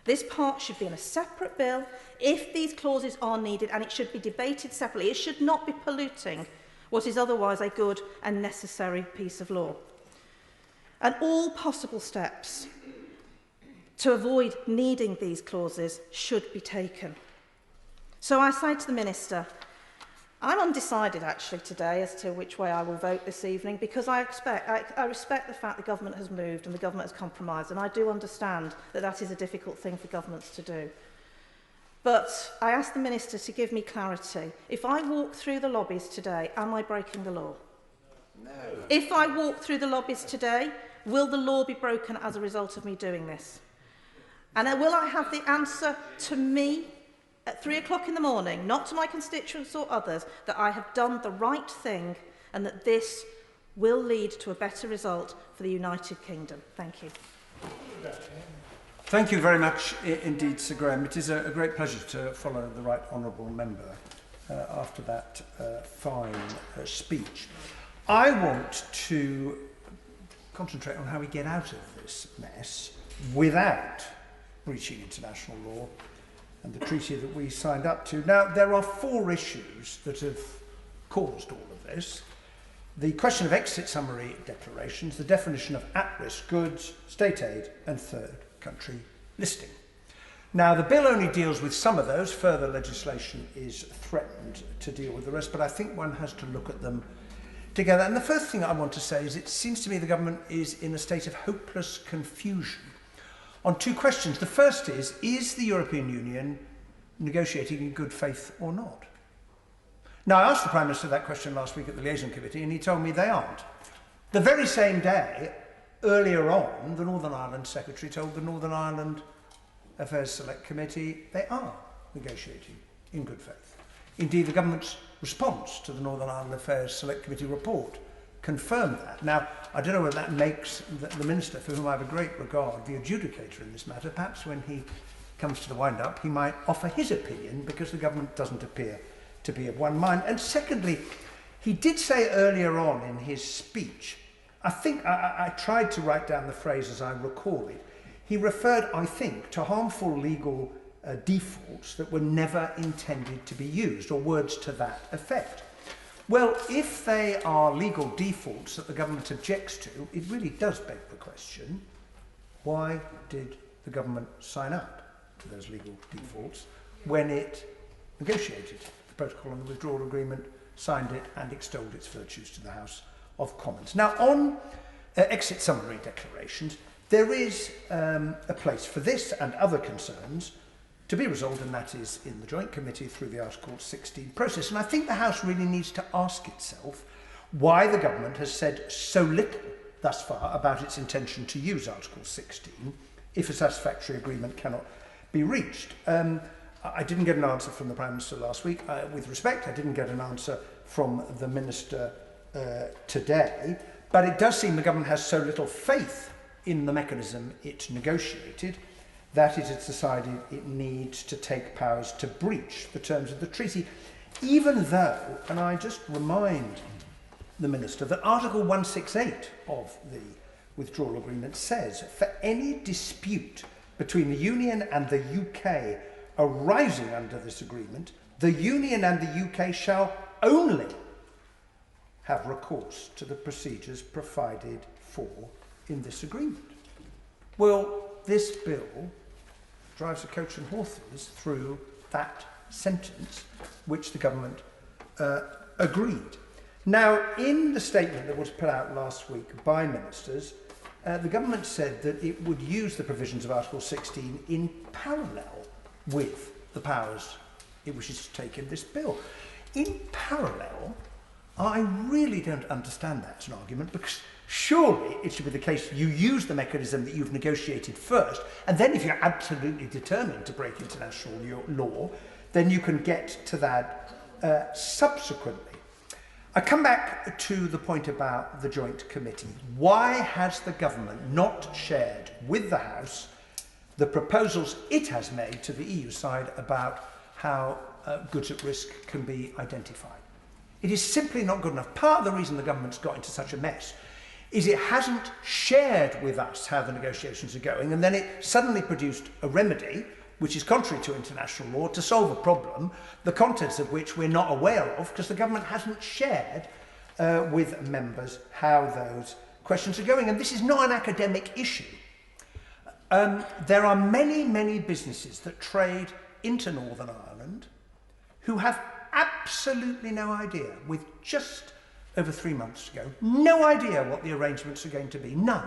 Speaker 19: This part should be in a separate bill if these clauses are needed, and it should be debated separately. It should not be polluting what is otherwise a good and necessary piece of law. And all possible steps to avoid needing these clauses should be taken. So I say to the Minister, I'm undecided actually today as to which way I will vote this evening, because I respect the fact the government has moved and the government has compromised, and I do understand that that is a difficult thing for governments to do. But I ask the Minister to give me clarity. If I walk through the lobbies today, am I breaking the law? No. If I walk through the lobbies today, will the law be broken as a result of me doing this? And will I have the answer to me at 3 o'clock in the morning, not to my constituents or others, that I have done the right thing and that this will lead to a better result for the United Kingdom? Thank you.
Speaker 6: Thank you very much indeed, Sir Graham. It is a great pleasure to follow the Right Honourable Member after that fine speech. I want to concentrate on how we get out of this mess without breaching international law and the treaty that we signed up to. Now, there are 4 issues that have caused all of this. The question of exit summary declarations, the definition of at-risk goods, state aid and third country listing. Now, the bill only deals with some of those. Further legislation is threatened to deal with the rest, but I think one has to look at them together. And the first thing I want to say is it seems to me the government is in a state of hopeless confusion on 2 questions. The first is the European Union negotiating in good faith or not? Now, I asked the Prime Minister that question last week at the Liaison Committee, and he told me they aren't. The very same day, earlier on, the Northern Ireland Secretary told the Northern Ireland Affairs Select Committee they are negotiating in good faith. Indeed, the government's response to the Northern Ireland Affairs Select Committee report confirmed that. Now, I don't know whether that makes the Minister, for whom I have a great regard, the adjudicator in this matter. Perhaps when he comes to the wind-up, he might offer his opinion, because the government doesn't appear to be of one mind. And secondly, he did say earlier on in his speech, I think I tried to write down the phrase as I recall it, he referred, I think, to harmful legal defaults that were never intended to be used, or words to that effect. Well, if they are legal defaults that the government objects to, it really does beg the question, why did the government sign up to those legal defaults when it negotiated the protocol and the withdrawal agreement, signed it and extolled its virtues to the House of Commons? Now, on exit summary declarations, there is a place for this and other concerns to be resolved, and that is in the Joint Committee through the Article 16 process. And I think the House really needs to ask itself why the government has said so little thus far about its intention to use Article 16 if a satisfactory agreement cannot be reached. I didn't get an answer from the Prime Minister last week. With respect, I didn't get an answer from the Minister today, but it does seem the government has so little faith in the mechanism it negotiated that it has decided it needs to take powers to breach the terms of the treaty, even though, and I just remind the Minister, that Article 168 of the withdrawal agreement says, for any dispute between the Union and the UK arising under this agreement, the Union and the UK shall only have recourse to the procedures provided for in this agreement. Well, this bill drives a coach and horses through that sentence, which the government agreed. Now, in the statement that was put out last week by ministers, the government said that it would use the provisions of Article 16 in parallel with the powers it wishes to take in this bill. In parallel, I really don't understand that as an argument, because surely it should be the case you use the mechanism that you've negotiated first, and then if you're absolutely determined to break international law, then you can get to that subsequently. I come back to the point about the Joint Committee. Why has the government not shared with the House the proposals it has made to the EU side about how goods at risk can be identified? It is simply not good enough. Part of the reason the government's got into such a mess is it hasn't shared with us how the negotiations are going, and then it suddenly produced a remedy which is contrary to international law to solve a problem, the contents of which we're not aware of because the government hasn't shared with members how those questions are going. And this is not an academic issue. There are many, many businesses that trade into Northern Ireland who have absolutely no idea, with just over 3 months ago, no idea what the arrangements are going to be, none.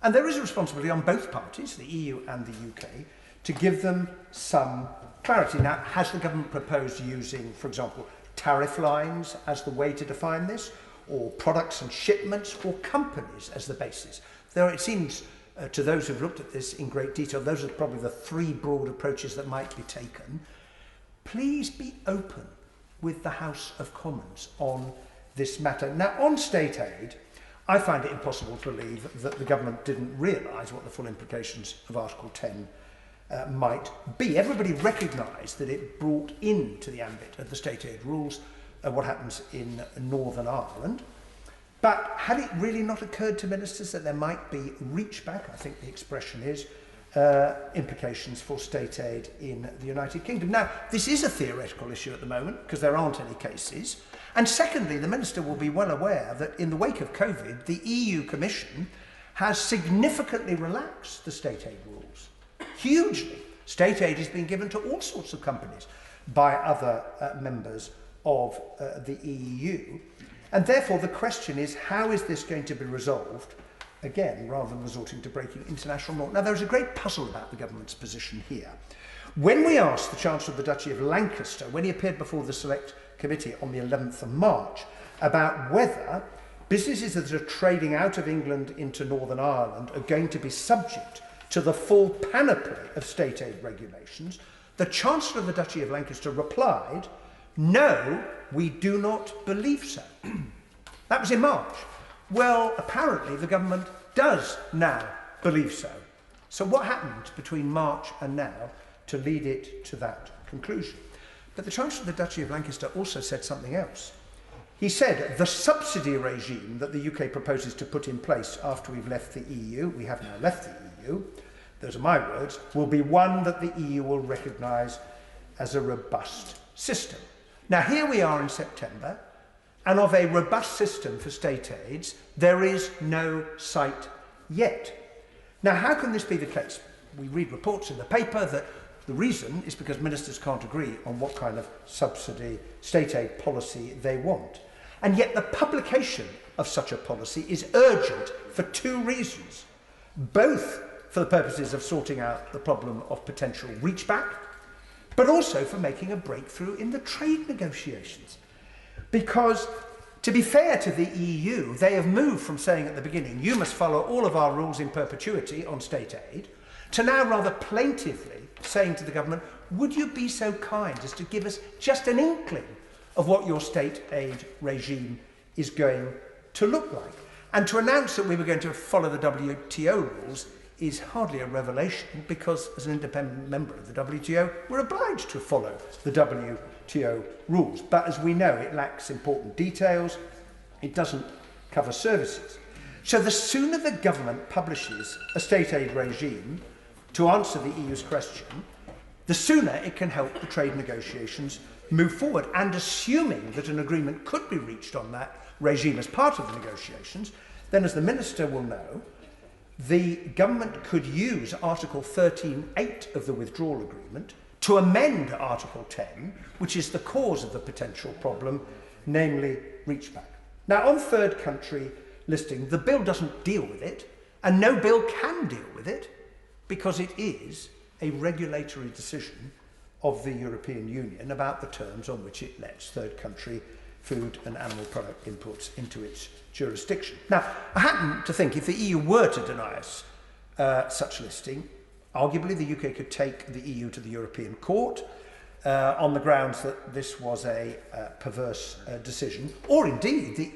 Speaker 6: And there is a responsibility on both parties, the EU and the UK, to give them some clarity. Now, has the government proposed using, for example, tariff lines as the way to define this, or products and shipments, or companies as the basis? There, it seems, to those who've looked at this in great detail, those are probably the three broad approaches that might be taken. Please be open with the House of Commons on this matter. Now, on state aid, I find it impossible to believe that the government didn't realise what the full implications of Article 10 might be. Everybody recognised that it brought into the ambit of the state aid rules what happens in Northern Ireland. But had it really not occurred to ministers that there might be reach back, I think the expression is, implications for state aid in the United Kingdom? Now, this is a theoretical issue at the moment because there aren't any cases. And secondly, the Minister will be well aware that in the wake of COVID, the EU Commission has significantly relaxed the state aid rules. Hugely. State aid is being given to all sorts of companies by other members of the EU. And therefore, the question is, how is this going to be resolved? Again, rather than resorting to breaking international law. Now, there is a great puzzle about the government's position here. When we asked the Chancellor of the Duchy of Lancaster, when he appeared before the Select Committee on the 11th of March, about whether businesses that are trading out of England into Northern Ireland are going to be subject to the full panoply of state aid regulations, the Chancellor of the Duchy of Lancaster replied No, we do not believe so. That was in March. Well, apparently the government does now believe so. So what happened between March and now to lead it to that conclusion? But the Chancellor of the Duchy of Lancaster also said something else. He said the subsidy regime that the UK proposes to put in place after we've left the EU, we have now left the EU, those are my words, will be one that the EU will recognise as a robust system. Now here we are in September, and of a robust system for state aids, there is no sight yet. Now, how can this be the case? We read reports in the paper that the reason is because ministers can't agree on what kind of subsidy, state aid policy they want. And yet the publication of such a policy is urgent for two reasons, both for the purposes of sorting out the problem of potential reachback, but also for making a breakthrough in the trade negotiations. Because, to be fair to the EU, they have moved from saying at the beginning, you must follow all of our rules in perpetuity on state aid, to now rather plaintively saying to the government, would you be so kind as to give us just an inkling of what your state aid regime is going to look like? And to announce that we were going to follow the WTO rules is hardly a revelation, because as an independent member of the WTO, we're obliged to follow the WTO rules. But as we know, it lacks important details, it doesn't cover services. So the sooner the government publishes a state aid regime to answer the EU's question, the sooner it can help the trade negotiations move forward. And assuming that an agreement could be reached on that regime as part of the negotiations, then as the Minister will know, the government could use Article 13.8 of the Withdrawal Agreement to amend Article 10, which is the cause of the potential problem, namely reachback. Now, on third country listing, the bill doesn't deal with it, and no bill can deal with it, because it is a regulatory decision of the European Union about the terms on which it lets third country food and animal product imports into its jurisdiction. Now, I happen to think if the EU were to deny us such listing, arguably the UK could take the EU to the European Court on the grounds that this was a perverse decision, or indeed the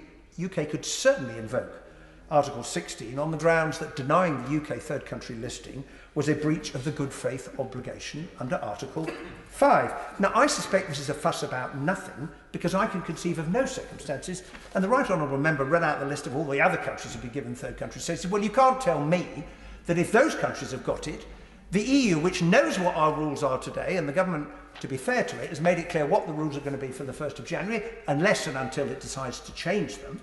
Speaker 6: UK could certainly invoke Article 16 on the grounds that denying the UK third country listing was a breach of the good faith obligation under Article 5. Now, I suspect this is a fuss about nothing, because I can conceive of no circumstances, and the Right Honourable Member read out the list of all the other countries who've been given third country status. Well, you can't tell me that if those countries have got it, the EU, which knows what our rules are today, and the government, to be fair to it, has made it clear what the rules are going to be for the 1st of January, unless and until it decides to change them,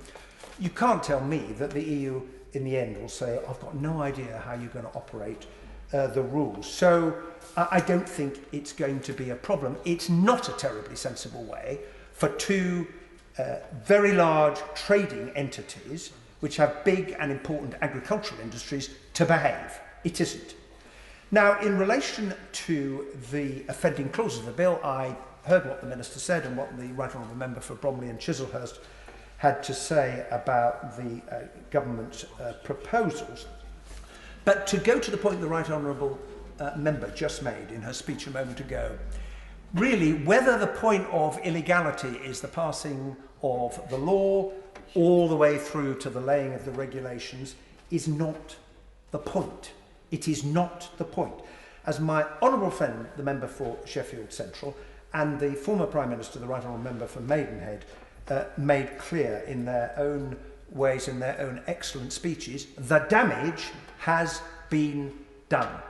Speaker 6: you can't tell me that the EU in the end will say, I've got no idea how you're going to operate the rules. So I don't think it's going to be a problem. It's not a terribly sensible way for two very large trading entities which have big and important agricultural industries to behave. It isn't. Now, in relation to the offending clauses of the bill, I heard what the Minister said and what the Right Honourable Member for Bromley and Chislehurst had to say about the government's proposals. But to go to the point the Right Honourable Member just made in her speech a moment ago, really, whether the point of illegality is the passing of the law all the way through to the laying of the regulations is not the point. It is not the point. As my honourable friend, the member for Sheffield Central, and the former Prime Minister, the Right Honourable Member for Maidenhead, made clear in their own ways, in their own excellent speeches, the damage has been done.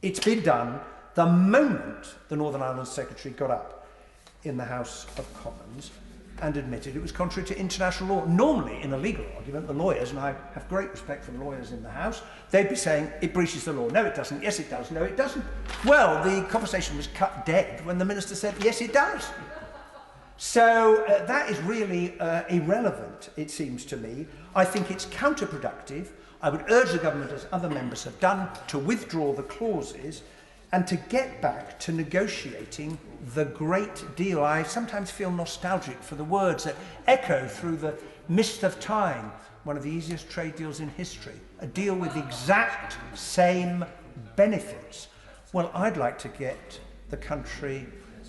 Speaker 6: It's been done the moment the Northern Ireland Secretary got up in the House of Commons and admitted it was contrary to international law. Normally, in a legal argument, the lawyers, and I have great respect for the lawyers in the House, they'd be saying, it breaches the law. No, it doesn't. Yes, it does. No, it doesn't. Well, the conversation was cut dead when the Minister said, yes, it does. So that is really irrelevant, it seems to me. I think it's counterproductive. I would urge the government, as other members have done, to withdraw the clauses and to get back to negotiating the great deal. I sometimes feel nostalgic for the words that echo through the mist of time, one of the easiest trade deals in history, a deal with the exact same benefits. Well, I'd like to get the country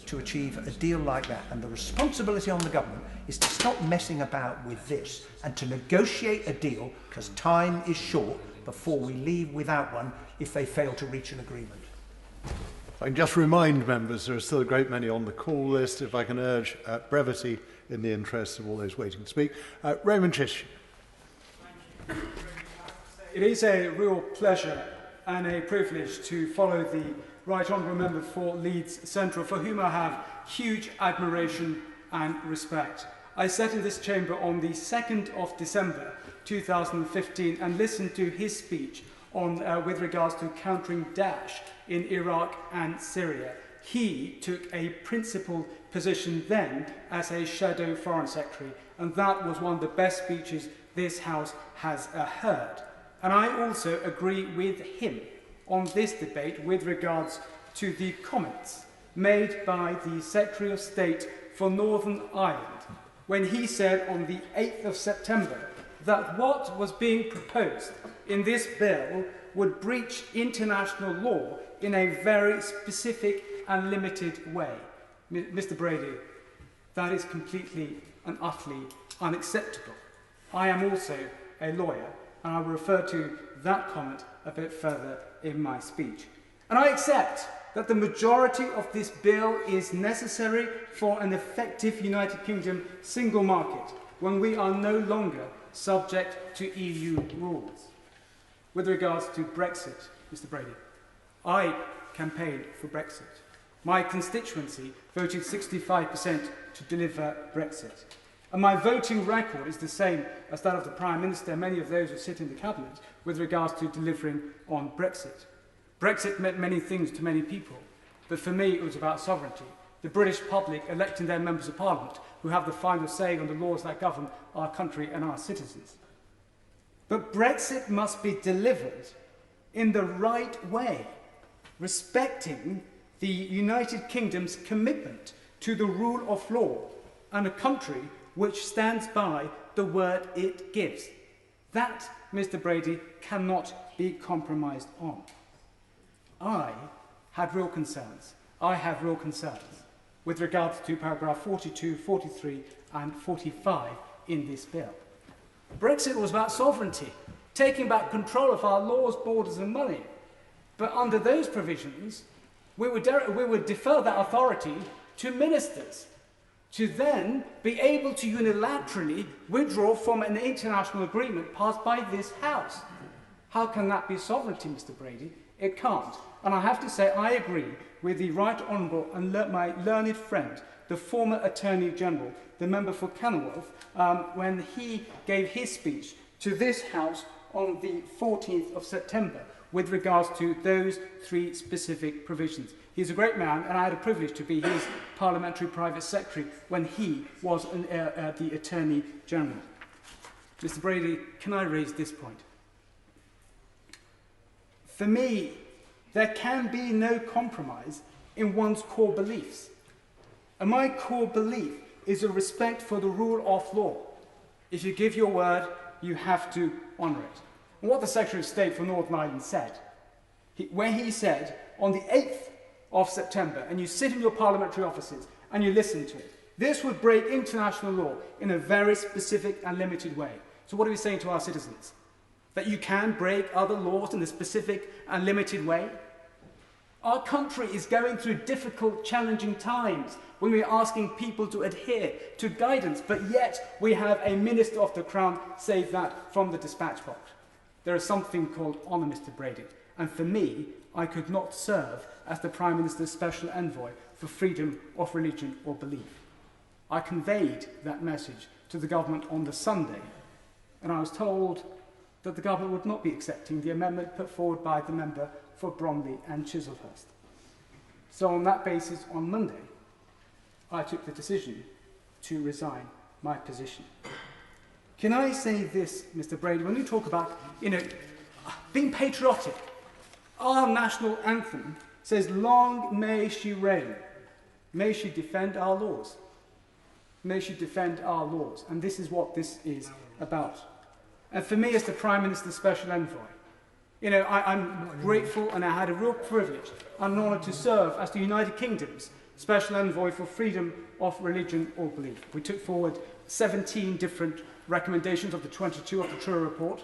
Speaker 6: to achieve a deal like that. And the responsibility on the government is to stop messing about with this and to negotiate a deal, because time is short, before we leave without one if they fail to reach an agreement.
Speaker 3: I can just remind members there are still a great many on the call list, if I can urge brevity in the interests of all those waiting to speak. Raymond Chish.
Speaker 11: It is a real pleasure and a privilege to follow the Right Honourable Member for Leeds Central, for whom I have huge admiration and respect. I sat in this chamber on the 2nd of December 2015 and listened to his speech on, with regards to countering Daesh in Iraq and Syria. He took a principled position then as a shadow foreign secretary, and that was one of the best speeches this House has heard. And I also agree with him on this debate with regards to the comments made by the Secretary of State for Northern Ireland when he said on the 8th of September that what was being proposed in this bill would breach international law in a very specific and limited way. Mr. Brady, that is completely and utterly unacceptable. I am also a lawyer, and I will refer to that comment a bit further in my speech. And I accept that the majority of this bill is necessary for an effective United Kingdom single market when we are no longer subject to EU rules. With regards to Brexit, Mr. Brady, I campaigned for Brexit. My constituency voted 65% to deliver Brexit. And my voting record is the same as that of the Prime Minister and many of those who sit in the Cabinet with regards to delivering on Brexit. Brexit meant many things to many people, but for me it was about sovereignty. The British public electing their members of Parliament who have the final say on the laws that govern our country and our citizens. But Brexit must be delivered in the right way, respecting the United Kingdom's commitment to the rule of law and a country which stands by the word it gives. That, Mr. Brady, cannot be compromised on. I had real concerns. I have real concerns with regards to paragraph 42, 43 and 45 in this bill. Brexit was about sovereignty, taking back control of our laws, borders and money. But under those provisions, we would defer that authority to ministers to then be able to unilaterally withdraw from an international agreement passed by this House. How can that be sovereignty, Mr. Brady? It can't. And I have to say I agree with the Right Honourable and my learned friend, the former Attorney General, the member for Kenilworth, when he gave his speech to this House on the 14th of September with regards to those three specific provisions. He's a great man, and I had a privilege to be his parliamentary private secretary when he was the Attorney General. Mr. Brady, can I raise this point? For me, there can be no compromise in one's core beliefs. And my core belief is a respect for the rule of law. If you give your word, you have to honour it. And what the Secretary of State for Northern Ireland said, when he said on the 8th of September, and you sit in your parliamentary offices and you listen to it, this would break international law in a very specific and limited way. So what are we saying to our citizens? That you can break other laws in a specific and limited way? Our country is going through difficult, challenging times when we are asking people to adhere to guidance, but yet we have a Minister of the Crown say that from the dispatch box. There is something called honour, Mr. Brady, and for me, I could not serve as the Prime Minister's Special Envoy for freedom of religion or belief. I conveyed that message to the government on the Sunday, and I was told that the government would not be accepting the amendment put forward by the member for Bromley and Chislehurst. So on that basis, on Monday, I took the decision to resign my position. Can I say this, Mr. Brady, when you talk about, being patriotic, our national anthem says, "Long may she reign, may she defend our laws." May she defend our laws. And this is what this is about. And for me, as the Prime Minister's Special Envoy, I'm grateful, and I had a real privilege and an honour to serve as the United Kingdom's Special Envoy for Freedom of Religion or Belief. We took forward 17 different recommendations of the 22 of the Truro report,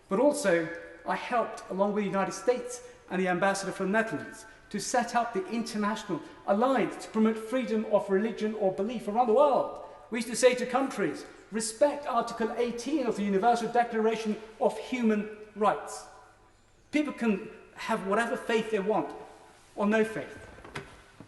Speaker 11: but also I helped, along with the United States and the Ambassador from the Netherlands, to set up the International Alliance to promote freedom of religion or belief around the world. We used to say to countries, respect Article 18 of the Universal Declaration of Human Rights. People can have whatever faith they want, or no faith,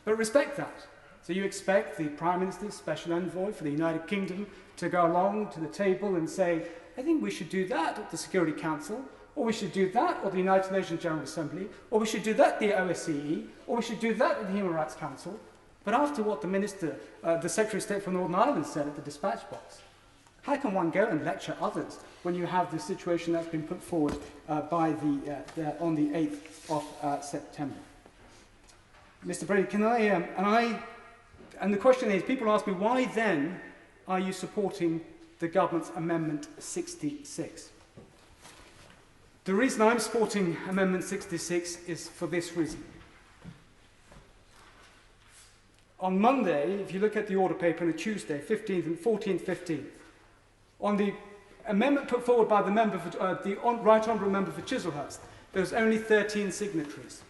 Speaker 11: but respect that. So you expect the Prime Minister's Special Envoy for the United Kingdom to go along to the table and say, I think we should do that at the Security Council, or we should do that at the United Nations General Assembly, or we should do that at the OSCE, or we should do that at the Human Rights Council. But after what the Minister, the Secretary of State for Northern Ireland said at the dispatch box, how can one go and lecture others when you have the situation that's been put forward on the 8th of September? Mr. Brady, can and the question is, people ask me, why then are you supporting the government's Amendment 66? The reason I'm supporting Amendment 66 is for this reason. On Monday, if you look at the order paper on a Tuesday, 15th and 14th, 15th, on the amendment put forward by the member for, Right Honourable Member for Chislehurst, there was only 13 signatories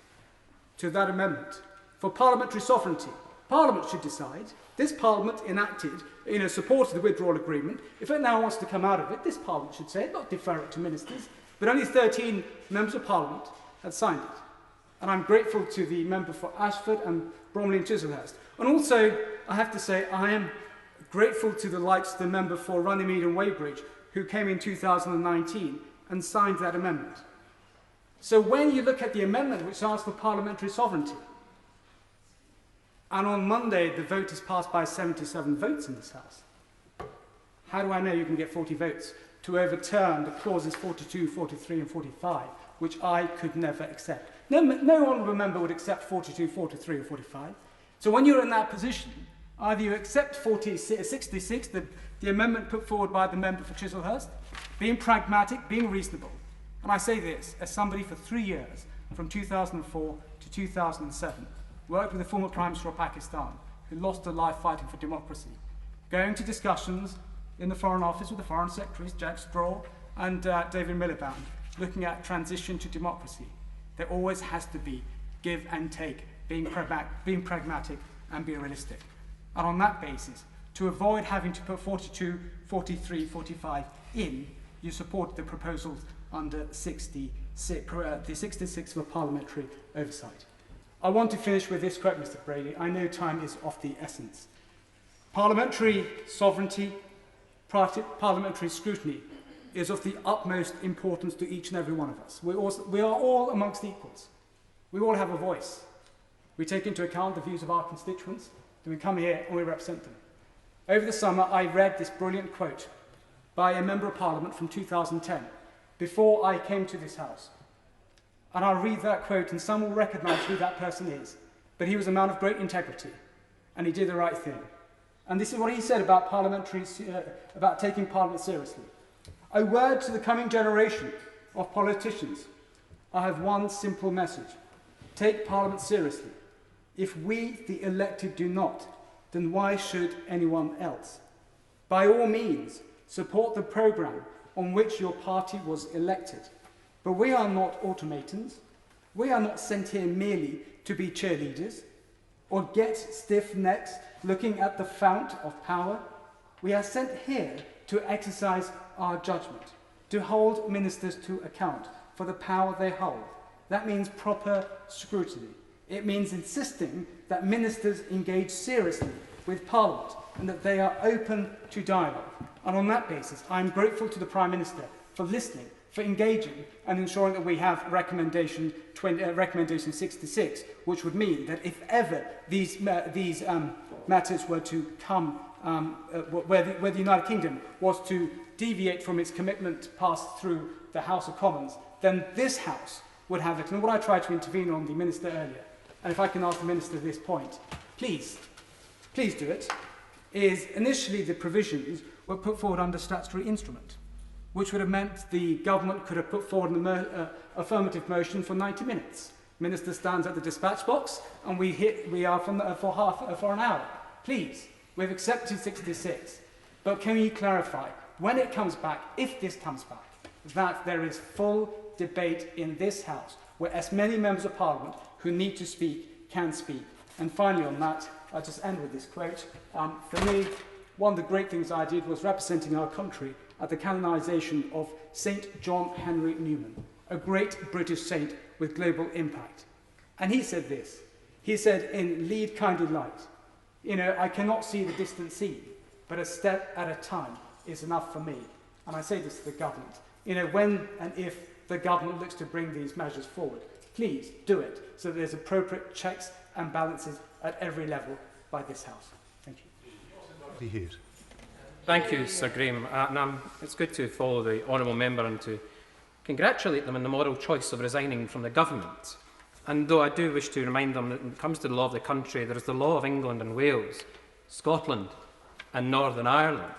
Speaker 11: to that amendment. For parliamentary sovereignty, Parliament should decide. This Parliament enacted, supported the Withdrawal Agreement. If it now wants to come out of it, this Parliament should say it, not defer it to ministers. But only 13 members of Parliament had signed it. And I'm grateful to the member for Ashford and Bromley and Chislehurst. And also, I have to say, I am grateful to the likes of the member for Runnymede and Weybridge, who came in 2019 and signed that amendment. So when you look at the amendment which asks for parliamentary sovereignty, and on Monday the vote is passed by 77 votes in this House, how do I know you can get 40 votes to overturn the clauses 42, 43 and 45, which I could never accept? No honourable member would accept 42, 43 or 45. So when you're in that position, either you accept 66, the amendment put forward by the member for Chislehurst, being pragmatic, being reasonable. And I say this as somebody for 3 years, from 2004 to 2007, worked with the former Prime Minister of Pakistan, who lost her life fighting for democracy, going to discussions in the Foreign Office with the Foreign Secretaries, Jack Straw and David Miliband, looking at transition to democracy. There always has to be give and take, being pragmatic and being realistic. And on that basis, to avoid having to put 42, 43, 45 in, you support the proposals under 66, the 66 for parliamentary oversight. I want to finish with this quote, Mr. Brady. I know time is of the essence. Parliamentary sovereignty, parliamentary scrutiny is of the utmost importance to each and every one of us. We are all amongst equals. We all have a voice. We take into account the views of our constituents, and we come here and we represent them. Over the summer, I read this brilliant quote by a Member of Parliament from 2010, before I came to this House. And I'll read that quote, and some will recognise who that person is. But he was a man of great integrity, and he did the right thing. And this is what he said about about taking Parliament seriously. A word to the coming generation of politicians. I have one simple message. Take Parliament seriously. If we, the elected, do not, then why should anyone else? By all means, support the programme on which your party was elected. But we are not automatons. We are not sent here merely to be cheerleaders or get stiff necks looking at the fount of power. We are sent here to exercise our judgment, to hold ministers to account for the power they hold. That means proper scrutiny. It means insisting that ministers engage seriously with Parliament and that they are open to dialogue. And on that basis, I am grateful to the Prime Minister for listening, for engaging and ensuring that we have recommendation 66, which would mean that if ever these matters were to come, where the United Kingdom was to deviate from its commitment passed through the House of Commons, then this House would have it. And what I tried to intervene on the Minister earlier, and if I can ask the Minister at this point, please do it, is initially the provisions were put forward under statutory instrument, which would have meant the government could have put forward an affirmative motion for 90 minutes. Minister stands at the dispatch box and we are for an hour. Please, we've accepted 66. But can you clarify, when it comes back, if this comes back, that there is full debate in this House, where as many members of Parliament who need to speak can speak? And finally on that, I'll just end with this quote. For me, one of the great things I did was representing our country at the canonisation of St. John Henry Newman, a great British saint with global impact. And he said this. He said, in Lead Kindly Light, I cannot see the distant sea, but a step at a time is enough for me. And I say this to the government. When and if the government looks to bring these measures forward, please do it so that there's appropriate checks and balances at every level by this House. Thank you.
Speaker 21: Thank you, Sir Graham. It's good to follow the honourable member and to congratulate them on the moral choice of resigning from the government. And though I do wish to remind them that when it comes to the law of the country, there is the law of England and Wales, Scotland and Northern Ireland.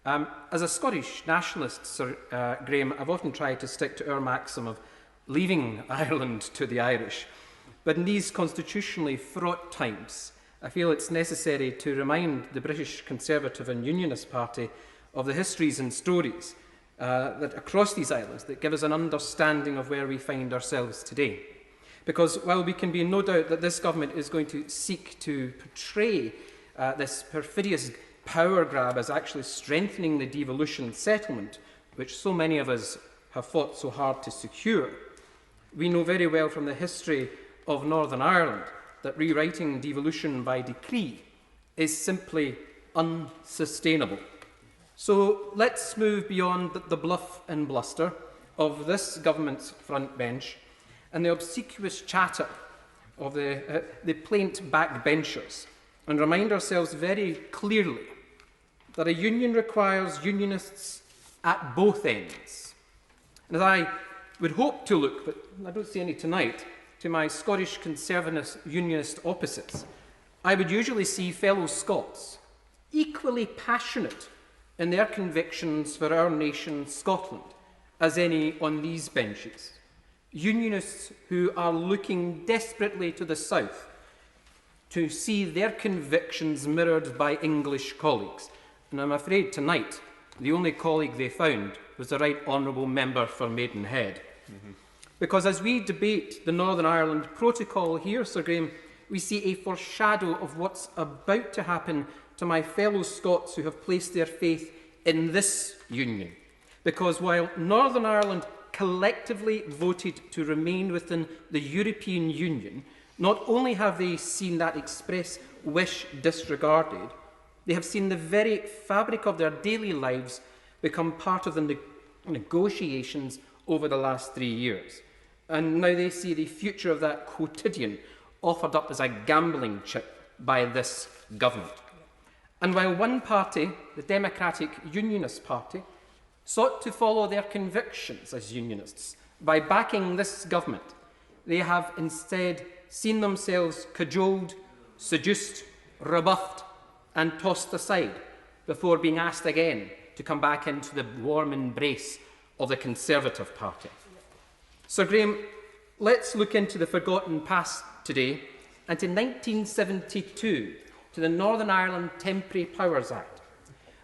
Speaker 21: As a Scottish nationalist, Sir Graham, I've often tried to stick to our maxim of leaving Ireland to the Irish. But in these constitutionally fraught times, I feel it's necessary to remind the British Conservative and Unionist Party of the histories and stories that across these islands that give us an understanding of where we find ourselves today. Because while we can be in no doubt that this government is going to seek to portray this perfidious power grab as actually strengthening the devolution settlement, which so many of us have fought so hard to secure, we know very well from the history of Northern Ireland that rewriting devolution by decree is simply unsustainable. So let's move beyond the bluff and bluster of this government's front bench and the obsequious chatter of the plaint backbenchers and remind ourselves very clearly that a union requires unionists at both ends. And as I would hope to look, but I don't see any tonight, to my Scottish Conservative Unionist opposites, I would usually see fellow Scots equally passionate in their convictions for our nation, Scotland, as any on these benches. Unionists who are looking desperately to the south to see their convictions mirrored by English colleagues. And I'm afraid tonight, the only colleague they found was the Right Honourable Member for Maidenhead. Because as we debate the Northern Ireland Protocol here, Sir Graham, we see a foreshadow of what's about to happen to my fellow Scots who have placed their faith in this union. Because while Northern Ireland collectively voted to remain within the European Union, not only have they seen that express wish disregarded, they have seen the very fabric of their daily lives become part of the negotiations over the last 3 years. And now they see the future of that quotidian offered up as a gambling chip by this government. And while one party, the Democratic Unionist Party, sought to follow their convictions as unionists by backing this government, they have instead seen themselves cajoled, seduced, rebuffed and tossed aside before being asked again to come back into the warm embrace of the Conservative Party. Sir Graham, let's look into the forgotten past today and to 1972, to the Northern Ireland Temporary Powers Act,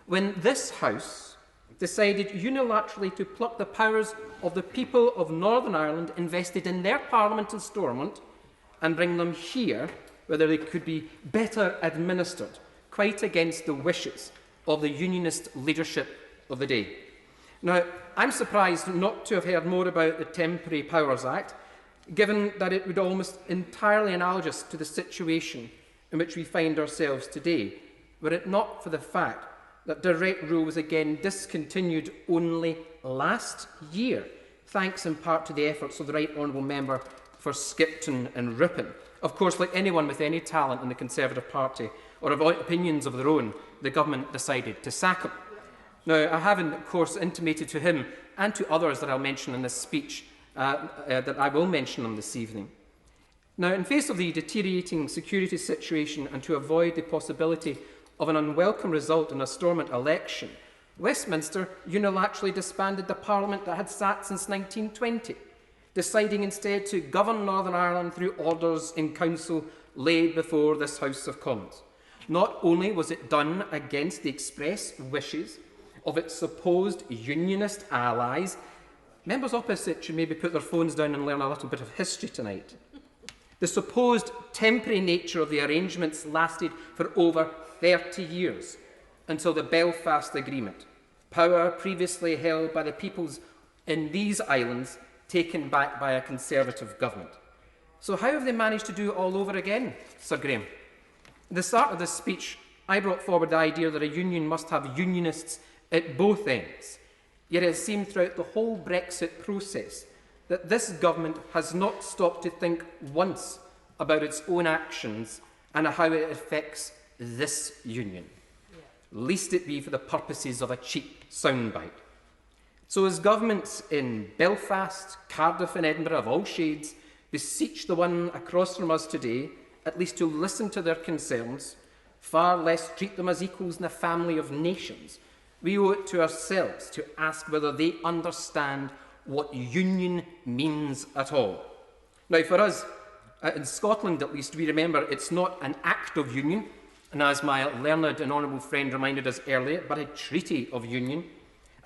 Speaker 21: when this House decided unilaterally to pluck the powers of the people of Northern Ireland invested in their Parliament in Stormont and bring them here, where they could be better administered, quite against the wishes of the unionist leadership of the day. Now, I'm surprised not to have heard more about the Temporary Powers Act, given that it would almost entirely analogous to the situation in which we find ourselves today, were it not for the fact that direct rule was again discontinued only last year, thanks in part to the efforts of the Right Honourable Member for Skipton and Ripon. Of course, like anyone with any talent in the Conservative Party or of opinions of their own, the government decided to sack him. Now, I haven't, of course, intimated to him and to others that I'll mention in this speech that I will mention them this evening. Now, in face of the deteriorating security situation and to avoid the possibility of an unwelcome result in a Stormont election, Westminster unilaterally disbanded the Parliament that had sat since 1920, deciding instead to govern Northern Ireland through orders in Council laid before this House of Commons. Not only was it done against the express wishes of its supposed unionist allies, members opposite should maybe put their phones down and learn a little bit of history tonight. The supposed temporary nature of the arrangements lasted for over 30 years, until the Belfast Agreement, power previously held by the peoples in these islands taken back by a Conservative government. So how have they managed to do it all over again, Sir Graham? At the start of this speech, I brought forward the idea that a union must have unionists at both ends. Yet it has seemed throughout the whole Brexit process that this government has not stopped to think once about its own actions and how it affects this union, least it be for the purposes of a cheap soundbite. So as governments in Belfast, Cardiff and Edinburgh of all shades beseech the one across from us today at least to listen to their concerns, far less treat them as equals in a family of nations, we owe it to ourselves to ask whether they understand what union means at all. Now, for us, in Scotland at least, we remember it's not an act of union, and as my learned and honourable friend reminded us earlier, but a treaty of union.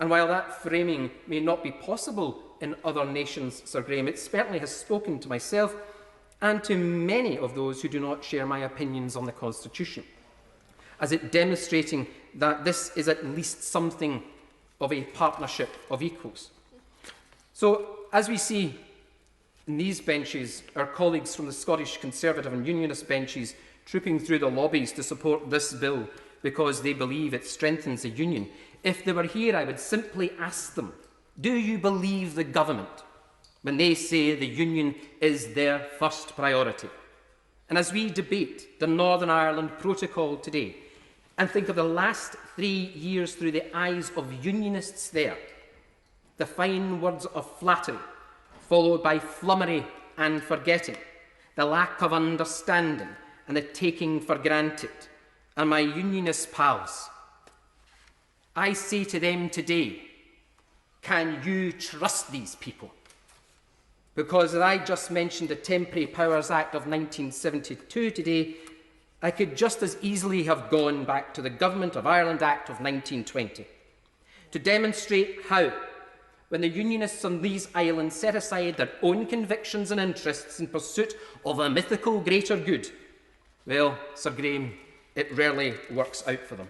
Speaker 21: And while that framing may not be possible in other nations, Sir Graham, it certainly has spoken to myself and to many of those who do not share my opinions on the Constitution, as it demonstrating that this is at least something of a partnership of equals. So, as we see in these benches, our colleagues from the Scottish Conservative and Unionist benches trooping through the lobbies to support this bill because they believe it strengthens the union, if they were here, I would simply ask them, do you believe the government when they say the union is their first priority? And as we debate the Northern Ireland Protocol today and think of the last 3 years through the eyes of unionists there, the fine words of flattery followed by flummery and forgetting, the lack of understanding and the taking for granted, and my unionist pals, I say to them today, can you trust these people? Because as I just mentioned the Temporary Powers Act of 1972 today, I could just as easily have gone back to the Government of Ireland Act of 1920 to demonstrate how, when the Unionists on these islands set aside their own convictions and interests in pursuit of a mythical greater good, well, Sir Graham, it rarely works out for them.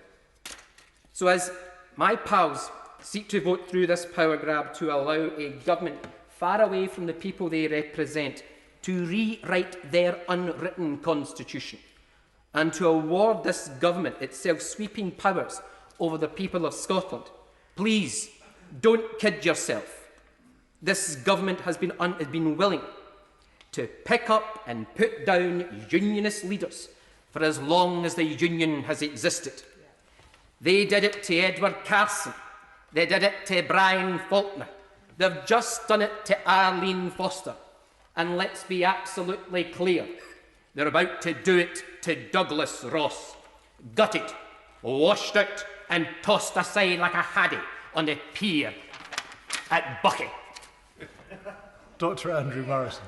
Speaker 21: So as my pals seek to vote through this power grab to allow a government far away from the people they represent to rewrite their unwritten constitution and to award this government its self-sweeping powers over the people of Scotland, please don't kid yourself. This government has been willing to pick up and put down unionist leaders for as long as the union has existed. They did it to Edward Carson. They did it to Brian Faulkner. They've just done it to Arlene Foster. And let's be absolutely clear, they're about to do it to Douglas Ross. Gutted, washed out and tossed aside like a haddie on the pier at Buckie.
Speaker 3: Dr. Andrew Morrison.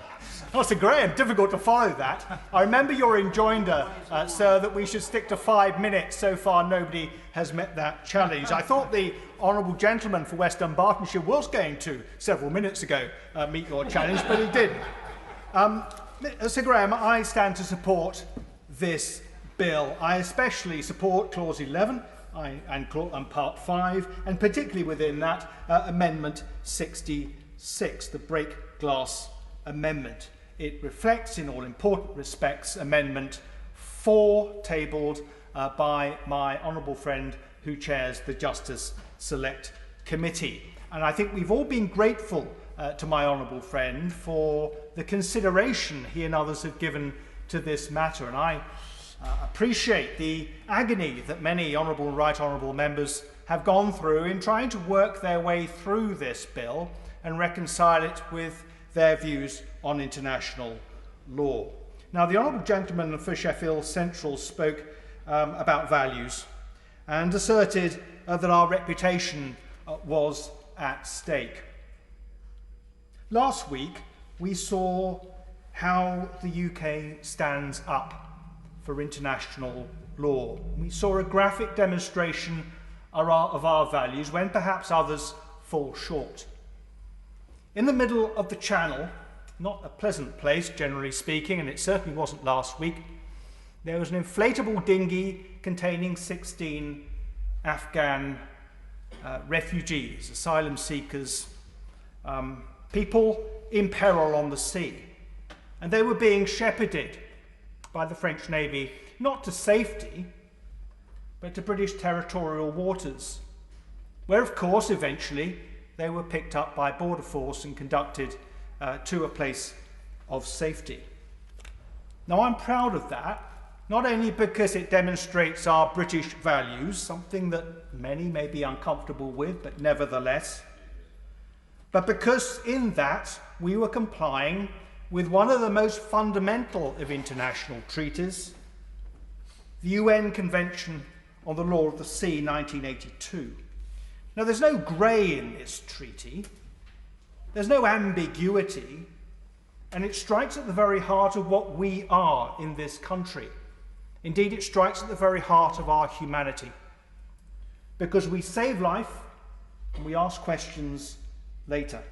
Speaker 13: Oh, Sir Graham, difficult to follow that. I remember your enjoinder, sir, that we should stick to 5 minutes. So far, nobody has met that challenge. I thought the honourable gentleman for West Dunbartonshire was going to, several minutes ago, meet your challenge, but he didn't. Sir Graham, I stand to support this bill. I especially support Clause 11 and Part 5, and particularly within that, Amendment 66, the Break Glass Amendment. It reflects in all important respects Amendment 4, tabled by my honourable friend who chairs the Justice Select Committee. And I think we've all been grateful to my honourable friend for the consideration he and others have given to this matter. And I appreciate the agony that many honourable and right honourable members have gone through in trying to work their way through this bill and reconcile it with their views on international law. Now, the honourable gentleman for Sheffield Central spoke about values and asserted that our reputation was at stake. Last week, we saw how the UK stands up for international law. We saw a graphic demonstration of our values when perhaps others fall short. In the middle of the Channel, not a pleasant place generally speaking, and it certainly wasn't last week, there was an inflatable dinghy containing 16 Afghan refugees, asylum seekers, people in peril on the sea. And they were being shepherded by the French Navy, not to safety, but to British territorial waters, where, of course, eventually they were picked up by Border Force and conducted to a place of safety. Now, I'm proud of that, not only because it demonstrates our British values, something that many may be uncomfortable with, but nevertheless, but because in that we were complying with one of the most fundamental of international treaties, the UN Convention on the Law of the Sea, 1982. Now, there's no grey in this treaty, there's no ambiguity, and it strikes at the very heart of what we are in this country. Indeed, it strikes at the very heart of our humanity, because we save life and we ask questions later.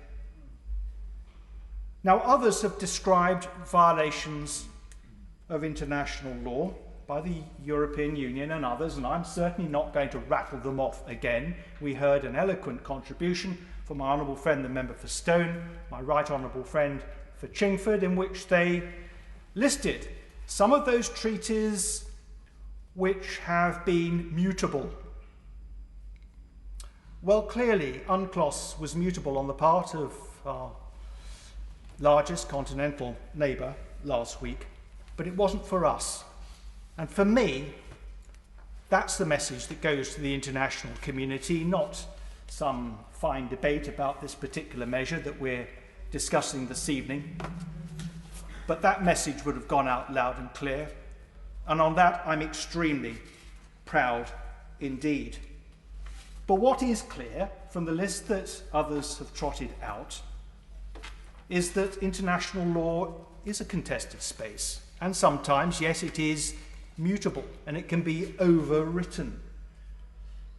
Speaker 13: Now, others have described violations of international law by the European Union and others, and I'm certainly not going to rattle them off again. We heard an eloquent contribution from my honourable friend, the member for Stone, my right honourable friend for Chingford, in which they listed some of those treaties which have been mutable. Well, clearly, UNCLOS was mutable on the part of our largest continental neighbour last week, but it wasn't for us. And for me, that's the message that goes to the international community, not some fine debate about this particular measure that we're discussing this evening. But that message would have gone out loud and clear. And on that, I'm extremely proud indeed. But what is clear from the list that others have trotted out is that international law is a contested space. And sometimes, yes, it is mutable and it can be overwritten.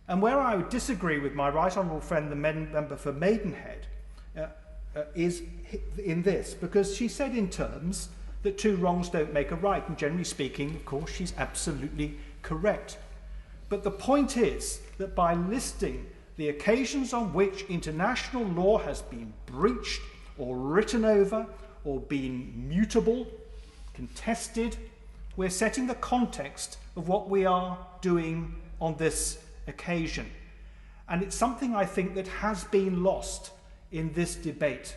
Speaker 13: And where I would disagree with my right honourable friend, the member for Maidenhead, is in this, because she said in terms that two wrongs don't make a right, and generally speaking, of course, she's absolutely correct. But the point is that by listing the occasions on which international law has been breached or written over or been mutable, contested, we're setting the context of what we are doing on this occasion. And it's something I think that has been lost in this debate,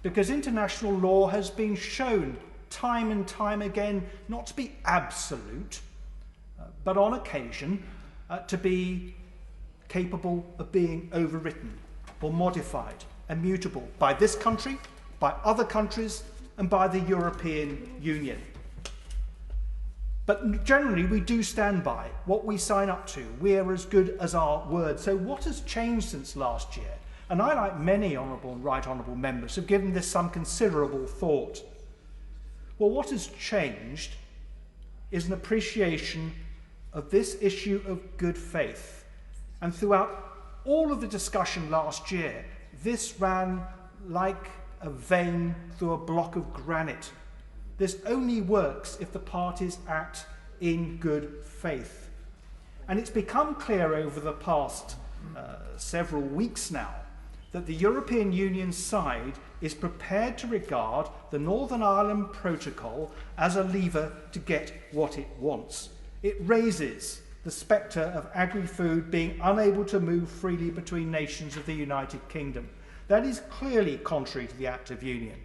Speaker 13: because international law has been shown time and time again not to be absolute, but on occasion to be capable of being overwritten or modified and mutable by this country, by other countries, and by the European Union. But generally, we do stand by what we sign up to. We are as good as our word. So what has changed since last year? And I, like many honourable and right honourable members, have given this some considerable thought. Well, what has changed is an appreciation of this issue of good faith. And throughout all of the discussion last year, this ran like a vein through a block of granite. This only works if the parties act in good faith. And it's become clear over the past several weeks now that the European Union side is prepared to regard the Northern Ireland Protocol as a lever to get what it wants. It raises the spectre of agri-food being unable to move freely between nations of the United Kingdom. That is clearly contrary to the Act of Union.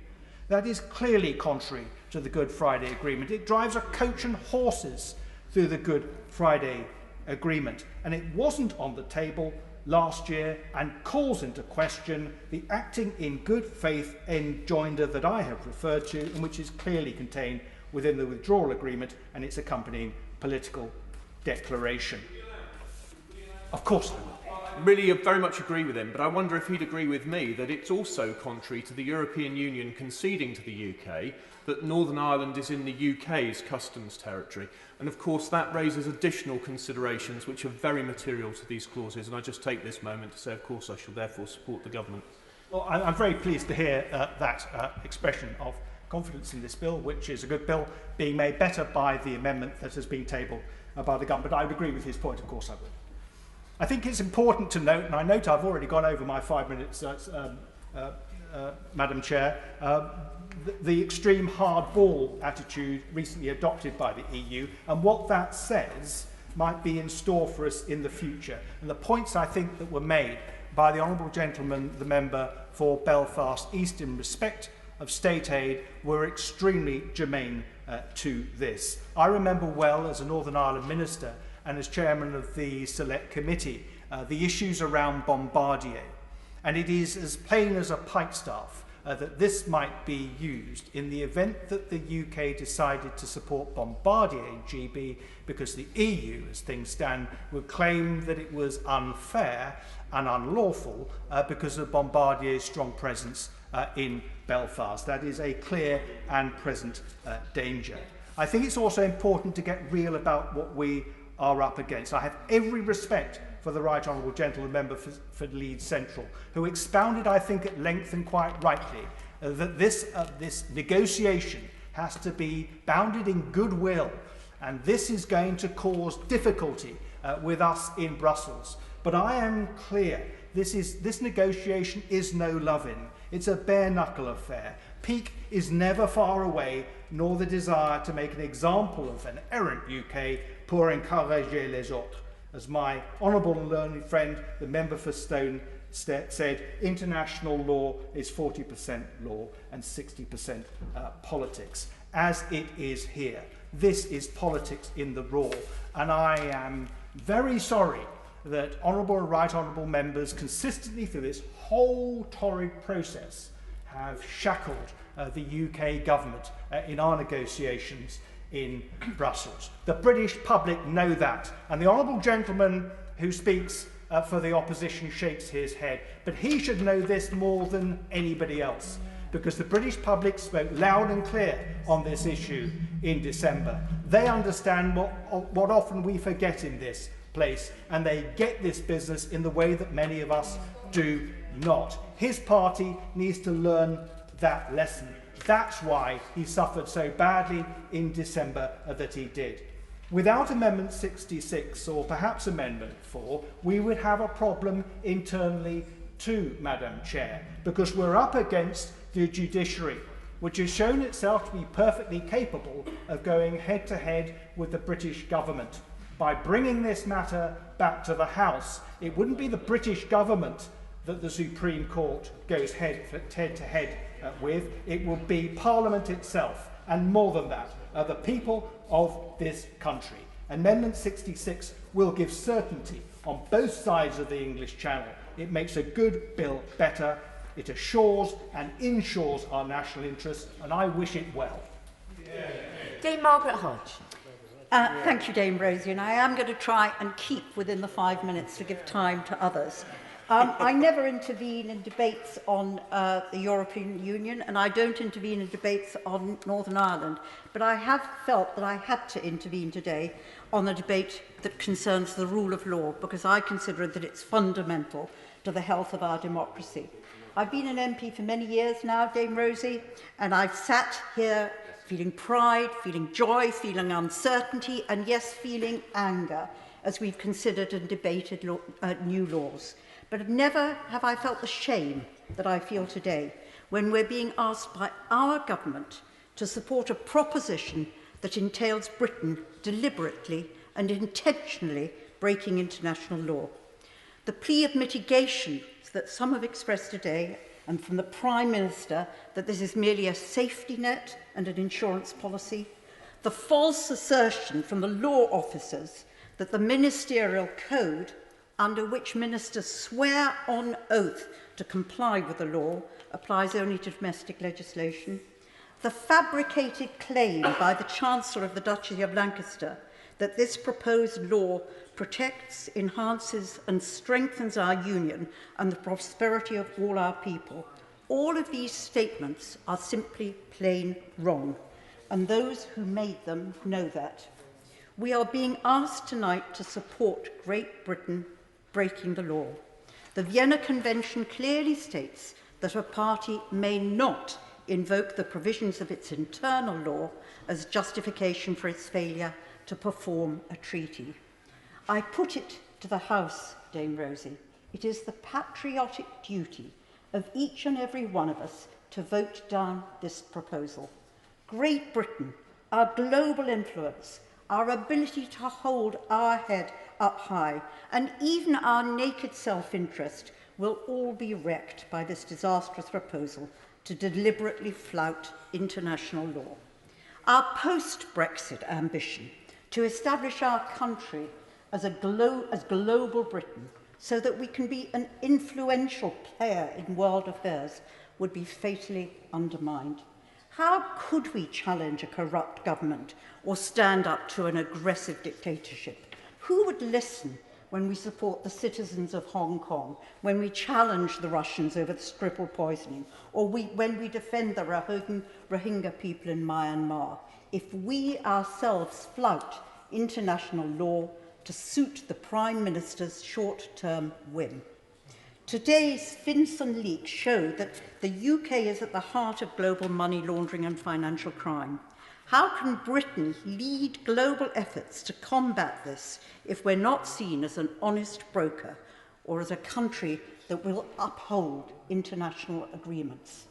Speaker 13: That is clearly contrary to the Good Friday Agreement. It drives a coach and horses through the Good Friday Agreement. And it wasn't on the table last year and calls into question the acting in good faith enjoinder that I have referred to, and which is clearly contained within the Withdrawal Agreement and its accompanying political declaration. Of course I will.
Speaker 21: really very much agree with him, but I wonder if he'd agree with me that it's also contrary to the European Union conceding to the UK that Northern Ireland is in the UK's customs territory. And of course that raises additional considerations which are very material to these clauses, and I just take this moment to say of course I shall therefore support the government.
Speaker 13: Well, I'm very pleased to hear that expression of confidence in this bill, which is a good bill, being made better by the amendment that has been tabled by the government. But I would agree with his point, of course I would. I think it's important to note, and I note I've already gone over my 5 minutes, Madam Chair, the extreme hardball attitude recently adopted by the EU, and what that says might be in store for us in the future. And the points I think that were made by the Honourable Gentleman, the member for Belfast East, in respect of state aid were extremely germane to this. I remember well as a Northern Ireland minister and as chairman of the Select Committee the issues around Bombardier, and it is as plain as a pikestaff that this might be used in the event that the UK decided to support Bombardier GB, because the EU, as things stand, would claim that it was unfair and unlawful because of Bombardier's strong presence in Belfast. That is a clear and present danger. I think it's also important to get real about what we are up against. I have every respect for the Right Honourable Gentleman Member for Leeds Central, who expounded, I think, at length and quite rightly, that this negotiation has to be bounded in goodwill, and this is going to cause difficulty with us in Brussels. But I am clear, this negotiation is no love-in. It's a bare-knuckle affair. Peak is never far away, nor the desire to make an example of an errant UK pour encourager les autres. As my honourable and learned friend, the member for Stone, said, international law is 40% law and 60% politics, as it is here. This is politics in the raw, and I am very sorry that honourable and right honourable members consistently through this whole torrid process have shackled the UK government in our negotiations in Brussels. The British public know that, and the honourable gentleman who speaks for the opposition shakes his head, but he should know this more than anybody else, because the British public spoke loud and clear on this issue in December. They understand what often we forget in this place, and they get this business in the way that many of us do not. His party needs to learn that lesson. That's why he suffered so badly in December that he did. Without Amendment 66, or perhaps Amendment 4, we would have a problem internally too, Madam Chair, because we're up against the judiciary, which has shown itself to be perfectly capable of going head-to-head with the British government. By bringing this matter back to the House, it wouldn't be the British government that the Supreme Court goes head-to-head with. It will be Parliament itself, and more than that, the people of this country. Amendment 66 will give certainty on both sides of the English Channel. It makes a good bill better. It assures and insures our national interests, and I wish it well.
Speaker 14: Dame Margaret Hodge. Thank you, Dame Rosie, and I am going to try and keep within the 5 minutes to give time to others. I never intervene in debates on the European Union, and I don't intervene in debates on Northern Ireland, but I have felt that I had to intervene today on a debate that concerns the rule of law, because I consider that it's fundamental to the health of our democracy. I've been an MP for many years now, Dame Rosie, and I've sat here feeling pride, feeling joy, feeling uncertainty, and yes, feeling anger as we've considered and debated new laws. But never have I felt the shame that I feel today when we're being asked by our government to support a proposition that entails Britain deliberately and intentionally breaking international law. The plea of mitigation that some have expressed today, and from the Prime Minister, that this is merely a safety net and an insurance policy, the false assertion from the law officers that the ministerial code under which ministers swear on oath to comply with the law applies only to domestic legislation, the fabricated claim by the Chancellor of the Duchy of Lancaster that this proposed law protects, enhances and strengthens our union and the prosperity of all our people. All of these statements are simply plain wrong, and those who made them know that. We are being asked tonight to support Great Britain breaking the law. The Vienna Convention clearly states that a party may not invoke the provisions of its internal law as justification for its failure to perform a treaty. I put it to the House, Dame Rosie, it is the patriotic duty of each and every one of us to vote down this proposal. Great Britain, our global influence, our ability to hold our head up high, and even our naked self-interest will all be wrecked by this disastrous proposal to deliberately flout international law. Our post-Brexit ambition to establish our country as global Britain so that we can be an influential player in world affairs would be fatally undermined. How could we challenge a corrupt government or stand up to an aggressive dictatorship? Who would listen when we support the citizens of Hong Kong, when we challenge the Russians over the Skripal poisoning, or when we defend the Rohingya people in Myanmar, if we ourselves flout international law to suit the Prime Minister's short-term whim? Today's FinCEN leaks show that the UK is at the heart of global money laundering and financial crime. How can Britain lead global efforts to combat this if we're not seen as an honest broker or as a country that will uphold international agreements?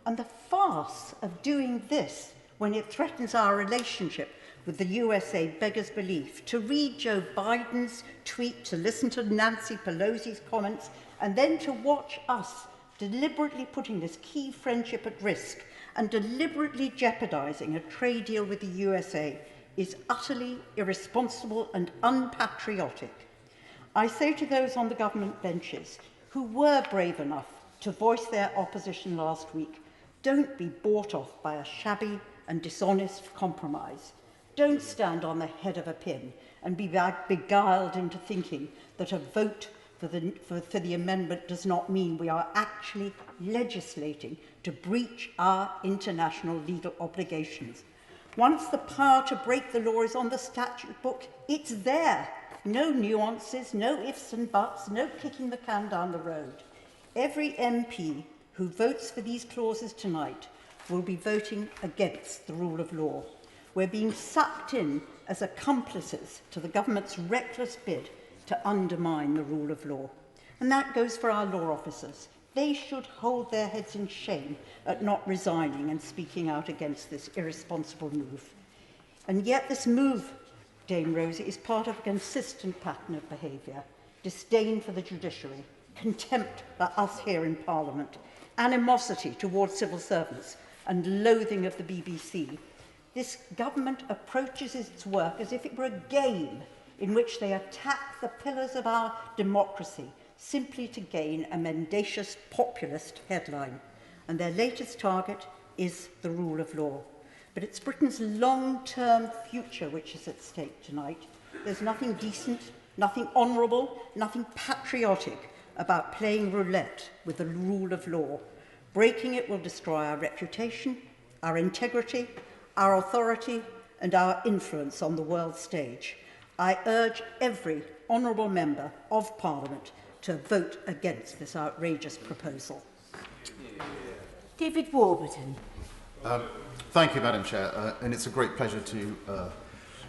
Speaker 14: And the farce of doing this when it threatens our relationship with the USA beggars belief. To read Joe Biden's tweet, to listen to Nancy Pelosi's comments, and then to watch us deliberately putting this key friendship at risk and deliberately jeopardizing a trade deal with the USA is utterly irresponsible and unpatriotic. I say to those on the government benches who were brave enough to voice their opposition last week, don't be bought off by a shabby and dishonest compromise. Don't stand on the head of a pin and be beguiled into thinking that a vote for the amendment does not mean we are actually legislating to breach our international legal obligations. Once the power to break the law is on the statute book, it's there. No nuances, no ifs and buts, no kicking the can down the road. Every MP who votes for these clauses tonight will be voting against the rule of law. We're being sucked in as accomplices to the government's reckless bid to undermine the rule of law. And that goes for our law officers. They should hold their heads in shame at not resigning and speaking out against this irresponsible move. And yet this move, Dame Rosie, is part of a consistent pattern of behaviour: disdain for the judiciary, contempt for us here in Parliament, animosity towards civil servants, and loathing of the BBC. This government approaches its work as if it were a game in which they attack the pillars of our democracy simply to gain a mendacious populist headline. And their latest target is the rule of law. But it's Britain's long-term future which is at stake tonight. There's nothing decent, nothing honourable, nothing patriotic about playing roulette with the rule of law. Breaking it will destroy our reputation, our integrity, our authority, and our influence on the world stage. I urge every honourable member of Parliament to vote against this outrageous proposal.
Speaker 18: David Warburton.
Speaker 22: Thank you, Madam Chair, and it's a great pleasure to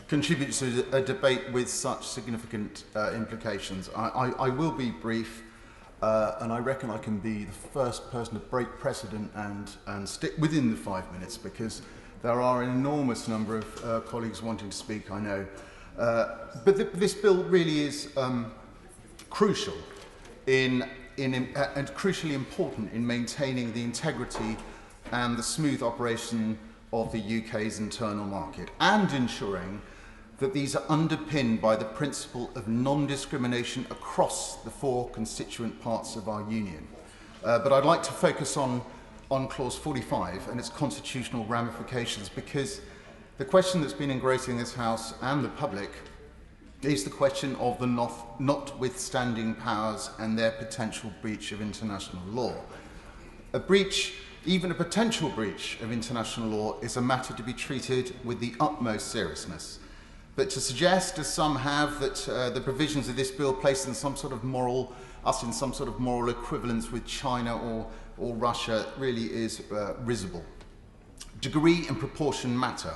Speaker 22: contribute to a debate with such significant implications. I will be brief, and I reckon I can be the first person to break precedent and stick within the 5 minutes, because there are an enormous number of colleagues wanting to speak, I know. But this bill really is crucial and crucially important in maintaining the integrity and the smooth operation of the UK's internal market, and ensuring that these are underpinned by the principle of non-discrimination across the 4 constituent parts of our union. But I'd like to focus on clause 45 and its constitutional ramifications, because The question that's been engrossing this House and the public is the question of the notwithstanding powers and their potential breach of international law. A breach, even a potential breach of international law, is a matter to be treated with the utmost seriousness. But to suggest, as some have, that the provisions of this bill place in some sort of moral equivalence with China or Russia really is risible. Degree and proportion matter.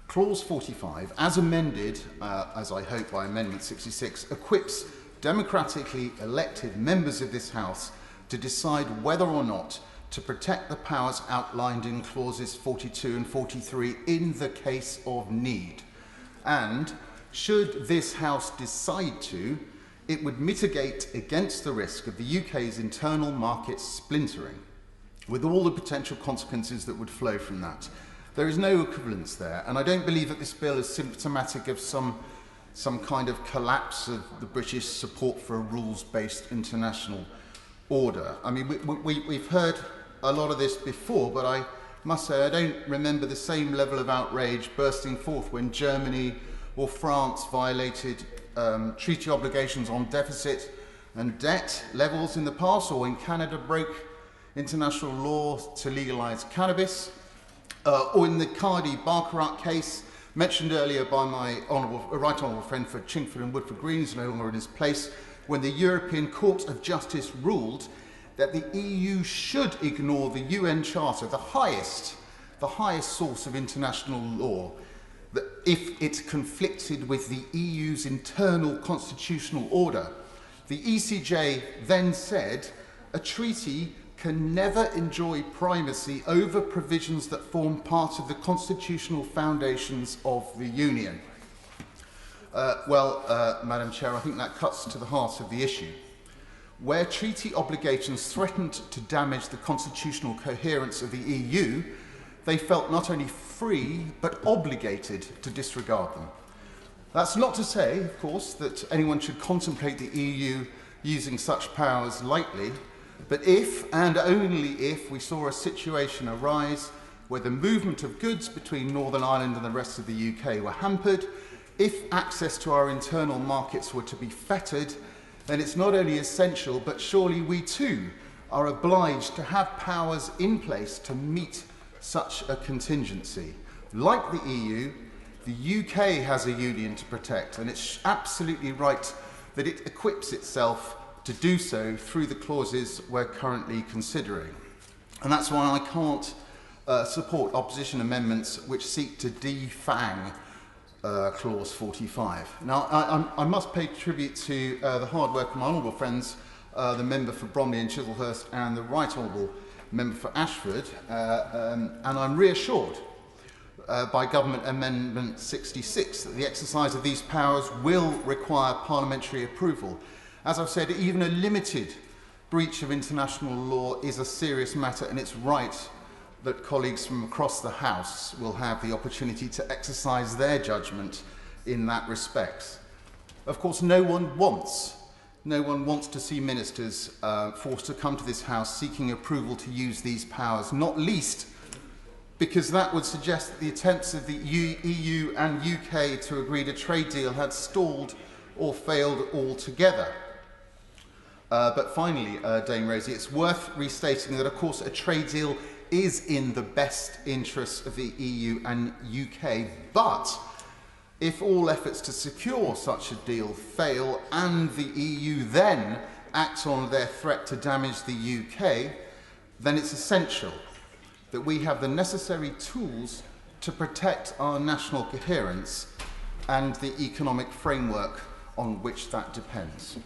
Speaker 22: Clause 45, as amended, as I hope by Amendment 66, equips democratically elected members of this House to decide whether or not to protect the powers outlined in clauses 42 and 43 in the case of need. And should this House decide to, it would mitigate against the risk of the UK's internal market splintering, with all the potential consequences that would flow from that. There is no equivalence there, and I don't believe that this bill is symptomatic of some kind of collapse of the British support for a rules-based international order. I mean, we've heard a lot of this before, but I must say I don't remember the same level of outrage bursting forth when Germany or France violated treaty obligations on deficit and debt levels in the past, or when Canada broke international law to legalise cannabis, or in the Cardi-Barkarat case mentioned earlier by my right honourable friend for Chingford and Woodford Green, is no longer in his place, when the European Court of Justice ruled that the EU should ignore the UN Charter, the highest source of international law, that if it's conflicted with the EU's internal constitutional order. The ECJ then said a treaty can never enjoy primacy over provisions that form part of the constitutional foundations of the Union. Madam Chair, I think that cuts to the heart of the issue. Where treaty obligations threatened to damage the constitutional coherence of the EU, they felt not only free, but obligated to disregard them. That's not to say, of course, that anyone should contemplate the EU using such powers lightly, but if, and only if, we saw a situation arise where the movement of goods between Northern Ireland and the rest of the UK were hampered, if access to our internal markets were to be fettered, then it's not only essential, but surely we too are obliged to have powers in place to meet such a contingency. Like the EU, the UK has a union to protect, and it's absolutely right that it equips itself to do so through the clauses we're currently considering. And that's why I can't support opposition amendments which seek to defang clause 45. Now, I must pay tribute to the hard work of my honourable friends, the member for Bromley and Chislehurst and the right honourable member for Ashford, and I'm reassured by Government Amendment 66 that the exercise of these powers will require parliamentary approval. As I've said, even a limited breach of international law is a serious matter, and it's right that colleagues from across the House will have the opportunity to exercise their judgment in that respect. Of course, no one wants to see ministers forced to come to this House seeking approval to use these powers, not least because that would suggest that the attempts of the EU and UK to agree a trade deal had stalled or failed altogether. But finally, Dame Rosie, it's worth restating that, of course, a trade deal is in the best interests of the EU and UK, but if all efforts to secure such a deal fail and the EU then acts on their threat to damage the UK, then it's essential that we have the necessary tools to protect our national coherence and the economic framework on which that depends.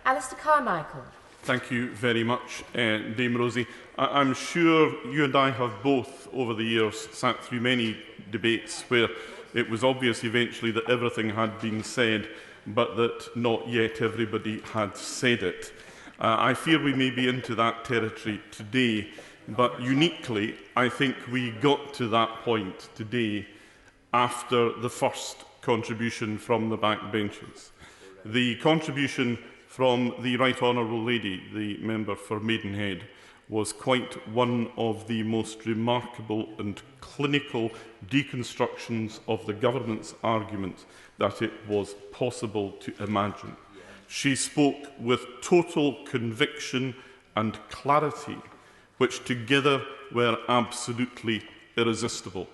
Speaker 5: Alistair Carmichael.
Speaker 10: Thank you very much, Dame Rosie. I'm sure you and I have both, over the years, sat through many debates where it was obvious eventually that everything had been said, but that not yet everybody had said it. I fear we may be into that territory today, but uniquely, I think we got to that point today after the first contribution from the backbenches. The contribution from the Right Honourable Lady, the member for Maidenhead, was quite one of the most remarkable and clinical deconstructions of the government's argument that it was possible to imagine. She spoke with total conviction and clarity, which together were absolutely irresistible.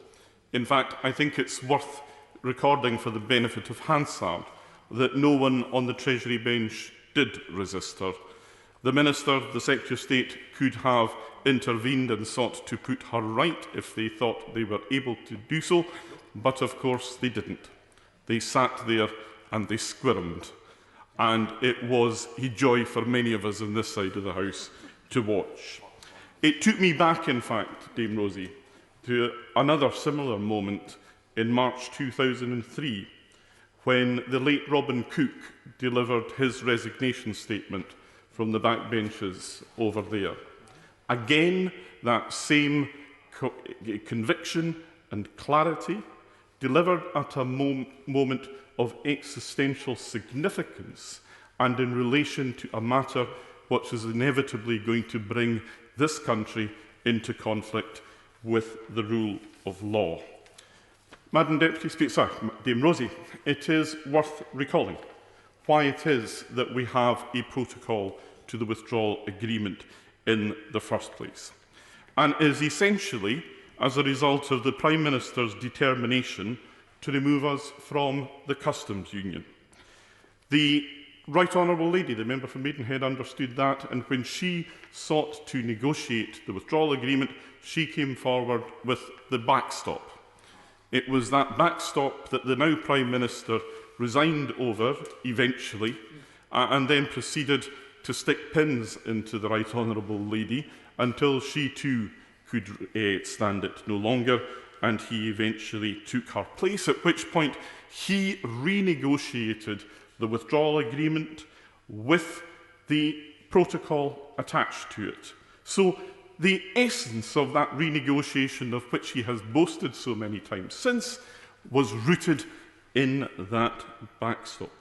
Speaker 10: In fact, I think it's worth recording for the benefit of Hansard that no one on the Treasury bench did resist her. The Minister, the Secretary of State, could have intervened and sought to put her right if they thought they were able to do so, but of course they didn't. They sat there and they squirmed, and it was a joy for many of us on this side of the House to watch. It took me back, in fact, Dame Rosie, to another similar moment in March 2003, when the late Robin Cook delivered his resignation statement from the backbenches over there. Again, that same conviction and clarity, delivered at a moment of existential significance and in relation to a matter which is inevitably going to bring this country into conflict with the rule of law. Madam Deputy Speaker, sorry, Dame Rosie, it is worth recalling why it is that we have a protocol to the withdrawal agreement in the first place, and is essentially as a result of the Prime Minister's determination to remove us from the customs union. The Right Honourable Lady, the member for Maidenhead, understood that, and when she sought to negotiate the withdrawal agreement, she came forward with the backstop. It was that backstop that the now Prime Minister resigned over eventually, and then proceeded to stick pins into the Right Honourable Lady until she too could stand it no longer, and he eventually took her place, at which point he renegotiated the withdrawal agreement with the protocol attached to it. So the essence of that renegotiation, of which he has boasted so many times since, was rooted in that backstop.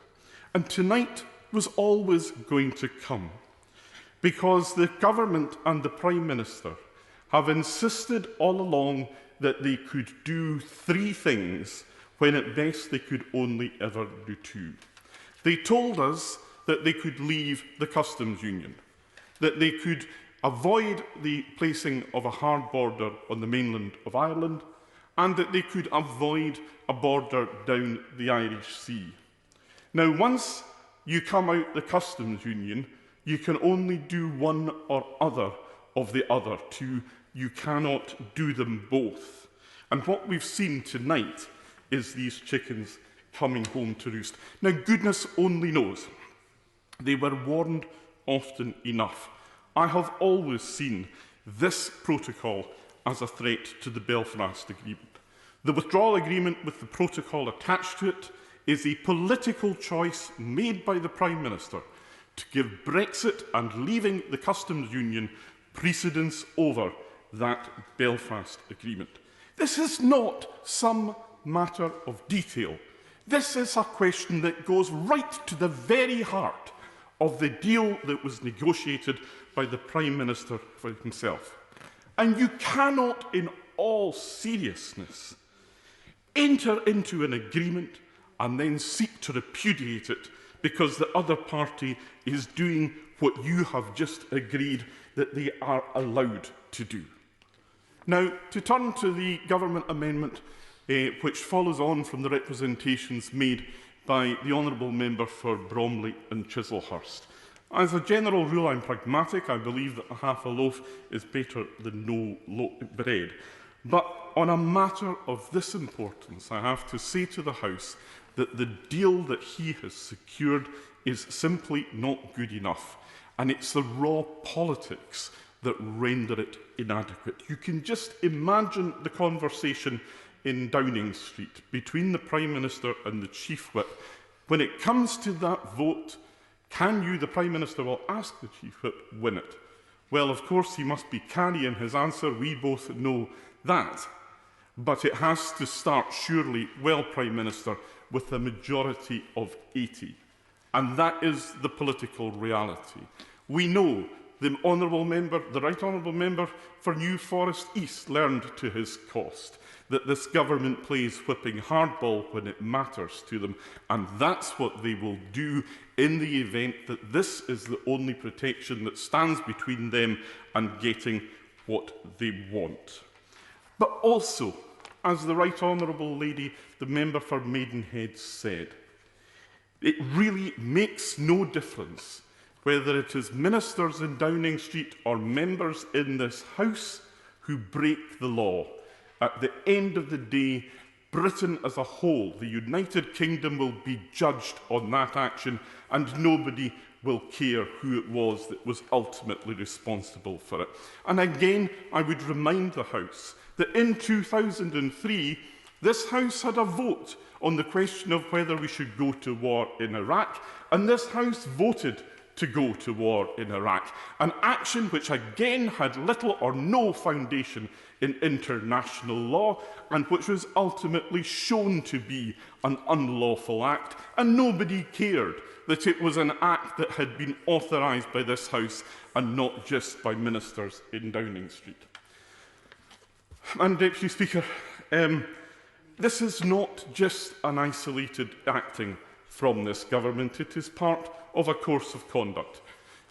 Speaker 10: And tonight was always going to come, because the government and the Prime Minister have insisted all along that they could do three things when at best they could only ever do two. They told us that they could leave the customs union, that they could avoid the placing of a hard border on the mainland of Ireland, and that they could avoid a border down the Irish Sea. Now, once you come out the customs union, you can only do one or other of the other two. You cannot do them both. And what we've seen tonight is these chickens coming home to roost. Now, goodness only knows, they were warned often enough. I have always seen this protocol as a threat to the Belfast Agreement. The withdrawal agreement with the protocol attached to it is a political choice made by the Prime Minister to give Brexit and leaving the customs union precedence over that Belfast Agreement. This is not some matter of detail. This is a question that goes right to the very heart of the deal that was negotiated by the Prime Minister for himself. And you cannot, in all seriousness, enter into an agreement and then seek to repudiate it because the other party is doing what you have just agreed that they are allowed to do. Now, to turn to the government amendment, which follows on from the representations made by the honourable member for Bromley and Chislehurst. As a general rule, I'm pragmatic. I believe that half a loaf is better than no bread. But on a matter of this importance, I have to say to the House that the deal that he has secured is simply not good enough. And it's the raw politics that render it inadequate. You can just imagine the conversation in Downing Street between the Prime Minister and the Chief Whip. When it comes to that vote, can you, the Prime Minister will ask the Chief Whip, win it? Well, of course, he must be canny in his answer. We both know that. But it has to start, surely, well, Prime Minister, with a majority of 80. And that is the political reality. We know the Right Honourable Member for New Forest East learned to his cost that this government plays whipping hardball when it matters to them, and that's what they will do in the event that this is the only protection that stands between them and getting what they want. But also, as the Right Honourable Lady, the member for Maidenhead, said, it really makes no difference whether it is ministers in Downing Street or members in this House who break the law. At the end of the day, Britain as a whole, the United Kingdom, will be judged on that action, and nobody will care who it was that was ultimately responsible for it. And again, I would remind the House that in 2003, this House had a vote on the question of whether we should go to war in Iraq, and this House voted to go to war in Iraq, an action which again had little or no foundation in international law and which was ultimately shown to be an unlawful act, and nobody cared that it was an act that had been authorised by this House and not just by ministers in Downing Street. And Deputy Speaker, this is not just an isolated acting from this government, it is part of a course of conduct.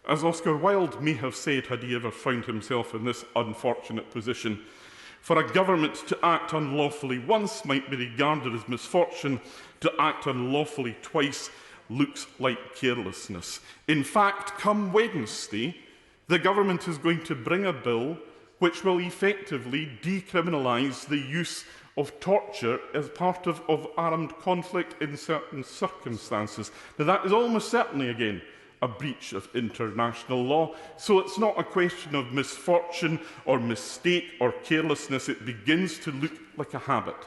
Speaker 10: As Oscar Wilde may have said had he ever found himself in this unfortunate position, for a government to act unlawfully once might be regarded as misfortune, to act unlawfully twice looks like carelessness. In fact, come Wednesday, the government is going to bring a bill which will effectively decriminalise the use of torture as part of armed conflict in certain circumstances. Now, that is almost certainly, again, a breach of international law. So it's not a question of misfortune or mistake or carelessness. It begins to look like a habit.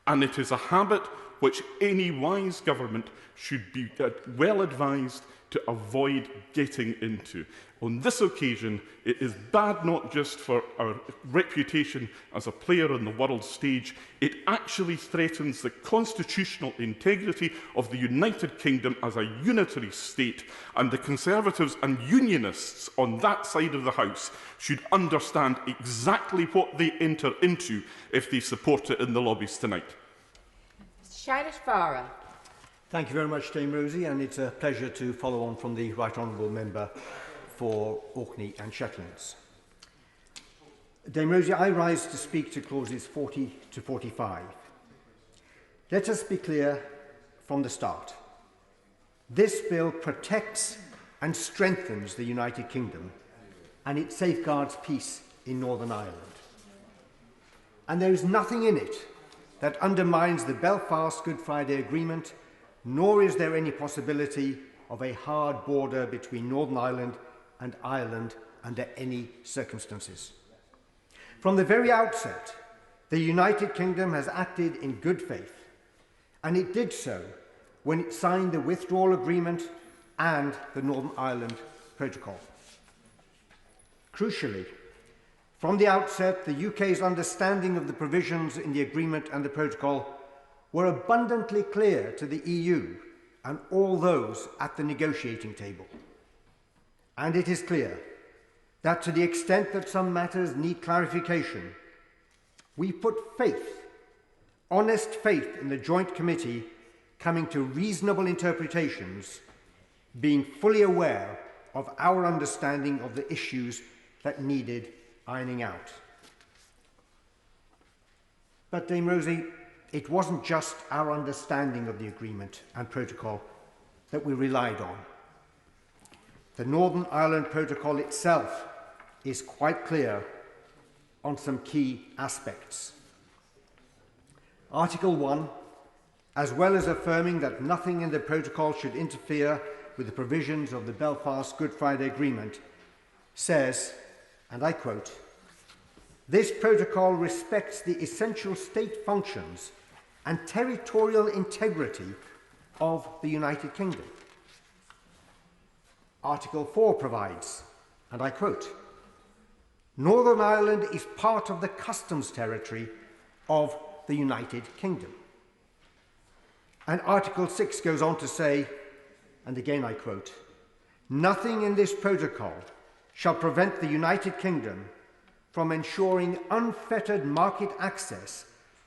Speaker 10: And it is a habit which any wise government should be well advised to avoid getting into. On this occasion, it is bad not just for our reputation as a player on the world stage, it actually threatens the constitutional integrity of the United Kingdom as a unitary state, and the Conservatives and Unionists on that side of the House should understand exactly what they enter into if they support it in the lobbies tonight.
Speaker 5: Shailesh Farah.
Speaker 6: Thank you very much, Dame Rosie, and it's a pleasure to follow on from the Right Honourable Member for Orkney and Shetlands. Dame Rosie, I rise to speak to clauses 40 to 45. Let us be clear from the start. This bill protects and strengthens the United Kingdom, and it safeguards peace in Northern Ireland. And there is nothing in it that undermines the Belfast Good Friday Agreement, nor is there any possibility of a hard border between Northern Ireland and Ireland under any circumstances. From the very outset, the United Kingdom has acted in good faith, and it did so when it signed the Withdrawal Agreement and the Northern Ireland Protocol. Crucially, from the outset, the UK's understanding of the provisions in the agreement and the protocol were abundantly clear to the EU and all those at the negotiating table. And it is clear that to the extent that some matters need clarification, we put faith, honest faith in the Joint Committee coming to reasonable interpretations, being fully aware of our understanding of the issues that needed ironing out. But Dame Rosie, it wasn't just our understanding of the agreement and protocol that we relied on. The Northern Ireland Protocol itself is quite clear on some key aspects. Article 1, as well as affirming that nothing in the protocol should interfere with the provisions of the Belfast Good Friday Agreement, says, and I quote, "This protocol respects the essential state functions and territorial integrity of the United Kingdom." Article 4 provides, and I quote, "Northern Ireland is part of the customs territory of the United Kingdom." And Article 6 goes on to say, and again I quote, "Nothing in this protocol shall prevent the United Kingdom from ensuring unfettered market access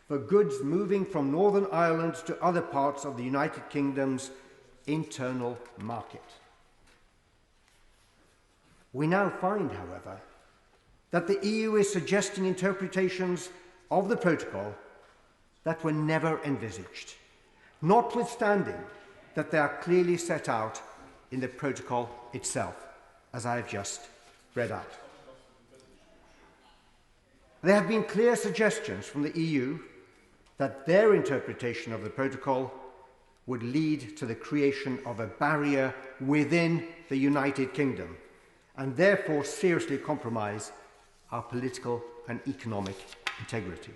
Speaker 6: for goods moving from Northern Ireland to other parts of the United Kingdom's internal market." We now find, however, that the EU is suggesting interpretations of the protocol that were never envisaged, notwithstanding that they are clearly set out in the protocol itself, as I have just read out. There have been clear suggestions from the EU that their interpretation of the protocol would lead to the creation of a barrier within the United Kingdom and therefore seriously compromise our political and economic integrity.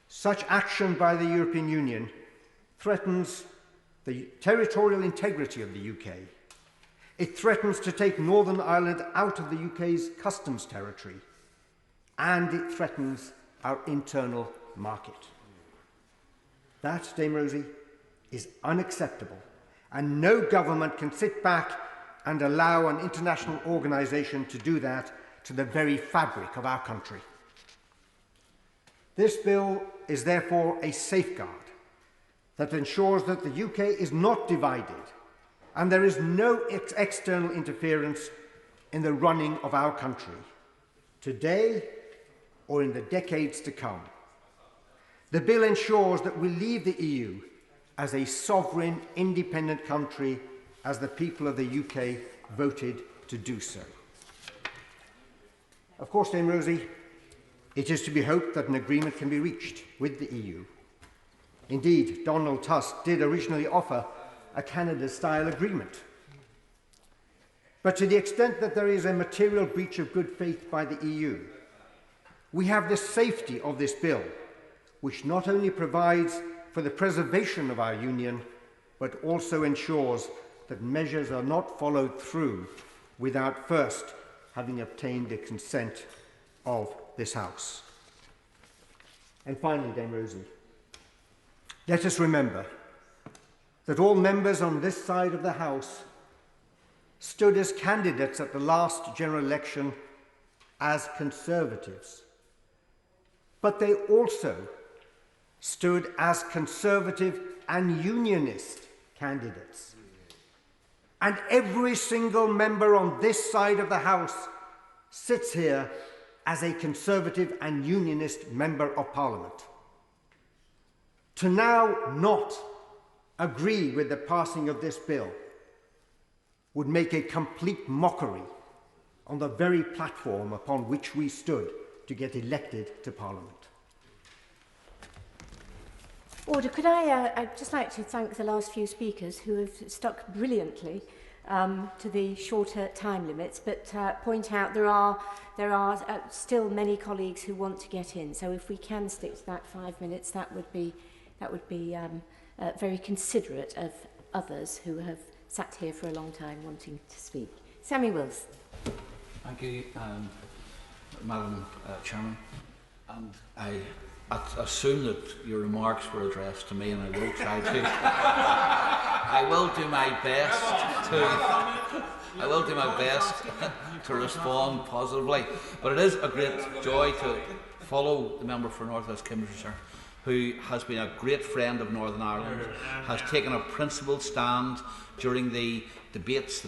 Speaker 6: Such action by the European Union threatens the territorial integrity of the UK. It threatens to take Northern Ireland out of the UK's customs territory, and it threatens our internal market. That, Dame Rosie, is unacceptable, and no government can sit back and allow an international organisation to do that to the very fabric of our country. This bill is therefore a safeguard that ensures that the UK is not divided and there is no external interference in the running of our country, today or in the decades to come. The bill ensures that we leave the EU as a sovereign, independent country as the people of the UK voted to do so. Of course, Dame Rosie, it is to be hoped that an agreement can be reached with the EU. Indeed, Donald Tusk did originally offer a Canada-style agreement. But to the extent that there is a material breach of good faith by the EU, we have the safety of this bill, which not only provides for the preservation of our union, but also ensures that measures are not followed through without first having obtained the consent of this House. And finally, Dame Rosie, let us remember that all members on this side of the House stood as candidates at the last general election as Conservatives, but they also stood as Conservative and Unionist candidates. And every single member on this side of the House sits here as a Conservative and Unionist Member of Parliament. To now not agree with the passing of this bill would make a complete mockery on the very platform upon which we stood to get elected to Parliament.
Speaker 4: Order. Could I'd just like to thank the last few speakers who have stuck brilliantly to the shorter time limits, but point out there are still many colleagues who want to get in. So if we can stick to that 5 minutes, that would be very considerate of others who have sat here for a long time wanting to speak. Sammy Wills.
Speaker 12: Thank you, Madam Chairman. And I assume that your remarks were addressed to me, and I will try to. I will do my best to respond positively. But it is a great joy to follow the member for North West Cambridgeshire, who has been a great friend of Northern Ireland, has taken a principled stand during the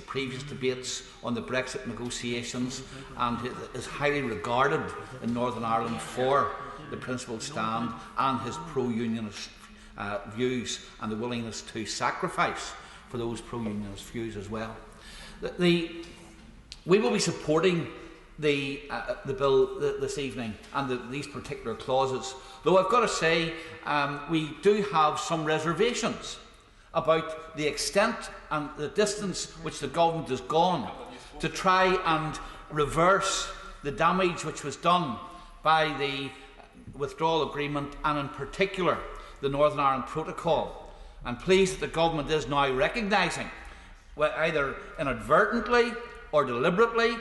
Speaker 12: previous debates on the Brexit negotiations, and is highly regarded in Northern Ireland for the principled stand and his pro-unionist views and the willingness to sacrifice for those pro-unionist views as well. We will be supporting the bill this evening and these particular clauses, though I've got to say we do have some reservations about the extent and the distance which the government has gone to try and reverse the damage which was done by the withdrawal agreement, and in particular the Northern Ireland Protocol. I'm pleased that the government is now recognising, either inadvertently or deliberately,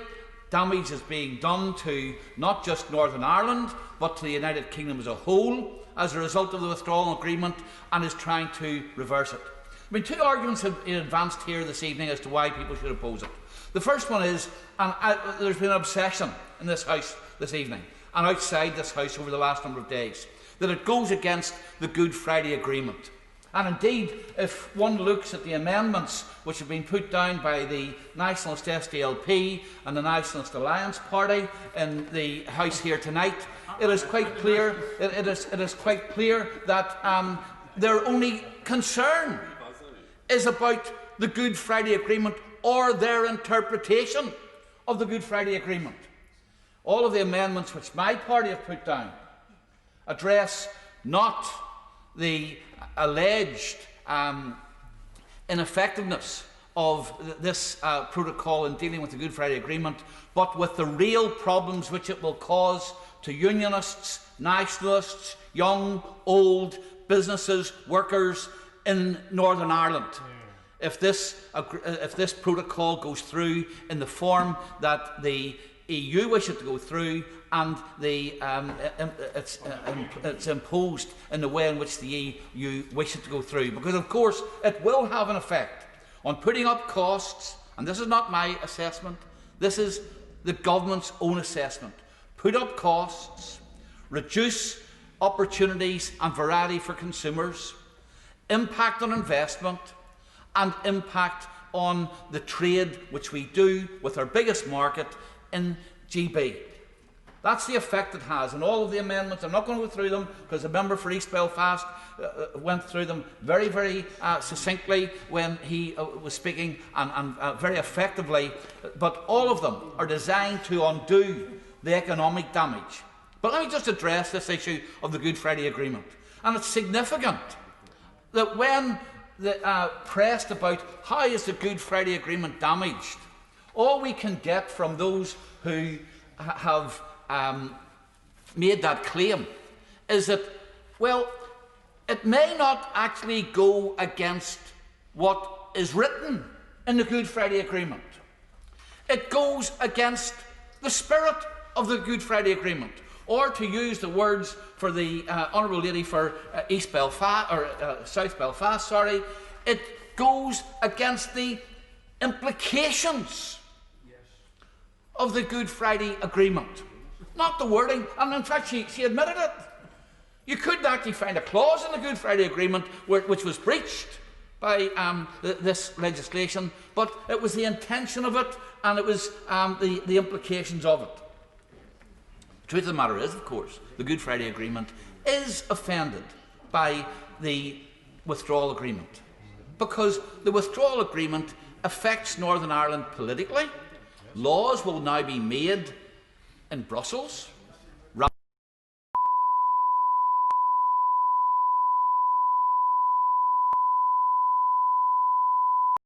Speaker 12: damage is being done to not just Northern Ireland but to the United Kingdom as a whole as a result of the withdrawal agreement, and is trying to reverse it. been two arguments advanced here this evening as to why people should oppose it. The first one is, and there's been an obsession in this House this evening and outside this House over the last number of days, that it goes against the Good Friday Agreement. And indeed, if one looks at the amendments which have been put down by the Nationalist SDLP and the Nationalist Alliance Party in the House here tonight, it is quite clear. It is quite clear that their only concern is about the Good Friday Agreement or their interpretation of the Good Friday Agreement. All of the amendments which my party have put down address not the alleged ineffectiveness of this protocol in dealing with the Good Friday Agreement, but with the real problems which it will cause to unionists, nationalists, young, old, businesses, workers in Northern Ireland. If this protocol goes through in the form that the EU wish it to go through, and it's imposed in the way in which the EU wish it to go through. Because, of course, it will have an effect on putting up costs, and this is not my assessment, this is the government's own assessment. Put up costs, reduce opportunities and variety for consumers, impact on investment, and impact on the trade which we do with our biggest market in GB. That's the effect it has. And all of the amendments, I'm not going to go through them because the member for East Belfast went through them very, very succinctly when he was speaking and very effectively. But all of them are designed to undo the economic damage. But let me just address this issue of the Good Friday Agreement. And it's significant that when pressed about how is the Good Friday Agreement damaged, all we can get from those who have made that claim is that, well, it may not actually go against what is written in the Good Friday Agreement. It goes against the spirit of the Good Friday Agreement, or to use the words for the Honourable Lady for East Belfast, or South Belfast, sorry, it goes against the implications of the Good Friday Agreement. Not the wording, and in fact she admitted it. You couldn't actually find a clause in the Good Friday Agreement which was breached by this legislation, but it was the intention of it and it was the implications of it. The truth of the matter is, of course, the Good Friday Agreement is offended by the Withdrawal Agreement, because the Withdrawal Agreement affects Northern Ireland politically. Laws will now be made in Brussels